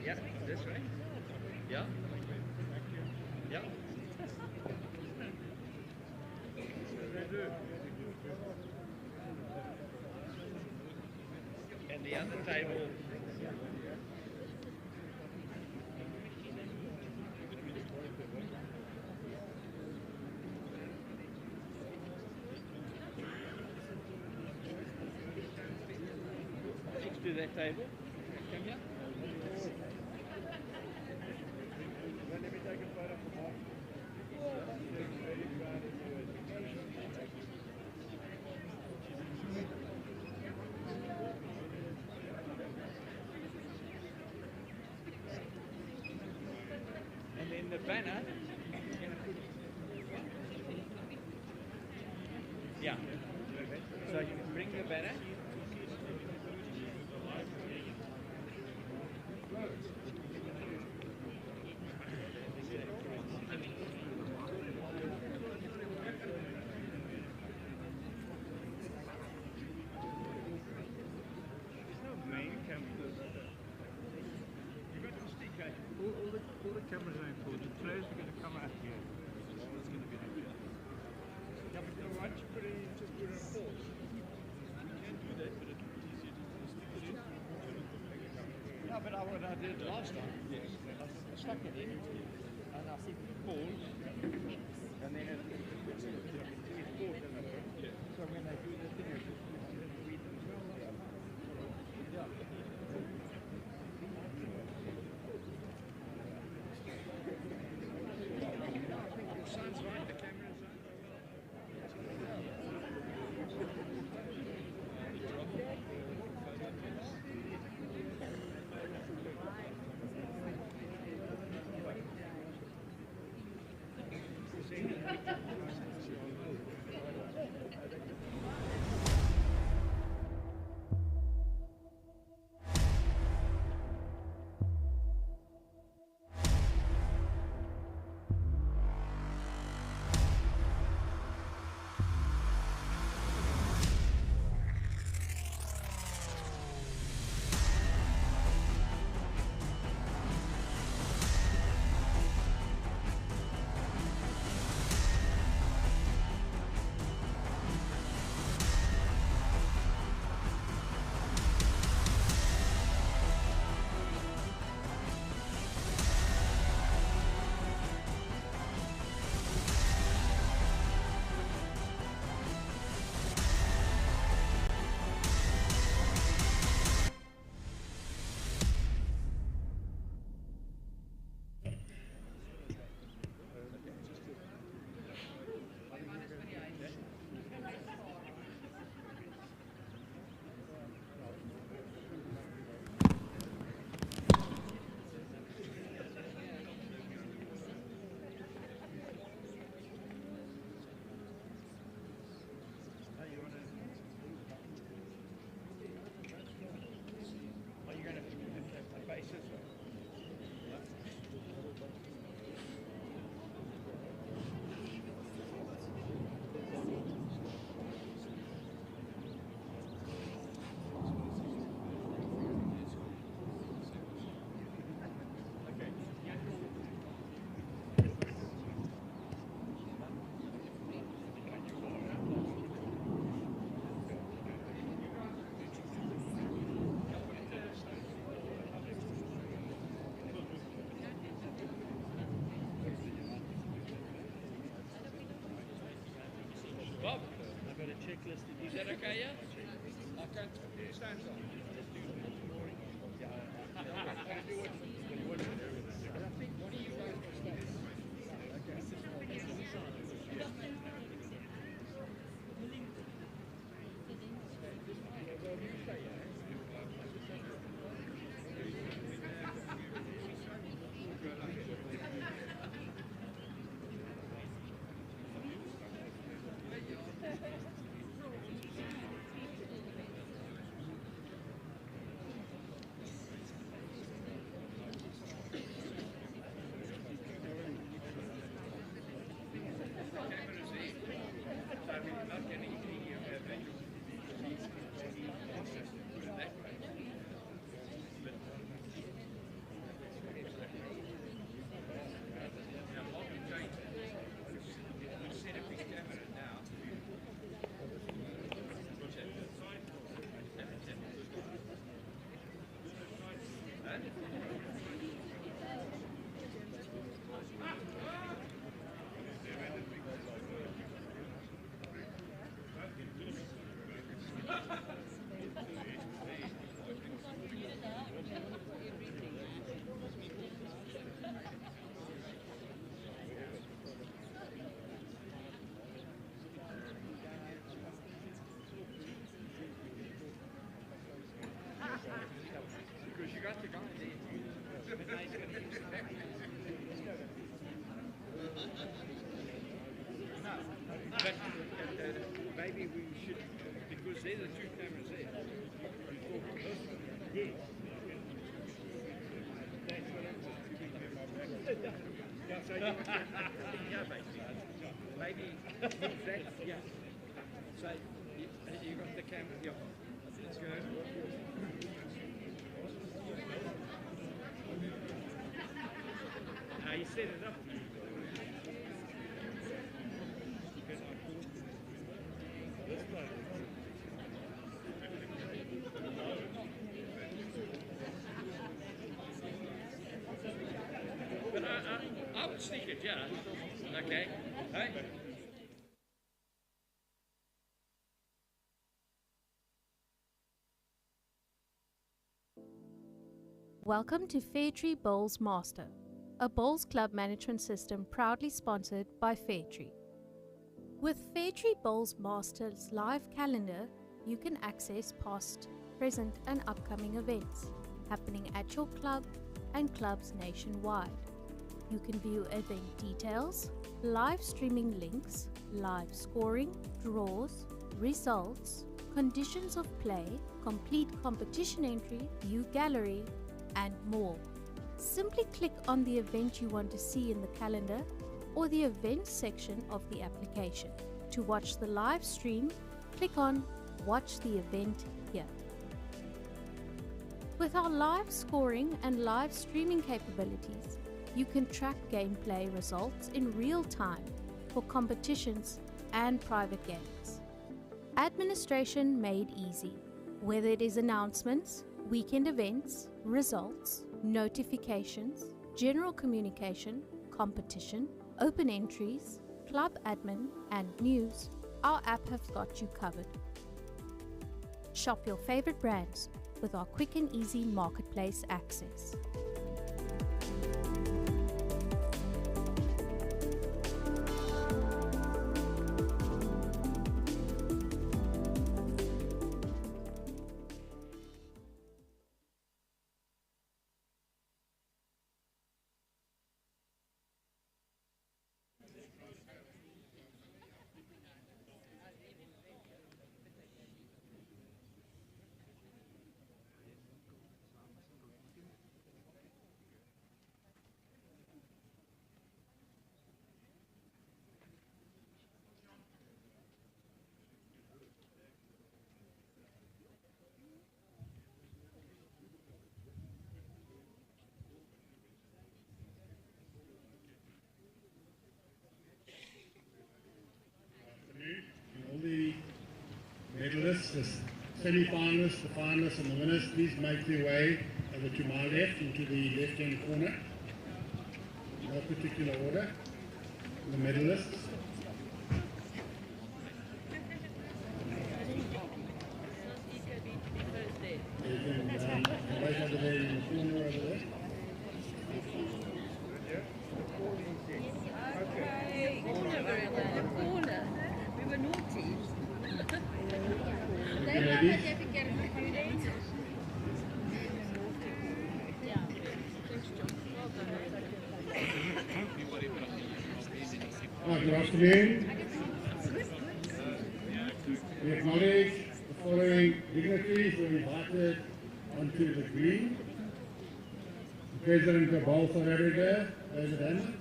Yeah, this way. Yeah. Yeah. And the other table. Next to that table. Come here. Let me take a photo for Mark. And then the banner. Yeah. So you can bring the banner. All the cameras are important. The players are going to come out here. It's going to be okay. Yeah, but why don't you put it in, just put it on pause? You can do that, but it's easier to stick it in. Yeah, but what I did last time, yes, I stuck it in, and I think pause, and then it puts it pause in it. So when they do the thing, it's just read them. Yeah. cyclist. Is that okay, yeah? I can't stand on. Just do it. What do you guys because you got the guy there. But maybe we should, because there's the two cameras there. Yes. Yeah, so yeah, basically. Maybe that, yeah. So you got the camera, yeah. Let's go. Now you set it up. But I would stick it, yeah. Okay. Hey. Welcome to Fairtree Bowls Master, a bowls club management system proudly sponsored by Fairtree. With Fairtree Bowls Master's live calendar, you can access past, present and upcoming events happening at your club and clubs nationwide. You can view event details, live streaming links, live scoring, draws, results, conditions of play, complete competition entry, view gallery, and more. Simply click on the event you want to see in the calendar or the events section of the application. To watch the live stream, click on Watch the event here. With our live scoring and live streaming capabilities, you can track gameplay results in real time for competitions and private games. Administration made easy, whether it is announcements, weekend events, results, notifications, general communication, competition, open entries, club admin, and news, our app has got you covered. Shop your favorite brands with our quick and easy marketplace access. All the medalists, the semi-finalists, the finalists and the winners, please make their way over to my left, into the left-hand corner. In no particular order. The medalists. ladies. Good afternoon. We acknowledge the following dignitaries who are invited onto the green. The President of Bowl South Africa, David Hammer.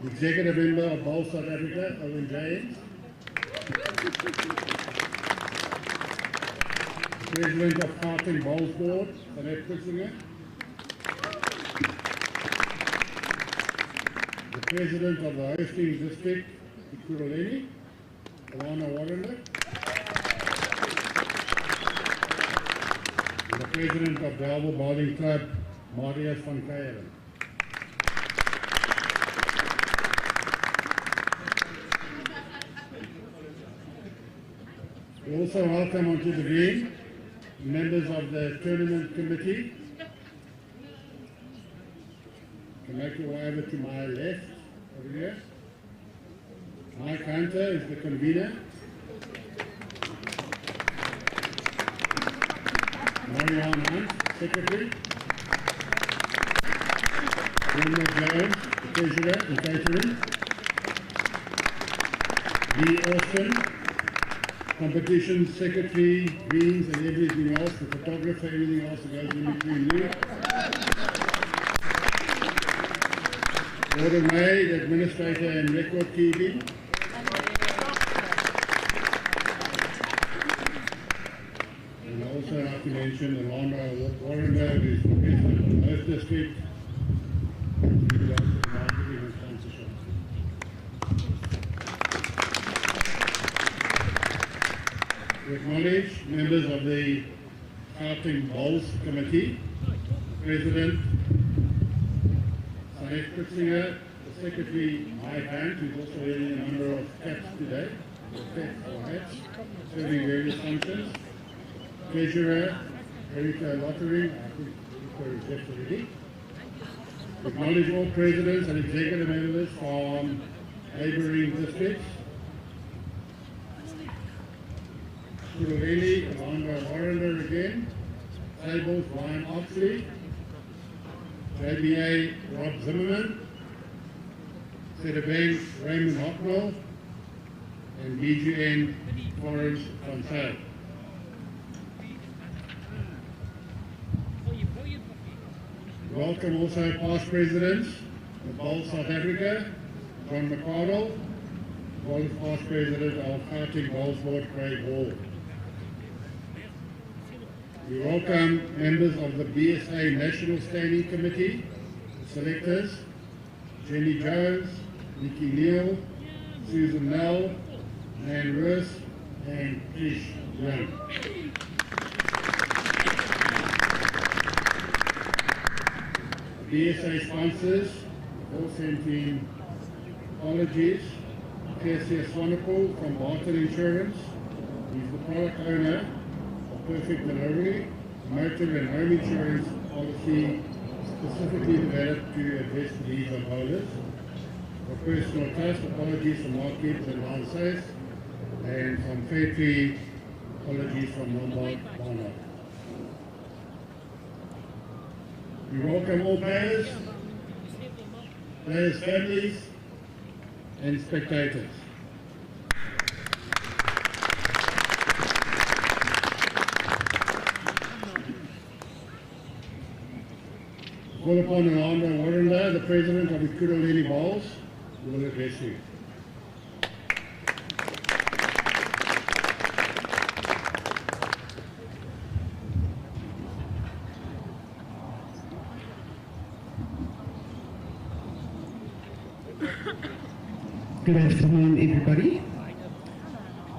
The Executive Member of Bowl South Africa, Owen James. The President of Gauteng Bowls Board, Annette Kutsinger. The President of the Hosting District, Ekurhuleni, Alana Warrender. The President of Bellville Bowling Club, Marius van Keieren. We also welcome onto the green members of the tournament committee. You can make your way over to my left, over here. Mike Hunter is the convener. Marianne Hunt, secretary. Wilma Jones, the treasurer and catering. Lee Austin, competition secretary, greens and everything else, the photographer, everything else that goes in between you. Gordon May, the administrator and record keeping. And I also have to mention Alana Warrender, who is the president of the North District. We acknowledge members of the Gauteng Bowls Committee, the President, Annette Kutsinger, the Secretary, Mike Hunt, who is also wearing a number of caps today, or hats, serving various functions, Treasurer, Erika Lottering, I think Erika is left already. We acknowledge all Presidents and Executive Members from neighbouring districts, Ekurhuleni, Alondra Warrender again, Tables, Brian Oxley, JBA, Rob Zimmerman, Sedabeng, Raymond Hocknell, and BGN, Florence Fonsail. Welcome also past presidents of Bowl South Africa, John McCardle, as well as past president of Gauteng Bowls Board, Craig Hall. We welcome members of the BSA National Standing Committee, selectors, Jenny Jones, Nikki Neal, Susan Nell, Nan Roos, and Trish Young. BSA sponsors, all sent in apologies. Cassia Swanepoel from Barton Insurance. He's the product owner of Perfect Delivery, motor and home insurance policy specifically developed to address the needs of bowlers. For personal trust, apologies from Mark Gibbs and Lance Sace, and from Fairtree, apologies from Lombard Barnard. We welcome all players, families, and spectators. Call upon Alondra Warrender, the President of the Ekurhuleni Bowls, who will address you. Good afternoon, everybody.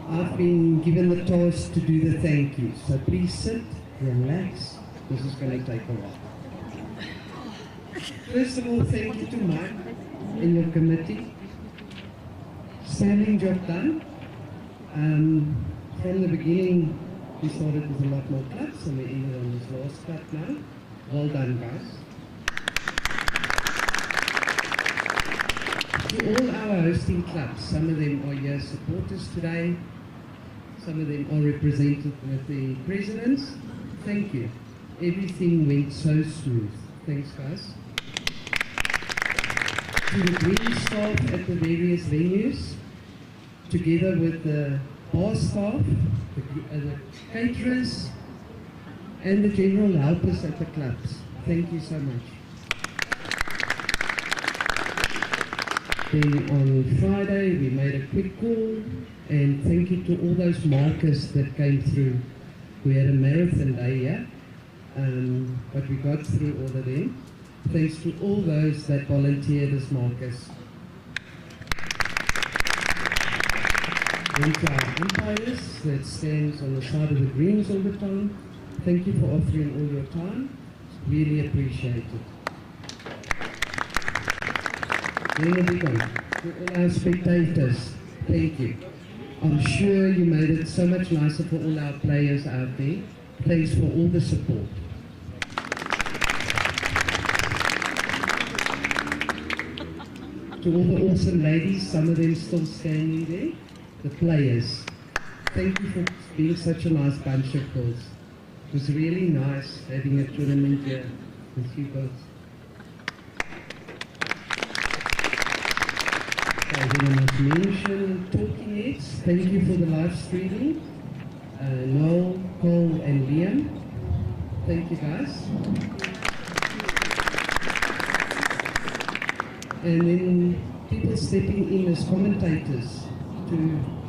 I've been given the task to do the thank you, so please sit, relax. This is going to take a while. First of all, thank you to Mike and your committee. Standing job done. From the beginning, we started with a lot more claps, and we ended on this last clap now. Well done, guys. to all our hosting clubs. Some of them are here supporters today. Some of them are represented with the presidents. Thank you. Everything went so smooth. Thanks, guys. To the green staff at the various venues, together with the bar staff, the caterers, and the general helpers at the clubs. Thank you so much. Then on Friday we made a quick call, and thank you to all those markers that came through. We had a marathon day here, but we got through all of them. Thanks to all those that volunteered as markers. Then to our umpires that stands on the side of the greens all the time. Thank you for offering all your time. Really appreciate it. Then we go. To all our spectators, thank you. I'm sure you made it so much nicer for all our players out there. Thanks for all the support. To all the awesome ladies, some of them still standing there, the players. Thank you for being such a nice bunch of girls. It was really nice having a tournament here with you both. I must mention Talking Heads. Thank you for the live streaming. Noel, Cole and Liam. Thank you guys. And then people stepping in as commentators to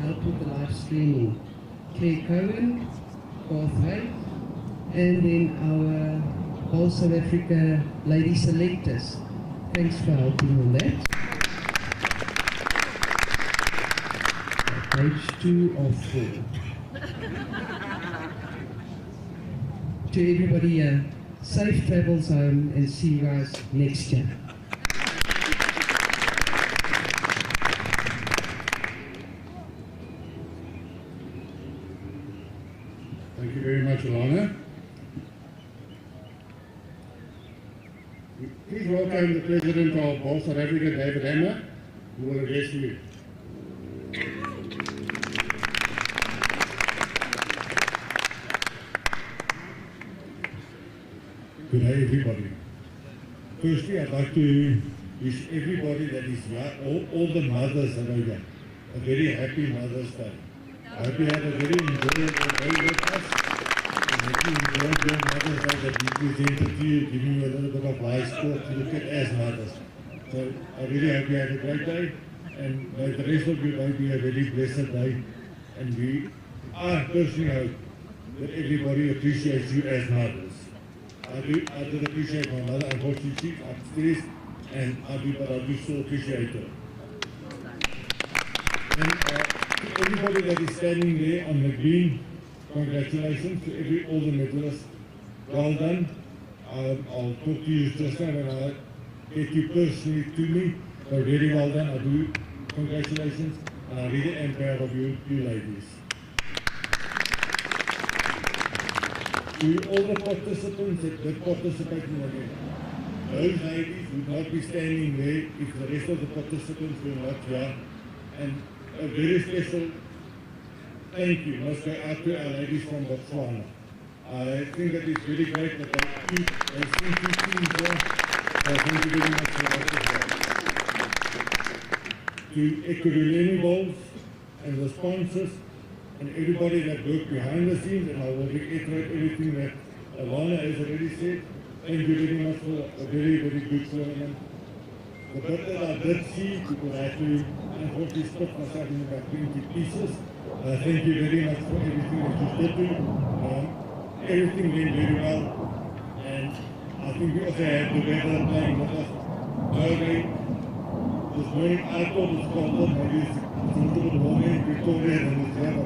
help with the live streaming. Claire Cohen, Garth Wade, and then our whole South Africa lady selectors. Thanks for helping on that. Page 2 of 4. To everybody, safe travels home and see you guys next year. Thank you very much, Alana. Please welcome the President of Ball South Africa, David Hammer, who will address you. Good day, everybody. Firstly, I'd like to wish everybody that is here, all the mothers that are here, a very happy Mother's Day. I hope you had a very enjoyable day with us. And if you enjoyed your Mother's Day that we presented to you, giving you a little bit of live sport to look at as mothers. So I really hope you had a great day, and may the rest of your day be a very blessed day. And I personally hope that everybody appreciates you as mothers. I did appreciate my mother. Unfortunately, she's upstairs, but I do still appreciate her. And to everybody that is standing there on the green, congratulations to all the medalists. Well done. I'll talk to you just now when I get you personally to me. So very well done. I do congratulations, and I really am proud of you ladies. To all the participants that participated in the game, those ladies would not be standing there if the rest of the participants were not here. And a very special thank you must go out to our ladies from Botswana. I think that it's very great that they seen two teams here. So thank you very much for that as well. To Ekurhuleni Balls and the sponsors, and everybody that worked behind the scenes, and I will reiterate everything that Alana has already said. Thank you very much for a very, very good tournament. The bit that I did see, because I had to unfortunately split myself in about 20 pieces. Thank you very much for everything that you did do. Everything went very well, and I think we also had the weather playing with us. This morning I thought it was cold, maybe it's a little bit warmer in Victoria than it's here.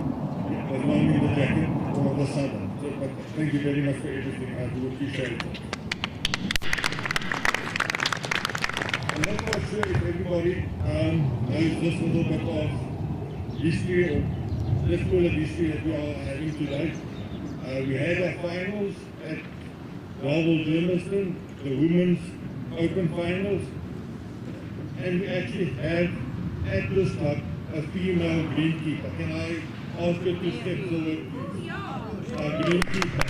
There's one in the jacket for the southern. So, but thank you very much for everything. I do appreciate it. I'm not quite sure if everybody knows this little bit of history, or let's call it history, that we are having today. We had our finals at Bravo Germiston, the women's open finals, and we actually have at this club a female greenkeeper. Can I ask her to step forward, please? Greenkeeper.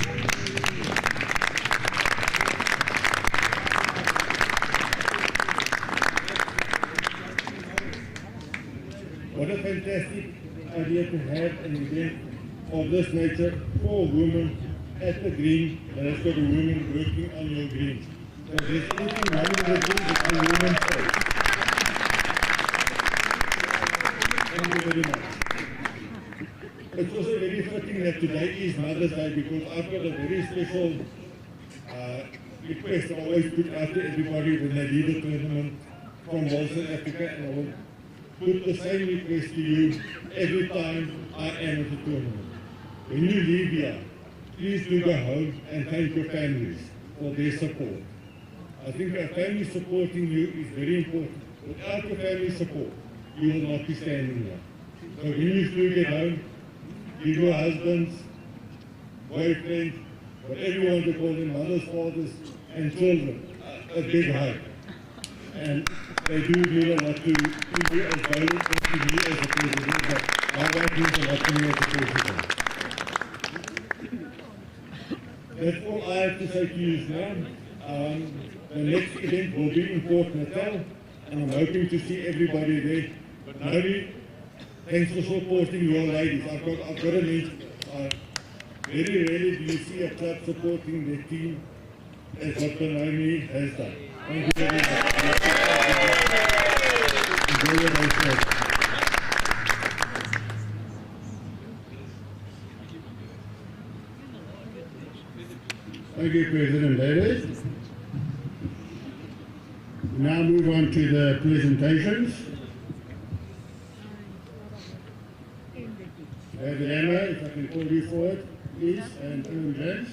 What a fantastic idea to have an event of this nature for women at the green that has got a woman working on your green. So there's anything wrong with the green, it's a woman's fault. Thank you very much. It's also very fitting that today is Mother's Day because I've got a very special request I always put out to everybody when they leave a tournament from South Africa, and I will put the same request to you every time I am at the tournament. When you leave here, please do go home and thank your families for their support. I think our family supporting you is very important. Without your family support, you will not be standing here. So when you do get home, give your husbands, boyfriends, whatever you want to call them, mothers, fathers, and children, a big hug. And they do mean a lot to you as bowlers, and to me as a president, but my wife means a lot to me as a president. That's all I have to say to you now. The next event will be in Port Natal, and I'm hoping to see everybody there. But Nori, thanks for supporting your ladies. I've got a mention. Very rarely do you see a club supporting their team as what Nori has done. Thank you very much. Enjoy your day. Thank you, President Davis. We now move on to the presentations. David Emma, if I can call you forward, please, and Owen James.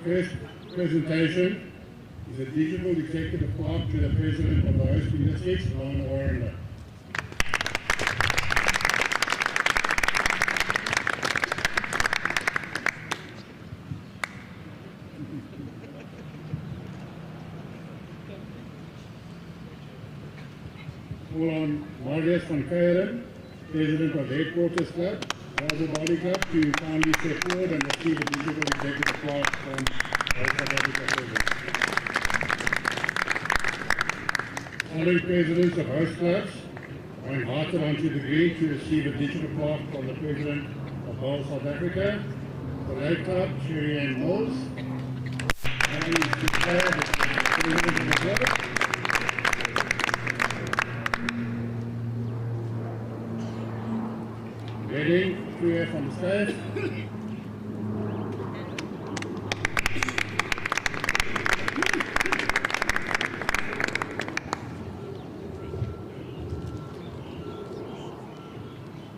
First presentation is a digital executive clerk to the President of the Hosting Districts, Ron Warrender. Call on Marius van Keiren, President of Headquarters Club, Raza Body Club, to kindly step forward and receive a digital executive clerk from South Africa President. Following presidents of host clubs are invited onto the green to receive a digital clerk from the President of Bowl South Africa, the Lake Club, Sherry Ann Mills, and the President of the club. Reading, clear from the stage.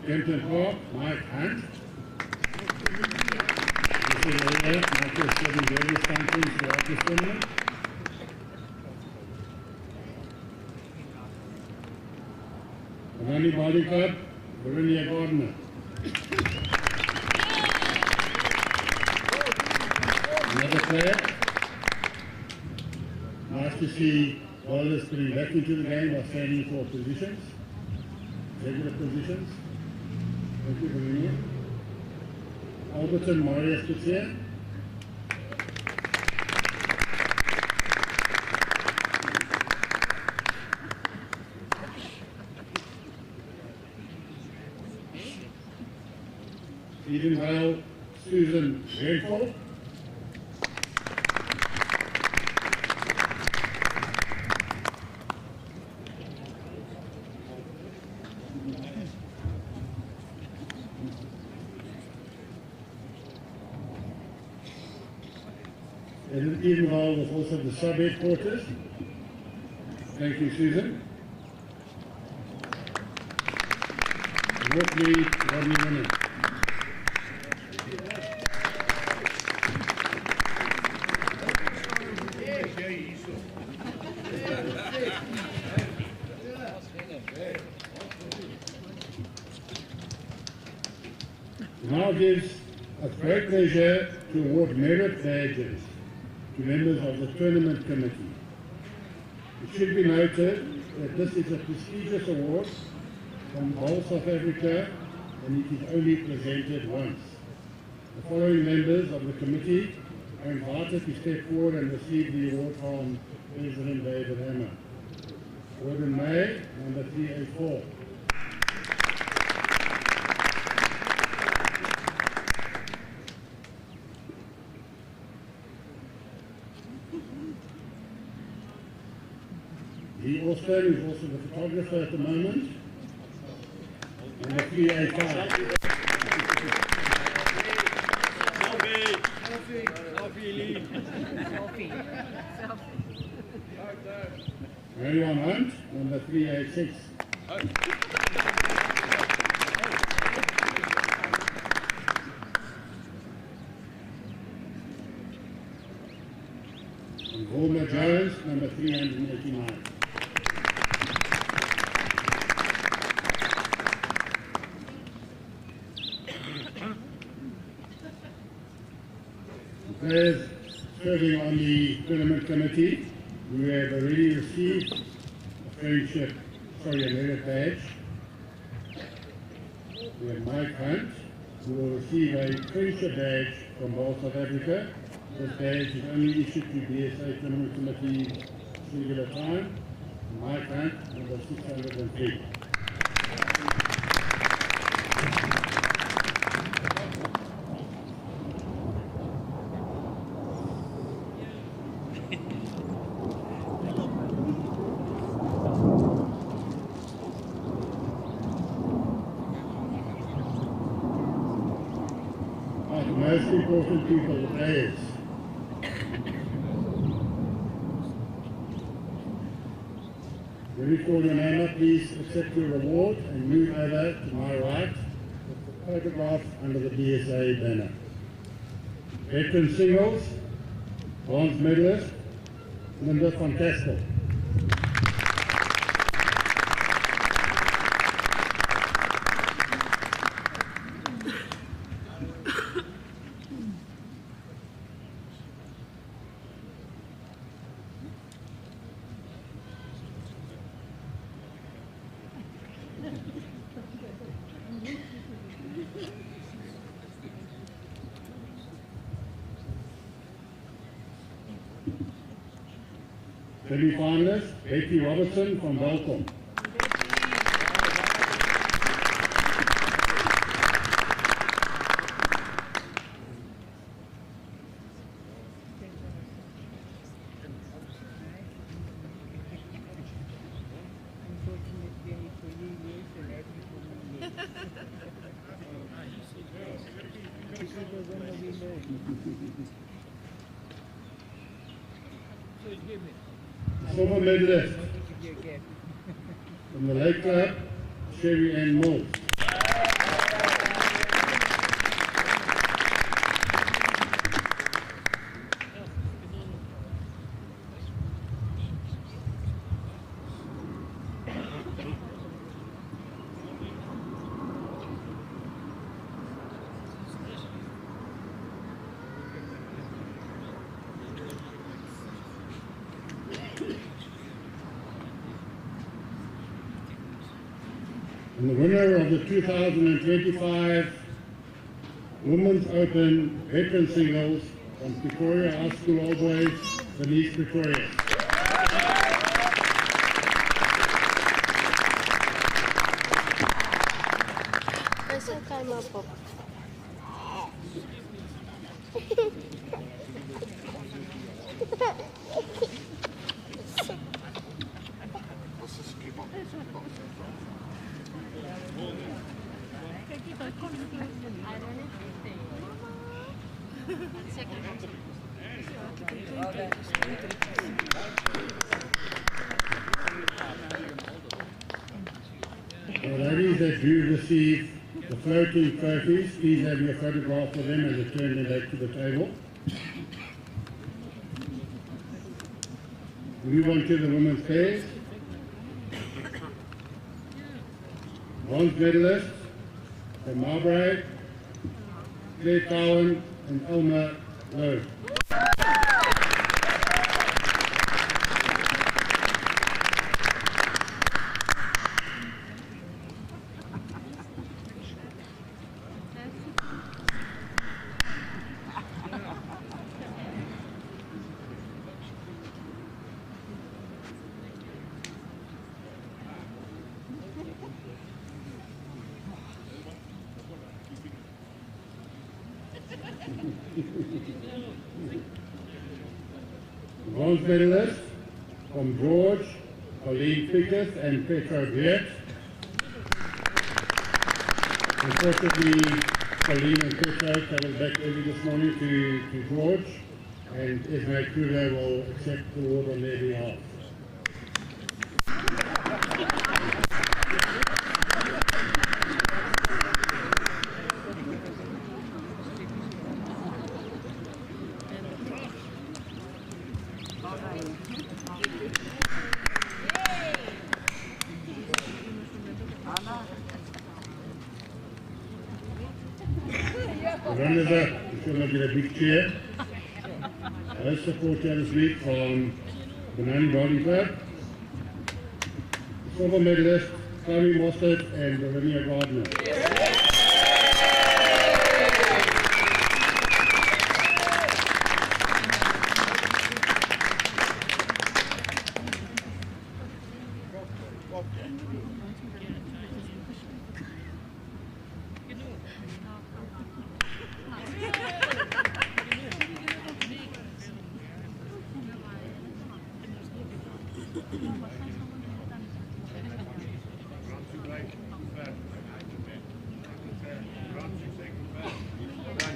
Kempton Park, Mike Hunt. This is Mike is serving various countries throughout this tournament. Rani Body Club, Verinia Gardner. Another player. Nice to see bowlers coming back into the game by standing for positions, regular positions. Thank you, Verinia. Alberton Marius Kutsia. Edenvale, Susan Redford. Edenvale was also the sub-headquarters. Thank you, Susan. Workley, Rodney Winner. now gives us great pleasure to award merit badges to members of the tournament committee. It should be noted that this is a prestigious award from whole South Africa, and it is only presented once. The following members of the committee are invited to step forward and receive the award from President David Hammer. Gordon May, number 384. Lee Austin is also the photographer at the moment. Number 385. Marion Hunt, number 386. And Homer Jones, number 389. Players serving on the tournament committee, we have already received a a merit badge. We have Mike Hunt, who will receive a friendship badge from Bowl South Africa. This badge is only issued to BSA tournament committee singular time. Mike Hunt, number 603. Most important people, the players. When we call your name up, please accept your reward and move over to my right with the photograph under the BSA banner. Veteran singles, bronze medalist, Linda van Kastel. Semi-finalist, Betty Robertson from Welkom. Silver medalist from the Lake Club, Sherry Ann Moore. And the winner of the 2025 Women's Open Veteran Singles from Pretoria High School All Boys, Denise Pretoria. The ladies that do receive the floating trophies, please have your photograph of them and return them back to the table. We move on to the women's pairs. Bronze medalist from Marbury, Claire Cowan, and Elma Lowe. Bronze medalists from George, Colleen Pickett and Petra Beert. Unfortunately, Colleen and Petra travelled back early this morning to George, and Esme Kruger will accept the award on their behalf. The runners-up is going to get a big cheer. Host support this week from the Banani Bowling Club. Silver medalist, Chloe Mossad and Lavinia Gardner.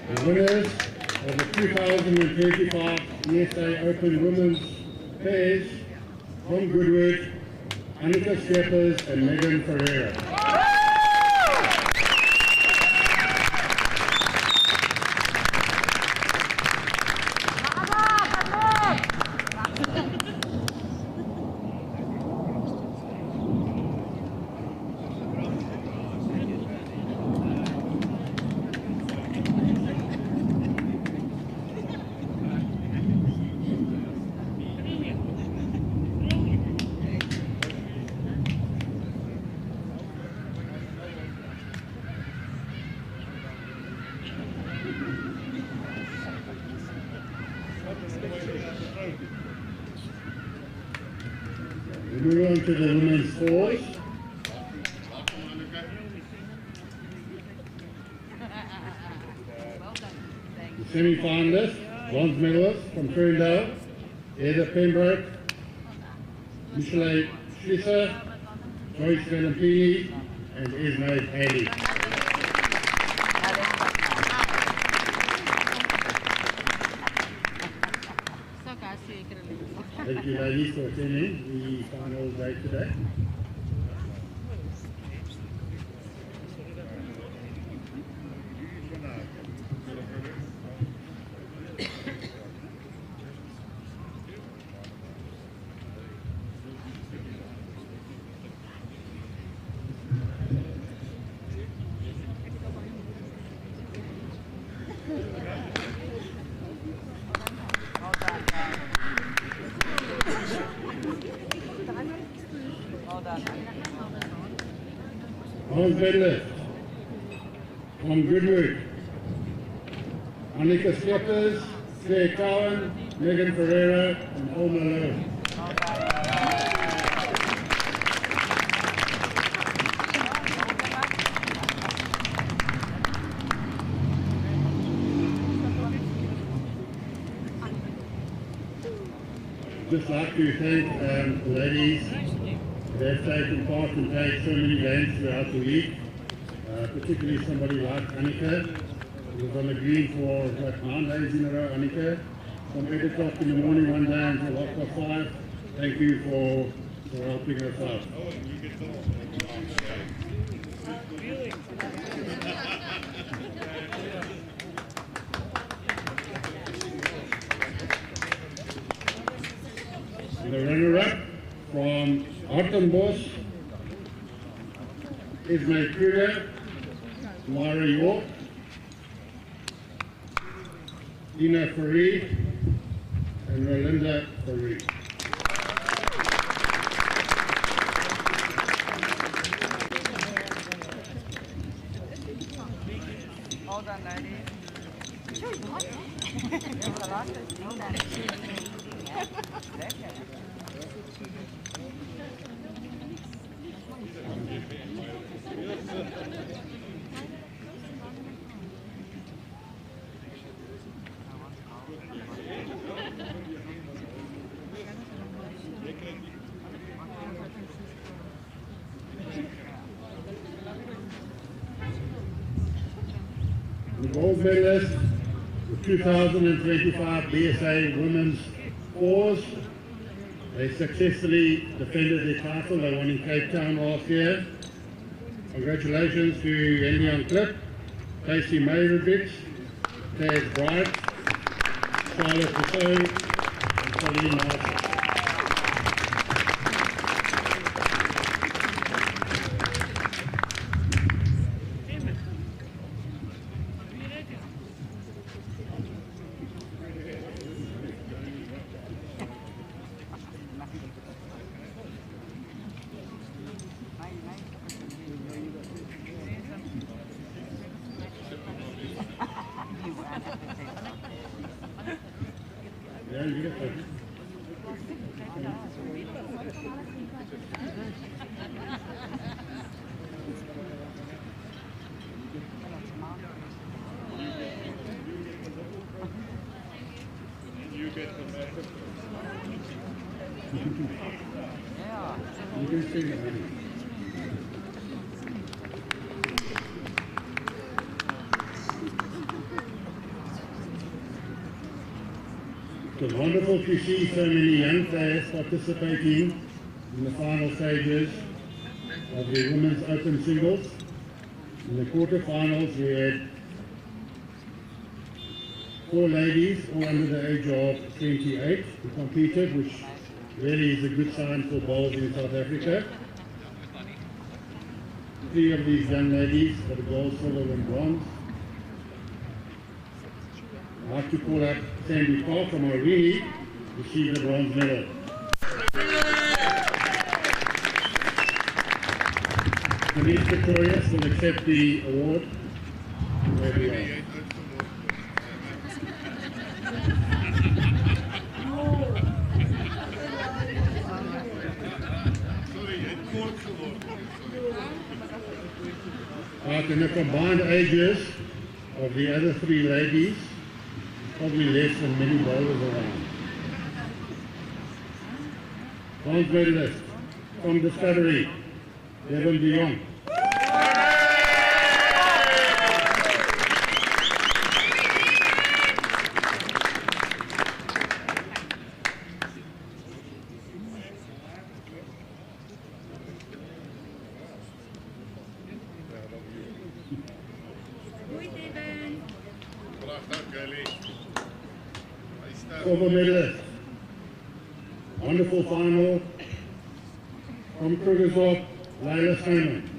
The winners of the 2025 BSA Open Women's Pairs from Goodwood, Annika Skeppers and Megan Ferreira. We move on to the women's fours. The semi-finalists, bronze medalists from Ferndale, Heather Pembroke, Michelle Schlisser, Joyce Valampini, and Esme Haley. Thank you ladies for attending the final day today. Bronze medalist from Goodwood, Annika Skeppers, Claire Cowan, Megan Ferreira, and Elma Lowe. Just like to thank the ladies. They've taken part and played so many games throughout the week, particularly somebody like Annika, who was on the green for like 9 days in a row. Annika, from 8 o'clock in the morning one day until 5:30. Thank you for helping us out. The runner-up from Hartenbos, Esme Kruger, Mara York, Dina Farid, and Rolinda Farid. Well done, ladies. Sure, you want that. There's a lot of things that The gold medalist, the 2025 BSA Women's Fours. They successfully defended their title. They won in Cape Town last year. Congratulations to Hendian Clip, Casey Mayrovich, Taz Bright, Charlotte Rousseau, and Colleen Marshall. Yeah, you get that. You get the message. You can see the money. It was wonderful to see so many young players participating in the final stages of the women's open singles. In the quarterfinals, we had 4 ladies, all under the age of 28, who competed, which really is a good sign for bowls in South Africa. 3 of these young ladies got a gold, silver, and bronze. I'd like to call up Sandy Paul from Aureli to receive the bronze medal. Denise Victorious will accept the award. There we are. In the combined ages of the other 3 ladies, probably less than many bowlers around. Bronze medalist from Discovery, Devon Dion. Silver medalist. Wonderful final from Kyrgyzstan, Laila Simon.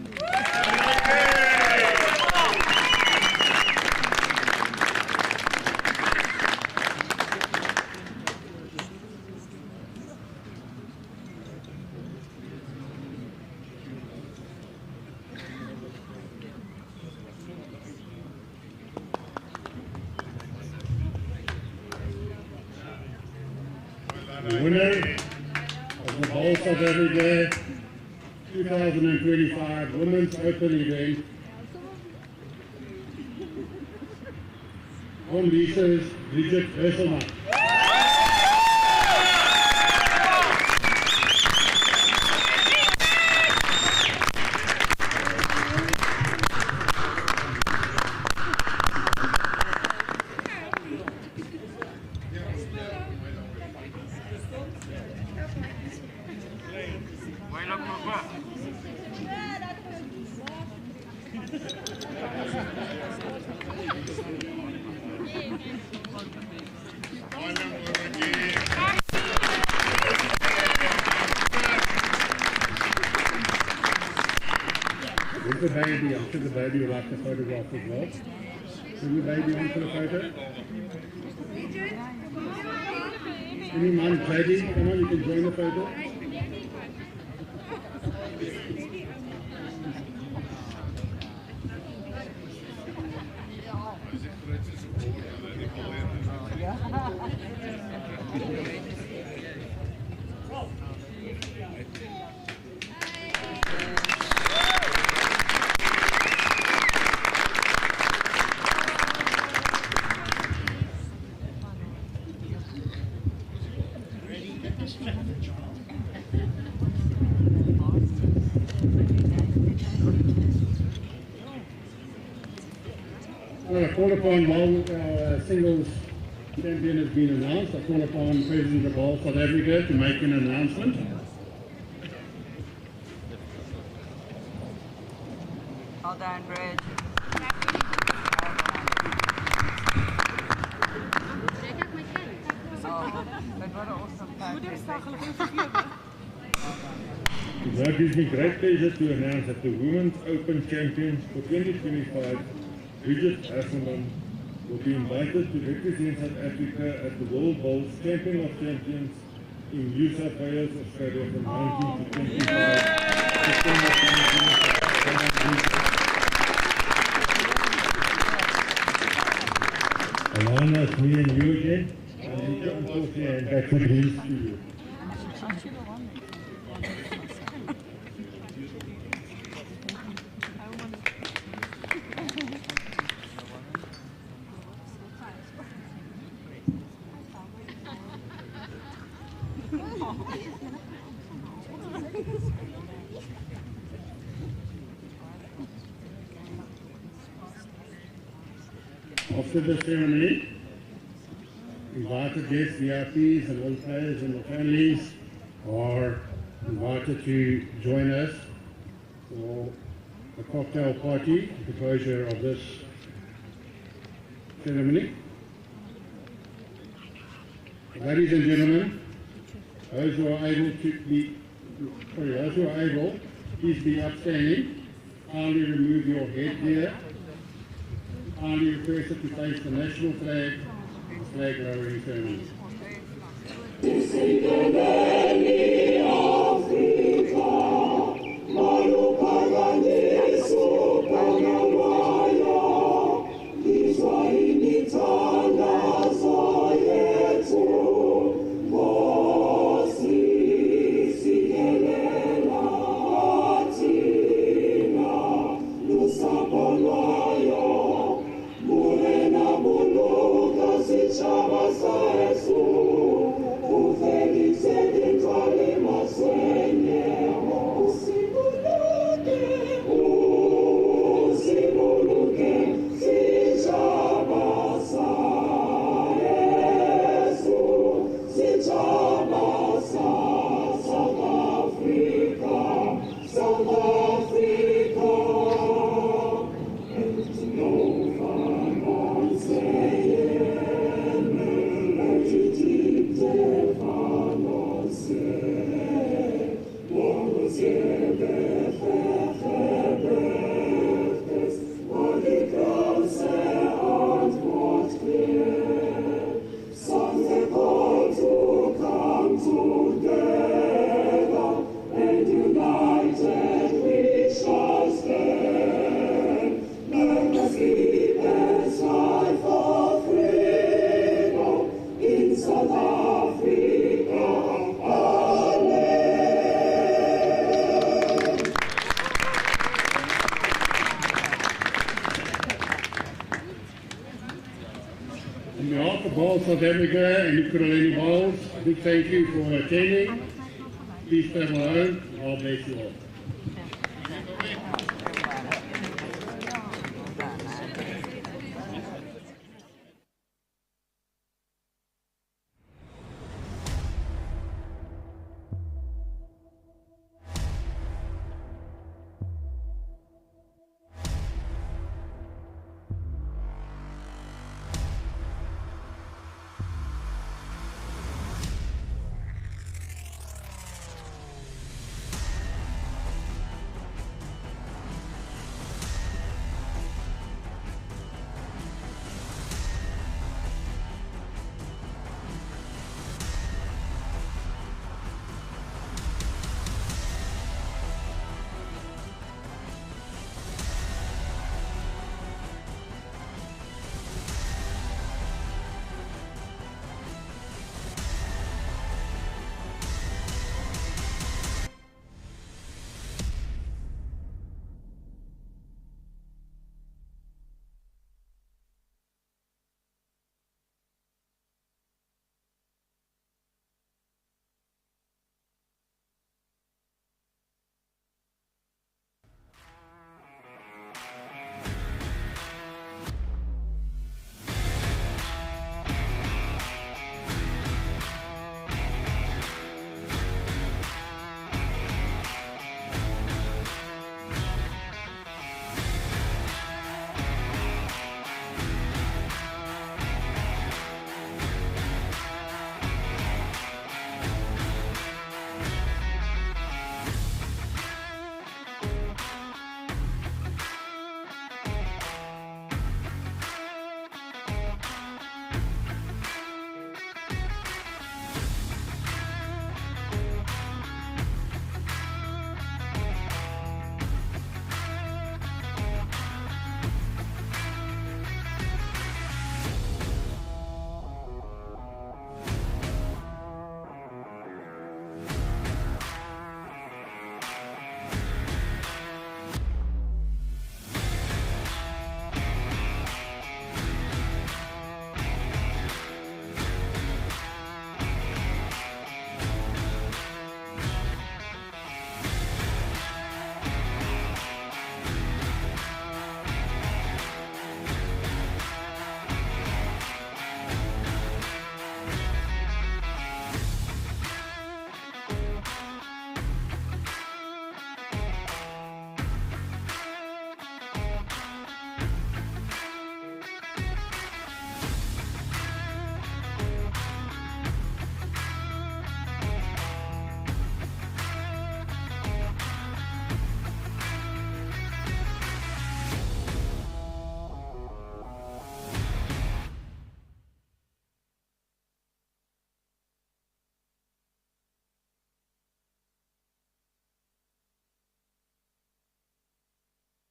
The winner of the Bowl South Africa 2025 Women's Open event, Home Lisa's Bridget Hesselman. There's the baby. I'm sure the baby would like to photograph as well. Bring the baby on for the photo. Any man ready? Come on, you can join the photo. I call upon, while singles champion has been announced, I call upon President of all South Africa to make an announcement. Well done, Bridge. It gives me great pleasure to announce that the Women's Open Champions for 2025, Bridget Hasselman, will be invited to represent South Africa at the World Bowls Champion of Champions in New South Wales, Australia from 19 to 25. Alana, it's me and you again. And you can talk here and back to the studio. After the ceremony, invited guests, VIPs and all players and their families are invited to join us for a cocktail party at the closure of this ceremony. Ladies and gentlemen, those who are able, please be upstanding. Kindly remove your headgear. Kindly requested to face the national flag and flag lowering ceremony. On behalf of all South Africa and Ukulele Bowls, a big thank you for attending. Please travel home. God bless you all.